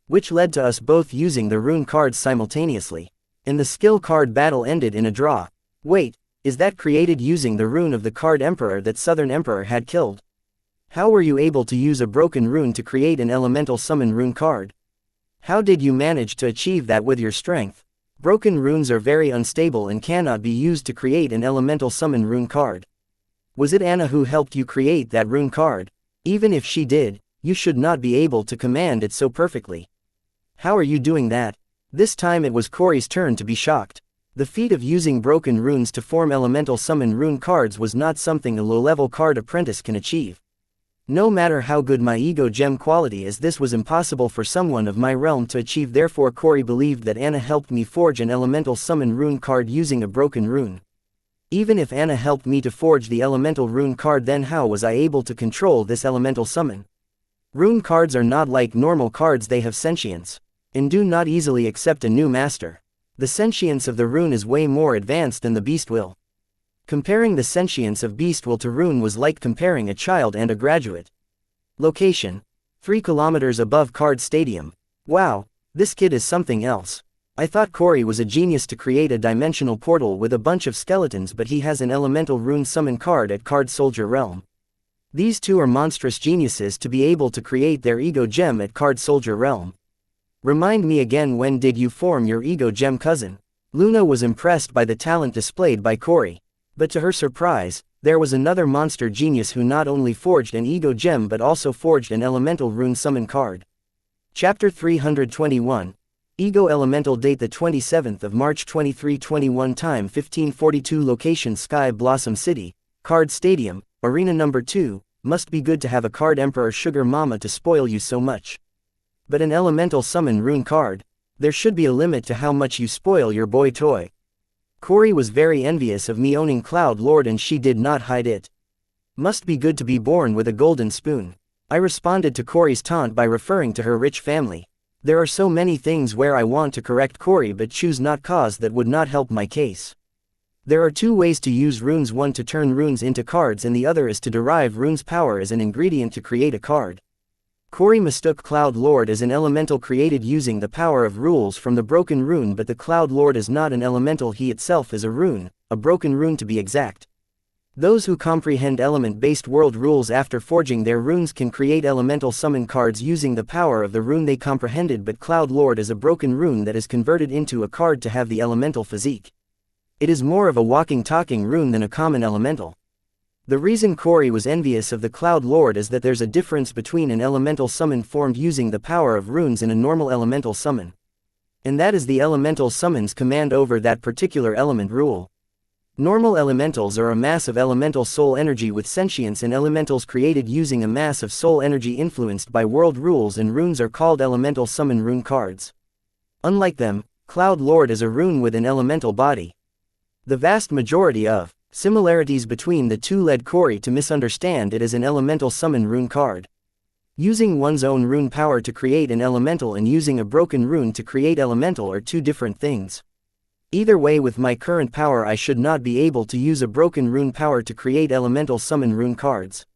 Which led to us both using the rune cards simultaneously. And the skill card battle ended in a draw. Wait, is that created using the rune of the Card Emperor that Southern Emperor had killed? How were you able to use a broken rune to create an elemental summon rune card? How did you manage to achieve that with your strength? Broken runes are very unstable and cannot be used to create an elemental summon rune card. Was it Anna who helped you create that rune card? Even if she did, you should not be able to command it so perfectly. How are you doing that? This time it was Corey's turn to be shocked. The feat of using broken runes to form elemental summon rune cards was not something a low-level card apprentice can achieve. No matter how good my ego gem quality is, this was impossible for someone of my realm to achieve. Therefore Corey believed that Anna helped me forge an elemental summon rune card using a broken rune. Even if Anna helped me to forge the elemental rune card, then how was I able to control this elemental summon? Rune cards are not like normal cards, they have sentience, and do not easily accept a new master. The sentience of the rune is way more advanced than the beast will. Comparing the sentience of beast will to rune was like comparing a child and a graduate. Location: 3 kilometers above Card Stadium. Wow, this kid is something else. I thought Corey was a genius to create a dimensional portal with a bunch of skeletons, but he has an elemental rune summon card at Card Soldier Realm. These two are monstrous geniuses to be able to create their ego gem at Card Soldier Realm. Remind me again, when did you form your ego gem, cousin? Luna was impressed by the talent displayed by Corey. But to her surprise, there was another monster genius who not only forged an ego gem but also forged an elemental rune summon card. Chapter 321. Ego Elemental. Date the 27th of March 2321. Time 1542. Location: Sky Blossom City, Card Stadium, Arena Number 2. Must be good to have a Card Emperor sugar mama to spoil you so much. But an elemental summon rune card? There should be a limit to how much you spoil your boy toy. Corey was very envious of me owning Cloud Lord, and she did not hide it. Must be good to be born with a golden spoon. I responded to Corey's taunt by referring to her rich family. There are so many things where I want to correct Corey but choose not, cause that would not help my case. There are 2 ways to use runes: one to turn runes into cards and the other is to derive runes power as an ingredient to create a card. Corey mistook Cloud Lord as an elemental created using the power of rules from the broken rune, but the Cloud Lord is not an elemental, he itself is a rune, a broken rune to be exact. Those who comprehend element-based world rules after forging their runes can create elemental summon cards using the power of the rune they comprehended, but Cloud Lord is a broken rune that is converted into a card to have the elemental physique. It is more of a walking talking rune than a common elemental. The reason Corey was envious of the Cloud Lord is that there's a difference between an elemental summon formed using the power of runes and a normal elemental summon. And that is the elemental summon's command over that particular element rule. Normal elementals are a mass of elemental soul energy with sentience, and elementals created using a mass of soul energy influenced by world rules, and runes are called elemental summon rune cards. Unlike them, Cloud Lord is a rune with an elemental body. The vast majority of similarities between the two led Corey to misunderstand it as an elemental summon rune card. Using one's own rune power to create an elemental and using a broken rune to create elemental are 2 different things. Either way, with my current power I should not be able to use a broken rune power to create elemental summon rune cards.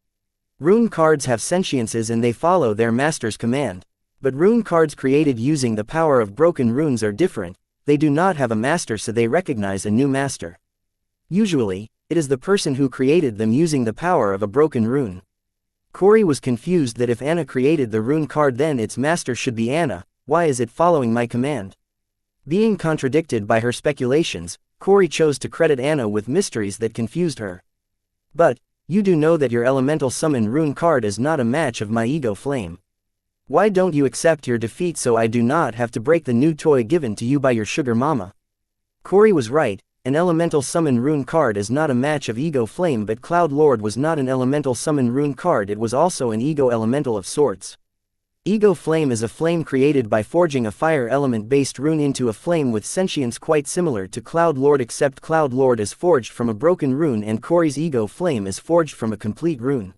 Rune cards have sentiences and they follow their master's command. But rune cards created using the power of broken runes are different. They do not have a master, so they recognize a new master. Usually, it is the person who created them using the power of a broken rune. Corey was confused that if Anna created the rune card then its master should be Anna. Why is it following my command? Being contradicted by her speculations, Corey chose to credit Anna with mysteries that confused her. But, you do know that your elemental summon rune card is not a match of my ego flame. Why don't you accept your defeat so I do not have to break the new toy given to you by your sugar mama? Corey was right, an elemental summon rune card is not a match of ego flame, but Cloud Lord was not an elemental summon rune card, it was also an ego elemental of sorts. Ego Flame is a flame created by forging a fire element-based rune into a flame with sentience quite similar to Cloud Lord, except Cloud Lord is forged from a broken rune and Corey's Ego Flame is forged from a complete rune.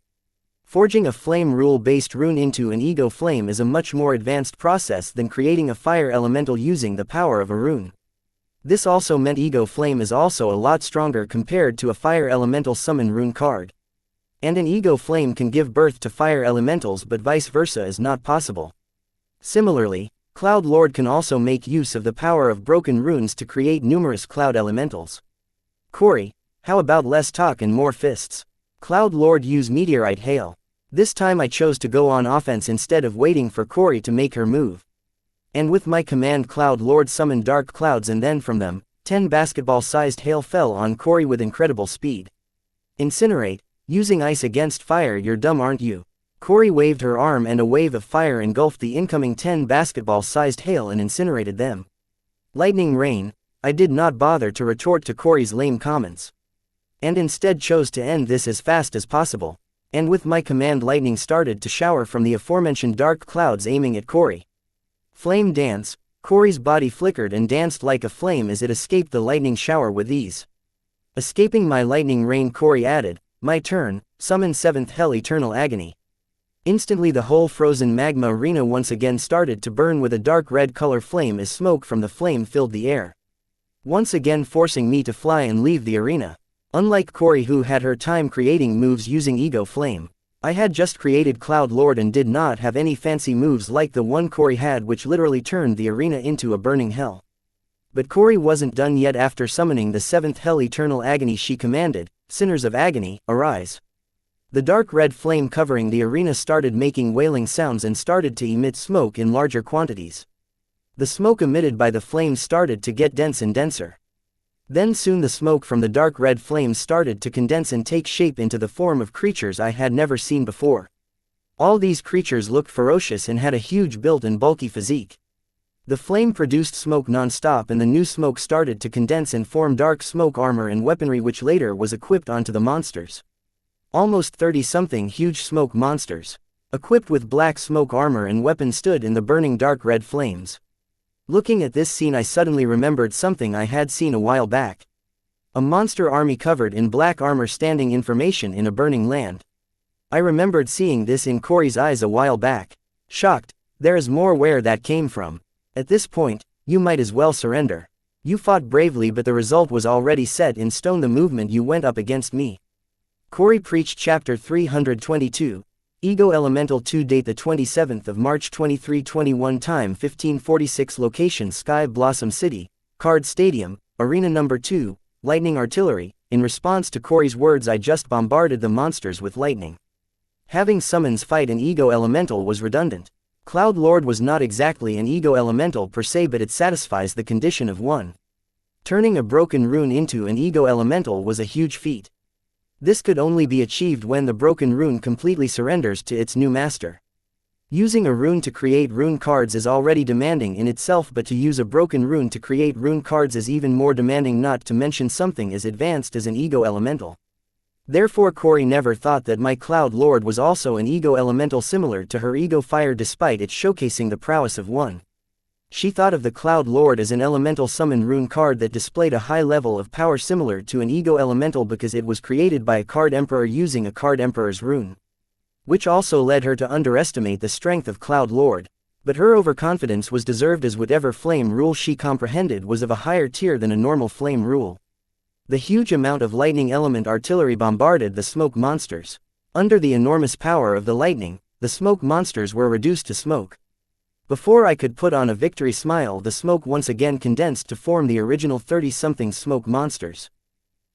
Forging a flame rule-based rune into an Ego Flame is a much more advanced process than creating a fire elemental using the power of a rune. This also meant Ego Flame is also a lot stronger compared to a fire elemental summon rune card. And an Ego Flame can give birth to fire elementals, but vice versa is not possible. Similarly, Cloud Lord can also make use of the power of broken runes to create numerous cloud elementals. Corey, how about less talk and more fists? Cloud Lord use Meteorite Hail. This time I chose to go on offense instead of waiting for Corey to make her move. And with my command, Cloud Lord summoned dark clouds, and then from them, 10 basketball-sized hail fell on Corey with incredible speed. Incinerate, using ice against fire, you're dumb aren't you? Corey waved her arm and a wave of fire engulfed the incoming 10 basketball-sized hail and incinerated them. Lightning rain, I did not bother to retort to Corey's lame comments. And instead chose to end this as fast as possible. And with my command, lightning started to shower from the aforementioned dark clouds aiming at Corey. Flame dance, Corey's body flickered and danced like a flame as it escaped the lightning shower with ease. Escaping my lightning rain, Corey added, my turn, summon 7th Hell Eternal Agony. Instantly the whole frozen magma arena once again started to burn with a dark red color flame as smoke from the flame filled the air, once again forcing me to fly and leave the arena. Unlike Corey, who had her time creating moves using Ego Flame, I had just created Cloud Lord and did not have any fancy moves like the one Corey had, which literally turned the arena into a burning hell. But Corey wasn't done yet. After summoning the 7th Hell Eternal Agony, she commanded, Sinners of Agony, arise. The dark red flame covering the arena started making wailing sounds and started to emit smoke in larger quantities. The smoke emitted by the flames started to get dense and denser. Then soon the smoke from the dark red flames started to condense and take shape into the form of creatures I had never seen before. All these creatures looked ferocious and had a huge built and bulky physique. The flame produced smoke non-stop, and the new smoke started to condense and form dark smoke armor and weaponry, which later was equipped onto the monsters. Almost 30-something huge smoke monsters, equipped with black smoke armor and weapons, stood in the burning dark red flames. Looking at this scene, I suddenly remembered something I had seen a while back. A monster army covered in black armor standing in formation in a burning land. I remembered seeing this in Corey's eyes a while back. Shocked, there is more where that came from. At this point, you might as well surrender. You fought bravely, but the result was already set in stone the movement you went up against me. Corey preached. Chapter 322. Ego Elemental 2. Date the 27th of March 2321. Time 1546. Location Sky Blossom City, Card Stadium, Arena Number 2, Lightning Artillery. In response to Corey's words, I just bombarded the monsters with lightning. Having summons fight an Ego Elemental was redundant. Cloud Lord was not exactly an Ego Elemental per se, but it satisfies the condition of one. Turning a broken rune into an Ego Elemental was a huge feat. This could only be achieved when the broken rune completely surrenders to its new master. Using a rune to create rune cards is already demanding in itself, but to use a broken rune to create rune cards is even more demanding, not to mention something as advanced as an Ego Elemental. Therefore Corey never thought that my Cloud Lord was also an Ego Elemental similar to her Ego Fire, despite it showcasing the prowess of one. She thought of the Cloud Lord as an elemental summon rune card that displayed a high level of power similar to an Ego Elemental because it was created by a Card Emperor using a Card Emperor's rune. Which also led her to underestimate the strength of Cloud Lord. But her overconfidence was deserved, as whatever flame rule she comprehended was of a higher tier than a normal flame rule. The huge amount of lightning element artillery bombarded the smoke monsters. Under the enormous power of the lightning, the smoke monsters were reduced to smoke. Before I could put on a victory smile, the smoke once again condensed to form the original 30-something smoke monsters.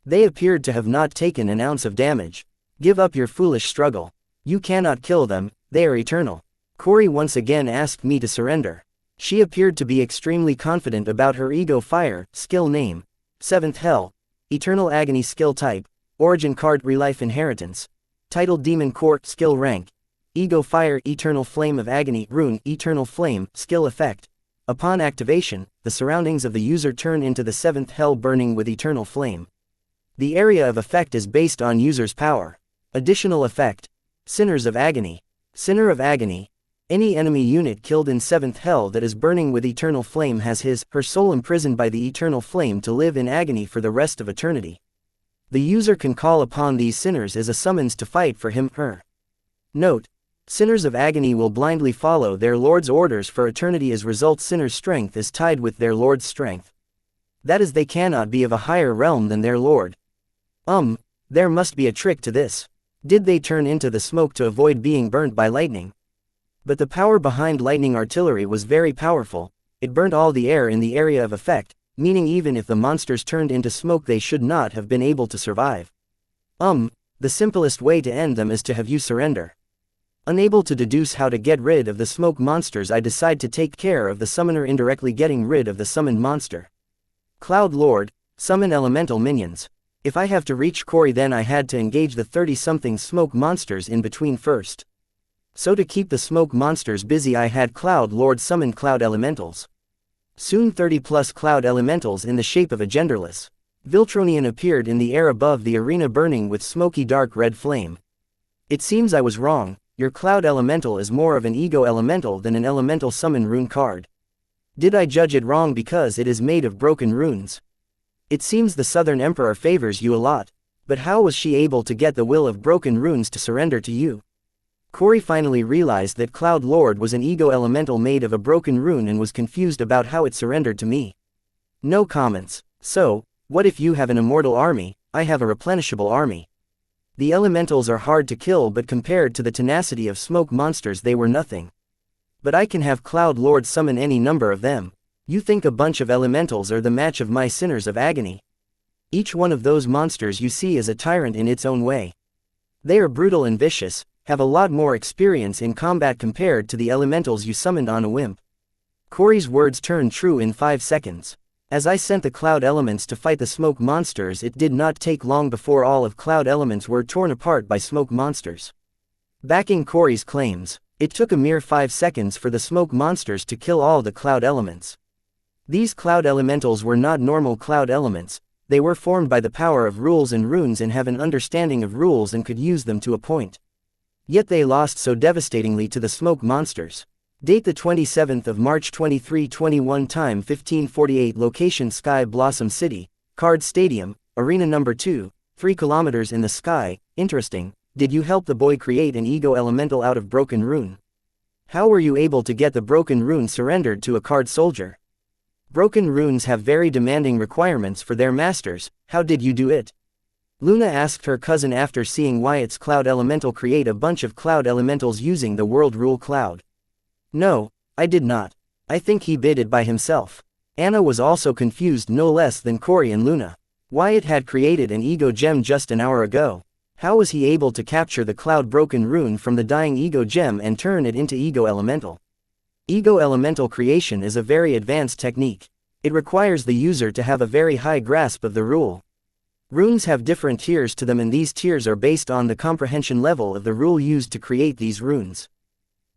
They appeared to have not taken an ounce of damage. Give up your foolish struggle. You cannot kill them, they are eternal. Corey once again asked me to surrender. She appeared to be extremely confident about her Ego Fire, skill name, 7th Hell, Eternal Agony, skill type, Origin card, Relife Inheritance, Title Demon Court, skill rank, Ego Fire, Eternal Flame of Agony, rune, Eternal Flame, skill effect. Upon activation, the surroundings of the user turn into the 7th Hell, burning with Eternal Flame. The area of effect is based on user's power. Additional effect: Sinners of Agony. Sinner of Agony. Any enemy unit killed in 7th Hell that is burning with eternal flame has her soul imprisoned by the eternal flame to live in agony for the rest of eternity. The user can call upon these sinners as a summons to fight for him/her. Note: sinners of agony will blindly follow their Lord's orders for eternity. As result, sinners' strength is tied with their Lord's strength. That is, they cannot be of a higher realm than their Lord. There must be a trick to this. Did they turn into the smoke to avoid being burnt by lightning? But the power behind lightning artillery was very powerful. It burnt all the air in the area of effect, meaning even if the monsters turned into smoke they should not have been able to survive. The simplest way to end them is to have you surrender. Unable to deduce how to get rid of the smoke monsters, I decide to take care of the summoner, indirectly getting rid of the summoned monster. Cloud Lord, summon elemental minions. If I have to reach Corey, then I had to engage the 30-something smoke monsters in between first. So to keep the smoke monsters busy, I had Cloud Lord summon cloud elementals. Soon 30+ cloud elementals in the shape of a genderless Viltronian appeared in the air above the arena, burning with smoky dark red flame. It seems I was wrong. Your cloud elemental is more of an ego elemental than an elemental summon rune card. Did I judge it wrong because it is made of broken runes? It seems the Southern Emperor favors you a lot, but how was she able to get the will of broken runes to surrender to you? Corey finally realized that Cloud Lord was an ego elemental made of a broken rune and was confused about how it surrendered to me. No comments. So, what if you have an immortal army? I have a replenishable army. The elementals are hard to kill, but compared to the tenacity of smoke monsters they were nothing. But I can have Cloud Lord summon any number of them. You think a bunch of elementals are the match of my sinners of agony? Each one of those monsters you see is a tyrant in its own way. They are brutal and vicious, have a lot more experience in combat compared to the elementals you summoned on a whim. Corey's words turned true in 5 seconds. As I sent the cloud elements to fight the smoke monsters, it did not take long before all of cloud elements were torn apart by smoke monsters. Backing Corey's claims, it took a mere 5 seconds for the smoke monsters to kill all the cloud elements. These cloud elementals were not normal cloud elements, they were formed by the power of rules and runes and have an understanding of rules and could use them to a point. Yet they lost so devastatingly to the smoke monsters. Date: the 27th of March 2321. Time: 1548. Location: Sky Blossom City, Card Stadium, Arena Number 2, 3 kilometers in the sky. Interesting. Did you help the boy create an ego elemental out of broken rune? How were you able to get the broken rune surrendered to a card soldier? Broken runes have very demanding requirements for their masters. How did you do it? Luna asked her cousin after seeing Wyatt's cloud elemental create a bunch of cloud elementals using the world rule cloud. No, I did not. I think he did it by himself. Anna was also confused no less than Corey and Luna. Wyatt had created an ego gem just an hour ago. How was he able to capture the cloud broken rune from the dying ego gem and turn it into ego elemental? Ego elemental creation is a very advanced technique. It requires the user to have a very high grasp of the rule. Runes have different tiers to them, and these tiers are based on the comprehension level of the rule used to create these runes.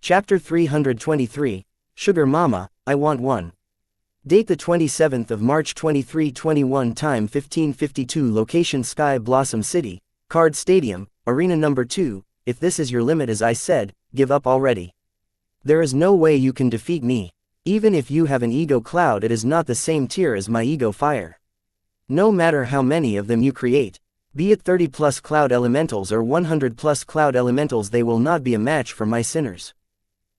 Chapter 323, Sugar Mama, I Want One. Date: the 27th of March 2321. Time: 1552. Location: Sky Blossom City, Card Stadium, Arena Number 2. If this is your limit, as I said, give up already. There is no way you can defeat me. Even if you have an ego cloud, it is not the same tier as my ego fire. No matter how many of them you create, be it 30+ cloud elementals or 100+ cloud elementals, they will not be a match for my sinners.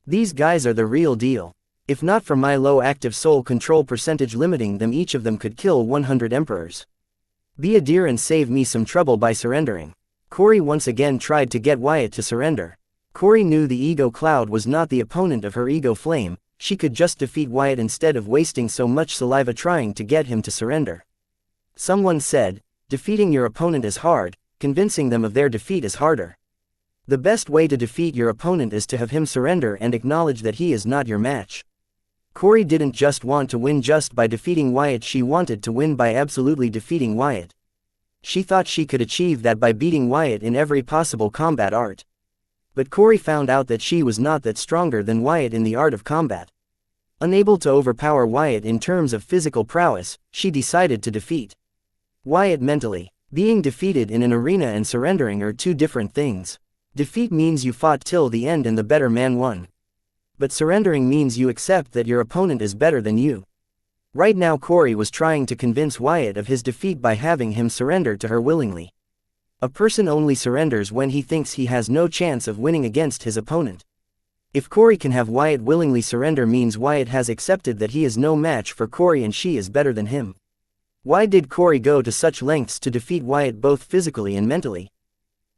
These guys are the real deal. If not for my low active soul control percentage limiting them, each of them could kill 100 emperors. Be a dear and save me some trouble by surrendering. Corey once again tried to get Wyatt to surrender. Corey knew the ego cloud was not the opponent of her ego flame. She could just defeat Wyatt instead of wasting so much saliva trying to get him to surrender. Someone said, defeating your opponent is hard, convincing them of their defeat is harder. The best way to defeat your opponent is to have him surrender and acknowledge that he is not your match. Corey didn't just want to win just by defeating Wyatt, she wanted to win by absolutely defeating Wyatt. She thought she could achieve that by beating Wyatt in every possible combat art. But Corey found out that she was not that stronger than Wyatt in the art of combat. Unable to overpower Wyatt in terms of physical prowess, she decided to defeat Wyatt mentally. Being defeated in an arena and surrendering are two different things. Defeat means you fought till the end and the better man won. But surrendering means you accept that your opponent is better than you. Right now Corey was trying to convince Wyatt of his defeat by having him surrender to her willingly. A person only surrenders when he thinks he has no chance of winning against his opponent. If Corey can have Wyatt willingly surrender means Wyatt has accepted that he is no match for Corey and she is better than him. Why did Corey go to such lengths to defeat Wyatt both physically and mentally?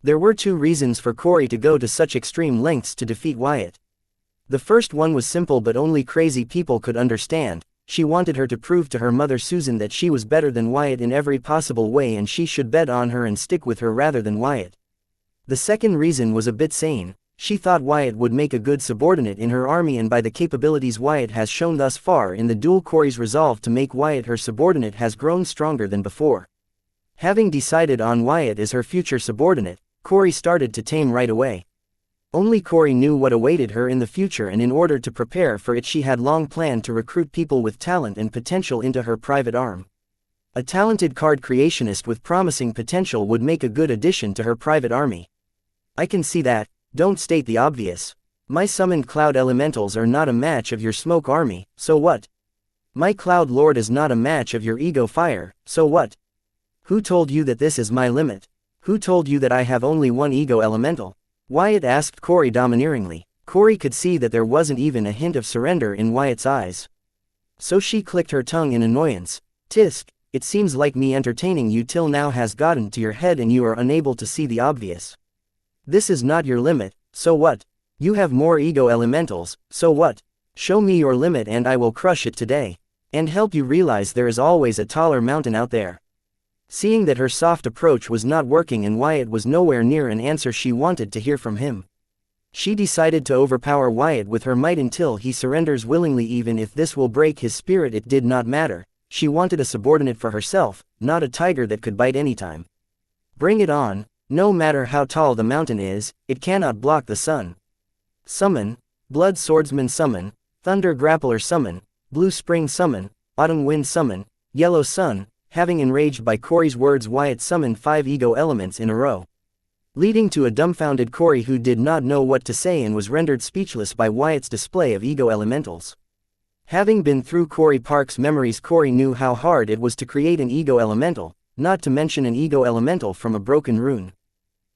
There were two reasons for Corey to go to such extreme lengths to defeat Wyatt. The first one was simple but only crazy people could understand. She wanted her to prove to her mother Susan that she was better than Wyatt in every possible way and she should bet on her and stick with her rather than Wyatt. The second reason was a bit sane. She thought Wyatt would make a good subordinate in her army, and by the capabilities Wyatt has shown thus far in the duel, Corey's resolve to make Wyatt her subordinate has grown stronger than before. Having decided on Wyatt as her future subordinate, Corey started to tame right away. Only Corey knew what awaited her in the future, and in order to prepare for it she had long planned to recruit people with talent and potential into her private arm. A talented card creationist with promising potential would make a good addition to her private army. I can see that. Don't state the obvious. My summoned cloud elementals are not a match of your smoke army, so what? My cloud lord is not a match of your ego fire, so what? Who told you that this is my limit? Who told you that I have only one ego elemental? Wyatt asked Corey domineeringly. Corey could see that there wasn't even a hint of surrender in Wyatt's eyes. So she clicked her tongue in annoyance. Tisk, it seems like me entertaining you till now has gotten to your head and you are unable to see the obvious. This is not your limit, so what? You have more ego elementals, so what? Show me your limit and I will crush it today. And help you realize there is always a taller mountain out there. Seeing that her soft approach was not working and Wyatt was nowhere near an answer she wanted to hear from him, she decided to overpower Wyatt with her might until he surrenders willingly. Even if this will break his spirit, it did not matter. She wanted a subordinate for herself, not a tiger that could bite anytime. Bring it on. No matter how tall the mountain is, it cannot block the sun. Summon, Blood Swordsman summon, Thunder Grappler summon, Blue Spring summon, Autumn Wind summon, Yellow Sun. Having enraged by Corey's words, Wyatt summoned 5 ego elements in a row, leading to a dumbfounded Corey who did not know what to say and was rendered speechless by Wyatt's display of ego elementals. Having been through Corey Park's memories, Corey knew how hard it was to create an ego elemental, not to mention an ego elemental from a broken rune.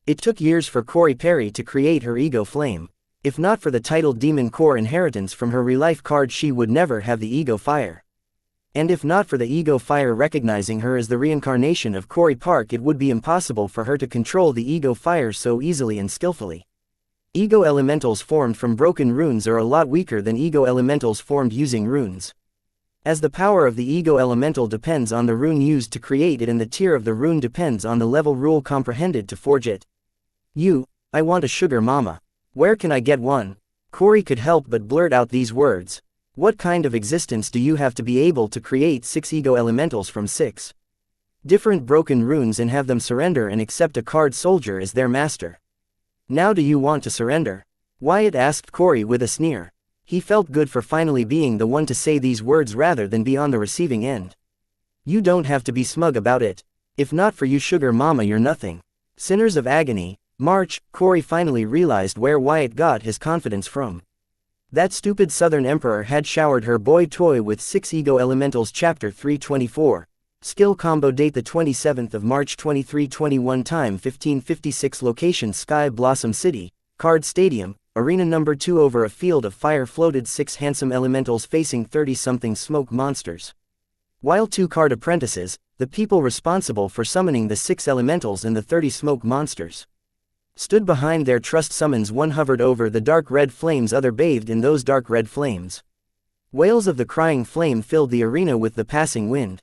It took years for Corey Perry to create her ego flame. If not for the titled Demon Core inheritance from her real-life card, she would never have the ego fire. And if not for the ego fire recognizing her as the reincarnation of Corey Park, it would be impossible for her to control the ego fire so easily and skillfully. Ego elementals formed from broken runes are a lot weaker than ego elementals formed using runes, as the power of the ego elemental depends on the rune used to create it and the tier of the rune depends on the level rule comprehended to forge it. I want a sugar mama. Where can I get one? Corey could help but blurt out these words. What kind of existence do you have to be able to create 6 ego elementals from 6 different broken runes and have them surrender and accept a card soldier as their master? Now do you want to surrender? Wyatt asked Corey with a sneer. He felt good for finally being the one to say these words rather than be on the receiving end. You don't have to be smug about it. If not for you, sugar mama, you're nothing. Sinners of agony, march. Corey finally realized where Wyatt got his confidence from. That stupid Southern Emperor had showered her boy toy with 6 ego elementals. Chapter 324. Skill combo. Date the 27th of March 2321. Time 15:56. Location Sky Blossom City, Card Stadium, Arena number 2. Over a field of fire floated 6 handsome elementals facing 30-something smoke monsters. While 2 card apprentices, the people responsible for summoning the 6 elementals and the 30 smoke monsters, stood behind their trust summons. One hovered over the dark red flames, other bathed in those dark red flames. Wails of the crying flame filled the arena with the passing wind.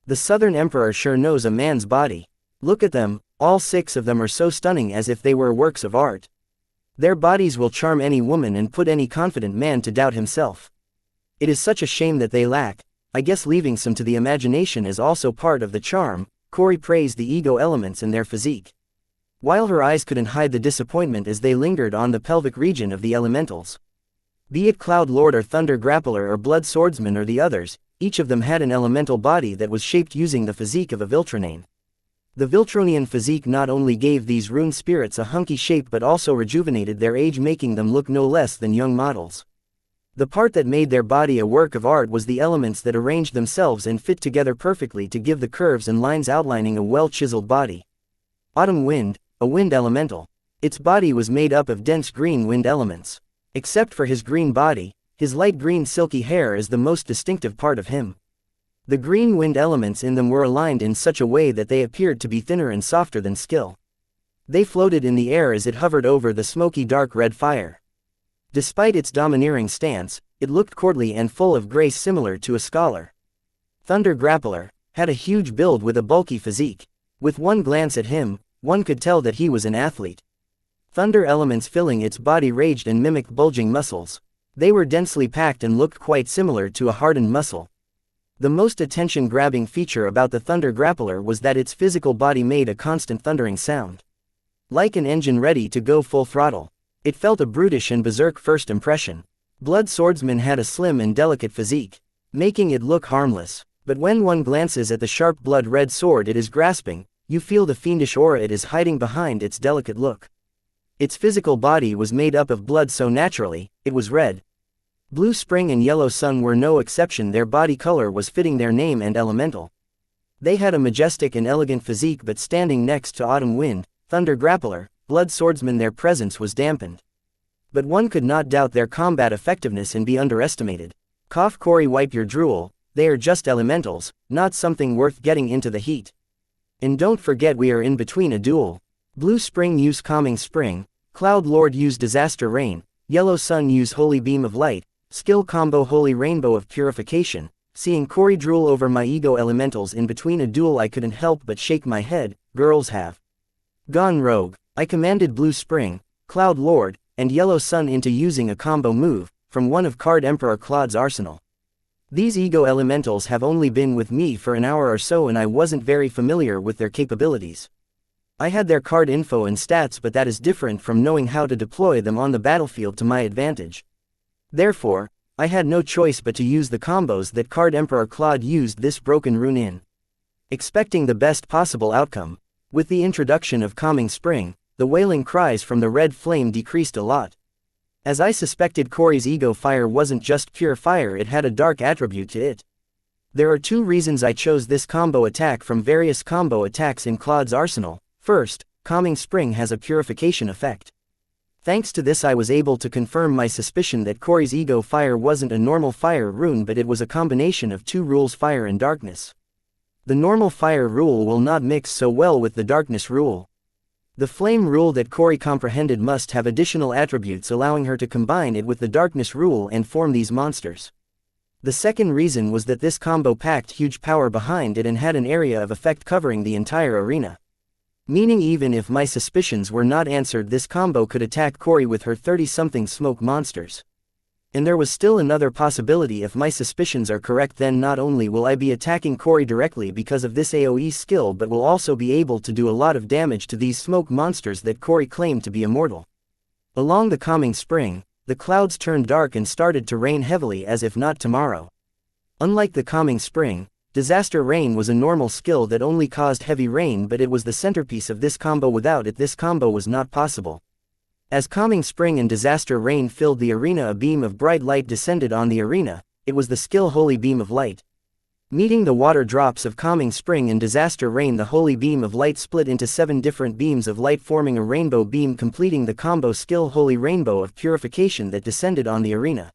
The Southern Emperor sure knows a man's body. Look at them, all 6 of them are so stunning, as if they were works of art. Their bodies will charm any woman and put any confident man to doubt himself. It is such a shame that they lack. I guess leaving some to the imagination is also part of the charm. Corey praised the ego elements and their physique, while her eyes couldn't hide the disappointment as they lingered on the pelvic region of the elementals. Be it Cloud Lord or Thunder Grappler or Blood Swordsman or the others, each of them had an elemental body that was shaped using the physique of a Viltronane. The Viltronian physique not only gave these rune spirits a hunky shape but also rejuvenated their age, making them look no less than young models. The part that made their body a work of art was the elements that arranged themselves and fit together perfectly to give the curves and lines outlining a well-chiseled body. Autumn wind, a wind elemental. Its body was made up of dense green wind elements. Except for his green body, his light green silky hair is the most distinctive part of him. The green wind elements in them were aligned in such a way that they appeared to be thinner and softer than skill. They floated in the air as it hovered over the smoky dark red fire. Despite its domineering stance, it looked courtly and full of grace similar to a scholar. Thunder Grappler had a huge build with a bulky physique. With one glance at him, one could tell that he was an athlete. Thunder elements filling its body raged and mimicked bulging muscles. They were densely packed and looked quite similar to a hardened muscle. The most attention-grabbing feature about the Thunder Grappler was that its physical body made a constant thundering sound. Like an engine ready to go full throttle. It felt a brutish and berserk first impression. Blood Swordsman had a slim and delicate physique, making it look harmless. But when one glances at the sharp blood-red sword it is grasping, you feel the fiendish aura it is hiding behind its delicate look. Its physical body was made up of blood so naturally, it was red. Blue Spring and Yellow Sun were no exception. Their body color was fitting their name and elemental. They had a majestic and elegant physique, but standing next to Autumn Wind, Thunder Grappler, Blood Swordsman, their presence was dampened. But one could not doubt their combat effectiveness and be underestimated. Cough Cory, wipe your drool, they are just elementals, not something worth getting into the heat. And don't forget we are in between a duel. Blue Spring use Calming Spring, Cloud Lord use Disaster Rain, Yellow Sun use Holy Beam of Light, skill combo Holy Rainbow of Purification. Seeing Cory drool over my ego elementals in between a duel, I couldn't help but shake my head. Girls have gone rogue. I commanded Blue Spring, Cloud Lord, and Yellow Sun into using a combo move from one of Card Emperor Claude's arsenal. These ego elementals have only been with me for an hour or so and I wasn't very familiar with their capabilities. I had their card info and stats, but that is different from knowing how to deploy them on the battlefield to my advantage. Therefore, I had no choice but to use the combos that Card Emperor Claude used this broken rune in. Expecting the best possible outcome, with the introduction of Calming Spring, the wailing cries from the red flame decreased a lot. As I suspected, Cory's ego fire wasn't just pure fire, it had a dark attribute to it. There are two reasons I chose this combo attack from various combo attacks in Claude's arsenal. First, Calming Spring has a purification effect. Thanks to this I was able to confirm my suspicion that Cory's ego fire wasn't a normal fire rune, but it was a combination of two rules, fire and darkness. The normal fire rule will not mix so well with the darkness rule. The flame rule that Cory comprehended must have additional attributes allowing her to combine it with the darkness rule and form these monsters. The second reason was that this combo packed huge power behind it and had an area of effect covering the entire arena. Meaning even if my suspicions were not answered, this combo could attack Cory with her 30-something smoke monsters. And there was still another possibility. If my suspicions are correct, then not only will I be attacking Cory directly because of this AoE skill, but will also be able to do a lot of damage to these smoke monsters that Cory claimed to be immortal. Along the Calming Spring, the clouds turned dark and started to rain heavily as if not tomorrow. Unlike the Calming Spring, Disaster Rain was a normal skill that only caused heavy rain, but it was the centerpiece of this combo. Without it, this combo was not possible. As Calming Spring and Disaster Rain filled the arena, a beam of bright light descended on the arena. It was the skill Holy Beam of Light. Meeting the water drops of Calming Spring and Disaster Rain, the Holy Beam of Light split into 7 different beams of light, forming a rainbow beam, completing the combo skill Holy Rainbow of Purification that descended on the arena.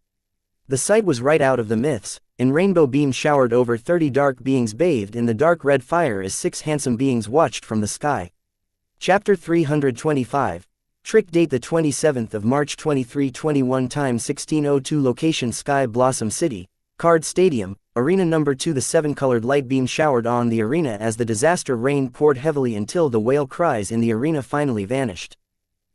The sight was right out of the myths, and rainbow beam showered over 30 dark beings bathed in the dark red fire as 6 handsome beings watched from the sky. Chapter 325. Trick date the 27th of March 2321, time 1602, location Sky Blossom City, Card Stadium, arena number 2. The 7-colored light beam showered on the arena as the disaster rain poured heavily until the wail cries in the arena finally vanished.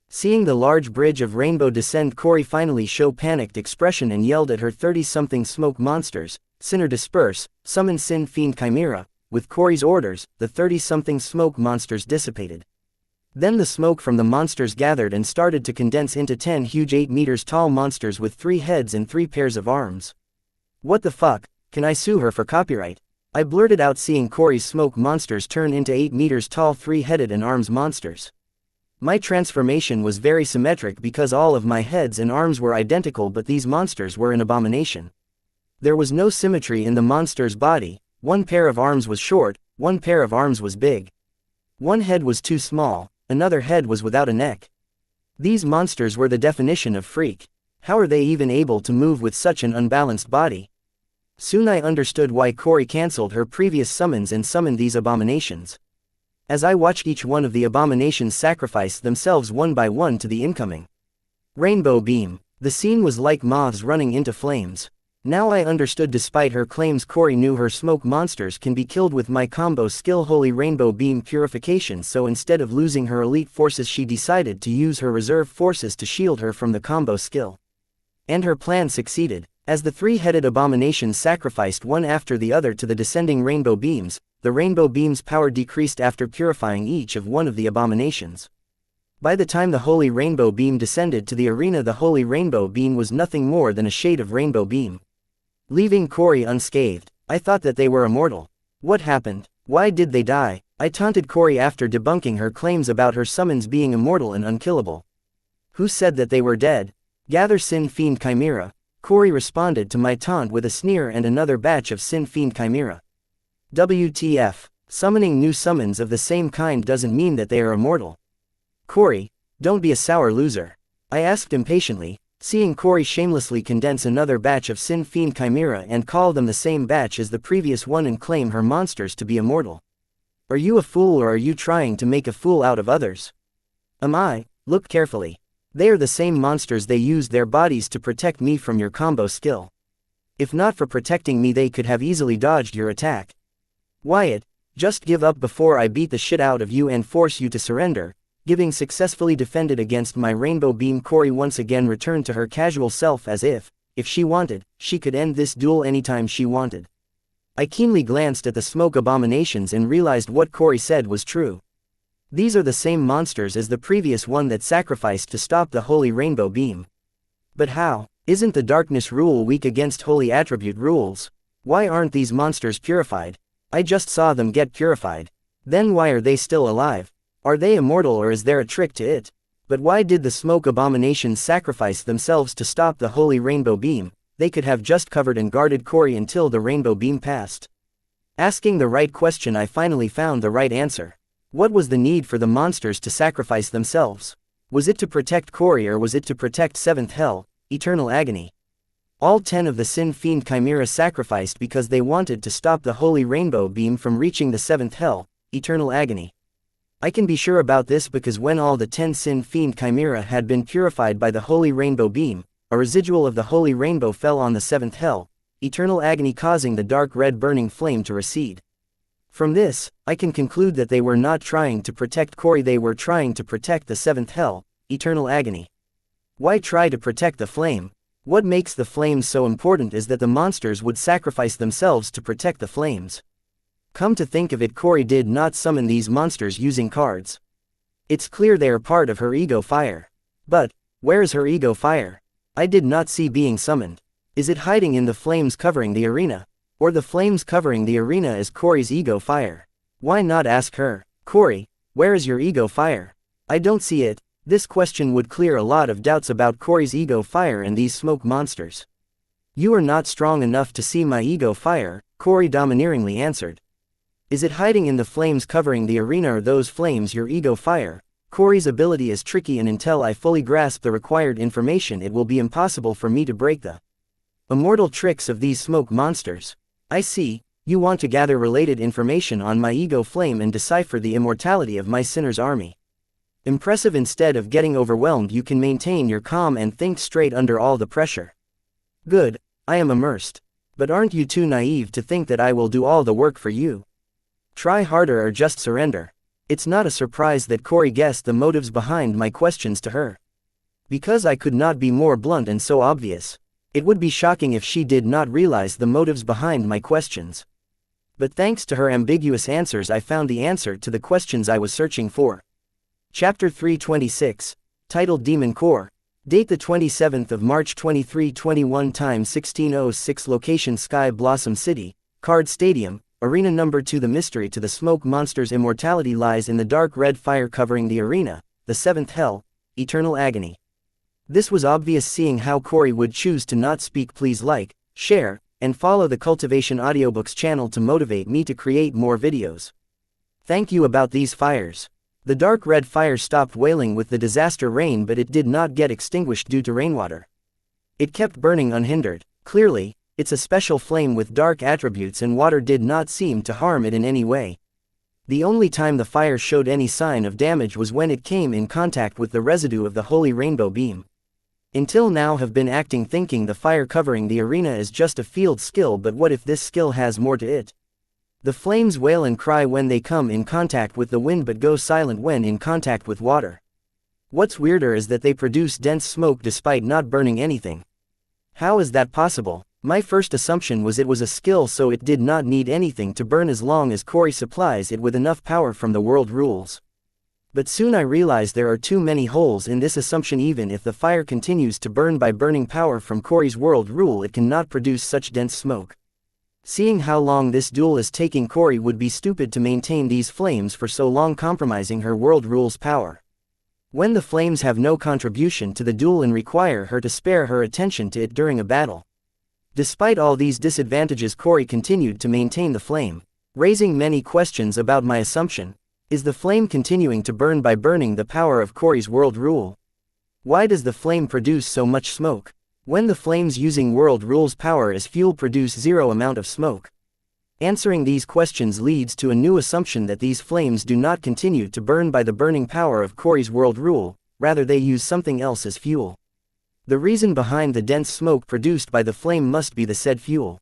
Seeing the large bridge of rainbow descend, Cory finally showed panicked expression and yelled at her 30-something smoke monsters, "Sinner disperse, summon Sin Fiend Chimera." With Cory's orders, the 30-something smoke monsters dissipated. Then the smoke from the monsters gathered and started to condense into 10 huge 8 meters tall monsters with 3 heads and 3 pairs of arms. What the fuck, can I sue her for copyright? I blurted out, seeing Cory's smoke monsters turn into 8 meters tall 3-headed and arms monsters. My transformation was very symmetric because all of my heads and arms were identical, but these monsters were an abomination. There was no symmetry in the monster's body. One pair of arms was short, one pair of arms was big. One head was too small, another head was without a neck. These monsters were the definition of freak. How are they even able to move with such an unbalanced body? Soon I understood why Corey cancelled her previous summons and summoned these abominations. As I watched each one of the abominations sacrifice themselves one by one to the incoming rainbow beam, the scene was like moths running into flames. Now I understood. Despite her claims, Corey knew her smoke monsters can be killed with my combo skill Holy Rainbow Beam Purification, so instead of losing her elite forces she decided to use her reserve forces to shield her from the combo skill. And her plan succeeded. As the three-headed abominations sacrificed one after the other to the descending rainbow beams, the rainbow beam's power decreased after purifying each of one of the abominations. By the time the Holy Rainbow Beam descended to the arena, the Holy Rainbow Beam was nothing more than a shade of rainbow beam. Leaving Corey unscathed, I thought that they were immortal. What happened? Why did they die? I taunted Corey after debunking her claims about her summons being immortal and unkillable. Who said that they were dead? Gather Sin Fiend Chimera. Corey responded to my taunt with a sneer and another batch of Sin Fiend Chimera. WTF. Summoning new summons of the same kind doesn't mean that they are immortal. Corey, don't be a sour loser. I asked impatiently, seeing Corey shamelessly condense another batch of Sin Fiend Chimera and call them the same batch as the previous one and claim her monsters to be immortal. Are you a fool, or are you trying to make a fool out of others? Am I? Look carefully. They are the same monsters. They used their bodies to protect me from your combo skill. If not for protecting me, they could have easily dodged your attack. Wyatt, just give up before I beat the shit out of you and force you to surrender. Giving successfully defended against my rainbow beam, Corey once again returned to her casual self as if she wanted, she could end this duel anytime she wanted. I keenly glanced at the smoke abominations and realized what Corey said was true. These are the same monsters as the previous one that sacrificed to stop the Holy Rainbow Beam. But how? Isn't the darkness rule weak against holy attribute rules? Why aren't these monsters purified? I just saw them get purified. Then why are they still alive? Are they immortal, or is there a trick to it? But why did the smoke abominations sacrifice themselves to stop the Holy Rainbow Beam? They could have just covered and guarded Corey until the rainbow beam passed. Asking the right question, I finally found the right answer. What was the need for the monsters to sacrifice themselves? Was it to protect Corey, or was it to protect Seventh Hell, Eternal Agony? All 10 of the Sin Fiend Chimera sacrificed because they wanted to stop the Holy Rainbow Beam from reaching the Seventh Hell, Eternal Agony. I can be sure about this because when all the 10 Sin Fiend Chimera had been purified by the Holy Rainbow Beam, a residual of the Holy Rainbow fell on the Seventh Hell, Eternal Agony, causing the dark red burning flame to recede. From this, I can conclude that they were not trying to protect Corey, they were trying to protect the Seventh Hell, Eternal Agony. Why try to protect the flame? What makes the flames so important is that the monsters would sacrifice themselves to protect the flames. Come to think of it, Corey did not summon these monsters using cards. It's clear they are part of her ego fire. But, where is her ego fire? I did not see being summoned. Is it hiding in the flames covering the arena? Or the flames covering the arena is Corey's ego fire? Why not ask her, Corey, where is your ego fire? I don't see it. This question would clear a lot of doubts about Corey's ego fire and these smoke monsters. You are not strong enough to see my ego fire, Corey domineeringly answered. Is it hiding in the flames covering the arena, or those flames your ego fire? Corey's ability is tricky, and until I fully grasp the required information it will be impossible for me to break the immortal tricks of these smoke monsters. I see, you want to gather related information on my ego flame and decipher the immortality of my sinner's army. Impressive. Instead of getting overwhelmed, you can maintain your calm and think straight under all the pressure. Good, I am immersed. But aren't you too naive to think that I will do all the work for you? Try harder or just surrender. It's not a surprise that Corey guessed the motives behind my questions to her. Because I could not be more blunt and so obvious. It would be shocking if she did not realize the motives behind my questions. But thanks to her ambiguous answers, I found the answer to the questions I was searching for. Chapter 326, titled Demon Core. Date the 27th of March 2321, time 1606, location Sky Blossom City, Card Stadium, Arena number 2. The mystery to the smoke monster's immortality lies in the dark red fire covering the arena, the seventh hell, eternal agony. This was obvious seeing how Corey would choose to not speak. Please like, share, and follow the Cultivation Audiobooks channel to motivate me to create more videos. Thank you. About these fires. The dark red fire stopped wailing with the disaster rain, but it did not get extinguished due to rainwater. It kept burning unhindered. Clearly, it's a special flame with dark attributes, and water did not seem to harm it in any way. The only time the fire showed any sign of damage was when it came in contact with the residue of the holy rainbow beam. Until now have been acting thinking the fire covering the arena is just a field skill, but what if this skill has more to it? The flames wail and cry when they come in contact with the wind but go silent when in contact with water. What's weirder is that they produce dense smoke despite not burning anything. How is that possible? My first assumption was it was a skill, so it did not need anything to burn as long as Corey supplies it with enough power from the world rules. But soon I realized there are too many holes in this assumption. Even if the fire continues to burn by burning power from Corey's world rule, it cannot produce such dense smoke. Seeing how long this duel is taking, Corey would be stupid to maintain these flames for so long, compromising her world rule's power. When the flames have no contribution to the duel and require her to spare her attention to it during a battle. Despite all these disadvantages, Corey continued to maintain the flame, raising many questions about my assumption. Is the flame continuing to burn by burning the power of Corey's world rule? Why does the flame produce so much smoke? When the flames using world rule's power as fuel produce zero amount of smoke. Answering these questions leads to a new assumption that these flames do not continue to burn by the burning power of Corey's world rule, rather they use something else as fuel. The reason behind the dense smoke produced by the flame must be the said fuel.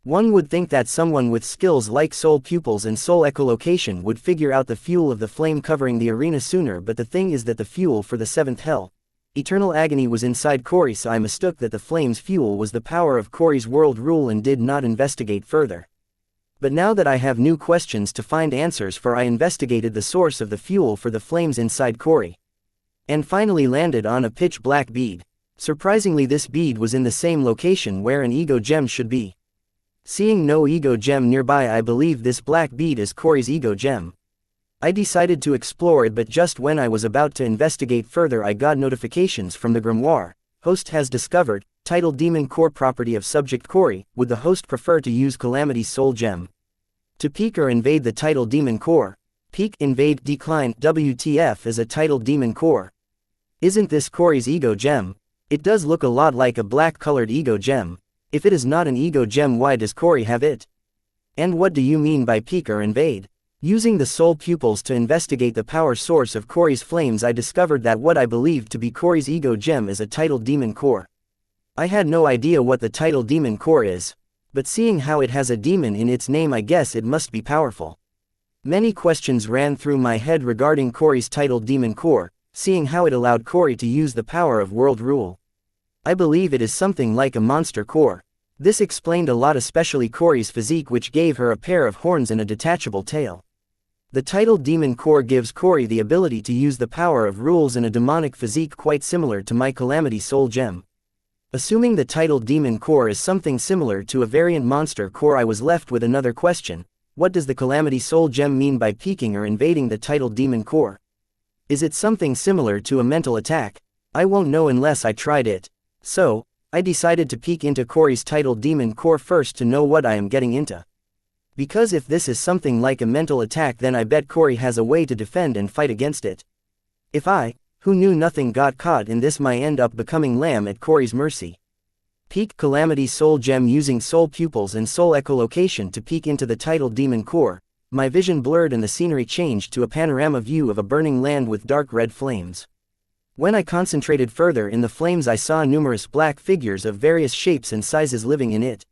One would think that someone with skills like soul pupils and soul echolocation would figure out the fuel of the flame covering the arena sooner, but the thing is that the fuel for the seventh hell, eternal agony, was inside Corey, so I mistook that the flame's fuel was the power of Corey's world rule and did not investigate further. But now that I have new questions to find answers for, I investigated the source of the fuel for the flames inside Corey. And finally landed on a pitch black bead. Surprisingly, this bead was in the same location where an ego gem should be. Seeing no ego gem nearby, I believe this black bead is Corey's ego gem. I decided to explore it, but just when I was about to investigate further, I got notifications from the Grimoire. Host has discovered, title demon core property of subject Corey. Would the host prefer to use Calamity's soul gem to peek or invade the title demon core? Peek, invade, decline. WTF is a title demon core? Isn't this Corey's ego gem? It does look a lot like a black colored ego gem. If it is not an ego gem, why does Corey have it? And what do you mean by peek or invade? Using the soul pupils to investigate the power source of Corey's flames, I discovered that what I believed to be Corey's ego gem is a title demon core. I had no idea what the title demon core is, but seeing how it has a demon in its name, I guess it must be powerful. Many questions ran through my head regarding Corey's title demon core, seeing how it allowed Corey to use the power of world rule. I believe it is something like a monster core. This explained a lot, especially Corey's physique, which gave her a pair of horns and a detachable tail. The title demon core gives Corey the ability to use the power of rules and a demonic physique quite similar to my Calamity soul gem. Assuming the title demon core is something similar to a variant monster core, I was left with another question. What does the Calamity soul gem mean by peeking or invading the title demon core? Is it something similar to a mental attack? I won't know unless I tried it. So, I decided to peek into Corey's title demon core first to know what I am getting into. Because if this is something like a mental attack, then I bet Corey has a way to defend and fight against it. If I, who knew nothing, got caught in this, might end up becoming lamb at Corey's mercy. Peek Calamity soul gem. Using soul pupils and soul echolocation to peek into the title demon core, my vision blurred and the scenery changed to a panorama view of a burning land with dark red flames. When I concentrated further in the flames, I saw numerous black figures of various shapes and sizes living in it.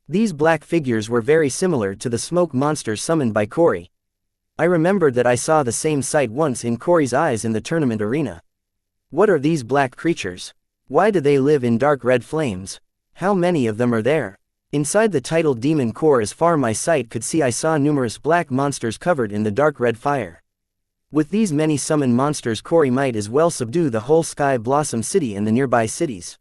These black figures were very similar to the smoke monsters summoned by Corey. I remembered that I saw the same sight once in Corey's eyes in the tournament arena. What are these black creatures? Why do they live in dark red flames? How many of them are there? Inside the title demon core, as far my sight could see, I saw numerous black monsters covered in the dark red fire. With these many summoned monsters, Corey might as well subdue the whole Sky Blossom City and the nearby cities.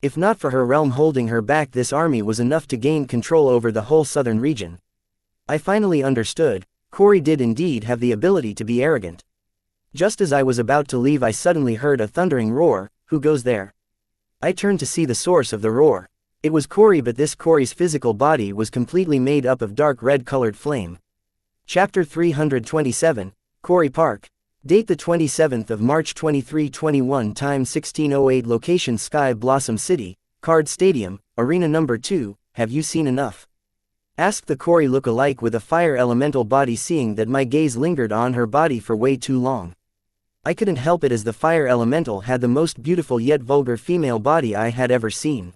If not for her realm holding her back, this army was enough to gain control over the whole southern region. I finally understood. Corey did indeed have the ability to be arrogant. Just as I was about to leave I suddenly heard a thundering roar. Who goes there? I turned to see the source of the roar. It was Corey, but this Corey's physical body was completely made up of dark red-colored flame. Chapter 327, Corey Park. Date the 27th of March 2321. Time 1608. Location Sky Blossom City, Card Stadium, Arena Number 2. Have you seen enough? Asked the Corey look-alike with a fire elemental body, seeing that my gaze lingered on her body for way too long. I couldn't help it, as the fire elemental had the most beautiful yet vulgar female body I had ever seen.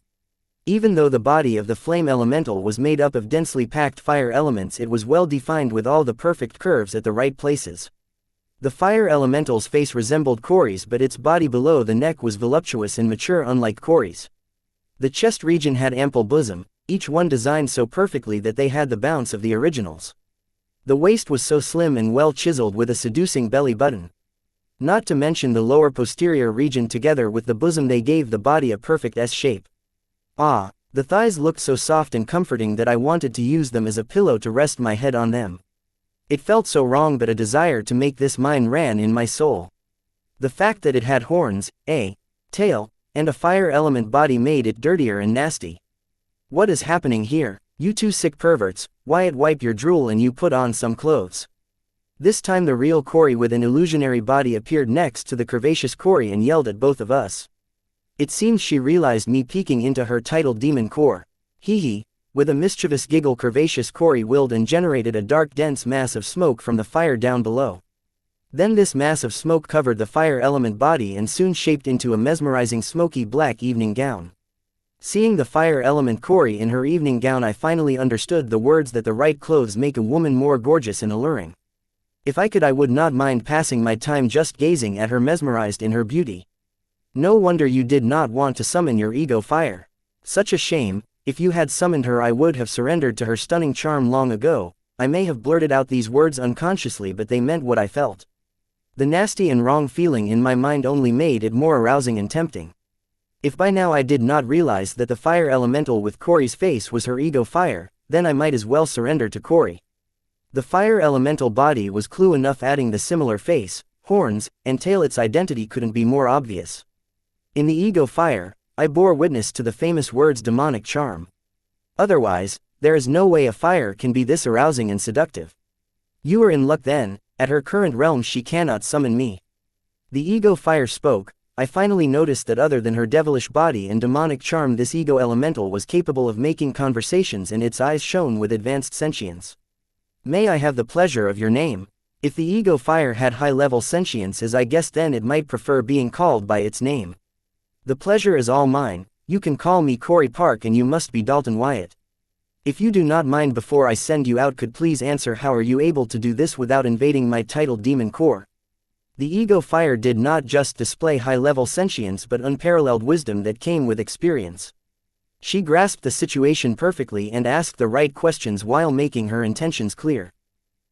Even though the body of the flame elemental was made up of densely packed fire elements, it was well defined with all the perfect curves at the right places. The fire elemental's face resembled Corey's, but its body below the neck was voluptuous and mature, unlike Corey's. The chest region had ample bosom, each one designed so perfectly that they had the bounce of the originals. The waist was so slim and well chiseled with a seducing belly button. Not to mention the lower posterior region together with the bosom, they gave the body a perfect S shape. Ah, the thighs looked so soft and comforting that I wanted to use them as a pillow to rest my head on them. It felt so wrong, but a desire to make this mine ran in my soul. The fact that it had horns, a tail, and a fire element body made it dirtier and nasty. What is happening here? You two sick perverts, Wyatt, wipe your drool and you put on some clothes. This time the real Corey with an illusionary body appeared next to the curvaceous Corey and yelled at both of us. It seems she realized me peeking into her titled demon core. Hee hee. With a mischievous giggle, curvaceous Corey willed and generated a dark dense mass of smoke from the fire down below. Then this mass of smoke covered the fire element body and soon shaped into a mesmerizing smoky black evening gown. Seeing the fire element Corey in her evening gown, I finally understood the words that the right clothes make a woman more gorgeous and alluring. If I could, I would not mind passing my time just gazing at her, mesmerized in her beauty. No wonder you did not want to summon your ego fire. Such a shame. If you had summoned her, I would have surrendered to her stunning charm long ago. I may have blurted out these words unconsciously, but they meant what I felt. The nasty and wrong feeling in my mind only made it more arousing and tempting. If by now I did not realize that the fire elemental with Corey's face was her ego fire, then I might as well surrender to Corey. The fire elemental body was clue enough, adding the similar face, horns, and tail. Its identity couldn't be more obvious. In the ego fire, I bore witness to the famous words demonic charm. Otherwise, there is no way a fire can be this arousing and seductive. You are in luck then. At her current realm she cannot summon me. The ego fire spoke. I finally noticed that other than her devilish body and demonic charm, this ego elemental was capable of making conversations, and its eyes shone with advanced sentience. May I have the pleasure of your name? If the ego fire had high-level sentience, as I guessed, then it might prefer being called by its name. The pleasure is all mine. You can call me Corey Park, and you must be Dalton Wyatt. If you do not mind, before I send you out, could please answer how are you able to do this without invading my titled demon core? The ego fire did not just display high-level sentience but unparalleled wisdom that came with experience. She grasped the situation perfectly and asked the right questions while making her intentions clear.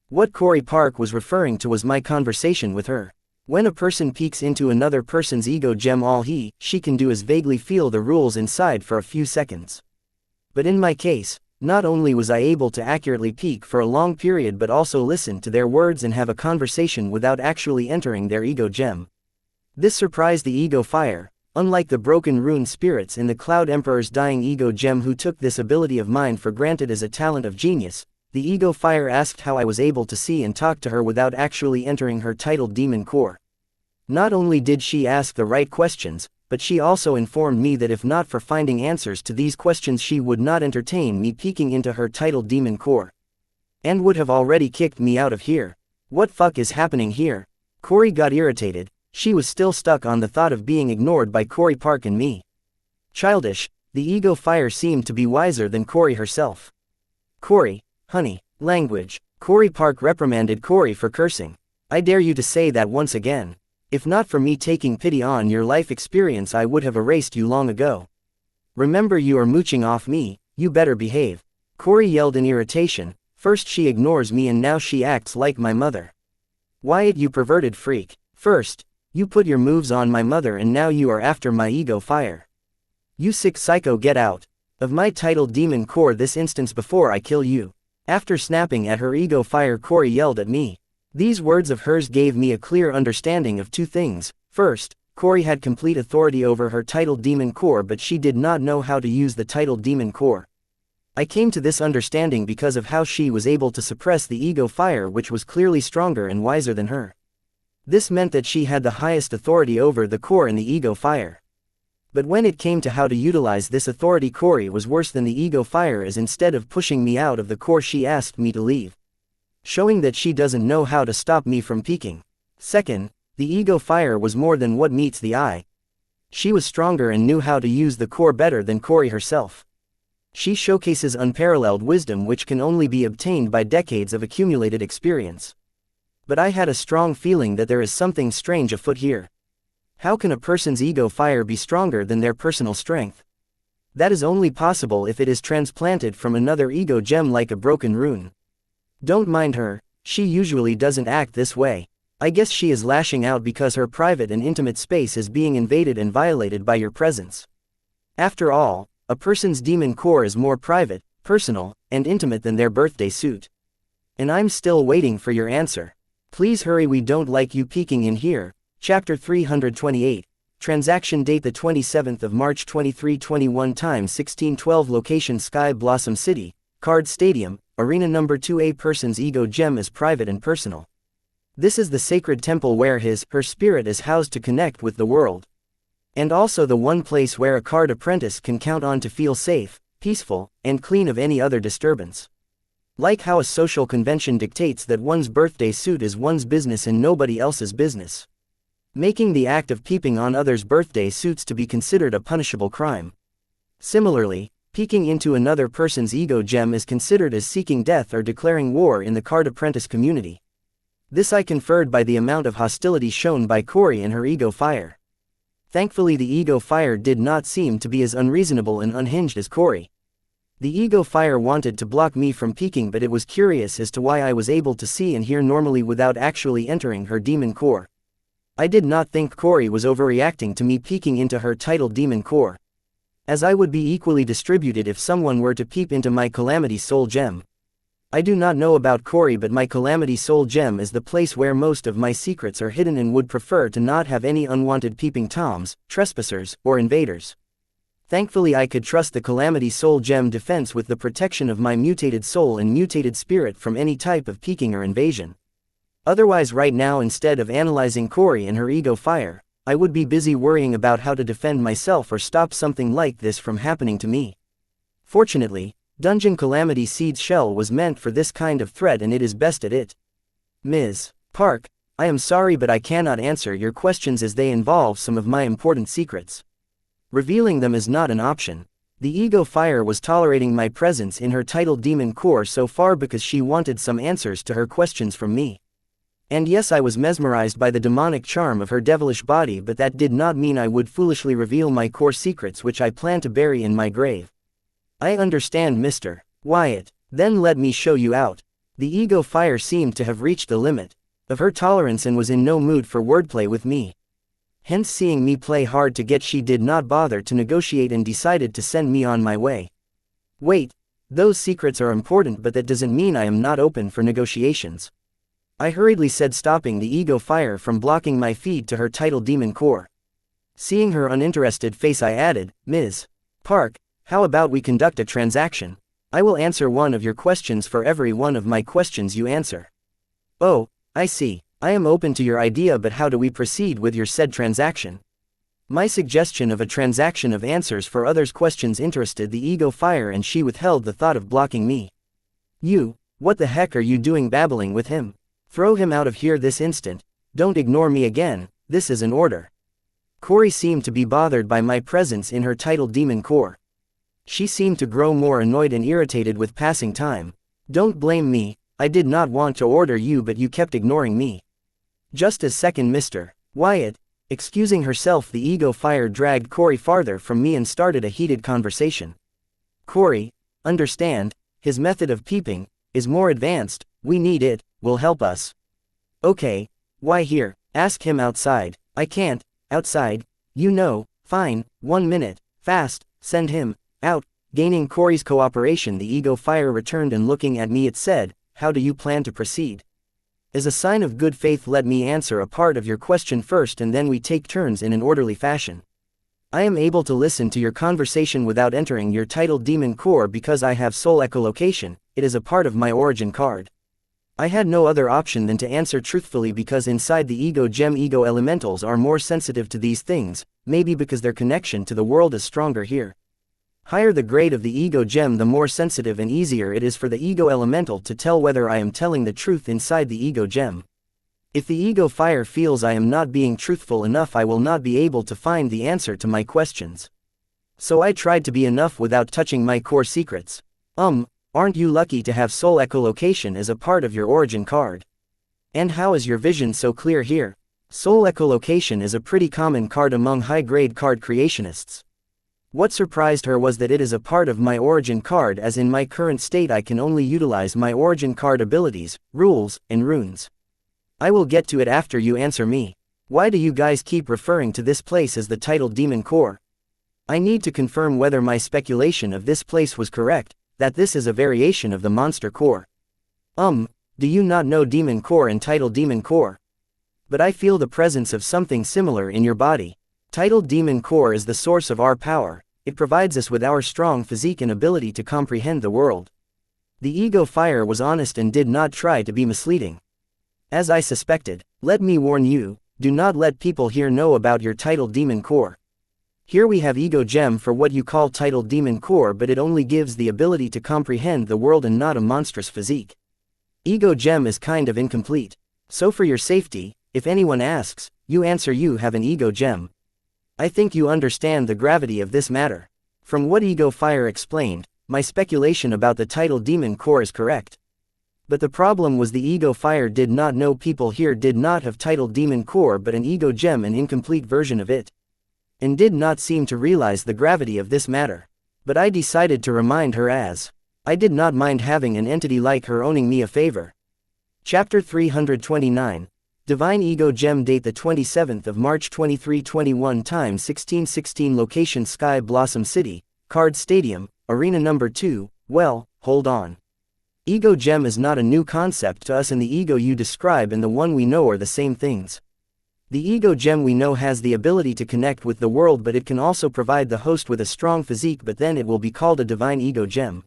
What Corey Park was referring to was my conversation with her. When a person peeks into another person's ego gem, all she can do is vaguely feel the rules inside for a few seconds. But in my case, not only was I able to accurately peek for a long period, but also listen to their words and have a conversation without actually entering their ego gem. This surprised the ego fire. Unlike the broken rune spirits in the Cloud Emperor's dying ego gem who took this ability of mine for granted as a talent of genius, the ego fire asked how I was able to see and talk to her without actually entering her titled demon core. Not only did she ask the right questions, but she also informed me that if not for finding answers to these questions, she would not entertain me peeking into her titled demon core. And would have already kicked me out of here. What fuck is happening here? Corey got irritated. She was still stuck on the thought of being ignored by Corey Park and me. Childish. The ego fire seemed to be wiser than Corey herself. Corey, honey, language. Corey Park reprimanded Corey for cursing. I dare you to say that once again. If not for me taking pity on your life experience, I would have erased you long ago. Remember, you are mooching off me, you better behave. Corey yelled in irritation. First she ignores me and now she acts like my mother. Wyatt, you perverted freak. First, you put your moves on my mother and now you are after my ego fire. You sick psycho, get out of my titled demon core this instance before I kill you. After snapping at her ego fire, Corey yelled at me. These words of hers gave me a clear understanding of two things. First, Corey had complete authority over her titled demon core, but she did not know how to use the titled demon core. I came to this understanding because of how she was able to suppress the ego fire, which was clearly stronger and wiser than her. This meant that she had the highest authority over the core and the ego fire. But when it came to how to utilize this authority, Corey was worse than the ego fire, as instead of pushing me out of the core, she asked me to leave, showing that she doesn't know how to stop me from peaking. Second, the ego fire was more than what meets the eye. She was stronger and knew how to use the core better than Corey herself. She showcases unparalleled wisdom which can only be obtained by decades of accumulated experience. But I had a strong feeling that there is something strange afoot here. How can a person's ego fire be stronger than their personal strength? That is only possible if it is transplanted from another ego gem like a broken rune. Don't mind her, she usually doesn't act this way. I guess she is lashing out because her private and intimate space is being invaded and violated by your presence. After all, a person's demon core is more private, personal, and intimate than their birthday suit. And I'm still waiting for your answer. Please hurry, we don't like you peeking in here. Chapter 328. Transaction date the 27th of March 2321 time 1612 location Sky Blossom City, Card Stadium, Arena number 2A person's ego gem is private and personal. This is the sacred temple where her spirit is housed to connect with the world. And also the one place where a card apprentice can count on to feel safe, peaceful, and clean of any other disturbance. Like how a social convention dictates that one's birthday suit is one's business and nobody else's business, making the act of peeping on others' birthday suits to be considered a punishable crime. Similarly, peeking into another person's ego gem is considered as seeking death or declaring war in the card apprentice community. This I conferred by the amount of hostility shown by Corey and her ego fire. Thankfully, the ego fire did not seem to be as unreasonable and unhinged as Corey. The ego fire wanted to block me from peeking, but it was curious as to why I was able to see and hear normally without actually entering her demon core. I did not think Corey was overreacting to me peeking into her titled demon core, as I would be equally distributed if someone were to peep into my Calamity Soul Gem. I do not know about Corey, but my Calamity Soul Gem is the place where most of my secrets are hidden and would prefer to not have any unwanted peeping toms, trespassers, or invaders. Thankfully, I could trust the Calamity Soul Gem defense with the protection of my mutated soul and mutated spirit from any type of peeking or invasion. Otherwise, right now, instead of analyzing Corey and her ego fire, I would be busy worrying about how to defend myself or stop something like this from happening to me. Fortunately, Dungeon Calamity Seed's shell was meant for this kind of threat, and it is best at it. Ms. Park, I am sorry, but I cannot answer your questions as they involve some of my important secrets. Revealing them is not an option. The ego fire was tolerating my presence in her titled demon core so far because she wanted some answers to her questions from me. And yes, I was mesmerized by the demonic charm of her devilish body, but that did not mean I would foolishly reveal my core secrets, which I plan to bury in my grave. I understand, Mr. Wyatt. Then let me show you out. The ego fire seemed to have reached the limit of her tolerance and was in no mood for wordplay with me. Hence, seeing me play hard to get, she did not bother to negotiate and decided to send me on my way. Wait, those secrets are important, but that doesn't mean I am not open for negotiations, I hurriedly said, stopping the ego fire from blocking my feed to her titled demon core. Seeing her uninterested face, I added, Ms. Park, how about we conduct a transaction? I will answer one of your questions for every one of my questions you answer. Oh, I see. I am open to your idea, but how do we proceed with your said transaction? My suggestion of a transaction of answers for others' questions interested the ego fire, and she withheld the thought of blocking me. You, what the heck are you doing babbling with him? Throw him out of here this instant. Don't ignore me again, this is an order. Corey seemed to be bothered by my presence in her titled demon core. She seemed to grow more annoyed and irritated with passing time. Don't blame me, I did not want to order you, but you kept ignoring me. Just a second, Mr. Wyatt. Excusing herself, the ego fire dragged Corey farther from me and started a heated conversation. Corey, understand, his method of peeping is more advanced, we need it, will help us. Okay, why here? Ask him outside. I can't, outside, you know, fine, 1 minute, fast, send him out. Gaining Corey's cooperation, the ego fire returned and looking at me it said, how do you plan to proceed? As a sign of good faith, let me answer a part of your question first and then we take turns in an orderly fashion. I am able to listen to your conversation without entering your titled demon core because I have soul echolocation. It is a part of my origin card. I had no other option than to answer truthfully because inside the ego gem, ego elementals are more sensitive to these things, maybe because their connection to the world is stronger here. Higher the grade of the ego gem, the more sensitive and easier it is for the ego elemental to tell whether I am telling the truth inside the ego gem. If the ego fire feels I am not being truthful enough, I will not be able to find the answer to my questions. So I tried to be enough without touching my core secrets. Aren't you lucky to have soul echolocation as a part of your origin card? And how is your vision so clear here? Soul echolocation is a pretty common card among high-grade card creationists. What surprised her was that it is a part of my origin card, as in my current state I can only utilize my origin card abilities, rules, and runes. I will get to it after you answer me. Why do you guys keep referring to this place as the titled demon core? I need to confirm whether my speculation of this place was correct, that this is a variation of the monster core. Do you not know demon core and titled demon core? But I feel the presence of something similar in your body. Titled demon core is the source of our power. It provides us with our strong physique and ability to comprehend the world. The ego fire was honest and did not try to be misleading. As I suspected, let me warn you, do not let people here know about your titled demon core. Here we have ego gem for what you call titled demon core, but it only gives the ability to comprehend the world and not a monstrous physique. Ego gem is kind of incomplete. So for your safety, if anyone asks, you answer you have an ego gem. I think you understand the gravity of this matter. From what ego fire explained, my speculation about the titled demon core is correct. But the problem was the ego fire did not know people here did not have titled demon core but an ego gem, an incomplete version of it. And did not seem to realize the gravity of this matter. But I decided to remind her, as I did not mind having an entity like her owning me a favor. Chapter 329. Divine Ego Gem. Date the 27th of March 2321. Time 1616. Location Sky Blossom City, Card Stadium, Arena Number 2. Well, hold on. Ego Gem is not a new concept to us, and the ego you describe and the one we know are the same things. The ego gem we know has the ability to connect with the world, but it can also provide the host with a strong physique, but then it will be called a divine ego gem.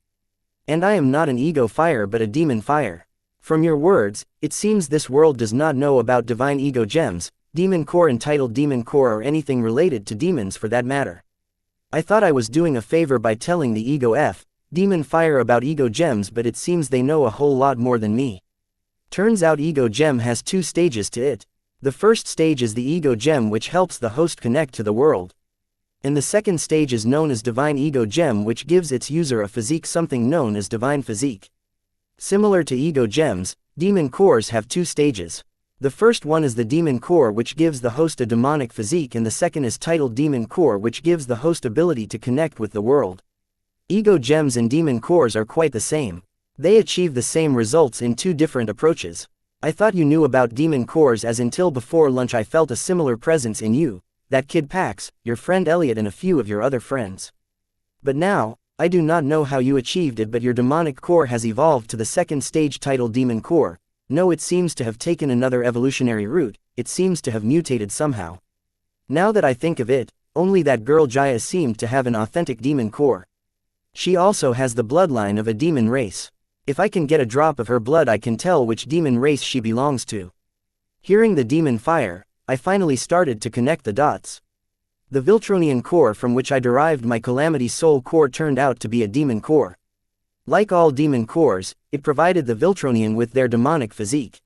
And I am not an ego fire but a demon fire. From your words, it seems this world does not know about divine ego gems, demon core, entitled demon core, or anything related to demons for that matter. I thought I was doing a favor by telling the ego demon fire about ego gems, but it seems they know a whole lot more than me. Turns out ego gem has two stages to it. The first stage is the ego gem, which helps the host connect to the world. And the second stage is known as divine ego gem, which gives its user a physique, something known as divine physique. Similar to ego gems, demon cores have two stages. The first one is the demon core, which gives the host a demonic physique, and the second is titled demon core, which gives the host ability to connect with the world. Ego gems and demon cores are quite the same. They achieve the same results in two different approaches. I thought you knew about demon cores, as until before lunch I felt a similar presence in you, that kid Pax, your friend Elliot, and a few of your other friends. But now, I do not know how you achieved it, but your demonic core has evolved to the second stage titled demon core. No, it seems to have taken another evolutionary route, it seems to have mutated somehow. Now that I think of it, only that girl Jaya seemed to have an authentic demon core. She also has the bloodline of a demon race. If I can get a drop of her blood, I can tell which demon race she belongs to. Hearing the demon fire, I finally started to connect the dots. The Viltronian core from which I derived my Calamity Soul core turned out to be a demon core. Like all demon cores, it provided the Viltronian with their demonic physique.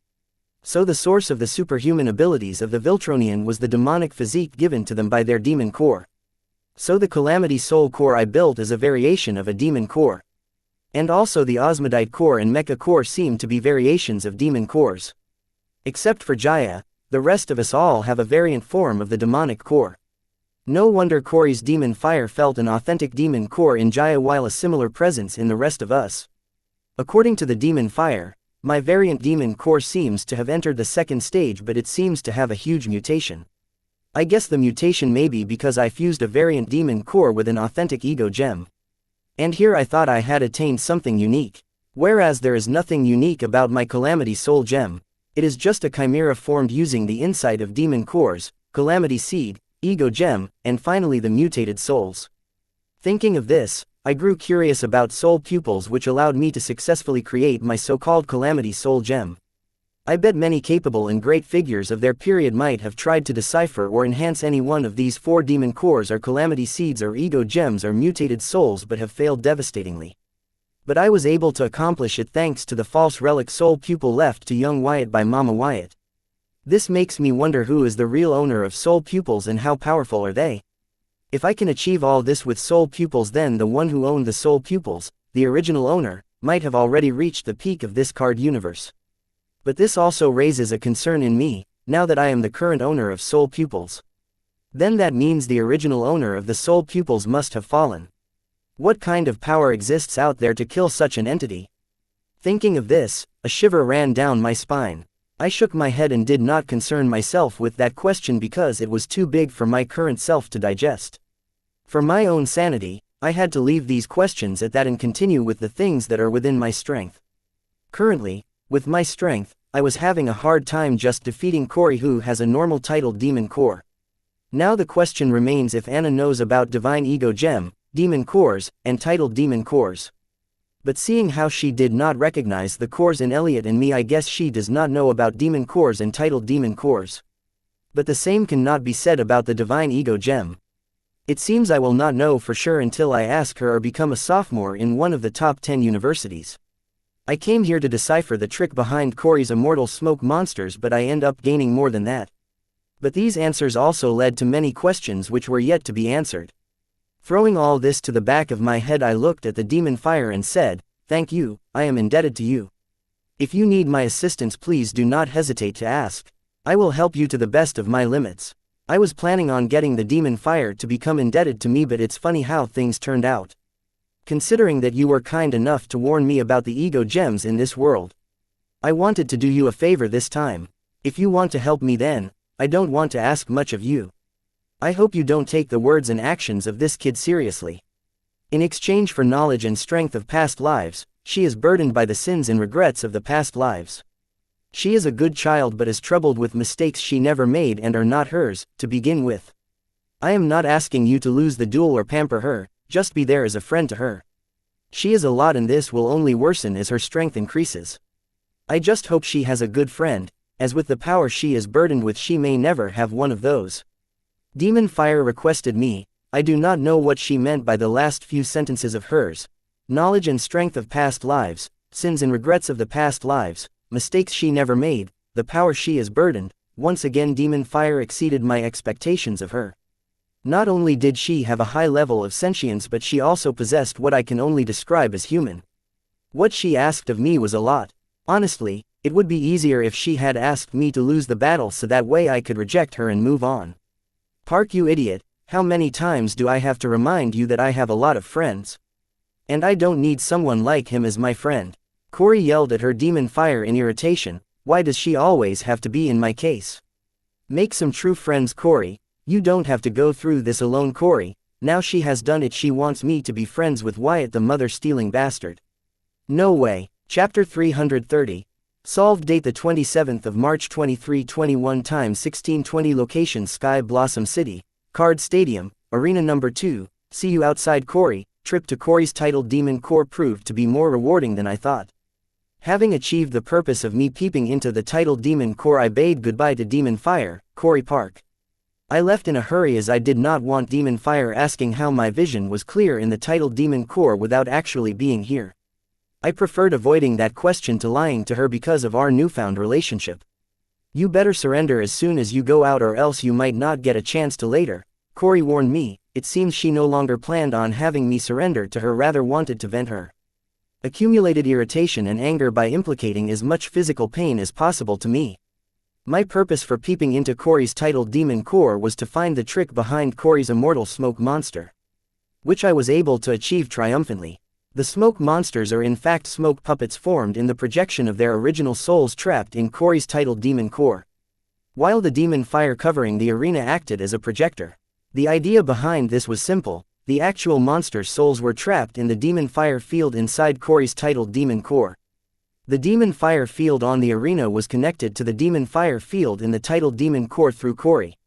So the source of the superhuman abilities of the Viltronian was the demonic physique given to them by their demon core. So the Calamity Soul core I built is a variation of a demon core. And also the Osmodite core and Mecha core seem to be variations of demon cores. Except for Jaya, the rest of us all have a variant form of the demonic core. No wonder Corey's demon fire felt an authentic demon core in Jaya while a similar presence in the rest of us. According to the demon fire, my variant demon core seems to have entered the second stage, but it seems to have a huge mutation. I guess the mutation may be because I fused a variant demon core with an authentic ego gem. And here I thought I had attained something unique. Whereas there is nothing unique about my Calamity Soul gem. It is just a chimera formed using the insight of demon cores, calamity seed, ego gem, and finally the mutated souls. Thinking of this, I grew curious about soul pupils, which allowed me to successfully create my so-called calamity soul gem. I bet many capable and great figures of their period might have tried to decipher or enhance any one of these 4 demon cores or calamity seeds or ego gems or mutated souls, but have failed devastatingly. But I was able to accomplish it thanks to the false relic soul pupil left to young Wyatt by Mama Wyatt. This makes me wonder who is the real owner of soul pupils and how powerful are they? If I can achieve all this with soul pupils, then the one who owned the soul pupils, the original owner, might have already reached the peak of this card universe. But this also raises a concern in me, now that I am the current owner of soul pupils. Then that means the original owner of the soul pupils must have fallen. What kind of power exists out there to kill such an entity? Thinking of this, a shiver ran down my spine. I shook my head and did not concern myself with that question because it was too big for my current self to digest. For my own sanity, I had to leave these questions at that and continue with the things that are within my strength. Currently, with my strength, I was having a hard time just defeating Corey, who has a normal titled demon core. Now the question remains if Anna knows about divine ego gem, demon cores, and titled demon cores. But seeing how she did not recognize the cores in Elliot and me, I guess she does not know about demon cores and titled demon cores. But the same cannot be said about the divine ego gem. It seems I will not know for sure until I ask her or become a sophomore in one of the top 10 universities. I came here to decipher the trick behind Corey's immortal smoke monsters, but I end up gaining more than that. But these answers also led to many questions which were yet to be answered. Throwing all this to the back of my head, I looked at the demon fire and said, "Thank you, I am indebted to you. If you need my assistance, please do not hesitate to ask. I will help you to the best of my limits." I was planning on getting the demon fire to become indebted to me, but it's funny how things turned out. Considering that you were kind enough to warn me about the ego gems in this world, I wanted to do you a favor this time. If you want to help me, then I don't want to ask much of you. I hope you don't take the words and actions of this kid seriously. In exchange for knowledge and strength of past lives, she is burdened by the sins and regrets of the past lives. She is a good child but is troubled with mistakes she never made and are not hers, to begin with. I am not asking you to lose the duel or pamper her, just be there as a friend to her. She is a lot and this will only worsen as her strength increases. I just hope she has a good friend, as with the power she is burdened with she may never have one of those. Demon Fire requested me. I do not know what she meant by the last few sentences of hers. Knowledge and strength of past lives, sins and regrets of the past lives, mistakes she never made, the power she is burdened. Once again Demon Fire exceeded my expectations of her. Not only did she have a high level of sentience, but she also possessed what I can only describe as human. What she asked of me was a lot. Honestly, it would be easier if she had asked me to lose the battle so that way I could reject her and move on. Park, you idiot, how many times do I have to remind you that I have a lot of friends? And I don't need someone like him as my friend. Corey yelled at her Demon Fire in irritation. Why does she always have to be in my case? Make some true friends, Corey. You don't have to go through this alone, Corey. Now she has done it, she wants me to be friends with Wyatt, the mother-stealing bastard. No way. Chapter 330. Solved. Date the 27th of March 2321. Time 1620. Location Sky Blossom City, Card Stadium, Arena Number 2. See you outside, Corey. Trip to Corey's titled Demon Core proved to be more rewarding than I thought. Having achieved the purpose of me peeping into the titled Demon Core, I bade goodbye to Demon Fire, Corey Park. I left in a hurry as I did not want Demon Fire asking how my vision was clear in the titled Demon Core without actually being here. I preferred avoiding that question to lying to her because of our newfound relationship. You better surrender as soon as you go out or else you might not get a chance to later, Corey warned me. It seems she no longer planned on having me surrender to her, rather wanted to vent her accumulated irritation and anger by implicating as much physical pain as possible to me. My purpose for peeping into Corey's titled Demon Core was to find the trick behind Corey's immortal smoke monster, which I was able to achieve triumphantly. The smoke monsters are in fact smoke puppets formed in the projection of their original souls trapped in Corey's titled Demon Core, while the Demon Fire covering the arena acted as a projector. The idea behind this was simple. The actual monster's souls were trapped in the Demon Fire field inside Corey's titled Demon Core. The demon fire field on the arena was connected to the demon fire field in the titled demon core through Corey.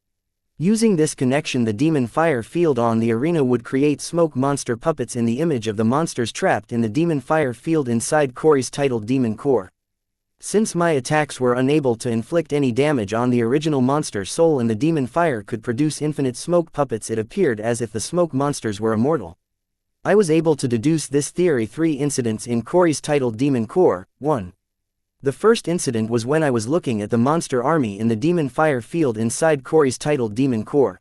Using this connection, the demon fire field on the arena would create smoke monster puppets in the image of the monsters trapped in the demon fire field inside Corey's titled demon core. Since my attacks were unable to inflict any damage on the original monster's soul and the demon fire could produce infinite smoke puppets, it appeared as if the smoke monsters were immortal. I was able to deduce this theory 3 incidents in Corey's titled demon core. 1. The first incident was when I was looking at the monster army in the demon fire field inside Corey's titled demon core.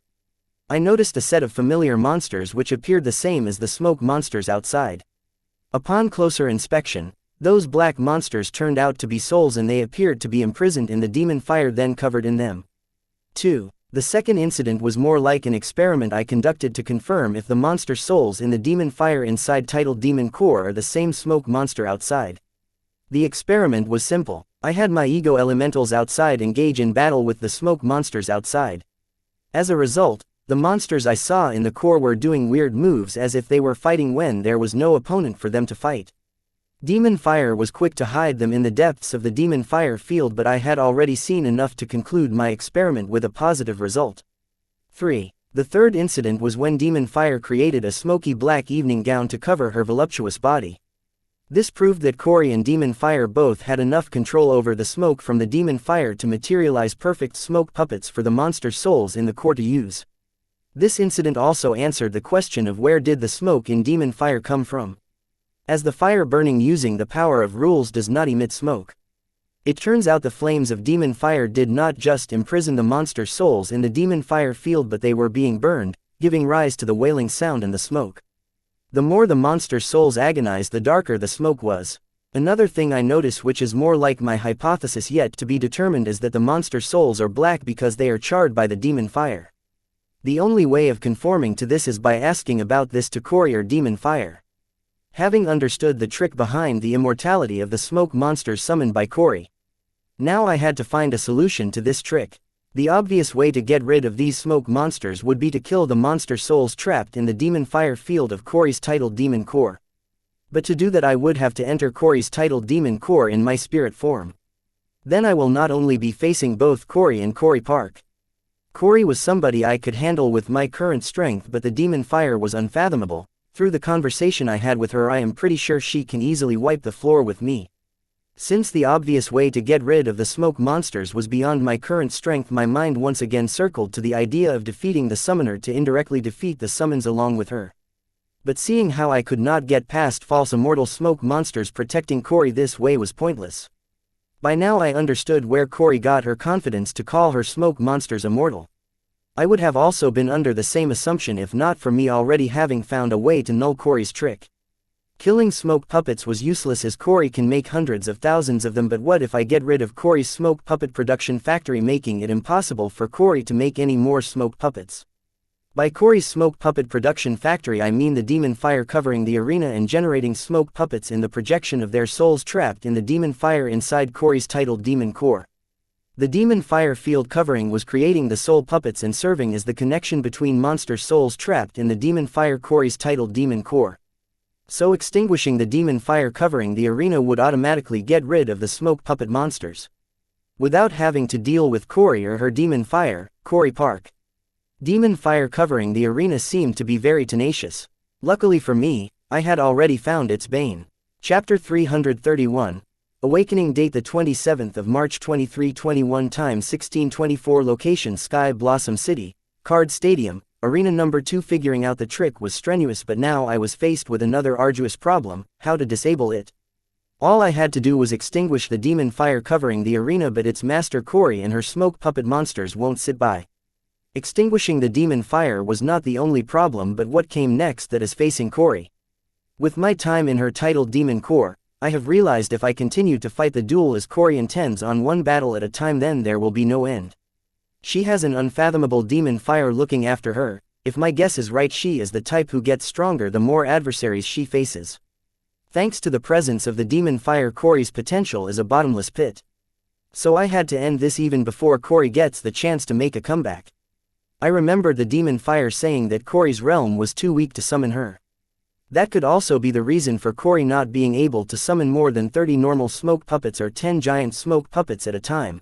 I noticed a set of familiar monsters which appeared the same as the smoke monsters outside. Upon closer inspection, those black monsters turned out to be souls and they appeared to be imprisoned in the demon fire then covered in them. 2. The second incident was more like an experiment I conducted to confirm if the monster souls in the demon fire inside titled demon core are the same smoke monster outside. The experiment was simple. I had my ego elementals outside engage in battle with the smoke monsters outside. As a result, the monsters I saw in the core were doing weird moves as if they were fighting when there was no opponent for them to fight. Demon fire was quick to hide them in the depths of the demon fire field, but I had already seen enough to conclude my experiment with a positive result. 3. The third incident was when demon fire created a smoky black evening gown to cover her voluptuous body. This proved that Corey and demon fire both had enough control over the smoke from the demon fire to materialize perfect smoke puppets for the monster souls in the core to use. This incident also answered the question of where did the smoke in demon fire come from. As the fire burning using the power of rules does not emit smoke. It turns out the flames of demon fire did not just imprison the monster souls in the demon fire field, but they were being burned, giving rise to the wailing sound and the smoke. The more the monster souls agonized, the darker the smoke was. Another thing I notice, which is more like my hypothesis yet to be determined, is that the monster souls are black because they are charred by the demon fire. The only way of conforming to this is by asking about this to Corey or demon fire. Having understood the trick behind the immortality of the smoke monsters summoned by Corey, now I had to find a solution to this trick. The obvious way to get rid of these smoke monsters would be to kill the monster souls trapped in the demon fire field of Corey's titled demon core. But to do that I would have to enter Corey's titled demon core in my spirit form. Then I will not only be facing both Corey and Corey Park. Corey was somebody I could handle with my current strength, but the demon fire was unfathomable. Through the conversation I had with her, I am pretty sure she can easily wipe the floor with me. Since the obvious way to get rid of the smoke monsters was beyond my current strength, my mind once again circled to the idea of defeating the summoner to indirectly defeat the summons along with her. But seeing how I could not get past false immortal smoke monsters protecting Corey this way was pointless. By now I understood where Corey got her confidence to call her smoke monsters immortal. I would have also been under the same assumption if not for me already having found a way to null Corey's trick. Killing smoke puppets was useless as Corey can make hundreds of thousands of them, but what if I get rid of Corey's smoke puppet production factory, making it impossible for Corey to make any more smoke puppets? By Corey's smoke puppet production factory I mean the demon fire covering the arena and generating smoke puppets in the projection of their souls trapped in the demon fire inside Corey's titled demon core. The demon fire field covering was creating the soul puppets and serving as the connection between monster souls trapped in the demon fire Corey's titled demon core. So extinguishing the demon fire covering the arena would automatically get rid of the smoke puppet monsters, without having to deal with Corey or her demon fire, Corey Park. Demon fire covering the arena seemed to be very tenacious. Luckily for me, I had already found its bane. Chapter 331. Awakening. Date the 27th of March 2321. Time 1624. Location Sky Blossom City, Card Stadium, Arena Number 2. Figuring out the trick was strenuous, but now I was faced with another arduous problem: how to disable it. All I had to do was extinguish the demon fire covering the arena, but its master Corey and her smoke puppet monsters won't sit by. Extinguishing the demon fire was not the only problem, but what came next that is facing Corey. With my time in her titled demon core, I have realized if I continue to fight the duel as Corey intends on one battle at a time, then there will be no end. She has an unfathomable demon fire looking after her. If my guess is right, she is the type who gets stronger the more adversaries she faces. Thanks to the presence of the demon fire, Corey's potential is a bottomless pit. So I had to end this even before Corey gets the chance to make a comeback. I remembered the demon fire saying that Corey's realm was too weak to summon her. That could also be the reason for Corey not being able to summon more than 30 normal smoke puppets or 10 giant smoke puppets at a time.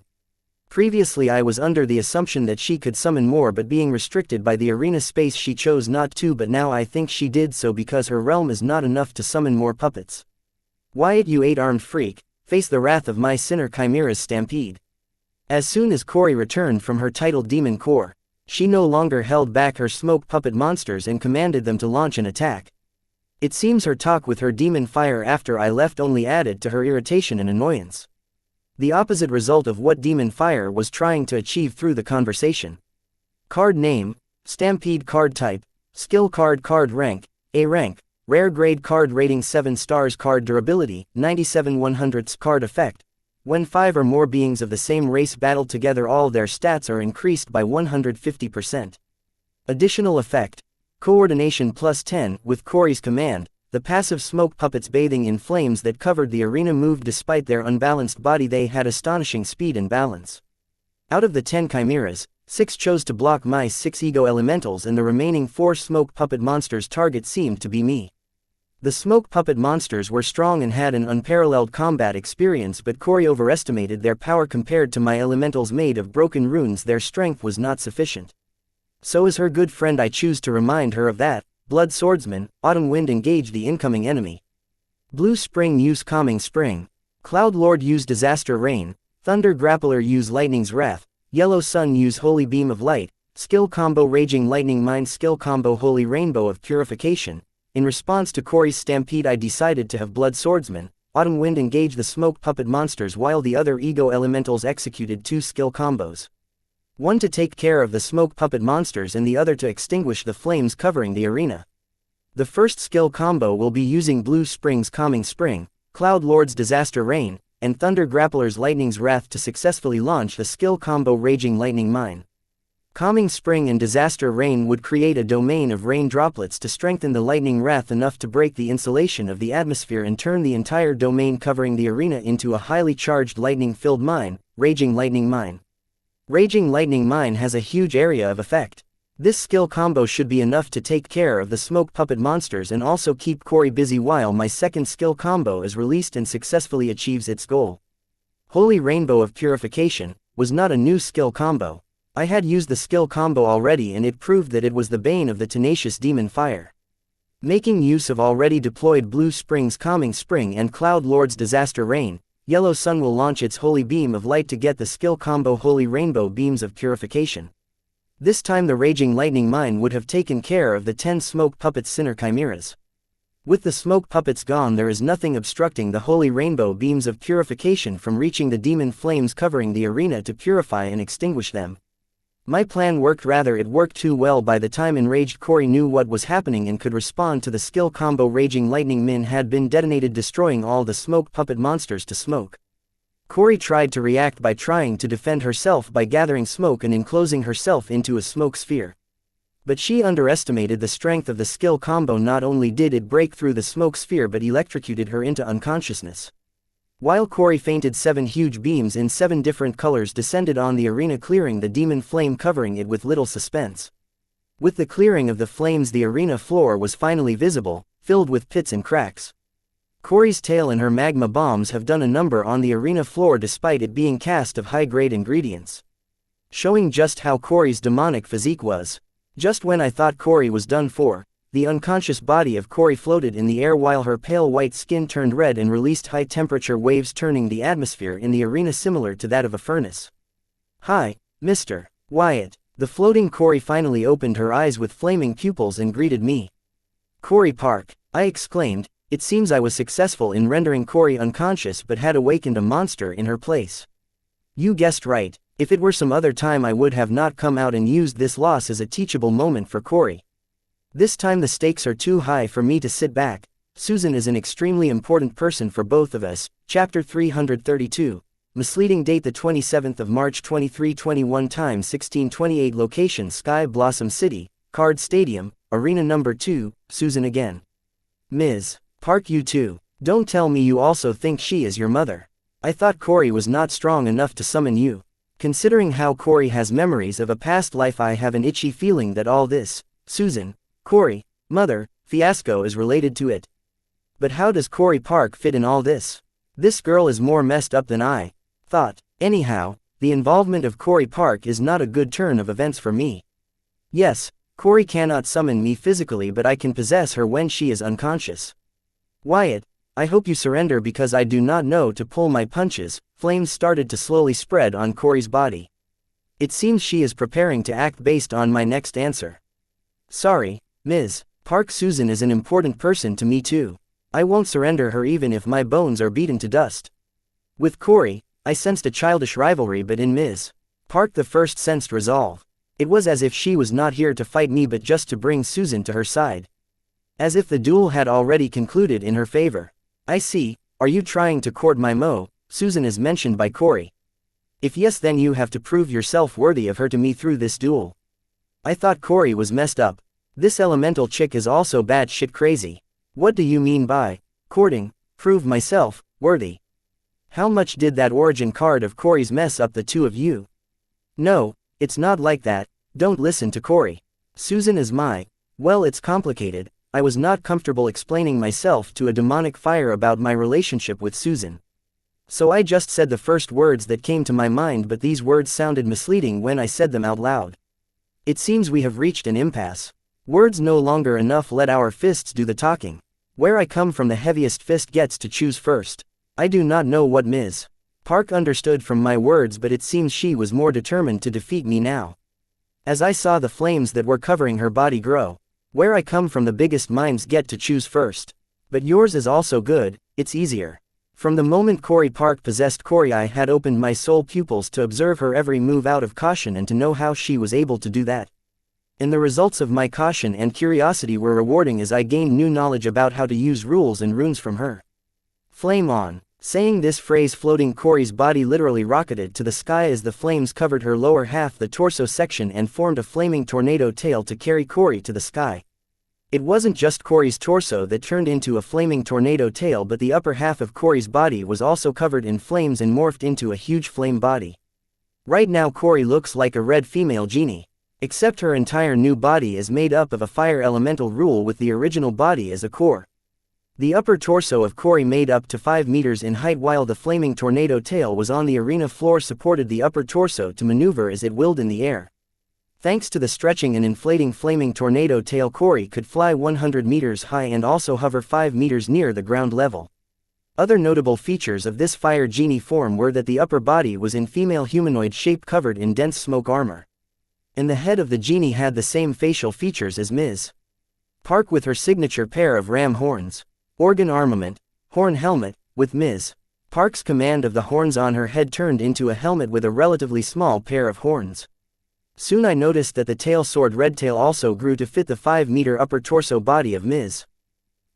Previously I was under the assumption that she could summon more, but being restricted by the arena space she chose not to, but now I think she did so because her realm is not enough to summon more puppets. Wyatt, you 8-armed freak, face the wrath of my sinner Chimera's stampede. As soon as Corey returned from her titled demon core, she no longer held back her smoke puppet monsters and commanded them to launch an attack. It seems her talk with her demon fire after I left only added to her irritation and annoyance. The opposite result of what demon fire was trying to achieve through the conversation. Card name, Stampede. Card type, skill card. Card rank, A rank, rare grade. Card rating 7 stars. Card durability, 97/100. Card effect, when 5 or more beings of the same race battle together, all their stats are increased by 150%. Additional effect, coordination +10. With Corey's command, the passive smoke puppets bathing in flames that covered the arena moved. Despite their unbalanced body, they had astonishing speed and balance. Out of the 10 chimeras, 6 chose to block my 6 ego elementals, and the remaining 4 smoke puppet monsters' target seemed to be me. The smoke puppet monsters were strong and had an unparalleled combat experience, but Corey overestimated their power compared to my elementals made of broken runes. Their strength was not sufficient. So as her good friend I choose to remind her of that. Blood Swordsman, Autumn Wind engage the incoming enemy. Blue Spring use Calming Spring. Cloud Lord use Disaster Rain. Thunder Grappler use Lightning's Wrath. Yellow Sun use Holy Beam of Light. Skill combo Raging Lightning Mind. Skill combo Holy Rainbow of Purification. In response to Corey's stampede, I decided to have Blood Swordsman, Autumn Wind engage the smoke puppet monsters while the other ego elementals executed 2 skill combos. One to take care of the smoke puppet monsters and the other to extinguish the flames covering the arena. The first skill combo will be using Blue Spring's Calming Spring, Cloud Lord's Disaster Rain, and Thunder Grappler's Lightning's Wrath to successfully launch the skill combo Raging Lightning Mine. Calming Spring and Disaster Rain would create a domain of rain droplets to strengthen the Lightning Wrath enough to break the insulation of the atmosphere and turn the entire domain covering the arena into a highly charged lightning-filled mine, Raging Lightning Mine. Raging Lightning Mine has a huge area of effect. This skill combo should be enough to take care of the smoke puppet monsters and also keep Corey busy while my second skill combo is released and successfully achieves its goal. Holy Rainbow of Purification was not a new skill combo. I had used the skill combo already and it proved that it was the bane of the tenacious demon fire. Making use of already deployed Blue Spring's Calming Spring and Cloud Lord's Disaster Rain, Yellow Sun will launch its Holy Beam of Light to get the skill combo Holy Rainbow Beams of Purification. This time the Raging Lightning Mine would have taken care of the 10 smoke puppets Sinner Chimeras. With the smoke puppets gone, there is nothing obstructing the Holy Rainbow Beams of Purification from reaching the demon flames covering the arena to purify and extinguish them. My plan worked, rather it worked too well. By the time enraged Corey knew what was happening and could respond to the skill combo, Raging Lightning Min had been detonated, destroying all the smoke puppet monsters to smoke. Corey tried to react by trying to defend herself by gathering smoke and enclosing herself into a smoke sphere. But she underestimated the strength of the skill combo. Not only did it break through the smoke sphere but electrocuted her into unconsciousness. While Corey fainted, 7 huge beams in 7 different colors descended on the arena, clearing the demon flame, covering it with little suspense. With the clearing of the flames, the arena floor was finally visible, filled with pits and cracks. Corey's tail and her magma bombs have done a number on the arena floor despite it being cast of high-grade ingredients. Showing just how Corey's demonic physique was. Just when I thought Corey was done for, the unconscious body of Corey floated in the air while her pale white skin turned red and released high-temperature waves, turning the atmosphere in the arena similar to that of a furnace. "Hi, Mr. Wyatt." The floating Corey finally opened her eyes with flaming pupils and greeted me. "Corey Park," I exclaimed. It seems I was successful in rendering Corey unconscious but had awakened a monster in her place. "You guessed right. If it were some other time I would have not come out and used this loss as a teachable moment for Corey. This time the stakes are too high for me to sit back. Susan is an extremely important person for both of us." Chapter 332. Misleading date the 27th of March 2321, time 1628, location Sky Blossom City, Card Stadium, Arena number 2, Susan again. "Ms. Park, you too. Don't tell me you also think she is your mother. I thought Corey was not strong enough to summon you. Considering how Corey has memories of a past life, I have an itchy feeling that all this, Susan, Corey, mother, fiasco is related to it. But how does Corey Park fit in all this? This girl is more messed up than I thought. Anyhow, the involvement of Corey Park is not a good turn of events for me. Yes, Corey cannot summon me physically, but I can possess her when she is unconscious. Wyatt, I hope you surrender because I do not know to pull my punches. Flames started to slowly spread on Corey's body. It seems she is preparing to act based on my next answer. Sorry, Ms. Park. Susan is an important person to me too. I won't surrender her even if my bones are beaten to dust. With Corey, I sensed a childish rivalry, but in Ms. Park the first sensed resolve. It was as if she was not here to fight me but just to bring Susan to her side. As if the duel had already concluded in her favor. I see, are you trying to court my Mo? Susan is mentioned by Corey. If yes, then you have to prove yourself worthy of her to me through this duel. I thought Corey was messed up. This elemental chick is also bad shit crazy. What do you mean by courting? Prove myself worthy. How much did that origin card of Corey's mess up the two of you? No, it's not like that. Don't listen to Corey. Susan is well, it's complicated. I was not comfortable explaining myself to a demonic fire about my relationship with Susan. So I just said the first words that came to my mind, but these words sounded misleading when I said them out loud. It seems we have reached an impasse. Words no longer enough, let our fists do the talking. Where I come from, the heaviest fist gets to choose first. I do not know what Ms. Park understood from my words, but it seems she was more determined to defeat me now. As I saw the flames that were covering her body grow. Where I come from, the biggest minds get to choose first. But yours is also good, it's easier. From the moment Corey Park possessed Corey, I had opened my soul pupils to observe her every move out of caution and to know how she was able to do that. And the results of my caution and curiosity were rewarding as I gained new knowledge about how to use rules and runes from her. Flame on. Saying this phrase, floating Corey's body literally rocketed to the sky as the flames covered her lower half, the torso section, and formed a flaming tornado tail to carry Corey to the sky. It wasn't just Corey's torso that turned into a flaming tornado tail, but the upper half of Corey's body was also covered in flames and morphed into a huge flame body. Right now Corey looks like a red female genie. Except her entire new body is made up of a fire elemental rule with the original body as a core. The upper torso of Corey made up to 5 meters in height, while the flaming tornado tail was on the arena floor, supported the upper torso to maneuver as it willed in the air. Thanks to the stretching and inflating flaming tornado tail, Corey could fly 100 meters high and also hover 5 meters near the ground level. Other notable features of this fire genie form were that the upper body was in female humanoid shape covered in dense smoke armor. And the head of the genie had the same facial features as Ms. Park, with her signature pair of ram horns. Organ armament, horn helmet, with Ms. Park's command of the horns on her head turned into a helmet with a relatively small pair of horns. Soon I noticed that the tail sword red tail also grew to fit the 5-meter upper torso body of Ms.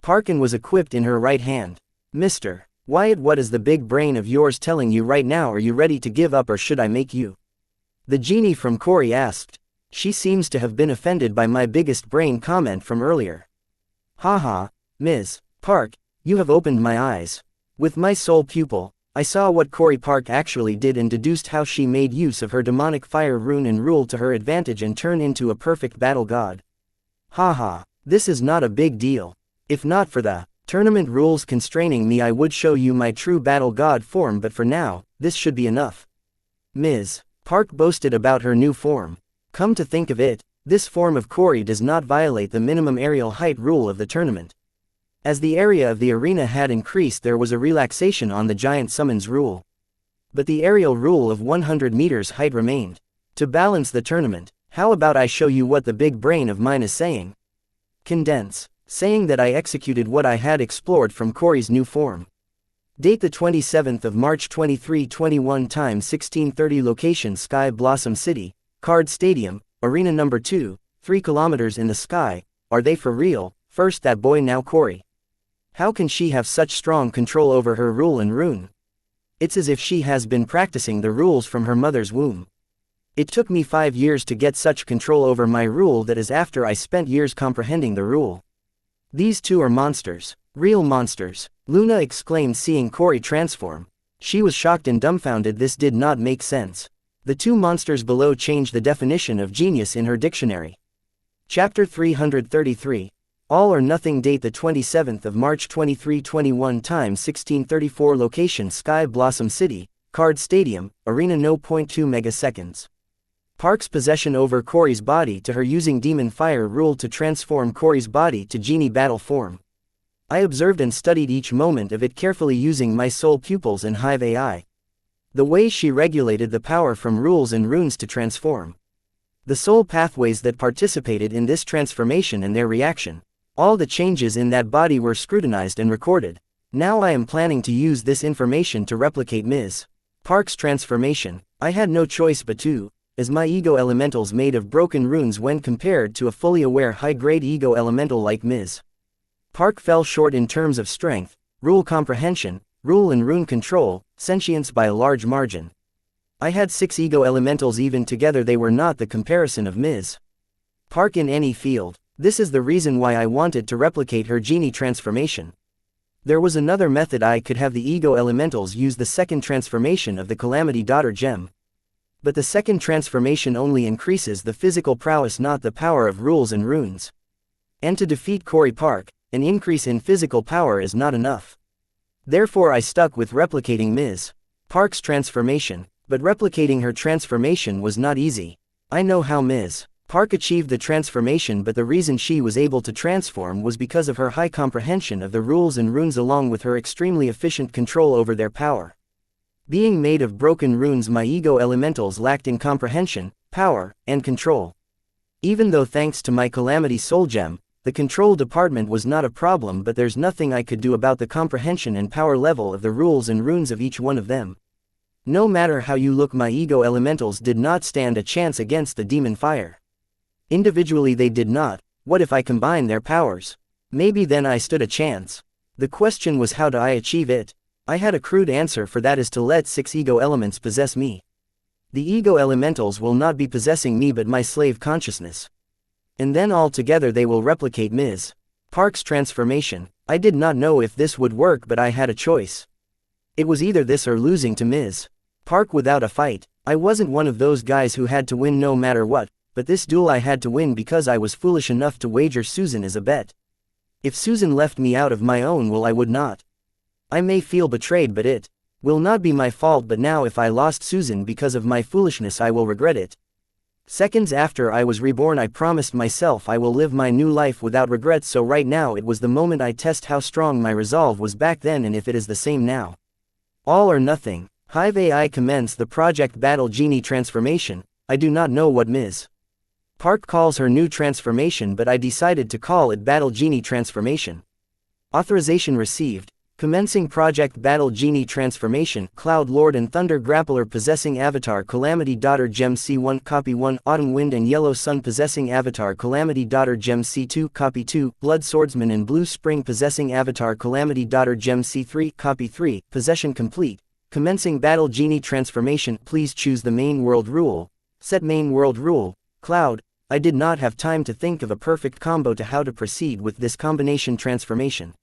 Park and was equipped in her right hand. Mr. Wyatt, what is the big brain of yours telling you right now? Are you ready to give up or should I make you? The genie from Corey asked. She seems to have been offended by my biggest brain comment from earlier. Haha, Ms. Park, you have opened my eyes. With my soul pupil, I saw what Corey Park actually did and deduced how she made use of her demonic fire rune and rule to her advantage and turn into a perfect battle god. Haha, this is not a big deal. If not for the tournament rules constraining me, I would show you my true battle god form, but for now, this should be enough. Ms. Park boasted about her new form. Come to think of it, this form of Corey does not violate the minimum aerial height rule of the tournament. As the area of the arena had increased, there was a relaxation on the giant summons rule. But the aerial rule of 100 meters height remained. To balance the tournament, how about I show you what the big brain of mine is saying? Condense. Saying that I executed what I had explored from Corey's new form. Date the 27th of March 2321, time 16:30, location Sky Blossom City, Card Stadium, Arena number 2, 3 kilometers in the sky. Are they for real? First that boy, now Corey. How can she have such strong control over her rule and rune? It's as if she has been practicing the rules from her mother's womb. It took me 5 years to get such control over my rule, that is after I spent years comprehending the rule. These two are monsters. Real monsters, Luna exclaimed, seeing Corey transform. She was shocked and dumbfounded. This did not make sense. The two monsters below changed the definition of genius in her dictionary. Chapter 333. All or Nothing. Date the 27th of March 2321. Time 1634. Location Sky Blossom City, Card Stadium, Arena. 0.2 megaseconds. Park's possession over Corey's body to her using demon fire rule to transform Corey's body to genie battle form. I observed and studied each moment of it carefully using my soul pupils and Hive AI. The way she regulated the power from rules and runes to transform. The soul pathways that participated in this transformation and their reaction. All the changes in that body were scrutinized and recorded. Now I am planning to use this information to replicate Ms. Park's transformation. I had no choice but to, as my ego elementals made of broken runes when compared to a fully aware high-grade ego elemental like Ms. Park fell short in terms of strength, rule comprehension, rule and rune control, sentience by a large margin. I had 6 ego elementals. Even together they were not the comparison of Ms. Park in any field. This is the reason why I wanted to replicate her genie transformation. There was another method. I could have the ego elementals use the second transformation of the Calamity Daughter gem. But the second transformation only increases the physical prowess, not the power of rules and runes. And to defeat Corey Park, an increase in physical power is not enough. Therefore I stuck with replicating Ms. Park's transformation, but replicating her transformation was not easy. I know how Ms. Park achieved the transformation, but the reason she was able to transform was because of her high comprehension of the rules and runes along with her extremely efficient control over their power. Being made of broken runes, my ego elementals lacked in comprehension, power, and control. Even though thanks to my Calamity Soul Gem, the control department was not a problem, but there's nothing I could do about the comprehension and power level of the rules and runes of each one of them. No matter how you look, my ego elementals did not stand a chance against the demon fire. Individually they did not. What if I combined their powers? Maybe then I stood a chance. The question was, how do I achieve it? I had a crude answer for that, is to let 6 ego elements possess me. The ego elementals will not be possessing me but my slave consciousness. And then all together they will replicate Ms. Park's transformation. I did not know if this would work, but I had a choice. It was either this or losing to Ms. Park without a fight. I wasn't one of those guys who had to win no matter what, but this duel I had to win because I was foolish enough to wager Susan as a bet. If Susan left me out of my own will, I would not. I may feel betrayed, but it will not be my fault. But now if I lost Susan because of my foolishness, I will regret it. Seconds after I was reborn, I promised myself I will live my new life without regrets, so right now it was the moment I test how strong my resolve was back then and if it is the same now. All or Nothing. Hive AI commence the Project Battle Genie transformation. I do not know what Ms. Park calls her new transformation, but I decided to call it Battle Genie transformation. Authorization received. Commencing Project Battle Genie transformation. Cloud Lord and Thunder Grappler possessing Avatar Calamity Daughter Gem C1 Copy 1. Autumn Wind and Yellow Sun possessing Avatar Calamity Daughter Gem C2 Copy 2. Blood Swordsman and Blue Spring possessing Avatar Calamity Daughter Gem C3 Copy 3. Possession complete. Commencing Battle Genie transformation. Please choose the main world rule. Set main world rule. Cloud. I did not have time to think of a perfect combo to how to proceed with this combination transformation.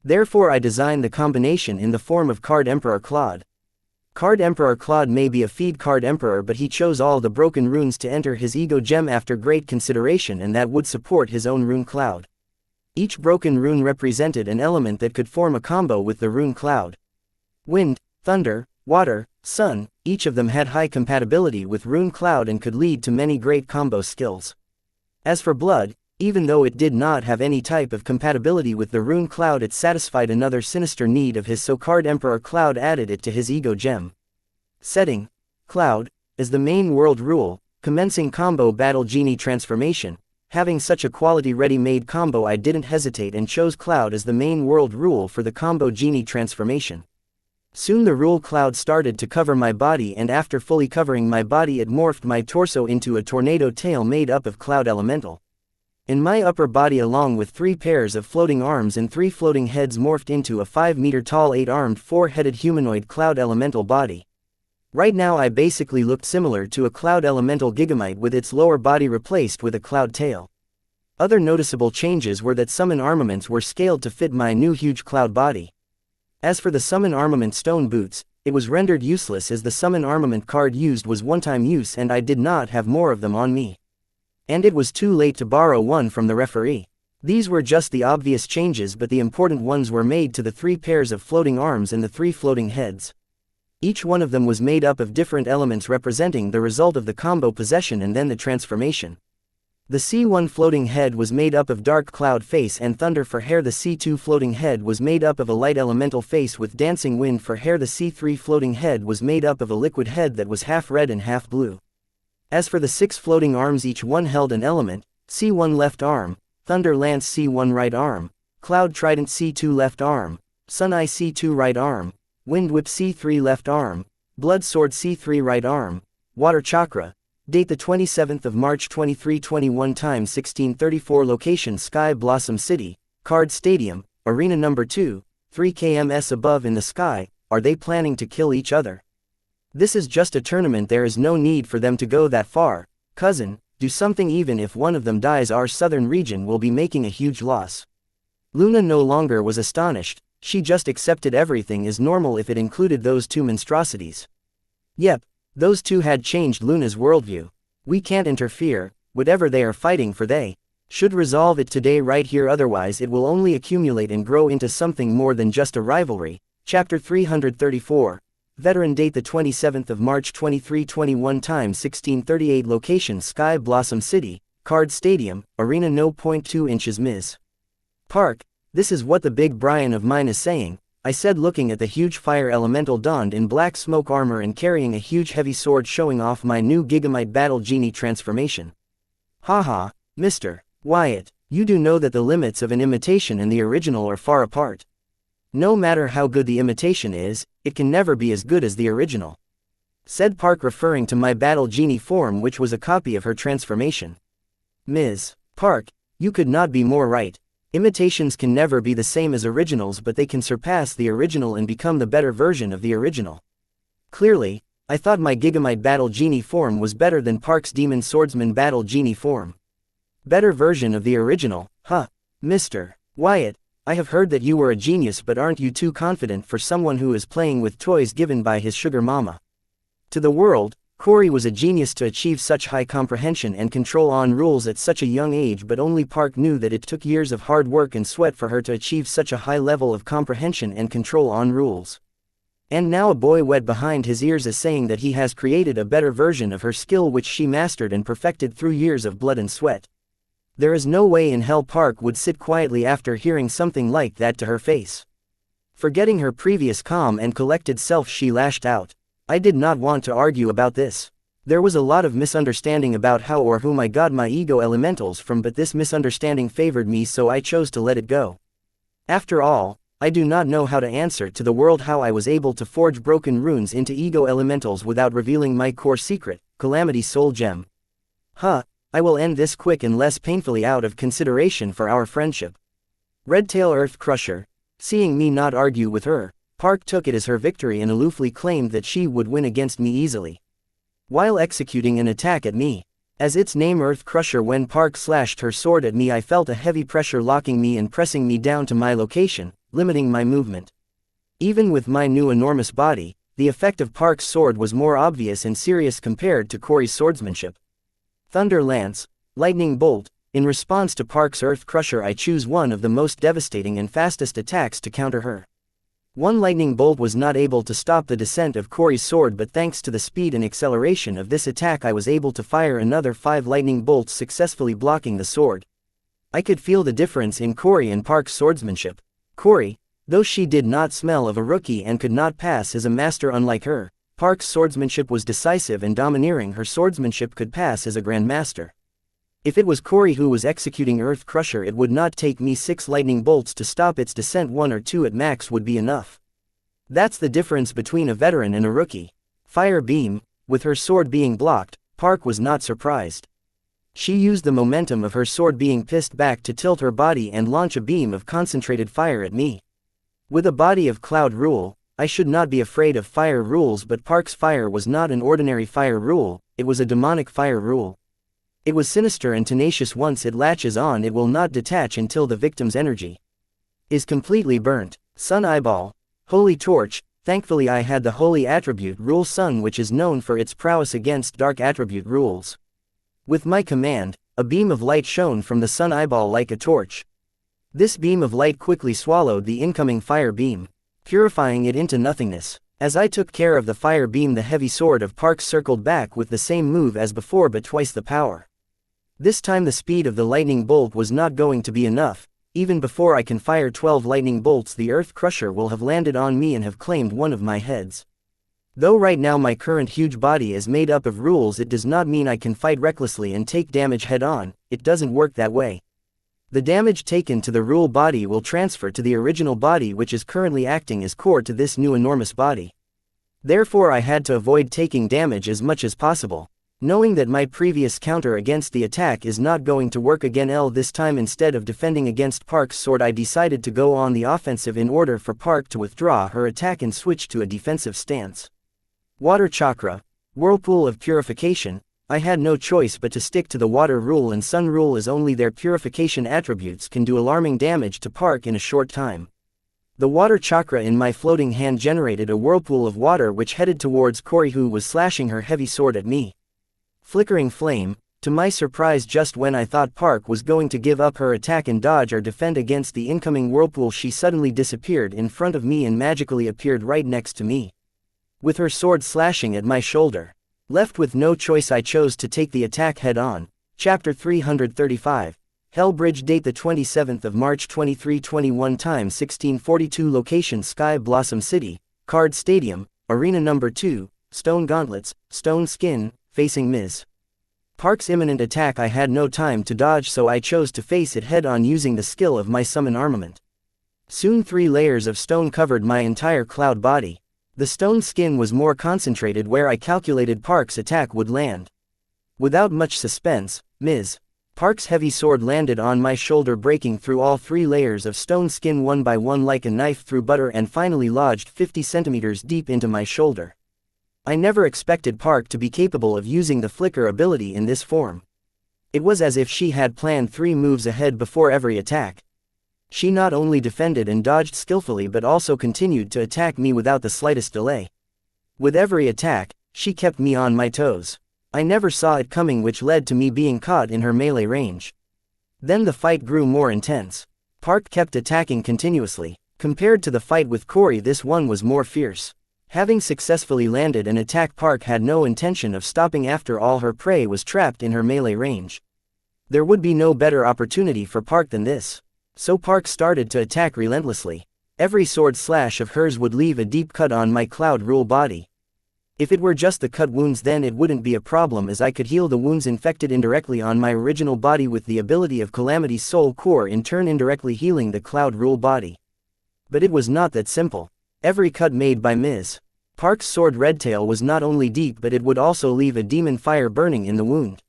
Therefore I designed the combination in the form of Card Emperor Claude. Card Emperor Claude may be a feed card emperor, but he chose all the broken runes to enter his ego gem after great consideration, and that would support his own rune cloud. Each broken rune represented an element that could form a combo with the rune cloud. Wind, thunder, water, sun, each of them had high compatibility with rune cloud and could lead to many great combo skills. As for blood, even though it did not have any type of compatibility with the rune cloud, it satisfied another sinister need of his, so Card Emperor Cloud added it to his ego gem. Setting. Cloud, as the main world rule, commencing combo Battle Genie transformation. Having such a quality ready-made combo, I didn't hesitate and chose Cloud as the main world rule for the combo Genie transformation. Soon the rule cloud started to cover my body, and after fully covering my body it morphed my torso into a tornado tail made up of cloud elemental. In my upper body, along with 3 pairs of floating arms and 3 floating heads, morphed into a 5-meter-tall 8-armed 4-headed humanoid cloud elemental body. Right now I basically looked similar to a cloud elemental Gigamite with its lower body replaced with a cloud tail. Other noticeable changes were that summon armaments were scaled to fit my new huge cloud body. As for the summon armament stone boots, it was rendered useless as the summon armament card used was one-time use and I did not have more of them on me. And it was too late to borrow one from the referee. These were just the obvious changes, but the important ones were made to the 3 pairs of floating arms and the 3 floating heads. Each one of them was made up of different elements representing the result of the combo possession and then the transformation. The C1 floating head was made up of dark cloud face and thunder for hair. The C2 floating head was made up of a light elemental face with dancing wind for hair. The C3 floating head was made up of a liquid head that was half red and half blue. As for the 6 floating arms, each one held an element: C1 left arm, thunder lance C1 right arm, cloud trident C2 left arm, sun eye C2 right arm, wind whip C3 left arm, blood sword C3 right arm, water chakra. Date the 27th of March 2321 time 1634. Location Sky Blossom City, Card Stadium, Arena Number 2, 3 kms above in the sky. Are they planning to kill each other? This is just a tournament, there is no need for them to go that far. Cousin, do something. Even if one of them dies, our southern region will be making a huge loss. Luna no longer was astonished, she just accepted everything as normal if it included those 2 monstrosities. Yep, those 2 had changed Luna's worldview. We can't interfere, whatever they are fighting for they should resolve it today right here, otherwise it will only accumulate and grow into something more than just a rivalry. Chapter 334. Veteran. Date the 27th of March 2321 time 1638. Location Sky Blossom City, Card Stadium, Arena No. 2 inches Ms. Park, this is what the big Brian of mine is saying, I said, looking at the huge fire elemental donned in black smoke armor and carrying a huge heavy sword, showing off my new Gigamite Battle Genie transformation. Haha, Mr. Wyatt, you do know that the limits of an imitation and the original are far apart. No matter how good the imitation is, it can never be as good as the original, said Park, referring to my Battle Genie form, which was a copy of her transformation. Ms. Park, you could not be more right. Imitations can never be the same as originals, but they can surpass the original and become the better version of the original. Clearly, I thought my Gigamite Battle Genie form was better than Park's Demon Swordsman Battle Genie form. Better version of the original, huh? Mr. Wyatt, I have heard that you were a genius, but aren't you too confident for someone who is playing with toys given by his sugar mama? To the world, Corey was a genius to achieve such high comprehension and control on rules at such a young age, but only Park knew that it took years of hard work and sweat for her to achieve such a high level of comprehension and control on rules. And now a boy wet behind his ears is saying that he has created a better version of her skill, which she mastered and perfected through years of blood and sweat. There is no way in hell Park would sit quietly after hearing something like that to her face. Forgetting her previous calm and collected self, she lashed out. I did not want to argue about this. There was a lot of misunderstanding about how or whom I got my ego elementals from, but this misunderstanding favored me, so I chose to let it go. After all, I do not know how to answer to the world how I was able to forge broken runes into ego elementals without revealing my core secret, Calamity Soul Gem. I will end this quick and less painfully out of consideration for our friendship. Redtail Earth Crusher. Seeing me not argue with her, Park took it as her victory and aloofly claimed that she would win against me easily, while executing an attack at me. As its name, Earth Crusher, when Park slashed her sword at me, I felt a heavy pressure locking me and pressing me down to my location, limiting my movement. Even with my new enormous body, the effect of Park's sword was more obvious and serious compared to Corey's swordsmanship. Thunder Lance, Lightning Bolt. In response to Park's Earth Crusher, I choose one of the most devastating and fastest attacks to counter her. One lightning bolt was not able to stop the descent of Corey's sword, but thanks to the speed and acceleration of this attack, I was able to fire another 5 lightning bolts, successfully blocking the sword. I could feel the difference in Corey and Park's swordsmanship. Corey, though she did not smell of a rookie and could not pass as a master unlike her, Park's swordsmanship was decisive and domineering. Her swordsmanship could pass as a grandmaster. If it was Corey who was executing Earth Crusher, it would not take me 6 lightning bolts to stop its descent. 1 or 2 at max would be enough. That's the difference between a veteran and a rookie. Fire Beam. With her sword being blocked, Park was not surprised. She used the momentum of her sword being pissed back to tilt her body and launch a beam of concentrated fire at me. With a body of cloud rule, I should not be afraid of fire rules, but Park's fire was not an ordinary fire rule, it was a demonic fire rule. It was sinister and tenacious. Once it latches on, it will not detach until the victim's energy is completely burnt. Sun Eyeball. Holy Torch. Thankfully I had the Holy Attribute Rule Sun, which is known for its prowess against dark attribute rules. With my command, a beam of light shone from the sun eyeball like a torch. This beam of light quickly swallowed the incoming fire beam, purifying it into nothingness. As I took care of the fire beam, the heavy sword of Parks circled back with the same move as before but twice the power. This time the speed of the lightning bolt was not going to be enough. Even before I can fire 12 lightning bolts, the Earth Crusher will have landed on me and have claimed one of my heads. Though right now my current huge body is made up of rules, it does not mean I can fight recklessly and take damage head-on. It doesn't work that way. The damage taken to the rule body will transfer to the original body, which is currently acting as core to this new enormous body. Therefore I had to avoid taking damage as much as possible. Knowing that my previous counter against the attack is not going to work again this time, instead of defending against Park's sword, I decided to go on the offensive in order for Park to withdraw her attack and switch to a defensive stance. Water Chakra, Whirlpool of Purification. I had no choice but to stick to the water rule and sun rule, as only their purification attributes can do alarming damage to Park in a short time. The water chakra in my floating hand generated a whirlpool of water which headed towards Corey, who was slashing her heavy sword at me. Flickering flame. To my surprise, just when I thought Park was going to give up her attack and dodge or defend against the incoming whirlpool, she suddenly disappeared in front of me and magically appeared right next to me, with her sword slashing at my shoulder. Left with no choice, I chose to take the attack head-on. Chapter 335. Hellbridge. Date the 27th of March 2321. Time 1642. Location Sky Blossom City, Card Stadium, Arena Number 2, Stone Gauntlets, Stone Skin, facing Ms. Park's imminent attack. I had no time to dodge, so I chose to face it head-on using the skill of my summon armament. Soon 3 layers of stone covered my entire cloud body. The stone skin was more concentrated where I calculated Park's attack would land. Without much suspense, Ms. Park's heavy sword landed on my shoulder, breaking through all 3 layers of stone skin one by one like a knife through butter, and finally lodged 50 centimeters deep into my shoulder. I never expected Park to be capable of using the flicker ability in this form. It was as if she had planned 3 moves ahead before every attack. She not only defended and dodged skillfully but also continued to attack me without the slightest delay. With every attack, she kept me on my toes. I never saw it coming, which led to me being caught in her melee range. Then the fight grew more intense. Park kept attacking continuously. Compared to the fight with Corey, this one was more fierce. Having successfully landed an attack, Park had no intention of stopping after all her prey was trapped in her melee range. There would be no better opportunity for Park than this. So Park started to attack relentlessly. Every sword slash of hers would leave a deep cut on my cloud rule body. If it were just the cut wounds, then it wouldn't be a problem, as I could heal the wounds infected indirectly on my original body with the ability of Calamity's soul core, in turn indirectly healing the cloud rule body. But it was not that simple. Every cut made by Ms. Park's sword Redtail was not only deep, but it would also leave a demon fire burning in the wound.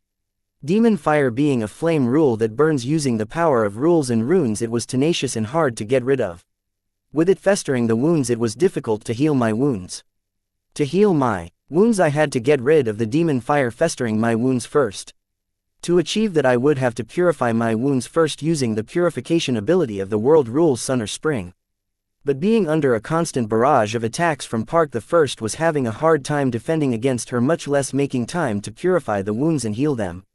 Demon fire being a flame rule that burns using the power of rules and runes, it was tenacious and hard to get rid of. With it festering the wounds, it was difficult to heal my wounds. To heal my wounds, I had to get rid of the demon fire festering my wounds first. To achieve that, I would have to purify my wounds first using the purification ability of the world rules Sun or Spring. But being under a constant barrage of attacks from Park, the first was having a hard time defending against her, much less making time to purify the wounds and heal them.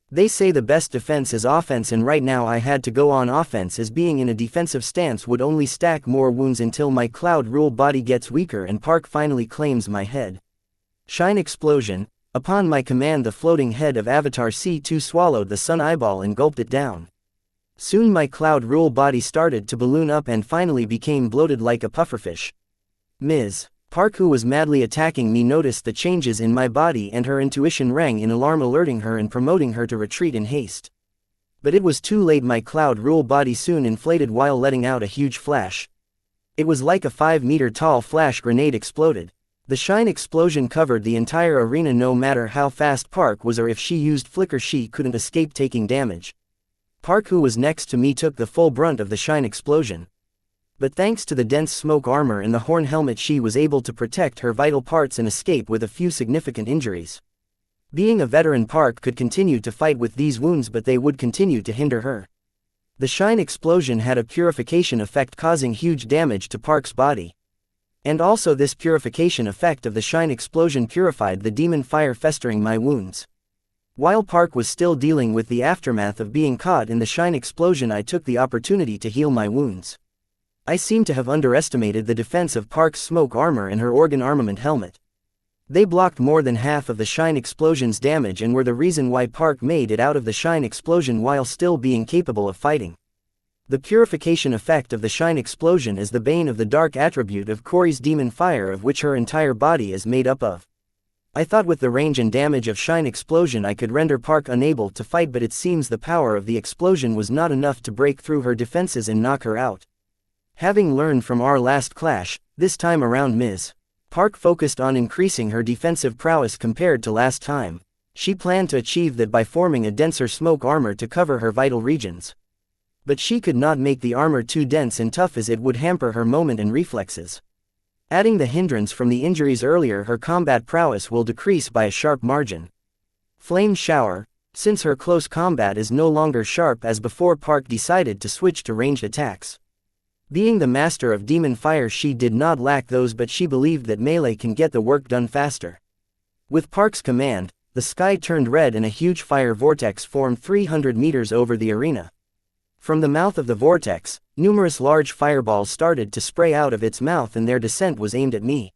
They say the best defense is offense, and right now I had to go on offense, as being in a defensive stance would only stack more wounds until my cloud rule body gets weaker and Park finally claims my head. Shine Explosion. Upon my command, the floating head of Avatar C2 swallowed the sun eyeball and gulped it down. Soon my cloud rule body started to balloon up and finally became bloated like a pufferfish. Ms. Park, who was madly attacking me, noticed the changes in my body, and her intuition rang in alarm, alerting her and promoting her to retreat in haste. But it was too late. My cloud rule body soon inflated while letting out a huge flash. It was like a 5-meter tall flash grenade exploded. The shine explosion covered the entire arena. No matter how fast Park was or if she used flicker, she couldn't escape taking damage. Park, who was next to me, took the full brunt of the shine explosion. But thanks to the dense smoke armor and the horn helmet, she was able to protect her vital parts and escape with a few significant injuries. Being a veteran, Park could continue to fight with these wounds, but they would continue to hinder her. The shine explosion had a purification effect, causing huge damage to Park's body. And also this purification effect of the shine explosion purified the demon fire festering my wounds. While Park was still dealing with the aftermath of being caught in the Shine explosion, I took the opportunity to heal my wounds. I seem to have underestimated the defense of Park's smoke armor and her organ armament helmet. They blocked more than half of the Shine explosion's damage and were the reason why Park made it out of the Shine explosion while still being capable of fighting. The purification effect of the Shine explosion is the bane of the dark attribute of Corey's demon fire, of which her entire body is made up of. I thought with the range and damage of Shine explosion I could render Park unable to fight, but it seems the power of the explosion was not enough to break through her defenses and knock her out. Having learned from our last clash, this time around Ms. Park focused on increasing her defensive prowess compared to last time. She planned to achieve that by forming a denser smoke armor to cover her vital regions. But she could not make the armor too dense and tough, as it would hamper her movement and reflexes. Adding the hindrance from the injuries earlier, her combat prowess will decrease by a sharp margin. Flame Shower. Since her close combat is no longer sharp as before, Park decided to switch to ranged attacks. Being the master of demon fire, she did not lack those, but she believed that melee can get the work done faster. With Park's command, the sky turned red and a huge fire vortex formed 300 meters over the arena. From the mouth of the vortex, numerous large fireballs started to spray out of its mouth, and their descent was aimed at me.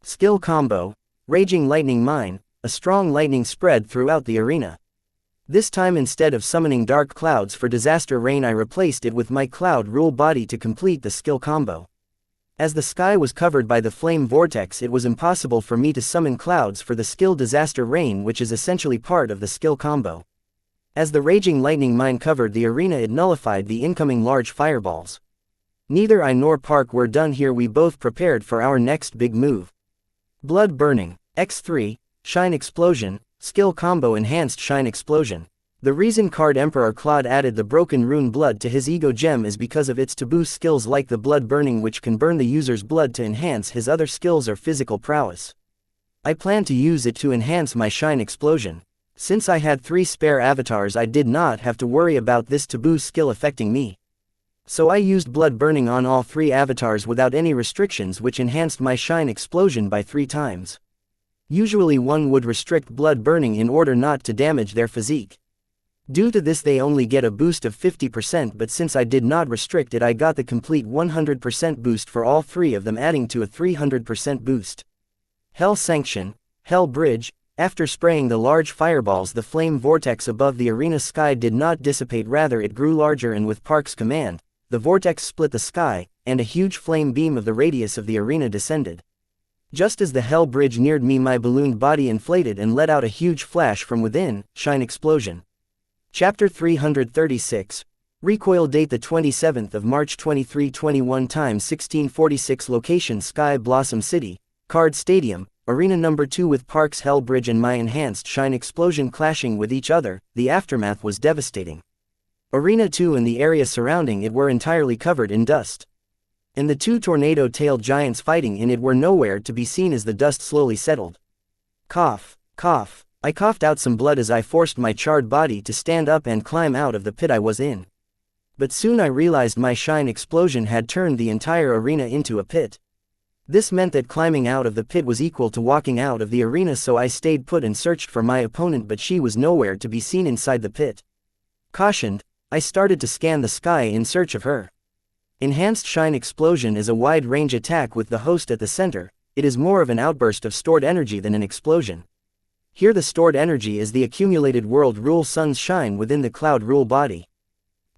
Skill combo, Raging Lightning Mine. A strong lightning spread throughout the arena. This time, instead of summoning dark clouds for disaster rain, I replaced it with my cloud rule body to complete the skill combo. As the sky was covered by the flame vortex, it was impossible for me to summon clouds for the skill disaster rain, which is essentially part of the skill combo. As the Raging Lightning Mine covered the arena, it nullified the incoming large fireballs. Neither I nor Park were done here. We both prepared for our next big move. Blood Burning. X3. Shine Explosion. Skill combo Enhanced Shine Explosion. The reason Card Emperor Claude added the Broken Rune Blood to his Ego Gem is because of its to boost skills like the Blood Burning, which can burn the user's blood to enhance his other skills or physical prowess. I plan to use it to enhance my Shine Explosion. Since I had 3 spare avatars, I did not have to worry about this taboo skill affecting me. So I used Blood Burning on all 3 avatars without any restrictions, which enhanced my Shine Explosion by 3 times. Usually one would restrict Blood Burning in order not to damage their physique. Due to this they only get a boost of 50%, but since I did not restrict it, I got the complete 100% boost for all 3 of them, adding to a 300% boost. Hell Sanction. Hell Bridge. After spraying the large fireballs, the flame vortex above the arena sky did not dissipate, rather it grew larger, and with Park's command, the vortex split the sky, and a huge flame beam of the radius of the arena descended. Just as the Hell Bridge neared me, my ballooned body inflated and let out a huge flash from within. Shine Explosion. Chapter 336. Recoil. Date the 27th of March 2321. Time 1646. Location Sky Blossom City, Card Stadium. Arena number 2. With Park's Hell Bridge and my enhanced Shine Explosion clashing with each other, the aftermath was devastating. Arena 2 and the area surrounding it were entirely covered in dust. And the 2 tornado-tailed giants fighting in it were nowhere to be seen as the dust slowly settled. Cough, cough. I coughed out some blood as I forced my charred body to stand up and climb out of the pit I was in. But soon I realized my Shine Explosion had turned the entire arena into a pit. This meant that climbing out of the pit was equal to walking out of the arena, so I stayed put and searched for my opponent, but she was nowhere to be seen inside the pit. Cautioned, I started to scan the sky in search of her. Enhanced Shine Explosion is a wide-range attack with the host at the center. It is more of an outburst of stored energy than an explosion. Here the stored energy is the accumulated world rule sun's shine within the cloud rule body.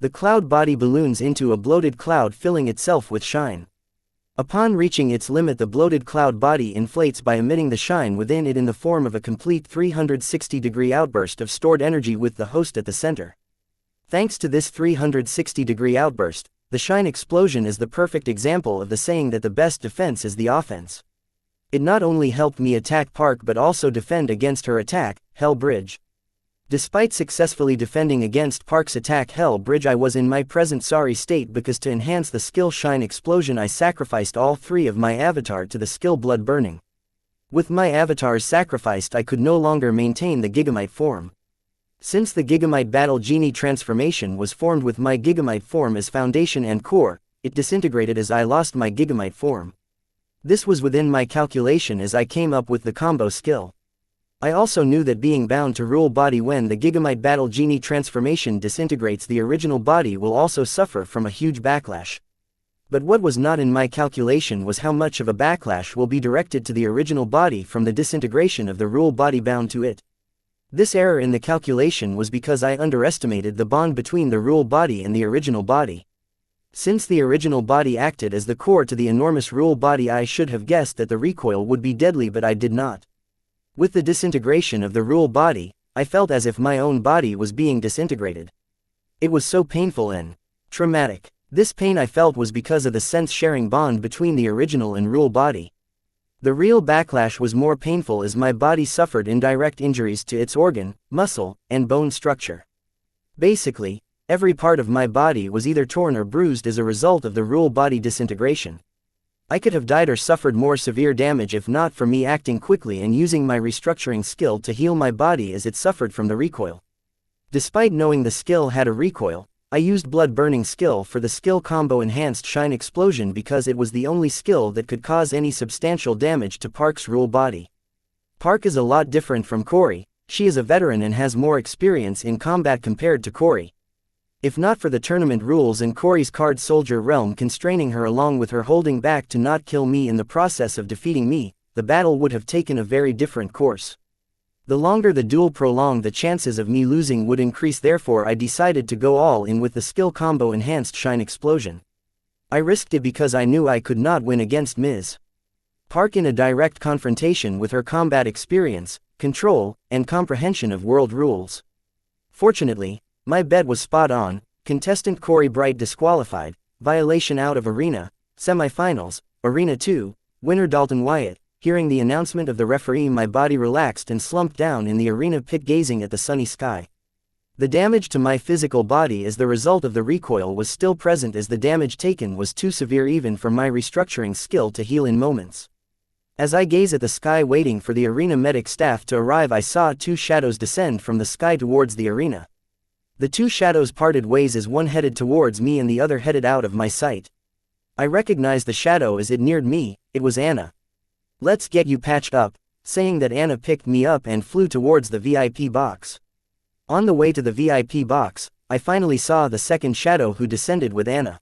The cloud body balloons into a bloated cloud, filling itself with shine. Upon reaching its limit, the bloated cloud body inflates by emitting the shine within it in the form of a complete 360-degree outburst of stored energy with the host at the center. Thanks to this 360-degree outburst, the Shine Explosion is the perfect example of the saying that the best defense is the offense. It not only helped me attack Park but also defend against her attack, Hell Bridge. Despite successfully defending against Park's attack Hell Bridge, I was in my present sorry state because to enhance the skill Shine Explosion I sacrificed all 3 of my avatar to the skill Blood Burning. With my avatars sacrificed, I could no longer maintain the Gigamite form. Since the Gigamite Battle Genie transformation was formed with my Gigamite form as foundation and core, it disintegrated as I lost my Gigamite form. This was within my calculation as I came up with the combo skill. I also knew that being bound to rule body when the Gigamite Battle Genie transformation disintegrates the original body will also suffer from a huge backlash. But what was not in my calculation was how much of a backlash will be directed to the original body from the disintegration of the rule body bound to it. This error in the calculation was because I underestimated the bond between the rule body and the original body. Since the original body acted as the core to the enormous rule body, I should have guessed that the recoil would be deadly, but I did not. With the disintegration of the rule body, I felt as if my own body was being disintegrated. It was so painful and traumatic. This pain I felt was because of the sense-sharing bond between the original and rule body. The real backlash was more painful as my body suffered indirect injuries to its organ, muscle, and bone structure. Basically, every part of my body was either torn or bruised as a result of the rule body disintegration. I could have died or suffered more severe damage if not for me acting quickly and using my restructuring skill to heal my body as it suffered from the recoil. Despite knowing the skill had a recoil, I used blood burning skill for the skill combo enhanced shine explosion because it was the only skill that could cause any substantial damage to Park's rule body. Park is a lot different from Corey. She is a veteran and has more experience in combat compared to Corey. If not for the tournament rules and Corey's card soldier realm constraining her along with her holding back to not kill me in the process of defeating me, the battle would have taken a very different course. The longer the duel prolonged, the chances of me losing would increase, therefore I decided to go all in with the skill combo enhanced shine explosion. I risked it because I knew I could not win against Ms. Park in a direct confrontation with her combat experience, control, and comprehension of world rules. Fortunately, my bet was spot on. Contestant Corey Bright disqualified, violation out of arena, semifinals, arena 2, winner Dalton Wyatt. Hearing the announcement of the referee, my body relaxed and slumped down in the arena pit gazing at the sunny sky. The damage to my physical body as the result of the recoil was still present as the damage taken was too severe even for my restructuring skill to heal in moments. As I gaze at the sky waiting for the arena medic staff to arrive, I saw two shadows descend from the sky towards the arena. The two shadows parted ways as one headed towards me and the other headed out of my sight. I recognized the shadow as it neared me. It was Anna. "Let's get you patched up," saying that Anna picked me up and flew towards the VIP box. On the way to the VIP box, I finally saw the second shadow who descended with Anna.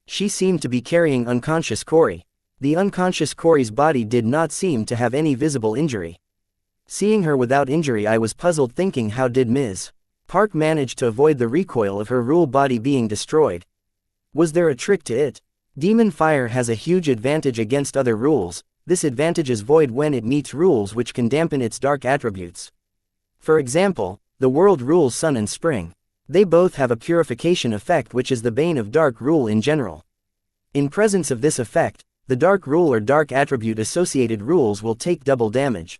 She seemed to be carrying unconscious Corey. The unconscious Corey's body did not seem to have any visible injury. Seeing her without injury, I was puzzled, thinking, how did Ms. Park managed to avoid the recoil of her rule body being destroyed? Was there a trick to it? Demon Fire has a huge advantage against other rules. This advantage is void when it meets rules which can dampen its dark attributes. For example, the world rules Sun and Spring. They both have a purification effect which is the bane of dark rule in general. In presence of this effect, the dark rule or dark attribute associated rules will take double damage.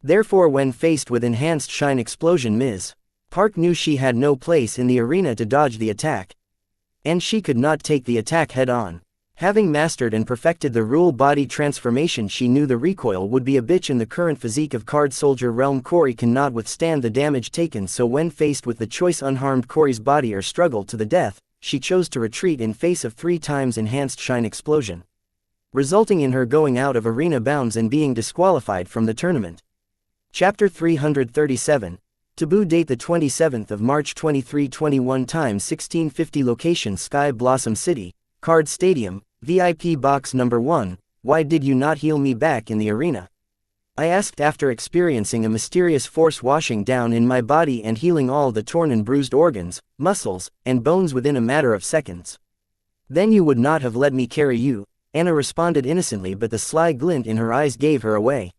Therefore, when faced with enhanced shine explosion, Ms. Park knew she had no place in the arena to dodge the attack. And she could not take the attack head on. Having mastered and perfected the rule body transformation, she knew the recoil would be a bitch in the current physique of card soldier realm. Corey cannot withstand the damage taken, so when faced with the choice unharmed Corey's body or struggle to the death, she chose to retreat in face of 3 times enhanced shine explosion, resulting in her going out of arena bounds and being disqualified from the tournament. Chapter 337. Taboo. Date the 27th of March 2321. Time 1650. Location Sky Blossom City, Card Stadium, VIP Box Number 1. Why did you not heal me back in the arena? I asked after experiencing a mysterious force washing down in my body and healing all the torn and bruised organs, muscles, and bones within a matter of seconds. Then you would not have let me carry you, Anna responded innocently, but the sly glint in her eyes gave her away.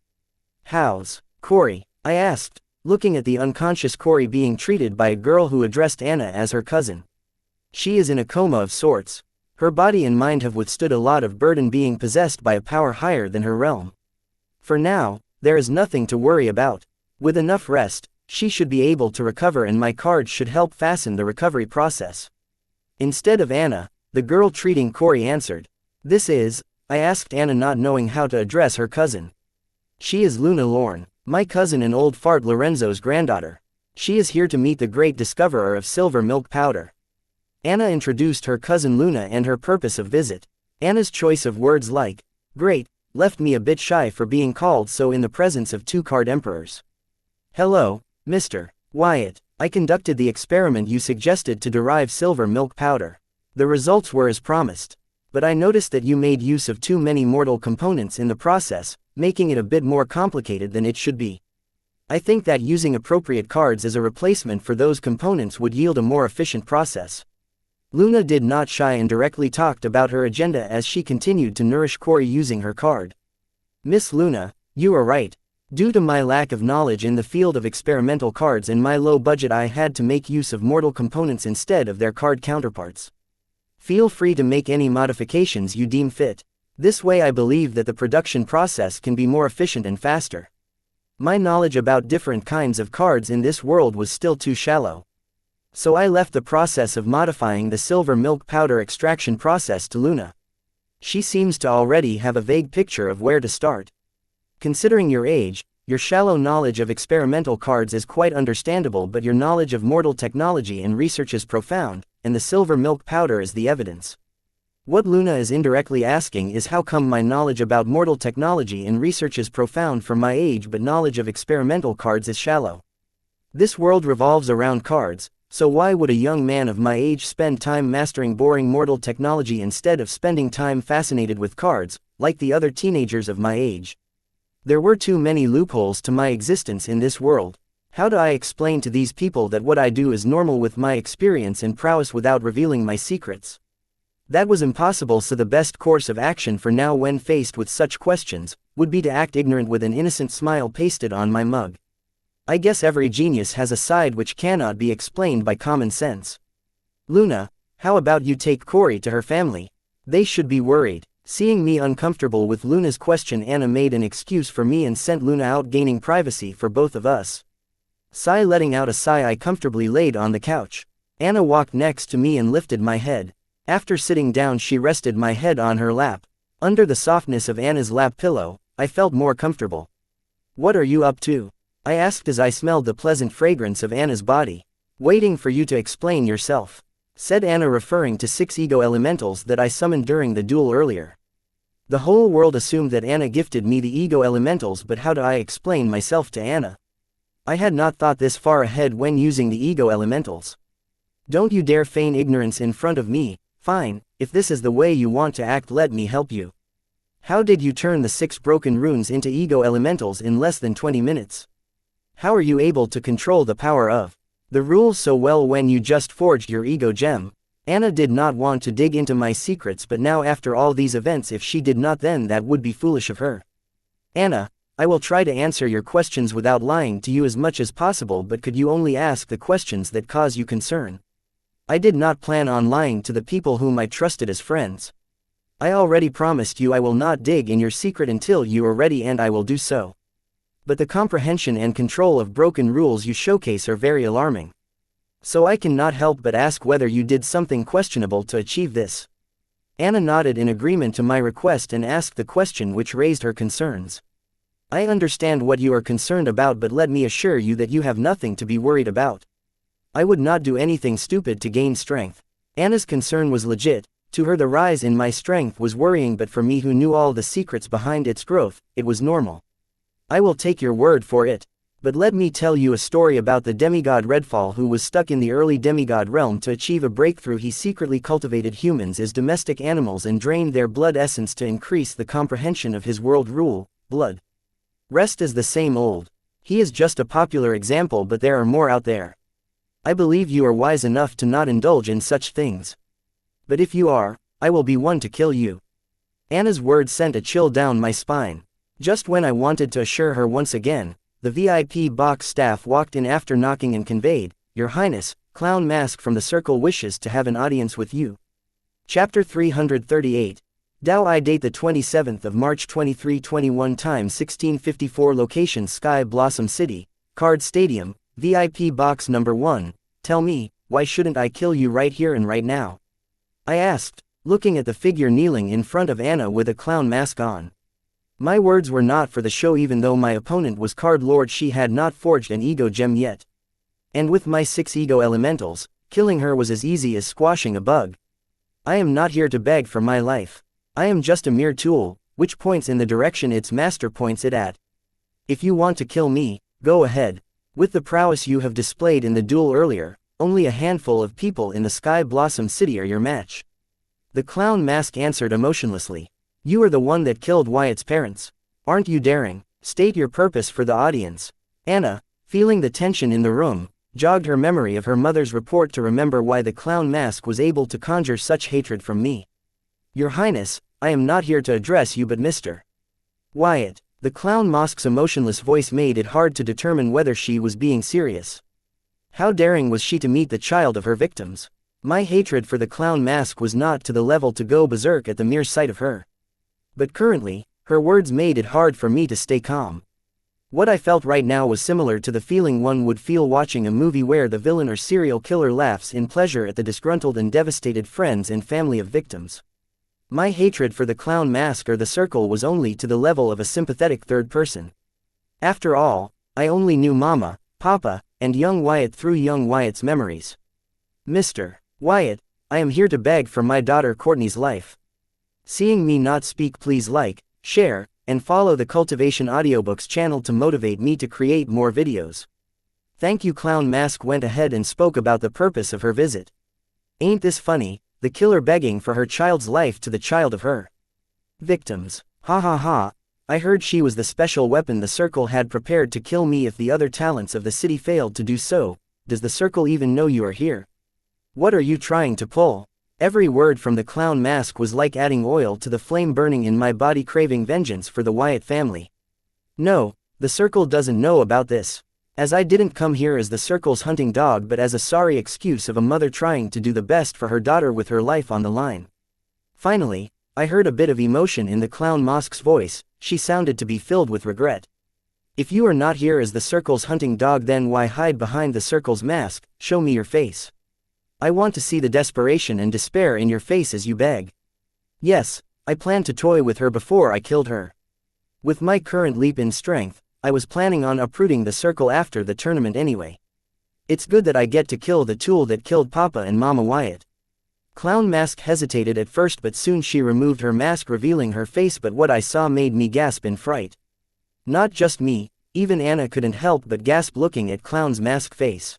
How's Corey? I asked, looking at the unconscious Corey being treated by a girl who addressed Anna as her cousin. She is in a coma of sorts. Her body and mind have withstood a lot of burden, being possessed by a power higher than her realm. For now, there is nothing to worry about. With enough rest, she should be able to recover, and my cards should help fasten the recovery process. Instead of Anna, the girl treating Corey answered. This is, I asked Anna, not knowing how to address her cousin. She is Luna Lorne, my cousin and old fart Lorenzo's granddaughter. She is here to meet the great discoverer of silver milk powder. Anna introduced her cousin Luna and her purpose of visit. Anna's choice of words like, great, left me a bit shy for being called so in the presence of 2 card emperors. Hello, Mr. Wyatt. I conducted the experiment you suggested to derive silver milk powder. The results were as promised. But I noticed that you made use of too many mortal components in the process, making it a bit more complicated than it should be. I think that using appropriate cards as a replacement for those components would yield a more efficient process. Luna did not shy and directly talked about her agenda as she continued to nourish Corey using her card. Miss Luna, you are right. Due to my lack of knowledge in the field of experimental cards and my low budget, I had to make use of mortal components instead of their card counterparts. Feel free to make any modifications you deem fit. This way I believe that the production process can be more efficient and faster. My knowledge about different kinds of cards in this world was still too shallow. So I left the process of modifying the silver milk powder extraction process to Luna. She seems to already have a vague picture of where to start. Considering your age, your shallow knowledge of experimental cards is quite understandable, but your knowledge of mortal technology and research is profound, and the silver milk powder is the evidence. What Luna is indirectly asking is how come my knowledge about mortal technology and research is profound for my age but knowledge of experimental cards is shallow. This world revolves around cards, so why would a young man of my age spend time mastering boring mortal technology instead of spending time fascinated with cards, like the other teenagers of my age? There were too many loopholes to my existence in this world. How do I explain to these people that what I do is normal with my experience and prowess without revealing my secrets? That was impossible, so the best course of action for now when faced with such questions, would be to act ignorant with an innocent smile pasted on my mug. I guess every genius has a side which cannot be explained by common sense. Luna, how about you take Corey to her family? They should be worried. Seeing me uncomfortable with Luna's question, Anna made an excuse for me and sent Luna out, gaining privacy for both of us. Letting out a sigh, I comfortably laid on the couch. Anna walked next to me and lifted my head. After sitting down, she rested my head on her lap. Under the softness of Anna's lap pillow, I felt more comfortable. What are you up to? I asked as I smelled the pleasant fragrance of Anna's body. Waiting for you to explain yourself, said Anna, referring to 6 ego elementals that I summoned during the duel earlier. The whole world assumed that Anna gifted me the ego elementals, but how do I explain myself to Anna? I had not thought this far ahead when using the ego elementals. Don't you dare feign ignorance in front of me. Fine, if this is the way you want to act, let me help you. How did you turn the 6 broken runes into ego elementals in less than 20 minutes? How are you able to control the power of the rules so well when you just forged your ego gem? Anna did not want to dig into my secrets, but now after all these events, if she did not, then that would be foolish of her. Anna, I will try to answer your questions without lying to you as much as possible, but could you only ask the questions that cause you concern? I did not plan on lying to the people whom I trusted as friends. I already promised you I will not dig in your secret until you are ready, and I will do so. But the comprehension and control of broken rules you showcase are very alarming. So I cannot help but ask whether you did something questionable to achieve this. Anna nodded in agreement to my request and asked the question which raised her concerns. I understand what you are concerned about, but let me assure you that you have nothing to be worried about. I would not do anything stupid to gain strength. Anna's concern was legit. To her, the rise in my strength was worrying, but for me, who knew all the secrets behind its growth, it was normal. I will take your word for it. But let me tell you a story about the demigod Redfall, who was stuck in the early demigod realm. To achieve a breakthrough, he secretly cultivated humans as domestic animals and drained their blood essence to increase the comprehension of his world rule. Blood rest is the same old. He is just a popular example, but there are more out there. I believe you are wise enough to not indulge in such things. But if you are, I will be one to kill you. Anna's words sent a chill down my spine. Just when I wanted to assure her once again, the VIP box staff walked in after knocking and conveyed, "Your Highness, Clown Mask from the Circle wishes to have an audience with you." Chapter 338. Dao I date the 27th of March 2321 time 1654 location Sky Blossom City, Card Stadium, VIP box number 1. Tell me, why shouldn't I kill you right here and right now? I asked, looking at the figure kneeling in front of Anna with a clown mask on. My words were not for the show, even though my opponent was Card Lord. She had not forged an ego gem yet. And with my 6 ego elementals, killing her was as easy as squashing a bug. I am not here to beg for my life. I am just a mere tool, which points in the direction its master points it at. If you want to kill me, go ahead. With the prowess you have displayed in the duel earlier, only a handful of people in the Sky Blossom City are your match. The clown mask answered emotionlessly. You are the one that killed Wyatt's parents. Aren't you daring? State your purpose for the audience. Anna, feeling the tension in the room, jogged her memory of her mother's report to remember why the clown mask was able to conjure such hatred from me. Your Highness, I am not here to address you but Mr. Wyatt. The clown mask's emotionless voice made it hard to determine whether she was being serious. How daring was she to meet the child of her victims? My hatred for the clown mask was not to the level to go berserk at the mere sight of her. But currently, her words made it hard for me to stay calm. What I felt right now was similar to the feeling one would feel watching a movie where the villain or serial killer laughs in pleasure at the disgruntled and devastated friends and family of victims. My hatred for the clown mask or the circle was only to the level of a sympathetic third person. After all, I only knew Mama, Papa, and young Wyatt through young Wyatt's memories. Mr. Wyatt, I am here to beg for my daughter Courtney's life. Seeing me not speak, please like, share, and follow the Cultivation Audiobooks channel to motivate me to create more videos. Thank you. Clown Mask went ahead and spoke about the purpose of her visit. Ain't this funny, the killer begging for her child's life to the child of her victims. Ha ha ha, I heard she was the special weapon the circle had prepared to kill me if the other talents of the city failed to do so. Does the circle even know you are here? What are you trying to pull? Every word from the clown mask was like adding oil to the flame burning in my body, craving vengeance for the Wyatt family. No, the circle doesn't know about this. As I didn't come here as the circle's hunting dog but as a sorry excuse of a mother trying to do the best for her daughter with her life on the line. Finally, I heard a bit of emotion in the clown mask's voice. She sounded to be filled with regret. If you are not here as the circle's hunting dog, then why hide behind the circle's mask? Show me your face. I want to see the desperation and despair in your face as you beg. Yes, I planned to toy with her before I killed her. With my current leap in strength, I was planning on uprooting the circle after the tournament anyway. It's good that I get to kill the tool that killed Papa and Mama Wyatt. Clown Mask hesitated at first, but soon she removed her mask, revealing her face, but what I saw made me gasp in fright. Not just me, even Anna couldn't help but gasp looking at Clown's mask face.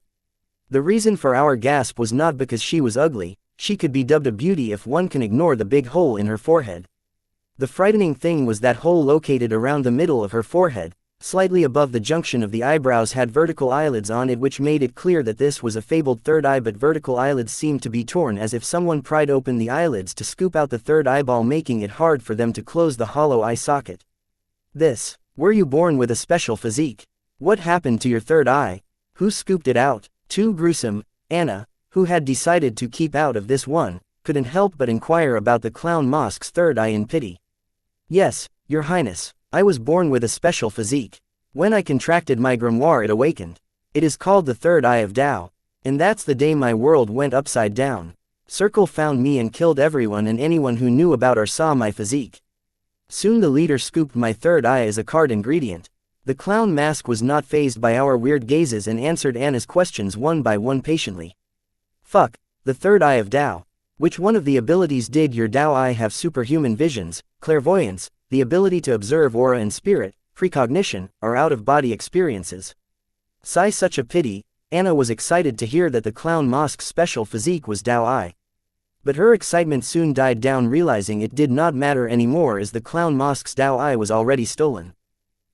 The reason for our gasp was not because she was ugly. She could be dubbed a beauty if one can ignore the big hole in her forehead. The frightening thing was that hole located around the middle of her forehead, slightly above the junction of the eyebrows, had vertical eyelids on it, which made it clear that this was a fabled third eye, but vertical eyelids seemed to be torn as if someone pried open the eyelids to scoop out the third eyeball, making it hard for them to close the hollow eye socket. Were you born with a special physique? What happened to your third eye? Who scooped it out? Too gruesome. Anna, who had decided to keep out of this one, couldn't help but inquire about the clown mask's third eye in pity. Yes, Your Highness. I was born with a special physique. When I contracted my grimoire, it awakened. It is called the Third Eye of Tao. And that's the day my world went upside down. Circle found me and killed everyone and anyone who knew about or saw my physique. Soon the leader scooped my third eye as a card ingredient. The clown mask was not fazed by our weird gazes and answered Anna's questions one by one patiently. Fuck, the Third Eye of Tao. Which one of the abilities did your Tao eye have? Superhuman visions, clairvoyance, the ability to observe aura and spirit, precognition, or out-of-body experiences. Sigh, such a pity. Anna was excited to hear that the clown mask's special physique was Tao eye. But her excitement soon died down, realizing it did not matter anymore as the clown mask's Tao eye was already stolen.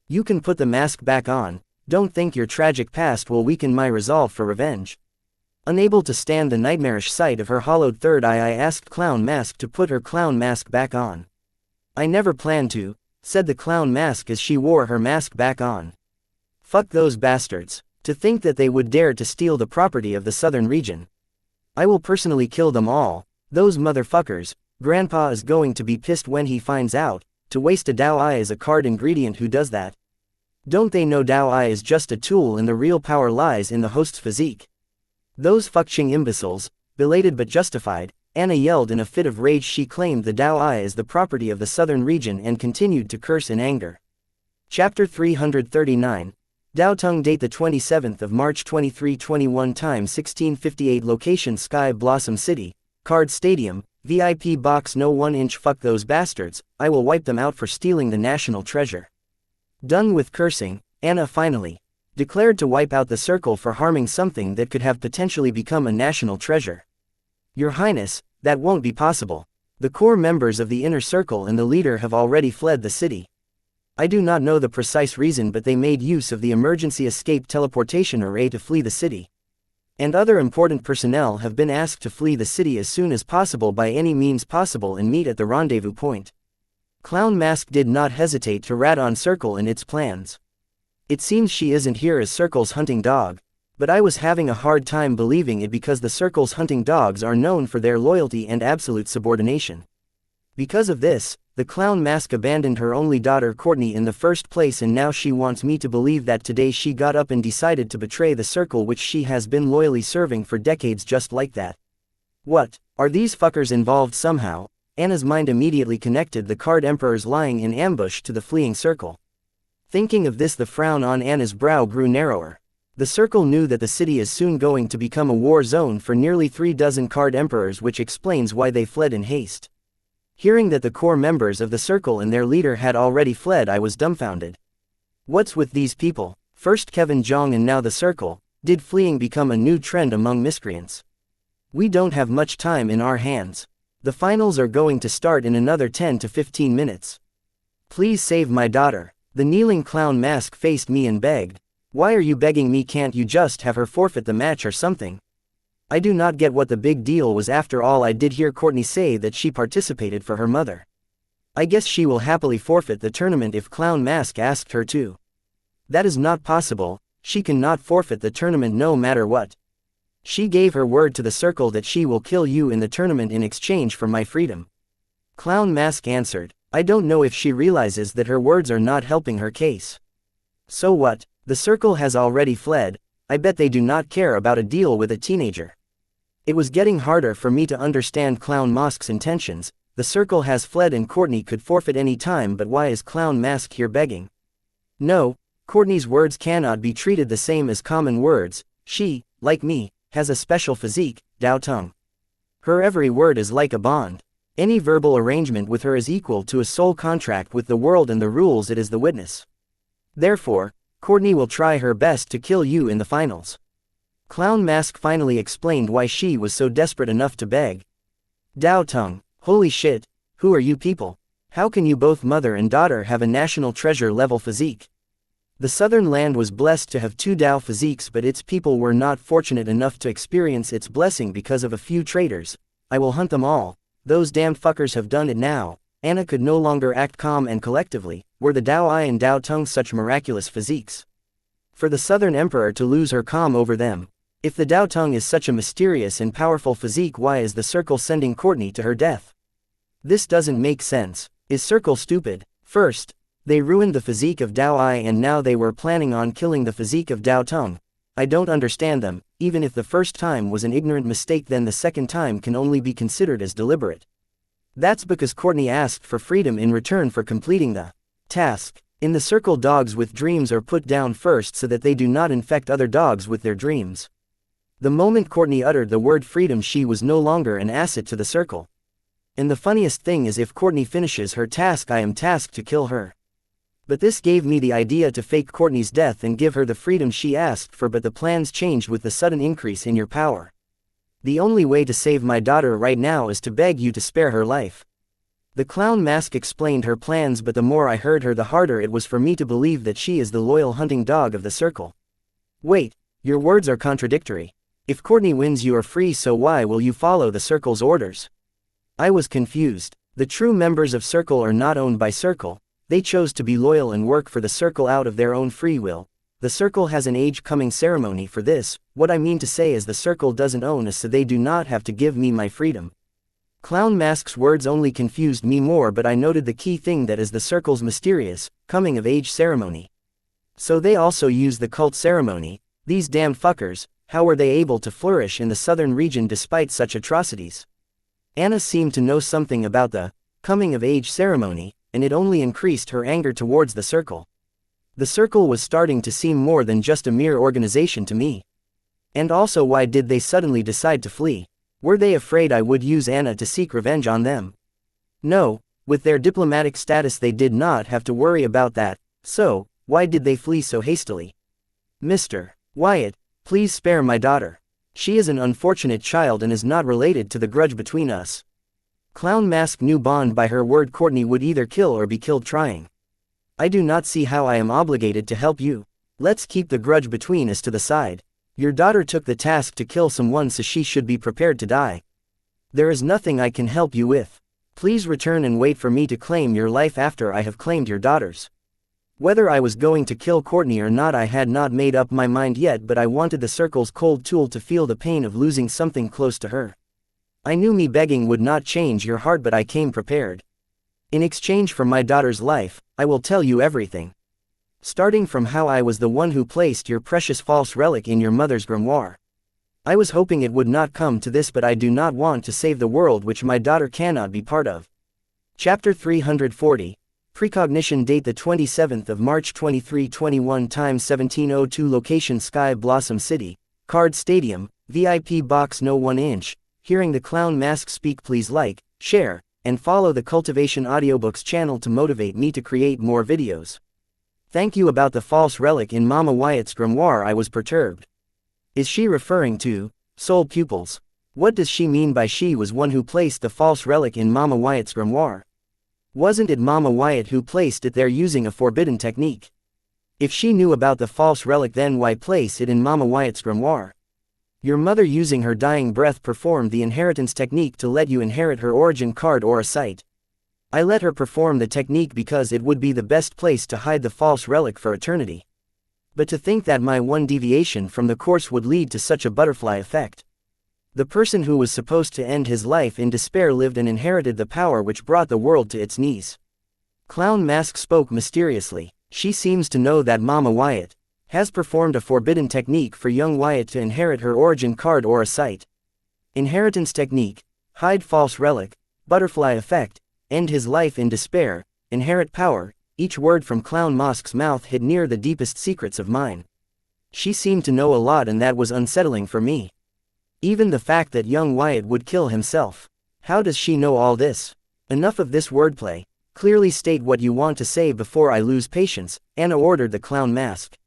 You can put the mask back on. Don't think your tragic past will weaken my resolve for revenge. Unable to stand the nightmarish sight of her hollowed third eye, I asked Clown Mask to put her clown mask back on. I never planned to, said the clown mask as she wore her mask back on. Fuck those bastards. To think that they would dare to steal the property of the southern region. I will personally kill them all. Those motherfuckers. Grandpa is going to be pissed when he finds out. To waste a Tao eye as a card ingredient, who does that? Don't they know Tao eye is just a tool and the real power lies in the host's physique? Those fucking imbeciles. Belated but justified, Anna yelled in a fit of rage. She claimed the Tao eye as the property of the southern region and continued to curse in anger. Chapter 339. Dao Tung. Date the 27th of March 2321. Time 1658. Location Sky Blossom City. Card Stadium. VIP box no 1 inch. Fuck those bastards. I will wipe them out for stealing the national treasure. Done with cursing, Anna finally declared to wipe out the circle for harming something that could have potentially become a national treasure. Your Highness, that won't be possible. The core members of the inner circle and the leader have already fled the city. I do not know the precise reason, but they made use of the emergency escape teleportation array to flee the city. And other important personnel have been asked to flee the city as soon as possible by any means possible and meet at the rendezvous point. Clown Mask did not hesitate to rat on Circle and its plans. It seems she isn't here as Circle's hunting dog, but I was having a hard time believing it because the Circle's hunting dogs are known for their loyalty and absolute subordination. Because of this, the Clown Mask abandoned her only daughter Courtney in the first place, and now she wants me to believe that today she got up and decided to betray the Circle which she has been loyally serving for decades just like that. What, are these fuckers involved somehow? Anna's mind immediately connected the Card Emperors lying in ambush to the fleeing Circle. Thinking of this, the frown on Anna's brow grew narrower. The Circle knew that the city is soon going to become a war zone for nearly 36 Card Emperors, which explains why they fled in haste. Hearing that the core members of the Circle and their leader had already fled, I was dumbfounded. What's with these people? First Kevin Jong and now the Circle. Did fleeing become a new trend among miscreants? We don't have much time in our hands. The finals are going to start in another 10 to 15 minutes. Please save my daughter. The kneeling Clown Mask faced me and begged. Why are you begging me? Can't you just have her forfeit the match or something? I do not get what the big deal was. After all, I did hear Courtney say that she participated for her mother. I guess she will happily forfeit the tournament if Clown Mask asked her to. That is not possible. She cannot forfeit the tournament no matter what. She gave her word to the Circle that she will kill you in the tournament in exchange for my freedom. Clown Mask answered. I don't know if she realizes that her words are not helping her case. So what? The Circle has already fled. I bet they do not care about a deal with a teenager. It was getting harder for me to understand Clown Mask's intentions. The Circle has fled and Courtney could forfeit any time, but why is Clown Mask here begging? No, Courtney's words cannot be treated the same as common words. She, like me, has a special physique, Dao Tongue. Her every word is like a bond. Any verbal arrangement with her is equal to a soul contract with the world and the rules it is the witness. Therefore, Courtney will try her best to kill you in the finals. Clown Mask finally explained why she was so desperate enough to beg. Dao Tongue, holy shit, who are you people? How can you both mother and daughter have a national treasure level physique? The southern land was blessed to have 2 Dao physiques, but its people were not fortunate enough to experience its blessing because of a few traitors. I will hunt them all. Those damned fuckers have done it now. Anna could no longer act calm and collectively. Were the Dao Eye and Dao Tongue such miraculous physiques? For the Southern Emperor to lose her calm over them. If the Dao Tongue is such a mysterious and powerful physique, why is the Circle sending Courtney to her death? This doesn't make sense. Is Circle stupid? First, they ruined the physique of Dao Eye and now they were planning on killing the physique of Dao Tongue. I don't understand them. Even if the first time was an ignorant mistake, then the second time can only be considered as deliberate. That's because Courtney asked for freedom in return for completing the task. In the Circle, dogs with dreams are put down first so that they do not infect other dogs with their dreams. The moment Courtney uttered the word freedom, she was no longer an asset to the Circle. And the funniest thing is, if Courtney finishes her task, I am tasked to kill her. But this gave me the idea to fake Courtney's death and give her the freedom she asked for, but the plans changed with the sudden increase in your power. The only way to save my daughter right now is to beg you to spare her life. The Clown Mask explained her plans, but the more I heard her, the harder it was for me to believe that she is the loyal hunting dog of the Circle. Wait, your words are contradictory. If Courtney wins, you are free, so why will you follow the Circle's orders? I was confused. The true members of Circle are not owned by Circle. They chose to be loyal and work for the Circle out of their own free will. The Circle has an age-coming ceremony for this. What I mean to say is the Circle doesn't own us, so they do not have to give me my freedom. Clown Mask's words only confused me more, but I noted the key thing, that is the Circle's mysterious, coming-of-age ceremony. So they also use the cult ceremony. These damned fuckers, how were they able to flourish in the southern region despite such atrocities? Anna seemed to know something about the coming-of-age ceremony, and it only increased her anger towards the Circle. The Circle was starting to seem more than just a mere organization to me. And also, why did they suddenly decide to flee? Were they afraid I would use Anna to seek revenge on them? No, with their diplomatic status they did not have to worry about that. So, why did they flee so hastily? Mr. Wyatt, please spare my daughter. She is an unfortunate child and is not related to the grudge between us. Clown Mask knew bond by her word Courtney would either kill or be killed trying. I do not see how I am obligated to help you. Let's keep the grudge between us to the side. Your daughter took the task to kill someone, so she should be prepared to die. There is nothing I can help you with. Please return and wait for me to claim your life after I have claimed your daughter's. Whether I was going to kill Courtney or not, I had not made up my mind yet, but I wanted the circle's cold tool to feel the pain of losing something close to her. I knew me begging would not change your heart, but I came prepared. In exchange for my daughter's life, I will tell you everything. Starting from how I was the one who placed your precious false relic in your mother's grimoire. I was hoping it would not come to this, but I do not want to save the world which my daughter cannot be part of. Chapter 340. Precognition. Date the 27th of March 2321. Time 17:02. Location Sky Blossom City, Card Stadium, VIP box no 1 inch. Hearing the Clown Mask speak, please like, share, and follow the Cultivation Audiobooks channel to motivate me to create more videos. Thank you. About the false relic in Mama Wyatt's grimoire, I was perturbed. Is she referring to soul pupils? What does she mean by she was one who placed the false relic in Mama Wyatt's grimoire? Wasn't it Mama Wyatt who placed it there using a forbidden technique? If she knew about the false relic, then why place it in Mama Wyatt's grimoire? Your mother, using her dying breath, performed the inheritance technique to let you inherit her origin card or a sight. I let her perform the technique because it would be the best place to hide the false relic for eternity. But to think that my one deviation from the course would lead to such a butterfly effect. The person who was supposed to end his life in despair lived and inherited the power which brought the world to its knees. Clown Mask spoke mysteriously. She seems to know that Mama Wyatt has performed a forbidden technique for young Wyatt to inherit her origin card or a sight. Inheritance technique, hide false relic, butterfly effect, end his life in despair, inherit power. Each word from Clown Mask's mouth hit near the deepest secrets of mine. She seemed to know a lot, and that was unsettling for me. Even the fact that young Wyatt would kill himself. How does she know all this? Enough of this wordplay. Clearly state what you want to say before I lose patience, Anna ordered the Clown Mask.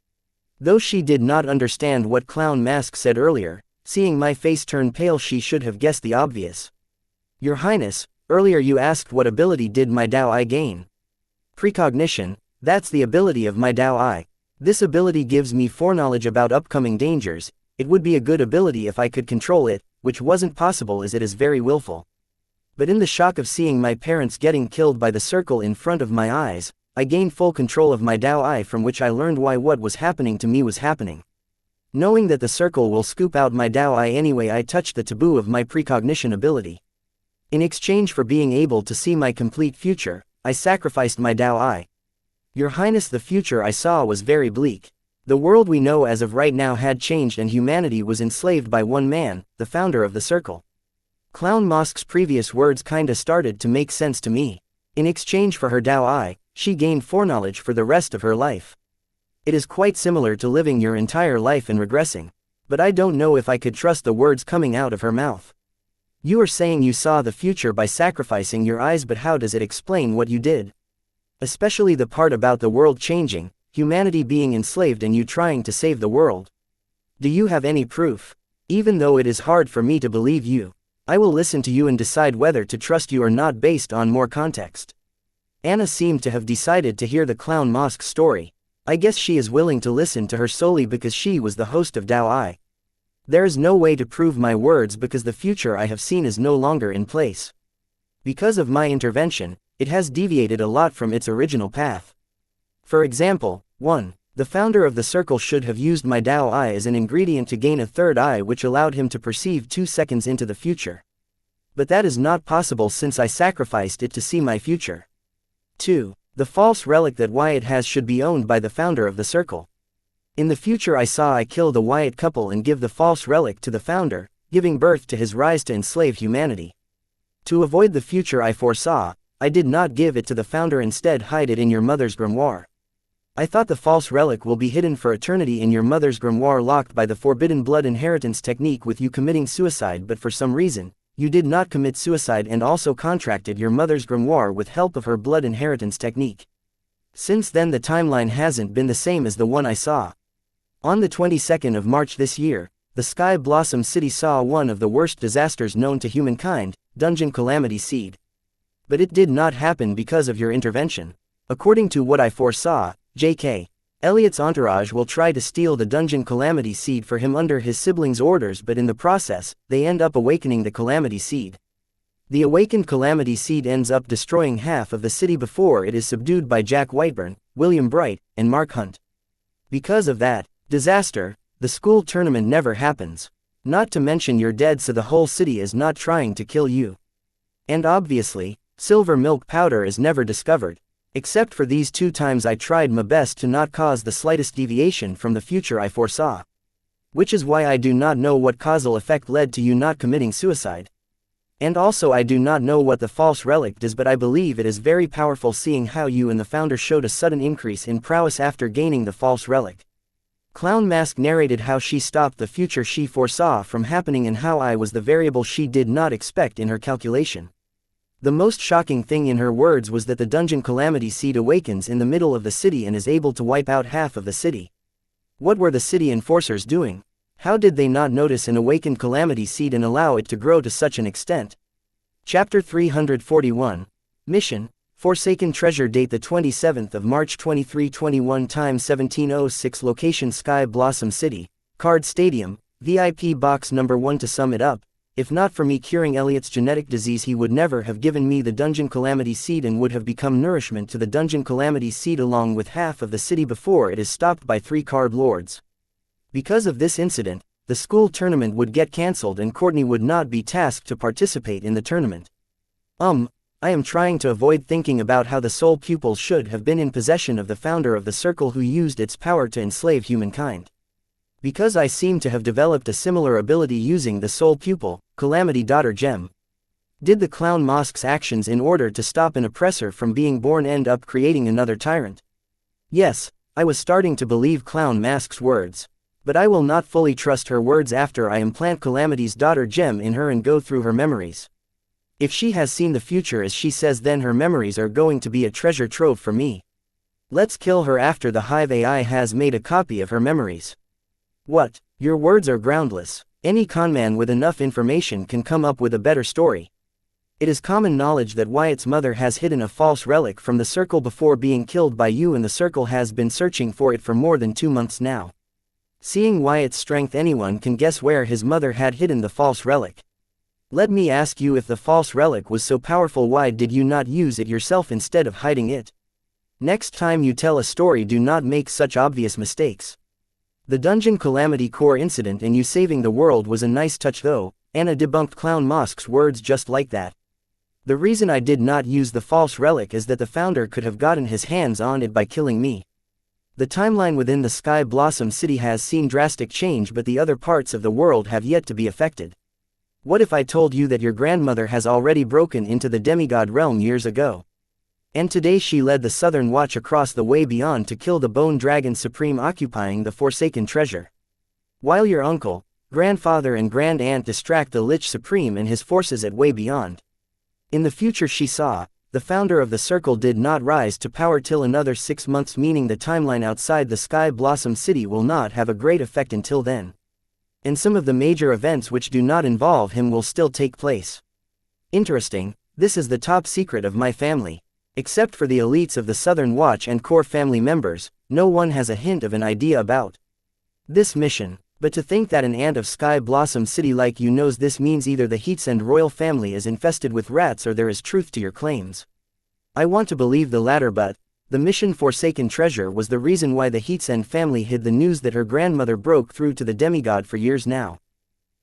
Though she did not understand what Clown Mask said earlier, seeing my face turn pale, she should have guessed the obvious. Your Highness, earlier you asked what ability did my Dao I gain? Precognition, that's the ability of my Dao I. This ability gives me foreknowledge about upcoming dangers. It would be a good ability if I could control it, which wasn't possible as it is very willful. But in the shock of seeing my parents getting killed by the circle in front of my eyes, I gained full control of my Dao I, from which I learned why what was happening to me was happening. Knowing that the circle will scoop out my Dao I anyway, I touched the taboo of my precognition ability. In exchange for being able to see my complete future, I sacrificed my Dao I. Your Highness, the future I saw was very bleak. The world we know as of right now had changed and humanity was enslaved by one man, the founder of the circle. Clown Mask's previous words kinda started to make sense to me. In exchange for her Dao I, she gained foreknowledge for the rest of her life. It is quite similar to living your entire life and regressing. But I don't know if I could trust the words coming out of her mouth. You are saying you saw the future by sacrificing your eyes, but how does it explain what you did? Especially the part about the world changing, humanity being enslaved and you trying to save the world. Do you have any proof? Even though it is hard for me to believe you, I will listen to you and decide whether to trust you or not based on more context. Anna seemed to have decided to hear the Clown Mask story. I guess she is willing to listen to her solely because she was the host of Dao I. There is no way to prove my words because the future I have seen is no longer in place. Because of my intervention, it has deviated a lot from its original path. For example, 1. The founder of the circle should have used my Dao I as an ingredient to gain a third eye, which allowed him to perceive 2 seconds into the future. But that is not possible since I sacrificed it to see my future. 2. The false relic that Wyatt has should be owned by the founder of the circle. In the future I saw I kill the Wyatt couple and give the false relic to the founder, giving birth to his rise to enslave humanity. To avoid the future I foresaw, I did not give it to the founder, instead hide it in your mother's grimoire. I thought the false relic will be hidden for eternity in your mother's grimoire, locked by the forbidden blood inheritance technique, with you committing suicide, but for some reason, you did not commit suicide and also contracted your mother's grimoire with help of her blood inheritance technique. Since then the timeline hasn't been the same as the one I saw. On the 22nd of March this year, the Sky Blossom City saw one of the worst disasters known to humankind, Dungeon Calamity Seed. But it did not happen because of your intervention. According to what I foresaw, J.K. Elliot's entourage will try to steal the Dungeon Calamity Seed for him under his siblings' orders, but in the process, they end up awakening the Calamity Seed. The awakened Calamity Seed ends up destroying half of the city before it is subdued by Jack Whiteburn, William Bright, and Mark Hunt. Because of that disaster, the school tournament never happens. Not to mention you're dead, so the whole city is not trying to kill you. And obviously, silver milk powder is never discovered. Except for these 2 times I tried my best to not cause the slightest deviation from the future I foresaw. Which is why I do not know what causal effect led to you not committing suicide. And also I do not know what the false relic does, but I believe it is very powerful, seeing how you and the founder showed a sudden increase in prowess after gaining the false relic. Clown Mask narrated how she stopped the future she foresaw from happening and how I was the variable she did not expect in her calculation. The most shocking thing in her words was that the Dungeon Calamity Seed awakens in the middle of the city and is able to wipe out half of the city. What were the city enforcers doing? How did they not notice an awakened Calamity Seed and allow it to grow to such an extent? Chapter 341. Mission, Forsaken Treasure. Date the 27th of March 2321. Time 17:06. Location Sky Blossom City, Card Stadium, VIP Box Number 1. To sum it up, if not for me curing Elliot's genetic disease, he would never have given me the Dungeon Calamity Seed and would have become nourishment to the Dungeon Calamity Seed along with half of the city before it is stopped by 3 card lords. Because of this incident, the school tournament would get cancelled and Courtney would not be tasked to participate in the tournament. I am trying to avoid thinking about how the soul pupils should have been in possession of the founder of the circle who used its power to enslave humankind. Because I seem to have developed a similar ability using the soul pupil, Calamity Daughter Gem. Did the Clown Mask's actions in order to stop an oppressor from being born end up creating another tyrant? Yes, I was starting to believe Clown Mask's words. But I will not fully trust her words after I implant Calamity's Daughter Gem in her and go through her memories. If she has seen the future as she says, then her memories are going to be a treasure trove for me. Let's kill her after the Hive AI has made a copy of her memories. What? Your words are groundless. Any conman with enough information can come up with a better story. It is common knowledge that Wyatt's mother has hidden a false relic from the circle before being killed by you, and the circle has been searching for it for more than 2 months now. Seeing Wyatt's strength, anyone can guess where his mother had hidden the false relic. Let me ask you, if the false relic was so powerful, why did you not use it yourself instead of hiding it? Next time you tell a story, do not make such obvious mistakes. The Dungeon Calamity Core incident and you saving the world was a nice touch though. Anna debunked Clown Mask's words just like that. The reason I did not use the false relic is that the founder could have gotten his hands on it by killing me. The timeline within the Sky Blossom City has seen drastic change, but the other parts of the world have yet to be affected. What if I told you that your grandmother has already broken into the demigod realm years ago? And today she led the Southern Watch across the way beyond to kill the Bone Dragon Supreme occupying the Forsaken Treasure. While your uncle, grandfather and grand aunt distract the Lich Supreme and his forces at way beyond. In the future she saw, the founder of the circle did not rise to power till another 6 months, meaning the timeline outside the Sky Blossom City will not have a great effect until then. And some of the major events which do not involve him will still take place. Interesting, this is the top secret of my family. Except for the elites of the Southern Watch and core family members, no one has a hint of an idea about this mission. But to think that an ant of Sky Blossom City like you knows this means either the Heatsend royal family is infested with rats or there is truth to your claims. I want to believe the latter, but the mission Forsaken Treasure was the reason why the Heatsend family hid the news that her grandmother broke through to the demigod for years now.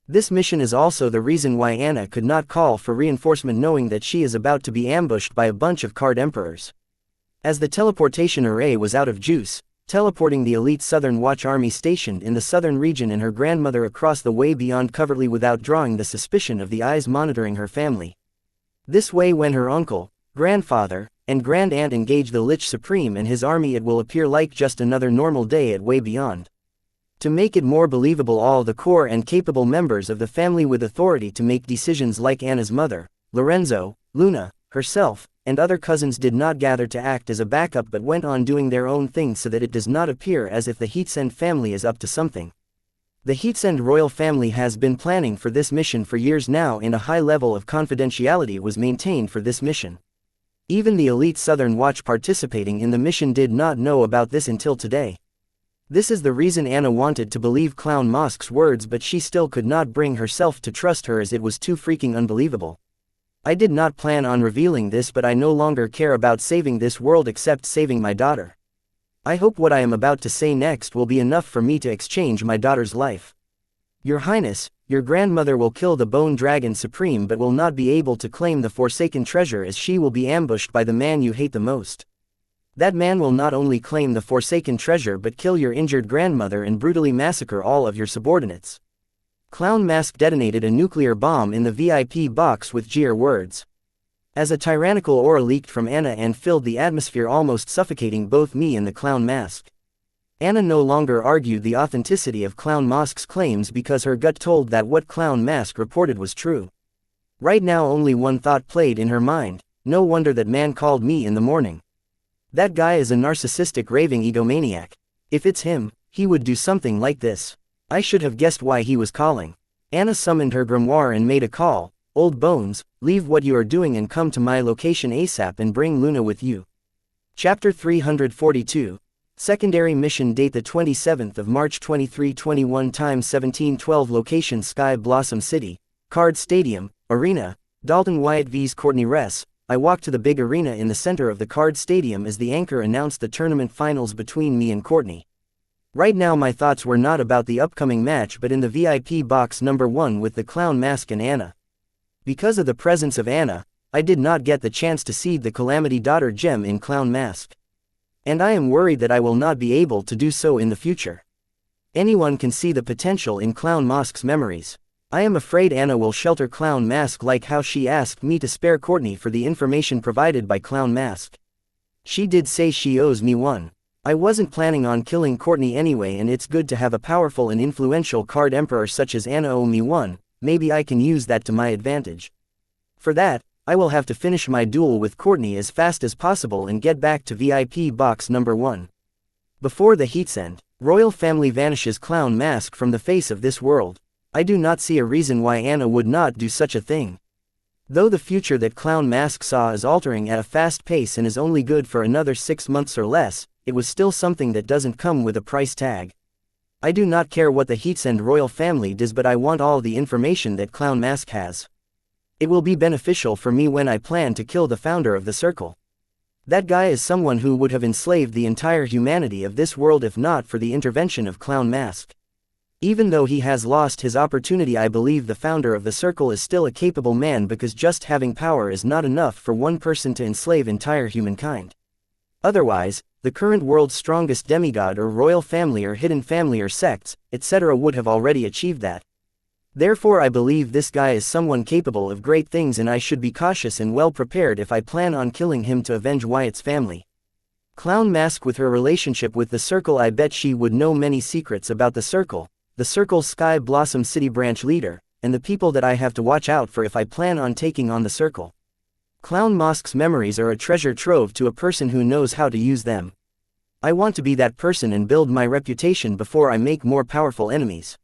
This mission is also the reason why Anna could not call for reinforcement, knowing that she is about to be ambushed by a bunch of card emperors. As the teleportation array was out of juice, teleporting the elite Southern Watch army stationed in the southern region and her grandmother across the way beyond covertly without drawing the suspicion of the eyes monitoring her family. This way, when her uncle, grandfather, and grand aunt engage the Lich Supreme and his army, it will appear like just another normal day at way beyond. To make it more believable, all the core and capable members of the family with authority to make decisions like Anna's mother, Lorenzo, Luna, herself, and other cousins did not gather to act as a backup but went on doing their own thing so that it does not appear as if the Heatsend family is up to something. The Heatsend royal family has been planning for this mission for years now, and a high level of confidentiality was maintained for this mission. Even the elite Southern Watch participating in the mission did not know about this until today. This is the reason Anna wanted to believe Clown Mosk's words, but she still could not bring herself to trust her as it was too freaking unbelievable. I did not plan on revealing this, but I no longer care about saving this world except saving my daughter. I hope what I am about to say next will be enough for me to exchange my daughter's life. Your Highness, your grandmother will kill the Bone Dragon Supreme but will not be able to claim the Forsaken Treasure, as she will be ambushed by the man you hate the most. That man will not only claim the Forsaken Treasure but kill your injured grandmother and brutally massacre all of your subordinates. Clown Mask detonated a nuclear bomb in the VIP box with jeer words. As a tyrannical aura leaked from Anna and filled the atmosphere, almost suffocating both me and the Clown Mask. Anna no longer argued the authenticity of Clown Mask's claims because her gut told that what Clown Mask reported was true. Right now only one thought played in her mind: no wonder that man called me in the morning. That guy is a narcissistic raving egomaniac. If it's him, he would do something like this. I should have guessed why he was calling. Anna summoned her grimoire and made a call. Old Bones, leave what you are doing and come to my location ASAP and bring Luna with you. Chapter 342. Secondary mission. Date the 27th of March 2321. Time 1712. Location Sky Blossom City, Card Stadium, Arena, Dalton Wyatt vs Courtney Ress. I walked to the big arena in the center of the Card Stadium as the anchor announced the tournament finals between me and Courtney. Right now my thoughts were not about the upcoming match but in the VIP box number 1 with the Clown Mask and Anna. Because of the presence of Anna, I did not get the chance to seed the Calamity Daughter gem in Clown Mask. And I am worried that I will not be able to do so in the future. Anyone can see the potential in Clown Mask's memories. I am afraid Anna will shelter Clown Mask like how she asked me to spare Courtney for the information provided by Clown Mask. She did say she owes me one. I wasn't planning on killing Courtney anyway, and it's good to have a powerful and influential card emperor such as Anna owe me one. Maybe I can use that to my advantage. For that, I will have to finish my duel with Courtney as fast as possible and get back to VIP box number 1. Before the Heatsend, royal family vanishes Clown Mask from the face of this world. I do not see a reason why Anna would not do such a thing. Though the future that Clown Mask saw is altering at a fast pace and is only good for another 6 months or less, it was still something that doesn't come with a price tag. I do not care what the Heatsend royal family does, but I want all the information that Clown Mask has. It will be beneficial for me when I plan to kill the founder of the circle. That guy is someone who would have enslaved the entire humanity of this world if not for the intervention of Clown Mask. Even though he has lost his opportunity, I believe the founder of the circle is still a capable man, because just having power is not enough for one person to enslave entire humankind. Otherwise, the current world's strongest demigod or royal family or hidden family or sects, etc. would have already achieved that. Therefore I believe this guy is someone capable of great things, and I should be cautious and well prepared if I plan on killing him to avenge Wyatt's family. Clown Mask, with her relationship with the circle, I bet she would know many secrets about the circle's Sky Blossom City branch leader, and the people that I have to watch out for if I plan on taking on the circle. Clown Mask's memories are a treasure trove to a person who knows how to use them. I want to be that person and build my reputation before I make more powerful enemies.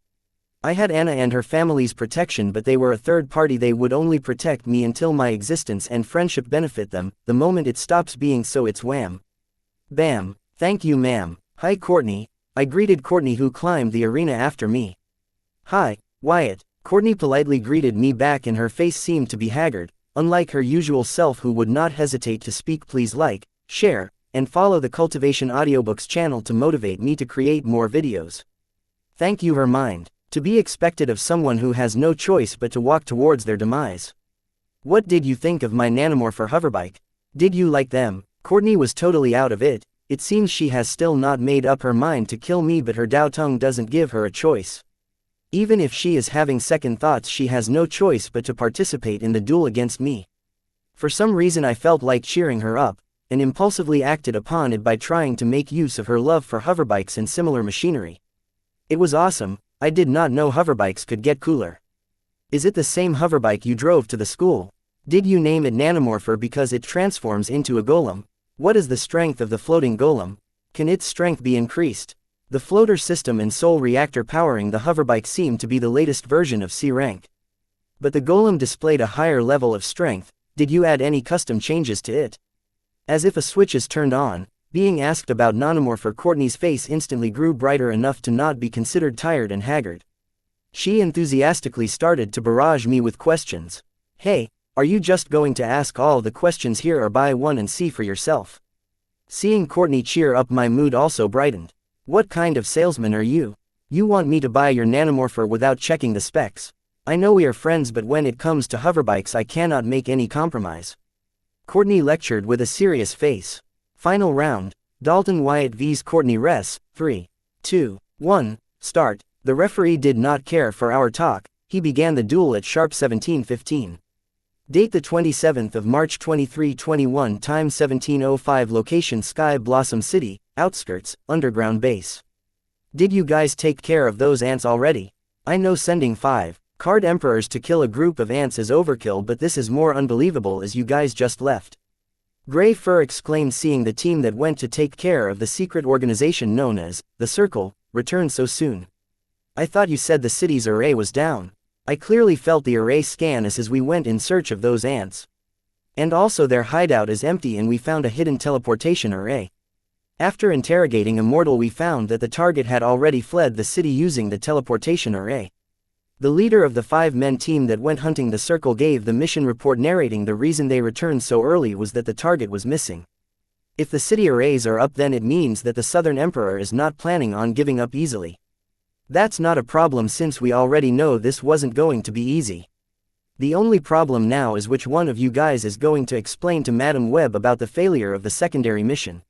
I had Anna and her family's protection, but they were a third party. They would only protect me until my existence and friendship benefit them. The moment it stops being so, it's wham. Bam. Thank you, ma'am. Hi, Courtney. I greeted Courtney, who climbed the arena after me. Hi, Wyatt. Courtney politely greeted me back, and her face seemed to be haggard, unlike her usual self, who would not hesitate to speak. Please like, share, and follow the Cultivation Audiobooks channel to motivate me to create more videos. Thank you. Her mind. To be expected of someone who has no choice but to walk towards their demise. What did you think of my nanomorph hoverbike? Did you like them? Courtney was totally out of it. It seems she has still not made up her mind to kill me, but her Dao tongue doesn't give her a choice. Even if she is having second thoughts, she has no choice but to participate in the duel against me. For some reason I felt like cheering her up, and impulsively acted upon it by trying to make use of her love for hoverbikes and similar machinery. It was awesome. I did not know hoverbikes could get cooler. Is it the same hoverbike you drove to the school? Did you name it nanomorpher because it transforms into a golem? What is the strength of the floating golem? Can its strength be increased? The floater system and soul reactor powering the hoverbike seemed to be the latest version of C rank. But the golem displayed a higher level of strength. Did you add any custom changes to it? As if a switch is turned on, being asked about nanomorpher, Courtney's face instantly grew brighter enough to not be considered tired and haggard. She enthusiastically started to barrage me with questions. Hey, are you just going to ask all the questions here or buy one and see for yourself? Seeing Courtney cheer up, my mood also brightened. What kind of salesman are you? You want me to buy your nanomorpher without checking the specs? I know we are friends, but when it comes to hoverbikes I cannot make any compromise. Courtney lectured with a serious face. Final round, Dalton Wyatt vs Courtney Res, 3, 2, 1, start. The referee did not care for our talk. He began the duel at sharp 17:15. Date the 27th of March 2321, time 17:05, location Sky Blossom City, outskirts, underground base. Did you guys take care of those ants already? I know sending 5 card emperors to kill a group of ants is overkill, but this is more unbelievable as you guys just left. Grey Fur exclaimed, seeing the team that went to take care of the secret organization known as the Circle return so soon. I thought you said the city's array was down. I clearly felt the array scan as we went in search of those ants. And also their hideout is empty and we found a hidden teleportation array. After interrogating Immortal, we found that the target had already fled the city using the teleportation array. The leader of the 5-man team that went hunting the Circle gave the mission report narrating the reason they returned so early was that the target was missing. If the city arrays are up, then it means that the Southern Emperor is not planning on giving up easily. That's not a problem since we already know this wasn't going to be easy. The only problem now is which one of you guys is going to explain to Madam Webb about the failure of the secondary mission.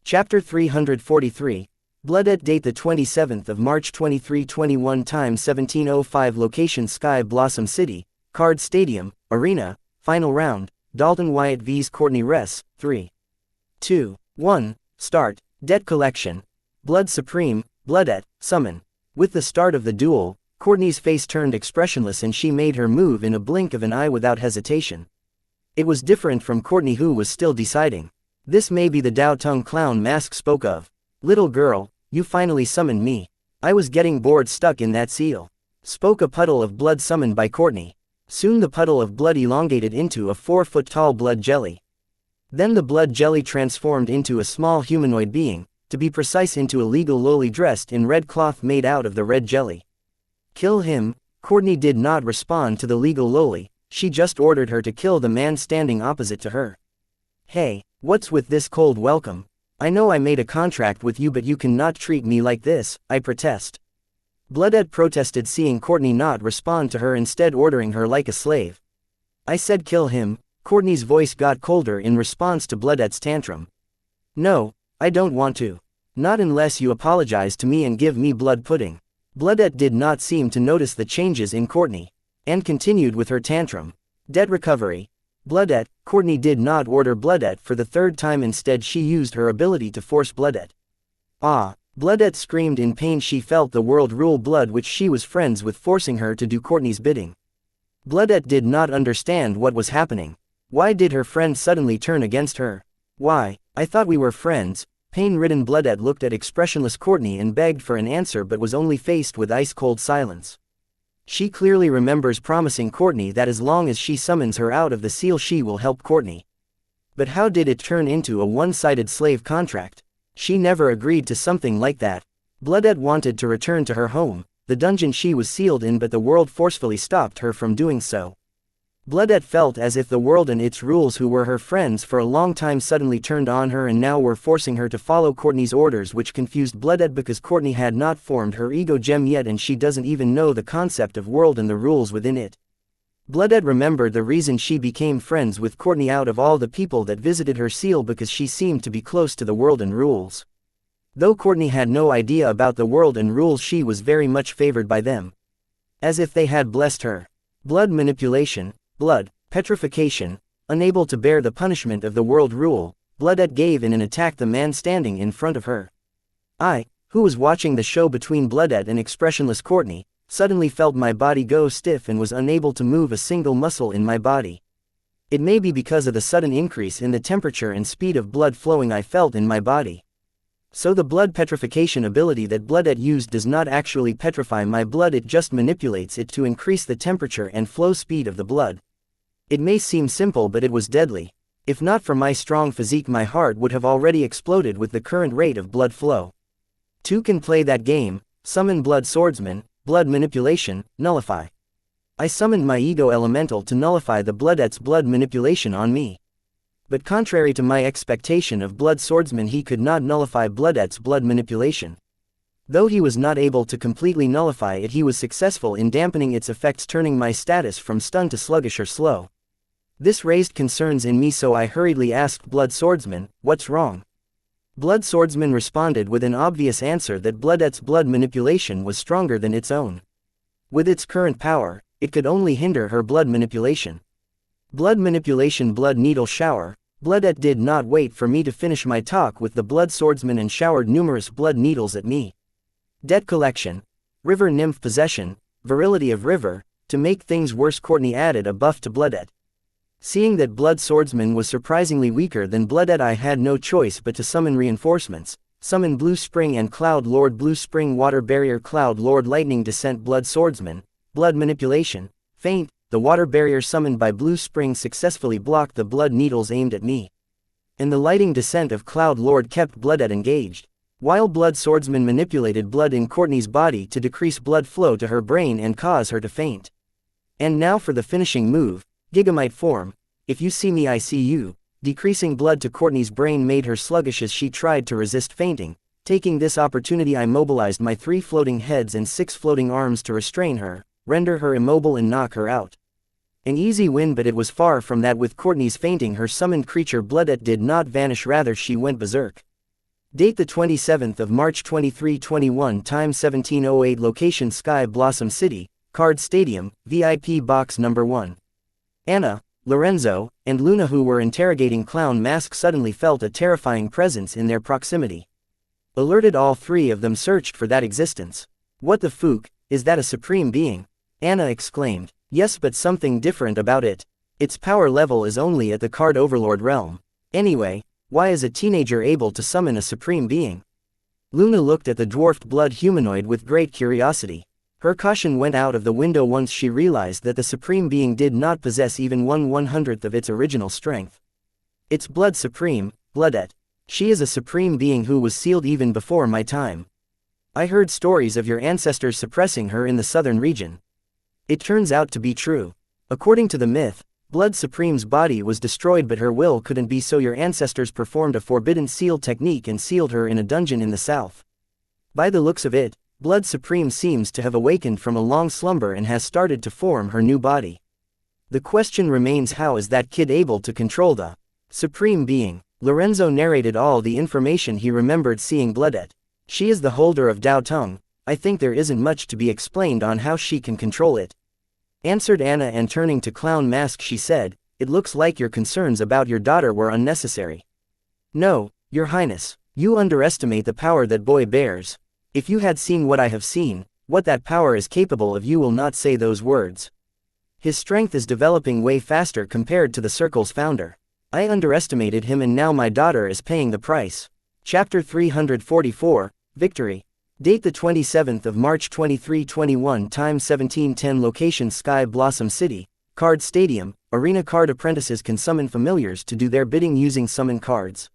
Chapter 343, Bloodette. Date the 27th of March 2321, time 17:05, location Sky Blossom City, Card Stadium, Arena, final round, Dalton Wyatt vs Courtney Res, 3, 2, 1, start. Debt collection. Blood Supreme, Bloodette, summon. With the start of the duel, Courtney's face turned expressionless and she made her move in a blink of an eye without hesitation. It was different from Courtney, who was still deciding. This may be the Dao Tongue clown Mask spoke of. Little girl, you finally summoned me. I was getting bored stuck in that seal. Spoke a puddle of blood summoned by Courtney. Soon the puddle of blood elongated into a 4-foot-tall blood jelly. Then the blood jelly transformed into a small humanoid being, to be precise into a legal loli dressed in red cloth made out of the red jelly. Kill him. Courtney did not respond to the legal loli, she just ordered her to kill the man standing opposite to her. Hey, what's with this cold welcome? I know I made a contract with you, but you cannot treat me like this, I protest. Bloodette protested, seeing Courtney not respond to her, instead ordering her like a slave. I said kill him. Courtney's voice got colder in response to Bloodette's tantrum. No, I don't want to. Not unless you apologize to me and give me blood pudding. Bloodette did not seem to notice the changes in Courtney, and continued with her tantrum. Debt recovery. Bloodette. Courtney did not order Bloodette for the third time, instead she used her ability to force Bloodette. Ah! Bloodette screamed in pain. She felt the world rule Blood, which she was friends with, forcing her to do Courtney's bidding. Bloodette did not understand what was happening. Why did her friend suddenly turn against her? Why, I thought we were friends. Pain-ridden Bloodette looked at expressionless Courtney and begged for an answer, but was only faced with ice-cold silence. She clearly remembers promising Courtney that as long as she summons her out of the seal she will help Courtney. But how did it turn into a one-sided slave contract? She never agreed to something like that. Bloodette wanted to return to her home, the dungeon she was sealed in, but the world forcefully stopped her from doing so. Bloodette felt as if the world and its rules, who were her friends for a long time, suddenly turned on her and now were forcing her to follow Courtney's orders, which confused Bloodette because Courtney had not formed her ego gem yet and she doesn't even know the concept of world and the rules within it. Bloodette remembered the reason she became friends with Courtney out of all the people that visited her seal, because she seemed to be close to the world and rules. Though Courtney had no idea about the world and rules, she was very much favored by them. As if they had blessed her. Blood manipulation. Blood petrification. Unable to bear the punishment of the world rule, Bloodette gave in and attacked the man standing in front of her. I, who was watching the show between Bloodette and expressionless Courtney, suddenly felt my body go stiff and was unable to move a single muscle in my body. It may be because of the sudden increase in the temperature and speed of blood flowing I felt in my body. So the blood petrification ability that Bloodette used does not actually petrify my blood, it just manipulates it to increase the temperature and flow speed of the blood. It may seem simple, but it was deadly. If not for my strong physique, my heart would have already exploded with the current rate of blood flow. Two can play that game: summon blood swordsman, blood manipulation, nullify. I summoned my ego elemental to nullify the Bloodette's blood manipulation on me. But contrary to my expectation of blood swordsman, he could not nullify Bloodette's blood manipulation. Though he was not able to completely nullify it, he was successful in dampening its effects, turning my status from stunned to sluggish or slow. This raised concerns in me, so I hurriedly asked Blood Swordsman, "What's wrong?" Blood Swordsman responded with an obvious answer that Bloodette's blood manipulation was stronger than its own. With its current power, it could only hinder her blood manipulation. Blood manipulation, blood needle shower. Bloodette did not wait for me to finish my talk with the Blood Swordsman and showered numerous blood needles at me. Debt collection, river nymph possession, virility of river. To make things worse, Courtney added a buff to Bloodette. Seeing that Blood Swordsman was surprisingly weaker than Bloodette, I had no choice but to summon reinforcements. Summon Blue Spring and Cloud Lord. Blue Spring, water barrier. Cloud Lord, lightning descent. Blood Swordsman, blood manipulation, feint. The water barrier summoned by Blue Spring successfully blocked the blood needles aimed at me. And the lightning descent of Cloud Lord kept Bloodette engaged, while Blood Swordsman manipulated blood in Courtney's body to decrease blood flow to her brain and cause her to faint. And now for the finishing move, Gigamite form. If you see me, I see you. Decreasing blood to Courtney's brain made her sluggish as she tried to resist fainting. Taking this opportunity, I mobilized my 3 floating heads and 6 floating arms to restrain her, render her immobile and knock her out. An easy win, but it was far from that. With Courtney's fainting, her summoned creature Bloodette did not vanish, rather she went berserk. Date the 27th of March 2321, time 17:08, location Sky Blossom City, Card Stadium, VIP box number 1. Anna, Lorenzo, and Luna, who were interrogating Clown Mask, suddenly felt a terrifying presence in their proximity. Alerted, all 3 of them searched for that existence. "What the fook, is that a supreme being?" Anna exclaimed. "Yes, but something different about it. Its power level is only at the Card Overlord realm. Anyway, why is a teenager able to summon a supreme being?" Luna looked at the dwarfed blood humanoid with great curiosity. Her caution went out of the window once she realized that the supreme being did not possess even 1/100th of its original strength. It's blood supreme, Bloodette. She is a supreme being who was sealed even before my time. I heard stories of your ancestors suppressing her in the southern region. It turns out to be true. According to the myth, Blood Supreme's body was destroyed, but her will couldn't be, so your ancestors performed a forbidden seal technique and sealed her in a dungeon in the south. By the looks of it, Blood Supreme seems to have awakened from a long slumber and has started to form her new body. The question remains, how is that kid able to control the supreme being? Lorenzo narrated all the information he remembered seeing Bloodette. She is the holder of Dao Tongue. I think there isn't much to be explained on how she can control it, answered Anna, and turning to Clown Mask she said, "It looks like your concerns about your daughter were unnecessary." "No, Your Highness, you underestimate the power that boy bears. If you had seen what I have seen, what that power is capable of, you will not say those words. His strength is developing way faster compared to the Circle's founder. I underestimated him, and now my daughter is paying the price." Chapter 344, Victory. Date the 27th of March 2321, time 17:10, location Sky Blossom City, Card Stadium, Arena. Card apprentices can summon familiars to do their bidding using summon cards.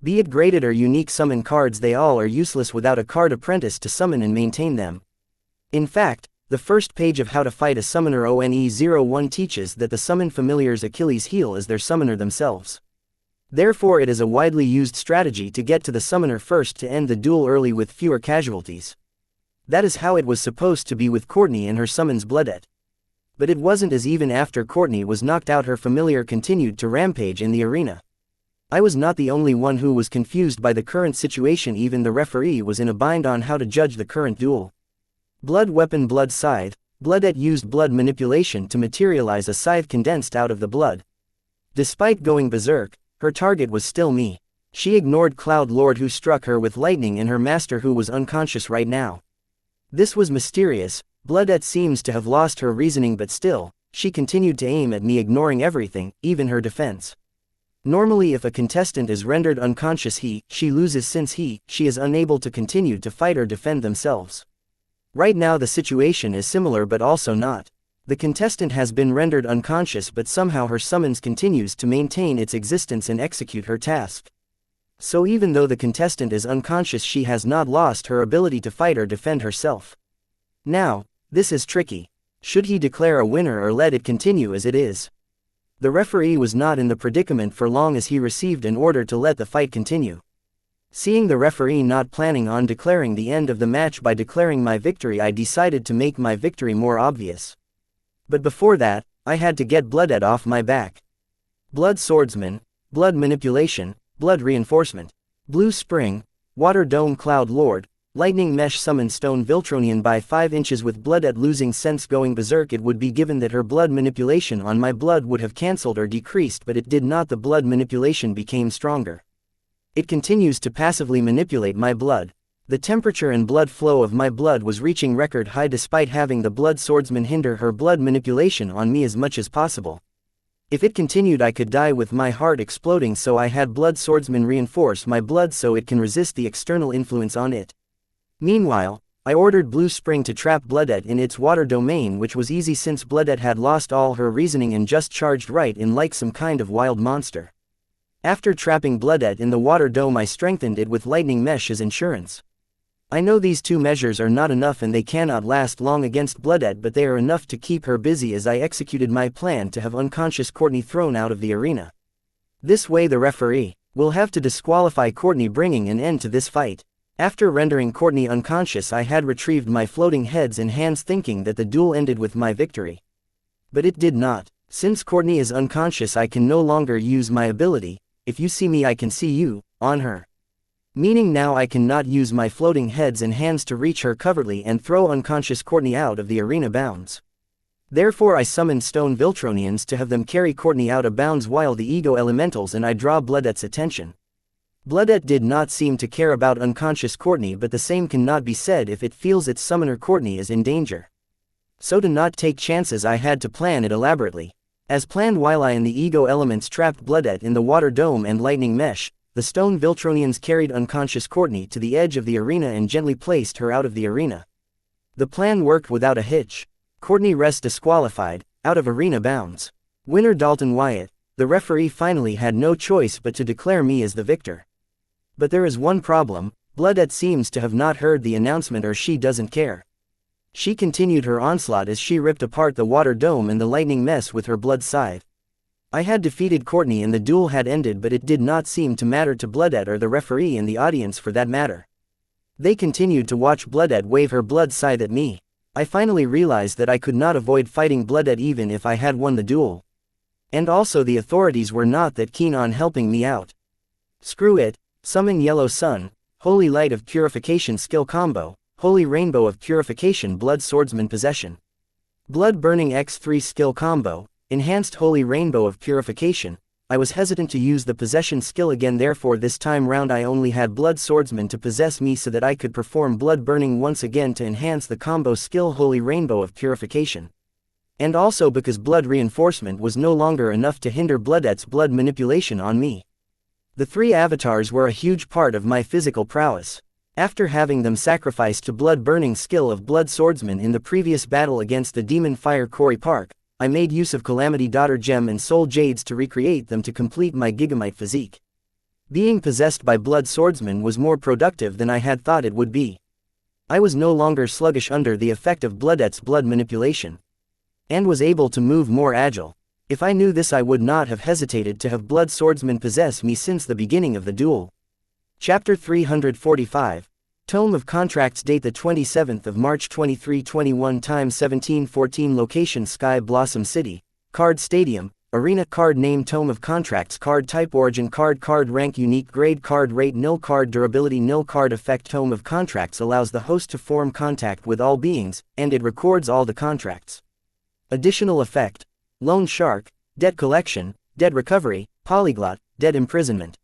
Be it graded or unique summon cards, they all are useless without a card apprentice to summon and maintain them. In fact, the first page of How to Fight a Summoner ONE01 teaches that the summoned familiar's Achilles heel is their summoner themselves. Therefore it is a widely used strategy to get to the summoner first to end the duel early with fewer casualties. That is how it was supposed to be with Courtney and her summons Bloodette. But it wasn't, as even after Courtney was knocked out, her familiar continued to rampage in the arena. I was not the only one who was confused by the current situation. Even the referee was in a bind on how to judge the current duel. Blood weapon, blood scythe. Bloodette used blood manipulation to materialize a scythe condensed out of the blood. Despite going berserk, her target was still me. She ignored Cloud Lord, who struck her with lightning, and her master, who was unconscious right now. This was mysterious. Bloodette seems to have lost her reasoning, but still, she continued to aim at me, ignoring everything, even her defense. Normally if a contestant is rendered unconscious she loses since she is unable to continue to fight or defend themselves. Right now the situation is similar but also not. The contestant has been rendered unconscious but somehow her summons continues to maintain its existence and execute her task. So even though the contestant is unconscious, she has not lost her ability to fight or defend herself. Now, this is tricky. Should he declare a winner or let it continue as it is? The referee was not in the predicament for long as he received an order to let the fight continue. Seeing the referee not planning on declaring the end of the match by declaring my victory, I decided to make my victory more obvious. But before that, I had to get Blooded off my back. Blood Swordsman, Blood Manipulation, Blood Reinforcement, Blue Spring, Water Dome Cloud Lord, Lightning Mesh Summon Stone Viltronian by 5 inches with Blooded losing sense going berserk. It would be given that her blood manipulation on my blood would have cancelled or decreased, but it did not. The blood manipulation became stronger. It continues to passively manipulate my blood. The temperature and blood flow of my blood was reaching record high despite having the Blood Swordsman hinder her blood manipulation on me as much as possible. If it continued I could die with my heart exploding, so I had Blood Swordsman reinforce my blood so it can resist the external influence on it. Meanwhile, I ordered Blue Spring to trap Blooded in its water domain, which was easy since Blooded had lost all her reasoning and just charged right in like some kind of wild monster. After trapping Blooded in the water dome, I strengthened it with Lightning Mesh as insurance. I know these two measures are not enough and they cannot last long against Blooded, but they are enough to keep her busy as I executed my plan to have unconscious Courtney thrown out of the arena. This way the referee will have to disqualify Courtney, bringing an end to this fight. After rendering Courtney unconscious, I had retrieved my floating heads and hands thinking that the duel ended with my victory. But it did not. Since Courtney is unconscious I can no longer use my ability, "If you see me I can see you," on her. Meaning now I cannot use my floating heads and hands to reach her covertly and throw unconscious Courtney out of the arena bounds. Therefore I summoned Stone Viltronians to have them carry Courtney out of bounds while the ego elementals and I draw Bloodet's attention. Bloodet did not seem to care about unconscious Courtney, but the same cannot be said if it feels its summoner Courtney is in danger. So to not take chances I had to plan it elaborately. As planned, while I and the ego elements trapped Bloodet in the water dome and lightning mesh, the Stone Viltronians carried unconscious Courtney to the edge of the arena and gently placed her out of the arena. The plan worked without a hitch. Courtney rests disqualified, out of arena bounds. Winner Dalton Wyatt. The referee finally had no choice but to declare me as the victor. But there is one problem: Bloodet seems to have not heard the announcement, or she doesn't care. She continued her onslaught as she ripped apart the water dome and the lightning mess with her blood scythe. I had defeated Courtney and the duel had ended, but it did not seem to matter to Bloodet or the referee and the audience for that matter. They continued to watch Bloodet wave her blood scythe at me. I finally realized that I could not avoid fighting Bloodet even if I had won the duel. And also the authorities were not that keen on helping me out. Screw it. Summon Yellow Sun, Holy Light of Purification skill combo, Holy Rainbow of Purification Blood Swordsman Possession. Blood Burning X3 skill combo, Enhanced Holy Rainbow of Purification. I was hesitant to use the possession skill again, therefore this time round I only had Blood Swordsman to possess me so that I could perform Blood Burning once again to enhance the combo skill Holy Rainbow of Purification. And also because Blood Reinforcement was no longer enough to hinder Bloodet's blood manipulation on me. The three avatars were a huge part of my physical prowess. After having them sacrificed to Blood Burning skill of Blood Swordsman in the previous battle against the Demon Fire Quarry Park, I made use of Calamity Daughter Gem and Soul Jades to recreate them to complete my Gigamite physique. Being possessed by Blood Swordsman was more productive than I had thought it would be. I was no longer sluggish under the effect of Bloodet's blood manipulation, and was able to move more agile. If I knew this I would not have hesitated to have Blood Swordsman possess me since the beginning of the duel. Chapter 345. Tome of Contracts. Date the 27th of March 2321. Time 1714. Location Sky Blossom City. Card Stadium. Arena. Card Name Tome of Contracts. Card Type Origin Card. Card Rank Unique. Grade Card Rate Nil. Card Durability Nil. Card Effect. Tome of Contracts allows the host to form contact with all beings, and it records all the contracts. Additional effect: Loan Shark, Debt Collection, Debt Recovery, Polyglot, Debt Imprisonment.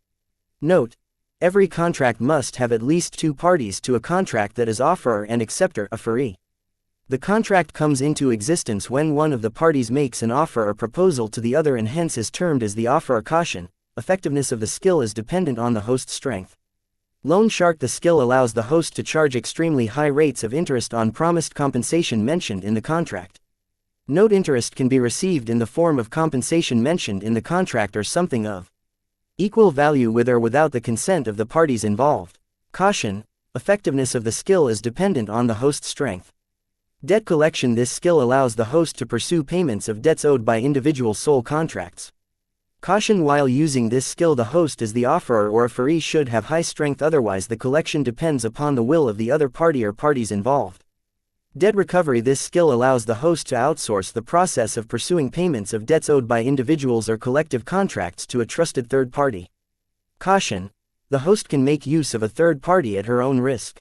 Note: every contract must have at least two parties to a contract, that is offerer and acceptor, offeree. The contract comes into existence when one of the parties makes an offer or proposal to the other and hence is termed as the offer or caution. Effectiveness of the skill is dependent on the host's strength. Loan shark. The skill allows the host to charge extremely high rates of interest on promised compensation mentioned in the contract. Note: interest can be received in the form of compensation mentioned in the contract or something of equal value with or without the consent of the parties involved. Caution. Effectiveness of the skill is dependent on the host's strength. Debt collection. This skill allows the host to pursue payments of debts owed by individual soul contracts. Caution. While using this skill, the host as the offerer or offeree should have high strength, otherwise the collection depends upon the will of the other party or parties involved. Debt recovery. This skill allows the host to outsource the process of pursuing payments of debts owed by individuals or collective contracts to a trusted third party. Caution. The host can make use of a third party at her own risk.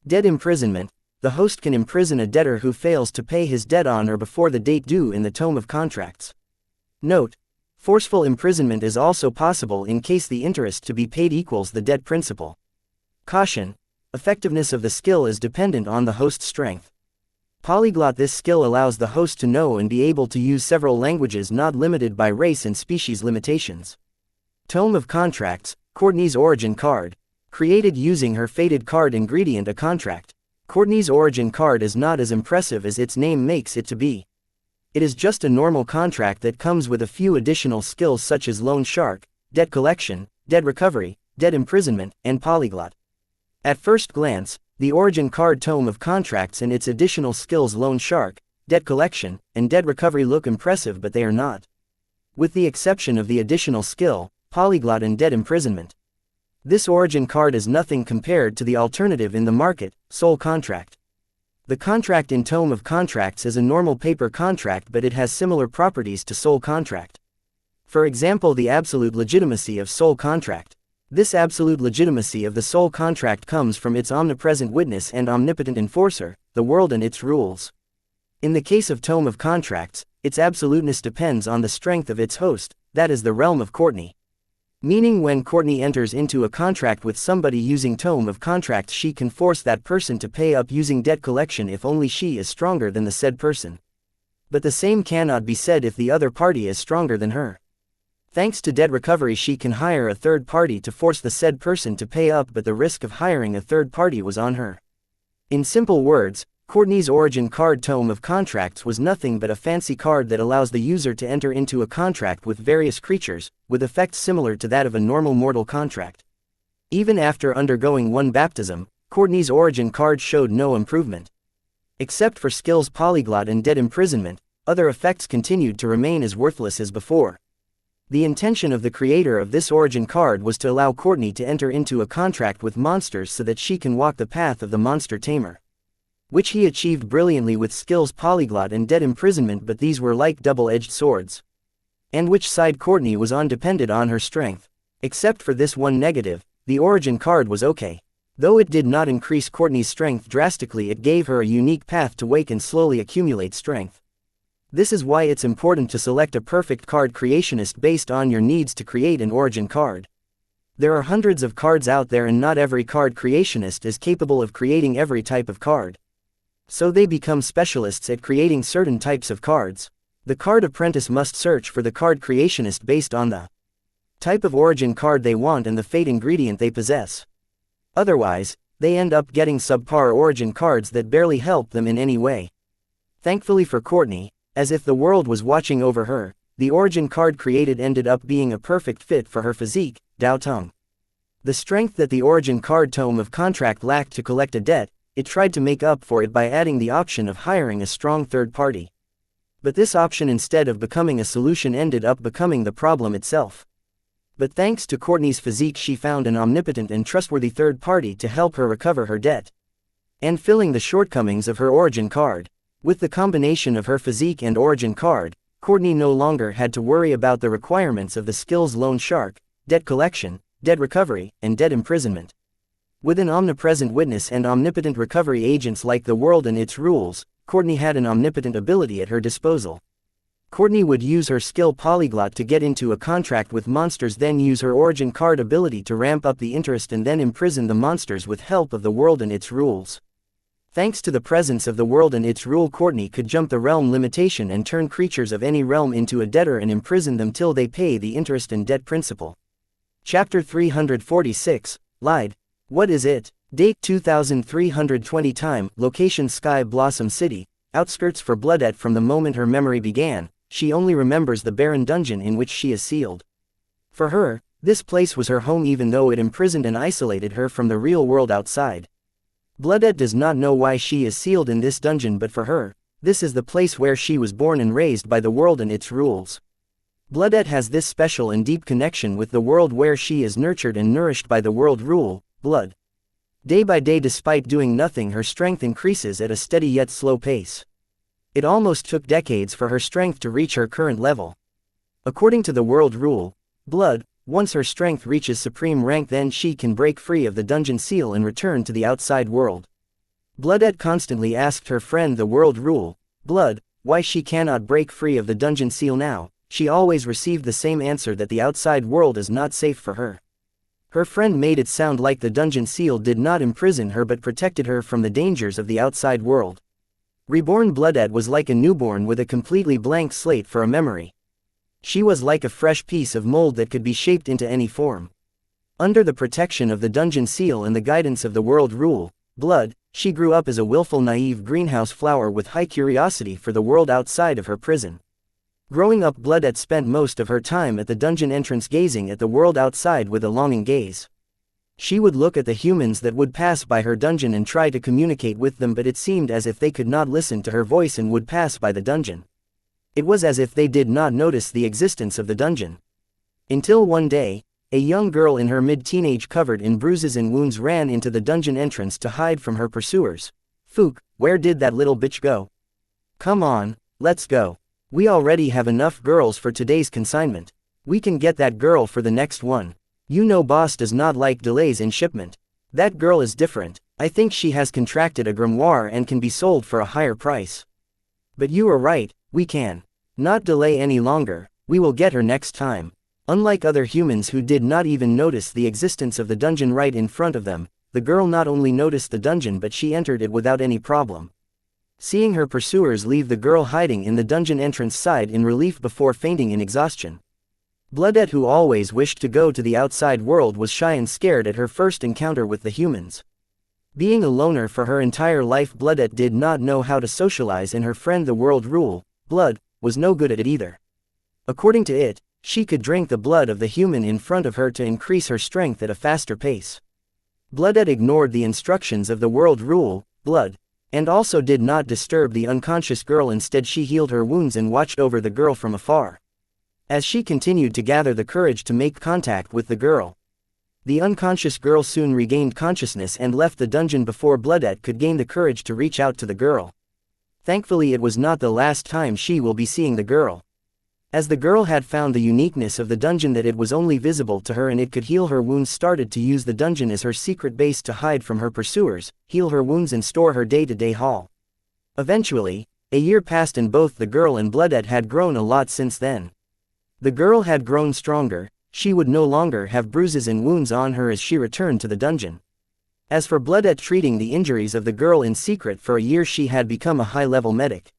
Debt imprisonment. The host can imprison a debtor who fails to pay his debt on or before the date due in the tome of contracts. Note: forceful imprisonment is also possible in case the interest to be paid equals the debt principal. Caution. Effectiveness of the skill is dependent on the host's strength. Polyglot. This skill allows the host to know and be able to use several languages not limited by race and species limitations. Tome of Contracts. Courtney's origin card. Created using her fated card ingredient, a contract. Courtney's origin card is not as impressive as its name makes it to be. It is just a normal contract that comes with a few additional skills such as loan shark, debt collection, debt recovery, debt imprisonment, and polyglot. At first glance, the origin card Tome of Contracts and its additional skills loan shark, debt collection, and debt recovery look impressive, but they are not. With the exception of the additional skill, polyglot and debt imprisonment. This origin card is nothing compared to the alternative in the market, soul contract. The contract in Tome of Contracts is a normal paper contract, but it has similar properties to soul contract. For example, the absolute legitimacy of soul contract. This absolute legitimacy of the soul contract comes from its omnipresent witness and omnipotent enforcer, the world and its rules. In the case of Tome of Contracts, its absoluteness depends on the strength of its host, that is the realm of Courtney. Meaning when Courtney enters into a contract with somebody using Tome of Contracts, she can force that person to pay up using debt collection if only she is stronger than the said person. But the same cannot be said if the other party is stronger than her. Thanks to debt recovery, she can hire a third party to force the said person to pay up, but the risk of hiring a third party was on her. In simple words, Courtney's origin card Tome of Contracts was nothing but a fancy card that allows the user to enter into a contract with various creatures, with effects similar to that of a normal mortal contract. Even after undergoing one baptism, Courtney's origin card showed no improvement. Except for skills polyglot and debt imprisonment, other effects continued to remain as worthless as before. The intention of the creator of this origin card was to allow Courtney to enter into a contract with monsters so that she can walk the path of the monster tamer. Which he achieved brilliantly with skills polyglot and debt imprisonment, but these were like double-edged swords. And which side Courtney was on depended on her strength. Except for this one negative, the origin card was okay. Though it did not increase Courtney's strength drastically, it gave her a unique path to wake and slowly accumulate strength. This is why it's important to select a perfect card creationist based on your needs to create an origin card. There are hundreds of cards out there and not every card creationist is capable of creating every type of card. So they become specialists at creating certain types of cards. The card apprentice must search for the card creationist based on the type of origin card they want and the fate ingredient they possess. Otherwise, they end up getting subpar origin cards that barely help them in any way. Thankfully for Courtney, as if the world was watching over her, the origin card created ended up being a perfect fit for her physique, Dao Tung. The strength that the origin card Tome of Contract lacked to collect a debt, it tried to make up for it by adding the option of hiring a strong third party. But this option, instead of becoming a solution, ended up becoming the problem itself. But thanks to Courtney's physique, she found an omnipotent and trustworthy third party to help her recover her debt. And filling the shortcomings of her origin card. With the combination of her physique and origin card, Courtney no longer had to worry about the requirements of the skills loan shark, debt collection, debt recovery, and debt imprisonment. With an omnipresent witness and omnipotent recovery agents like the world and its rules, Courtney had an omnipotent ability at her disposal. Courtney would use her skill polyglot to get into a contract with monsters, then use her origin card ability to ramp up the interest and then imprison the monsters with help of the world and its rules. Thanks to the presence of the world and its rule, Courtney could jump the realm limitation and turn creatures of any realm into a debtor and imprison them till they pay the interest and debt principal. Chapter 346, Lied. What is it? Date 2320. Time, location Sky Blossom City, outskirts for Bloodette. From the moment her memory began, she only remembers the barren dungeon in which she is sealed. For her, this place was her home even though it imprisoned and isolated her from the real world outside. Bloodette does not know why she is sealed in this dungeon, but for her, this is the place where she was born and raised by the world and its rules. Bloodette has this special and deep connection with the world where she is nurtured and nourished by the world rule, blood. Day by day, despite doing nothing, her strength increases at a steady yet slow pace. It almost took decades for her strength to reach her current level. According to the world rule, blood, once her strength reaches supreme rank, then she can break free of the dungeon seal and return to the outside world. Bloodette constantly asked her friend the world rule, blood, why she cannot break free of the dungeon seal now. She always received the same answer, that the outside world is not safe for her. Her friend made it sound like the dungeon seal did not imprison her but protected her from the dangers of the outside world. Reborn Bloodette was like a newborn with a completely blank slate for a memory. She was like a fresh piece of mold that could be shaped into any form. Under the protection of the dungeon seal and the guidance of the world rule, blood, she grew up as a willful, naive greenhouse flower with high curiosity for the world outside of her prison. Growing up, Bloodette spent most of her time at the dungeon entrance gazing at the world outside with a longing gaze. She would look at the humans that would pass by her dungeon and try to communicate with them, but it seemed as if they could not listen to her voice and would pass by the dungeon. It was as if they did not notice the existence of the dungeon. Until one day, a young girl in her mid-teenage covered in bruises and wounds ran into the dungeon entrance to hide from her pursuers. Fook, where did that little bitch go? Come on, let's go. We already have enough girls for today's consignment. We can get that girl for the next one. You know boss does not like delays in shipment. That girl is different. I think she has contracted a grimoire and can be sold for a higher price. But you are right, we can not delay any longer. We will get her next time. Unlike other humans who did not even notice the existence of the dungeon right in front of them, the girl not only noticed the dungeon but she entered it without any problem. Seeing her pursuers leave, the girl hiding in the dungeon entrance sighed in relief before fainting in exhaustion. Bloodette, who always wished to go to the outside world, was shy and scared at her first encounter with the humans. Being a loner for her entire life, Bloodette did not know how to socialize, and her friend the world rule, blood, was no good at it either. According to it, she could drink the blood of the human in front of her to increase her strength at a faster pace. Bloodette ignored the instructions of the world rule, blood, and also did not disturb the unconscious girl. Instead, she healed her wounds and watched over the girl from afar. As she continued to gather the courage to make contact with the girl, the unconscious girl soon regained consciousness and left the dungeon before Bloodette could gain the courage to reach out to the girl. Thankfully, it was not the last time she will be seeing the girl. As the girl had found the uniqueness of the dungeon, that it was only visible to her and it could heal her wounds, started to use the dungeon as her secret base to hide from her pursuers, heal her wounds and store her day-to-day haul. Eventually, a year passed and both the girl and Bloodette had grown a lot since then. The girl had grown stronger. She would no longer have bruises and wounds on her as she returned to the dungeon. As for Bloodette, treating the injuries of the girl in secret for a year, she had become a high-level medic.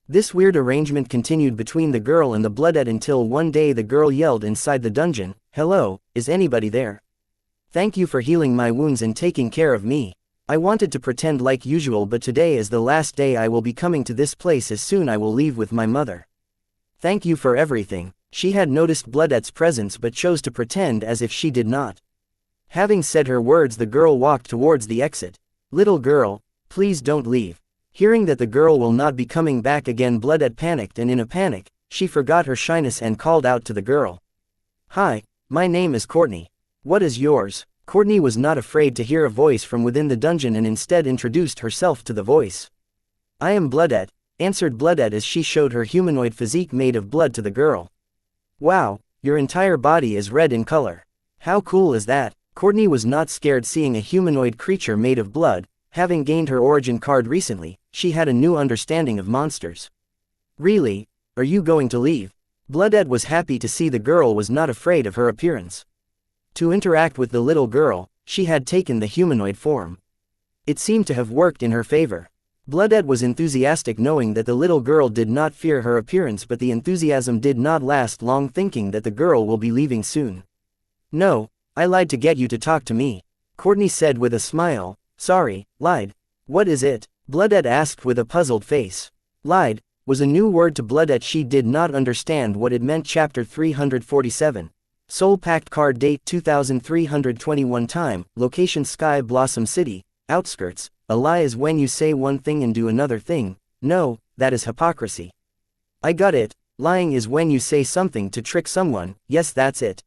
This weird arrangement continued between the girl and the Bloodette until one day the girl yelled inside the dungeon, "Hello, is anybody there? Thank you for healing my wounds and taking care of me. I wanted to pretend like usual, but today is the last day I will be coming to this place, as soon I will leave with my mother. Thank you for everything." She had noticed Bloodette's presence but chose to pretend as if she did not. Having said her words, the girl walked towards the exit. "Little girl, please don't leave." Hearing that the girl will not be coming back again, Bloodette panicked, and in a panic, she forgot her shyness and called out to the girl. "Hi, my name is Courtney. What is yours?" Courtney was not afraid to hear a voice from within the dungeon and instead introduced herself to the voice. "I am Bloodette," answered Bloodette as she showed her humanoid physique made of blood to the girl. "Wow, your entire body is red in color. How cool is that?" Courtney was not scared seeing a humanoid creature made of blood. Having gained her origin card recently, she had a new understanding of monsters. "Really? Are you going to leave?" Bloodette was happy to see the girl was not afraid of her appearance. To interact with the little girl, she had taken the humanoid form. It seemed to have worked in her favor. Bloodette was enthusiastic knowing that the little girl did not fear her appearance, but the enthusiasm did not last long, thinking that the girl will be leaving soon. "No, I lied to get you to talk to me," Courtney said with a smile. "Sorry, lied. What is it?" Bloodette asked with a puzzled face. Lied was a new word to Bloodette. She did not understand what it meant. Chapter 347. Soul Pact. Card date 2321. Time, location Sky Blossom City, outskirts. A lie is when you say one thing and do another thing. No, that is hypocrisy. I got it. Lying is when you say something to trick someone. Yes, that's it.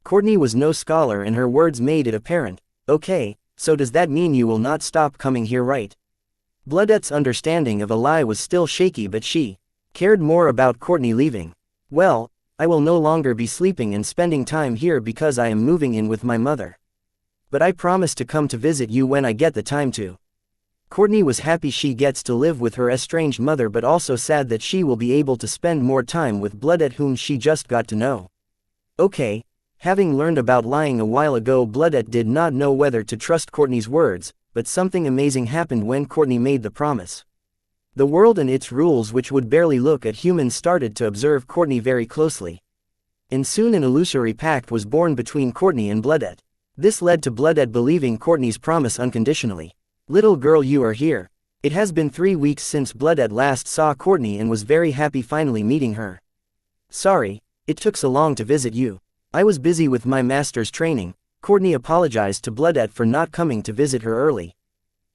Courtney was no scholar and her words made it apparent. Okay, so does that mean you will not stop coming here, right? Bloodette's understanding of a lie was still shaky, but she cared more about Courtney leaving. Well, I will no longer be sleeping and spending time here because I am moving in with my mother. But I promise to come to visit you when I get the time to. Courtney was happy she gets to live with her estranged mother, but also sad that she will be able to spend more time with Bloodette, whom she just got to know. Okay. Having learned about lying a while ago, Bloodette did not know whether to trust Courtney's words, but something amazing happened when Courtney made the promise. The world and its rules, which would barely look at humans, started to observe Courtney very closely. And soon an illusory pact was born between Courtney and Bloodette. This led to Bloodette believing Courtney's promise unconditionally. Little girl, you are here. It has been 3 weeks since Bloodette last saw Courtney and was very happy finally meeting her. Sorry, it took so long to visit you. I was busy with my master's training. Courtney apologized to Bloodette for not coming to visit her early.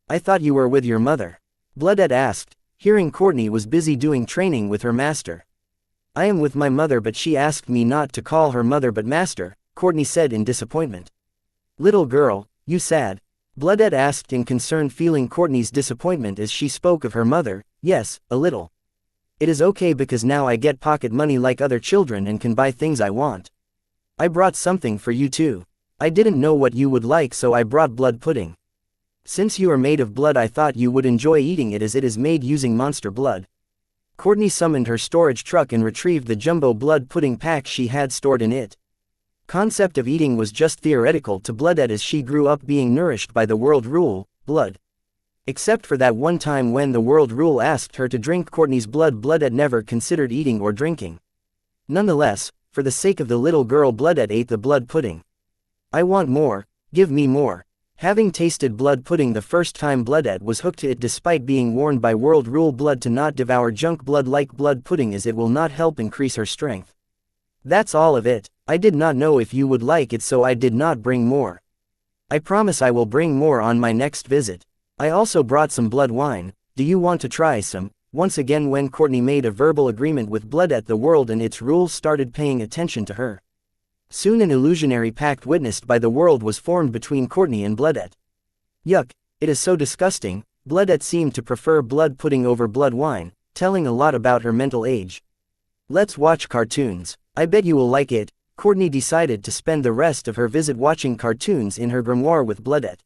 I thought you were with your mother. Bloodette asked, hearing Courtney was busy doing training with her master. I am with my mother, but she asked me not to call her mother but master, Courtney said in disappointment. Little girl, you sad? Bloodette asked in concern, feeling Courtney's disappointment as she spoke of her mother. Yes, a little. It is okay because now I get pocket money like other children and can buy things I want. I brought something for you too. I didn't know what you would like, so I brought blood pudding. Since you are made of blood, I thought you would enjoy eating it as it is made using monster blood. Courtney summoned her storage truck and retrieved the jumbo blood pudding pack she had stored in it. Concept of eating was just theoretical to Bloodette as she grew up being nourished by the world rule, blood. Except for that one time when the world rule asked her to drink Courtney's blood, Bloodette never considered eating or drinking. Nonetheless, for the sake of the little girl, Bloodette ate the blood pudding. I want more, give me more. Having tasted blood pudding the first time, Bloodette was hooked to it despite being warned by world rule blood to not devour junk blood like blood pudding as it will not help increase her strength. That's all of it. I did not know if you would like it, so I did not bring more. I promise I will bring more on my next visit. I also brought some blood wine. Do you want to try some? Once again, when Courtney made a verbal agreement with Bloodette, the world and its rules started paying attention to her. Soon an illusionary pact witnessed by the world was formed between Courtney and Bloodette. Yuck, it is so disgusting. Bloodette seemed to prefer blood pudding over blood wine, telling a lot about her mental age. Let's watch cartoons. I bet you will like it. Courtney decided to spend the rest of her visit watching cartoons in her grimoire with Bloodette.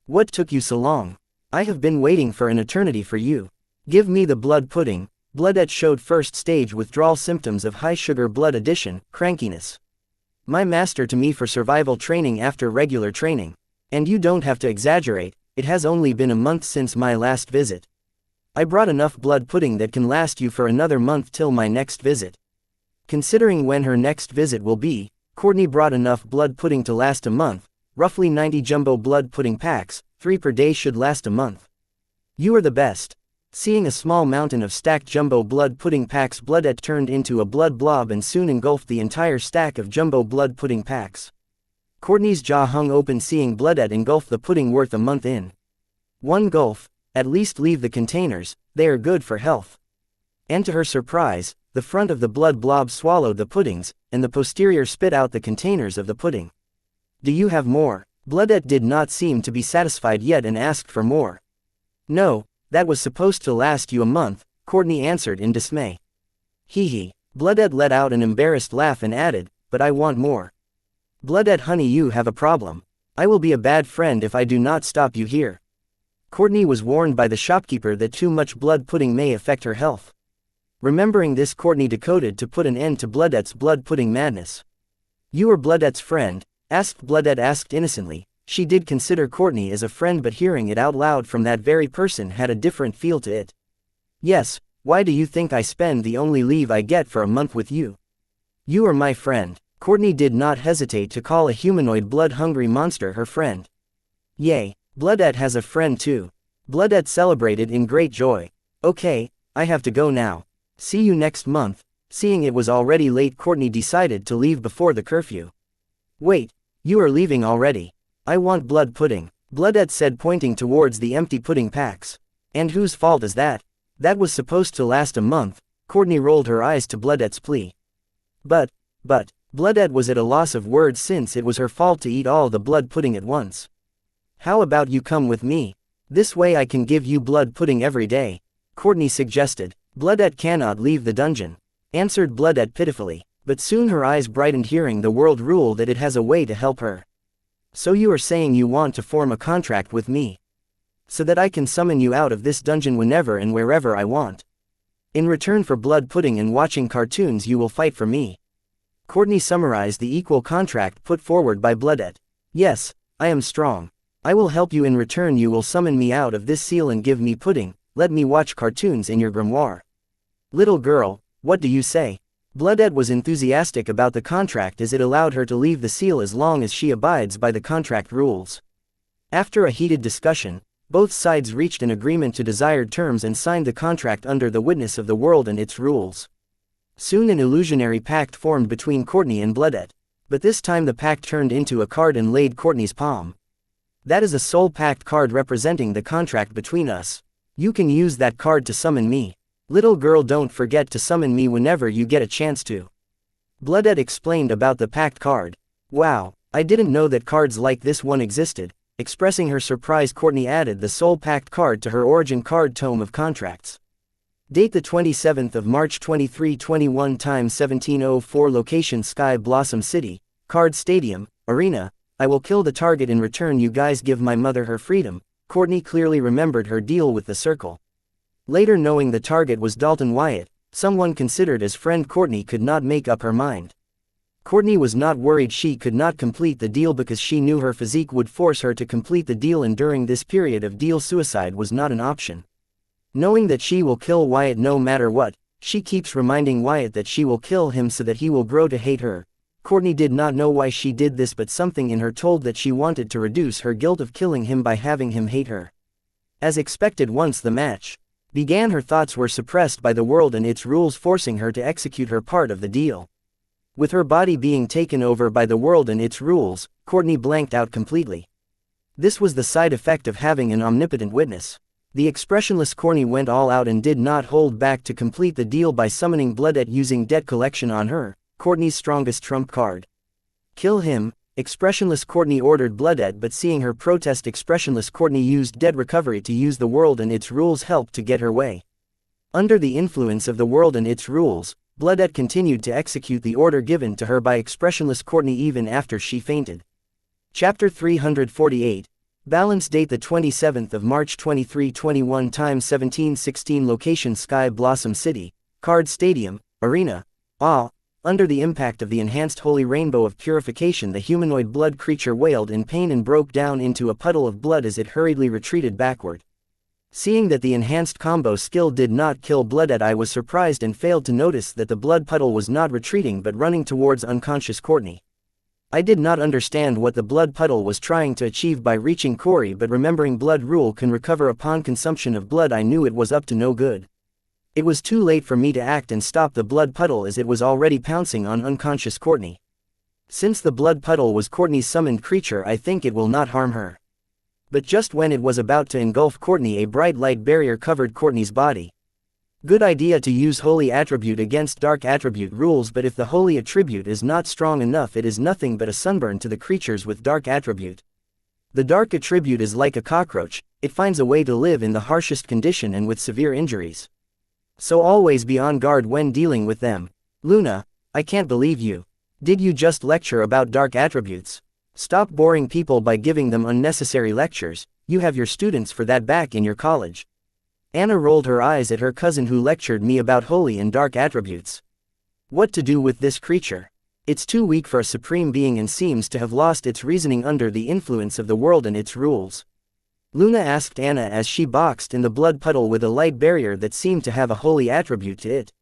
What took you so long? I have been waiting for an eternity for you. Give me the blood pudding. Bloodette showed first stage withdrawal symptoms of high sugar blood addition, crankiness. My master to me for survival training after regular training. And you don't have to exaggerate, it has only been a month since my last visit. I brought enough blood pudding that can last you for another month till my next visit. Considering when her next visit will be, Courtney brought enough blood pudding to last a month, roughly 90 jumbo blood pudding packs, 3 per day should last a month. You are the best. Seeing a small mountain of stacked jumbo blood pudding packs, Bloodette turned into a blood blob and soon engulfed the entire stack of jumbo blood pudding packs. Courtney's jaw hung open seeing Bloodette engulf the pudding worth a month in one gulp. At least leave the containers, they are good for health. And to her surprise, the front of the blood blob swallowed the puddings, and the posterior spit out the containers of the pudding. Do you have more? Bloodette did not seem to be satisfied yet and asked for more. No. That was supposed to last you a month, Courtney answered in dismay. Hee hee. Bloodette let out an embarrassed laugh and added, but I want more. Bloodette honey, you have a problem. I will be a bad friend if I do not stop you here. Courtney was warned by the shopkeeper that too much blood pudding may affect her health. Remembering this, Courtney decoded to put an end to Bloodette's blood pudding madness. You are Bloodette's friend? Bloodette asked innocently. She did consider Courtney as a friend, but hearing it out loud from that very person had a different feel to it. Yes, why do you think I spend the only leave I get for a month with you? You are my friend. Courtney did not hesitate to call a humanoid blood-hungry monster her friend. Yay, Bloodette has a friend too. Bloodette celebrated in great joy. Okay, I have to go now. See you next month. Seeing it was already late, Courtney decided to leave before the curfew. Wait, you are leaving already? I want blood pudding, Bloodette said, pointing towards the empty pudding packs. And whose fault is that? That was supposed to last a month. Courtney rolled her eyes to Bloodette's plea. But, Bloodette was at a loss of words since it was her fault to eat all the blood pudding at once. How about you come with me? This way I can give you blood pudding every day, Courtney suggested. Bloodette cannot leave the dungeon, answered Bloodette pitifully, but soon her eyes brightened hearing the world rule that it has a way to help her. So you are saying you want to form a contract with me? So that I can summon you out of this dungeon whenever and wherever I want. In return for blood pudding and watching cartoons you will fight for me. Courtney summarized the equal contract put forward by Bloodette. Yes, I am strong. I will help you. In return you will summon me out of this seal and give me pudding. Let me watch cartoons in your grimoire. Little girl, what do you say? Bloodette was enthusiastic about the contract as it allowed her to leave the seal as long as she abides by the contract rules. After a heated discussion, both sides reached an agreement to desired terms and signed the contract under the witness of the world and its rules. Soon an illusionary pact formed between Courtney and Bloodette, but this time the pact turned into a card and laid Courtney's palm. That is a soul pact card representing the contract between us. You can use that card to summon me. Little girl, don't forget to summon me whenever you get a chance to. Bloodette explained about the pact card. Wow, I didn't know that cards like this one existed. Expressing her surprise, Courtney added the soul pact card to her origin card tome of contracts. Date the 27th of March 2321, time 1704, location Sky Blossom City, Card Stadium, Arena. I will kill the target in return you guys give my mother her freedom. Courtney clearly remembered her deal with the circle. Later, knowing the target was Dalton Wyatt, someone considered as friend, Courtney could not make up her mind. Courtney was not worried she could not complete the deal because she knew her physique would force her to complete the deal, and during this period of deal suicide was not an option. Knowing that she will kill Wyatt no matter what, she keeps reminding Wyatt that she will kill him so that he will grow to hate her. Courtney did not know why she did this, but something in her told that she wanted to reduce her guilt of killing him by having him hate her. As expected, once the match began, her thoughts were suppressed by the world and its rules, forcing her to execute her part of the deal. With her body being taken over by the world and its rules, Courtney blanked out completely. This was the side effect of having an omnipotent witness. The expressionless Courtney went all out and did not hold back to complete the deal by summoning Bloodette using debt collection on her, Courtney's strongest trump card. Kill him, expressionless Courtney ordered Bloodette, but seeing her protest, expressionless Courtney used debt recovery to use the world and its rules help to get her way. Under the influence of the world and its rules, Bloodette continued to execute the order given to her by expressionless Courtney even after she fainted. Chapter 348. Balance. Date the 27th of March 2321, time 1716, location Sky Blossom City, Card Stadium, Arena. Under the impact of the enhanced holy rainbow of purification, the humanoid blood creature wailed in pain and broke down into a puddle of blood as it hurriedly retreated backward. Seeing that the enhanced combo skill did not kill Bloodette, I was surprised and failed to notice that the blood puddle was not retreating but running towards unconscious Courtney. I did not understand what the blood puddle was trying to achieve by reaching Cory, but remembering blood rule can recover upon consumption of blood, I knew it was up to no good. It was too late for me to act and stop the blood puddle as it was already pouncing on unconscious Courtney. Since the blood puddle was Courtney's summoned creature, I think it will not harm her. But just when it was about to engulf Courtney, a bright light barrier covered Courtney's body. Good idea to use holy attribute against dark attribute rules, but if the holy attribute is not strong enough, it is nothing but a sunburn to the creatures with dark attribute. The dark attribute is like a cockroach, it finds a way to live in the harshest condition and with severe injuries. So always be on guard when dealing with them. Luna, I can't believe you. Did you just lecture about dark attributes? Stop boring people by giving them unnecessary lectures. You have your students for that back in your college. Anna rolled her eyes at her cousin who lectured me about holy and dark attributes. What to do with this creature? It's too weak for a supreme being and seems to have lost its reasoning under the influence of the world and its rules. Luna asked Anna as she boxed in the blood puddle with a light barrier that seemed to have a holy attribute to it.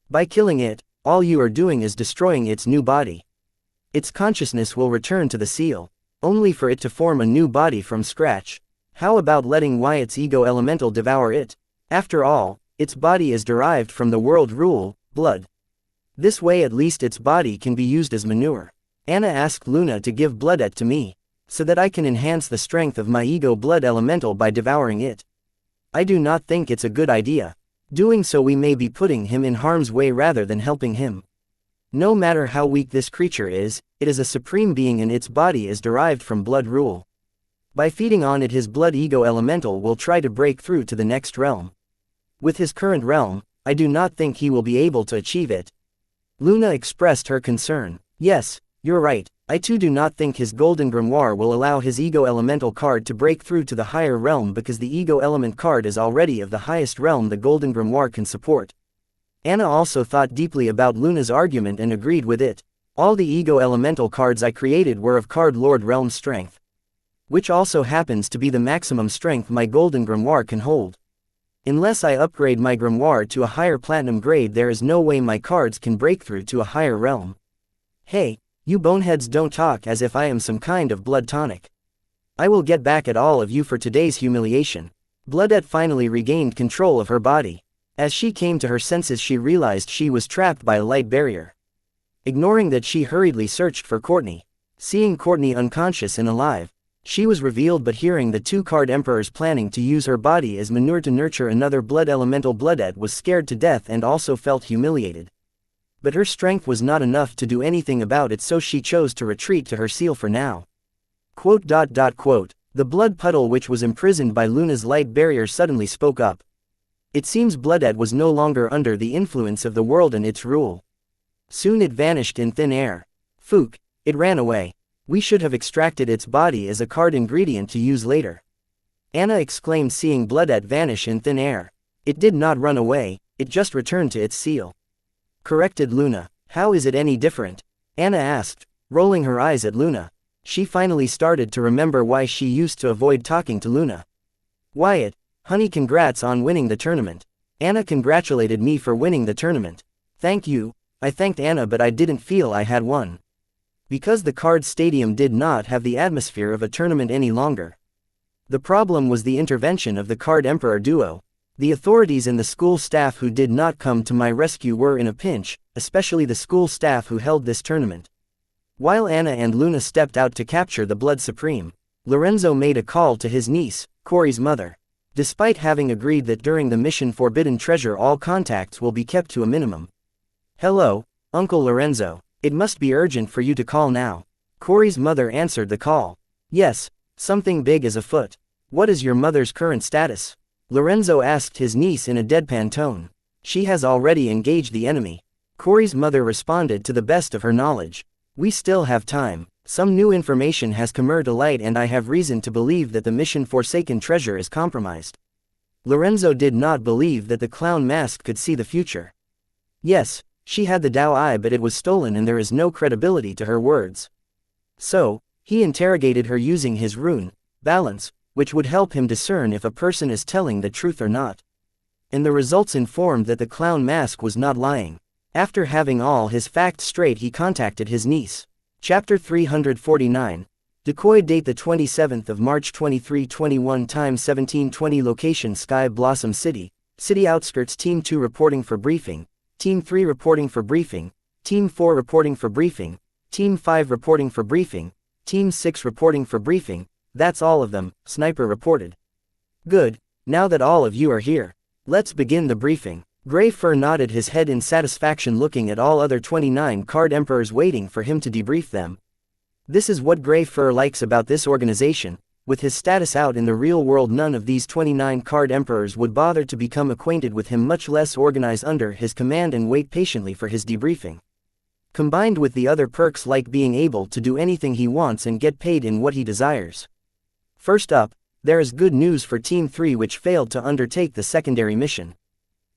By killing it, all you are doing is destroying its new body. Its consciousness will return to the seal, only for it to form a new body from scratch. How about letting Wyatt's ego elemental devour it? After all, its body is derived from the world rule, blood. This way at least its body can be used as manure. Anna asked Luna to give blood to me, so that I can enhance the strength of my ego blood elemental by devouring it. I do not think it's a good idea. Doing so we may be putting him in harm's way rather than helping him. No matter how weak this creature is, it is a supreme being and its body is derived from blood rule. By feeding on it his blood ego elemental will try to break through to the next realm. With his current realm, I do not think he will be able to achieve it. Luna expressed her concern. Yes, you're right, I too do not think his golden grimoire will allow his ego elemental card to break through to the higher realm because the ego element card is already of the highest realm the golden grimoire can support. Anna also thought deeply about Luna's argument and agreed with it. All the ego elemental cards I created were of card lord realm strength, which also happens to be the maximum strength my golden grimoire can hold. Unless I upgrade my grimoire to a higher platinum grade there is no way my cards can break through to a higher realm. Hey, you boneheads don't talk as if I am some kind of blood tonic. I will get back at all of you for today's humiliation. Bloodette finally regained control of her body. As she came to her senses she realized she was trapped by a light barrier. Ignoring that she hurriedly searched for Courtney. Seeing Courtney unconscious and alive, she was revealed but hearing the two card emperors planning to use her body as manure to nurture another blood elemental Bloodette was scared to death and also felt humiliated. But her strength was not enough to do anything about it so she chose to retreat to her seal for now. The blood puddle which was imprisoned by Luna's light barrier suddenly spoke up. It seems Bloodette was no longer under the influence of the world and its rule. Soon it vanished in thin air. Fook, it ran away. We should have extracted its body as a card ingredient to use later. Anna exclaimed seeing Bloodette vanish in thin air. It did not run away, it just returned to its seal. Corrected Luna. How is it any different? Anna asked, rolling her eyes at Luna. She finally started to remember why she used to avoid talking to Luna. Wyatt, honey, congrats on winning the tournament. Anna congratulated me for winning the tournament. Thank you. I thanked Anna but I didn't feel I had won. Because the card stadium did not have the atmosphere of a tournament any longer. The problem was the intervention of the card emperor duo. The authorities and the school staff who did not come to my rescue were in a pinch, especially the school staff who held this tournament. While Anna and Luna stepped out to capture the Blood Supreme, Lorenzo made a call to his niece, Corey's mother. Despite having agreed that during the mission Forbidden Treasure all contacts will be kept to a minimum. Hello, Uncle Lorenzo. It must be urgent for you to call now. Corey's mother answered the call. Yes, something big is afoot. What is your mother's current status? Lorenzo asked his niece in a deadpan tone. She has already engaged the enemy. Corey's mother responded to the best of her knowledge. We still have time. Some new information has come to light and I have reason to believe that the mission Forsaken Treasure is compromised. Lorenzo did not believe that the clown mask could see the future. Yes, she had the Dao Eye but it was stolen and there is no credibility to her words. So, he interrogated her using his rune, balance, which would help him discern if a person is telling the truth or not. And the results informed that the clown mask was not lying. After having all his facts straight he contacted his niece. Chapter 349. Decoy date the 27th of March 2321 time 1720 location Sky Blossom City, city outskirts Team 2 reporting for briefing, Team 3 reporting for briefing, Team 4 reporting for briefing, Team 5 reporting for briefing, Team 6 reporting for briefing. That's all of them, Sniper reported. Good, now that all of you are here, let's begin the briefing. Grey Fur nodded his head in satisfaction looking at all other 29 card emperors waiting for him to debrief them. This is what Grey Fur likes about this organization. With his status out in the real world none of these 29 card emperors would bother to become acquainted with him much less organize under his command and wait patiently for his debriefing. Combined with the other perks like being able to do anything he wants and get paid in what he desires. First up, there is good news for Team 3 which failed to undertake the secondary mission.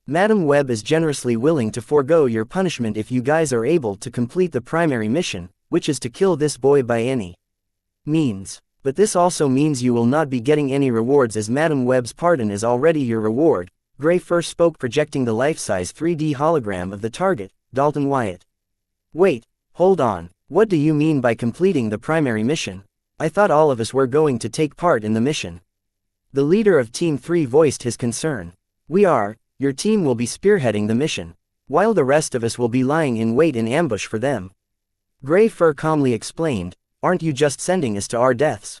Madam Web is generously willing to forego your punishment if you guys are able to complete the primary mission, which is to kill this boy by any means. But this also means you will not be getting any rewards, as Madam Web's pardon is already your reward. Gray first spoke, projecting the life-size 3D hologram of the target, Dalton Wyatt. Wait, hold on, what do you mean by completing the primary mission? I thought all of us were going to take part in the mission. The leader of Team 3 voiced his concern. We are. Your team will be spearheading the mission, while the rest of us will be lying in wait in ambush for them. Gray Fur calmly explained, aren't you just sending us to our deaths?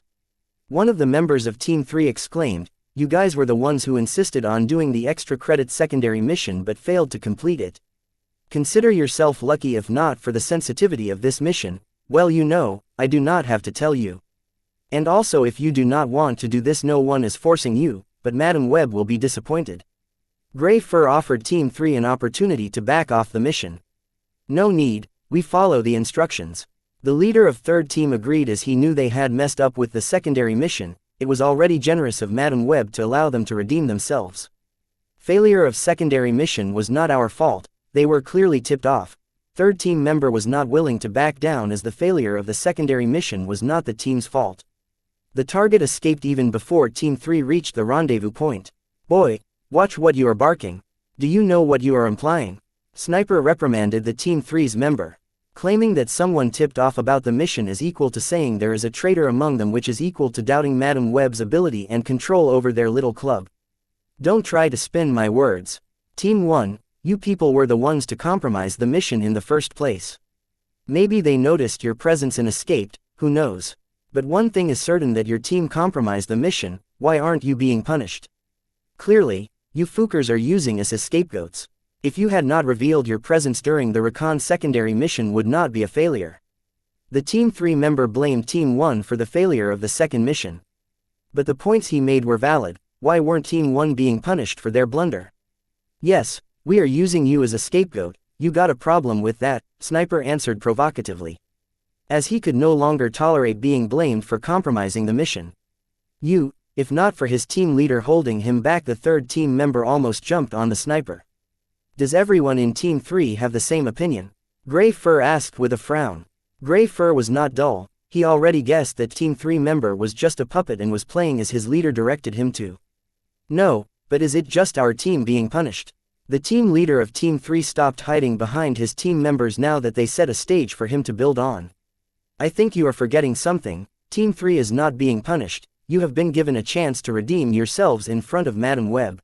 One of the members of Team 3 exclaimed, you guys were the ones who insisted on doing the extra credit secondary mission but failed to complete it. Consider yourself lucky if not for the sensitivity of this mission. Well, you know, I do not have to tell you. And also, if you do not want to do this, no one is forcing you, but Madam Web will be disappointed. Gray Fur offered Team 3 an opportunity to back off the mission. No need, we follow the instructions. The leader of third team agreed, as he knew they had messed up with the secondary mission. It was already generous of Madam Web to allow them to redeem themselves. Failure of secondary mission was not our fault, they were clearly tipped off. Third team member was not willing to back down, as the failure of the secondary mission was not the team's fault. The target escaped even before Team 3 reached the rendezvous point. Boy, watch what you are barking. Do you know what you are implying? Sniper reprimanded the Team 3's member. Claiming that someone tipped off about the mission is equal to saying there is a traitor among them, which is equal to doubting Madam Web's ability and control over their little club. Don't try to spin my words. Team 1, you people were the ones to compromise the mission in the first place. Maybe they noticed your presence and escaped, who knows? But one thing is certain, that your team compromised the mission. Why aren't you being punished? Clearly, you Fookers are using us as scapegoats. If you had not revealed your presence during the recon, secondary mission would not be a failure. The Team 3 member blamed Team 1 for the failure of the second mission. But the points he made were valid. Why weren't Team 1 being punished for their blunder? Yes, we are using you as a scapegoat. You got a problem with that? Sniper answered provocatively, as he could no longer tolerate being blamed for compromising the mission. You, if not for his team leader holding him back, the third team member almost jumped on the sniper. Does everyone in Team 3 have the same opinion? Gray Fur asked with a frown. Gray Fur was not dull. He already guessed that Team 3 member was just a puppet and was playing as his leader directed him to. No, but is it just our team being punished? The team leader of Team 3 stopped hiding behind his team members now that they set a stage for him to build on. I think you are forgetting something. Team 3 is not being punished. You have been given a chance to redeem yourselves in front of Madam Web.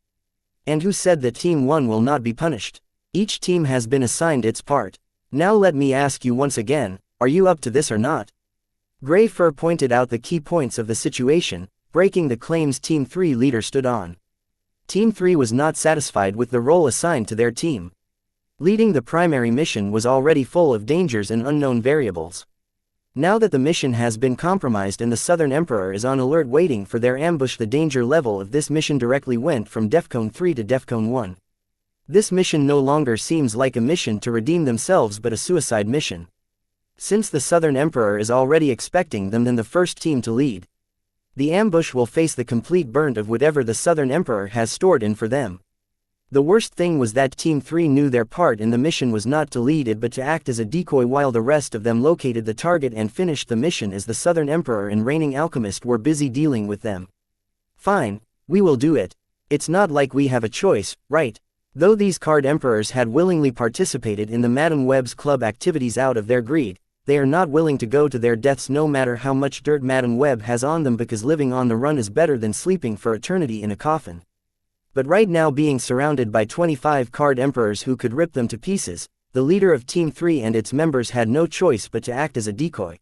And who said that Team 1 will not be punished? Each team has been assigned its part. Now let me ask you once again, are you up to this or not? Gray Fur pointed out the key points of the situation, breaking the claims Team 3 leader stood on. Team 3 was not satisfied with the role assigned to their team. Leading the primary mission was already full of dangers and unknown variables. Now that the mission has been compromised and the Southern Emperor is on alert waiting for their ambush, the danger level of this mission directly went from Defcon 3 to Defcon 1. This mission no longer seems like a mission to redeem themselves but a suicide mission. Since the Southern Emperor is already expecting them, then the first team to lead. The ambush will face the complete burnt of whatever the Southern Emperor has stored in for them. The worst thing was that Team 3 knew their part in the mission was not to lead it but to act as a decoy while the rest of them located the target and finished the mission, as the Southern Emperor and reigning alchemist were busy dealing with them. Fine, we will do it. It's not like we have a choice, right? Though these card emperors had willingly participated in the Madam Web's club activities out of their greed, they are not willing to go to their deaths no matter how much dirt Madam Web has on them, because living on the run is better than sleeping for eternity in a coffin. But right now, being surrounded by 25 card emperors who could rip them to pieces, the leader of Team 3 and its members had no choice but to act as a decoy.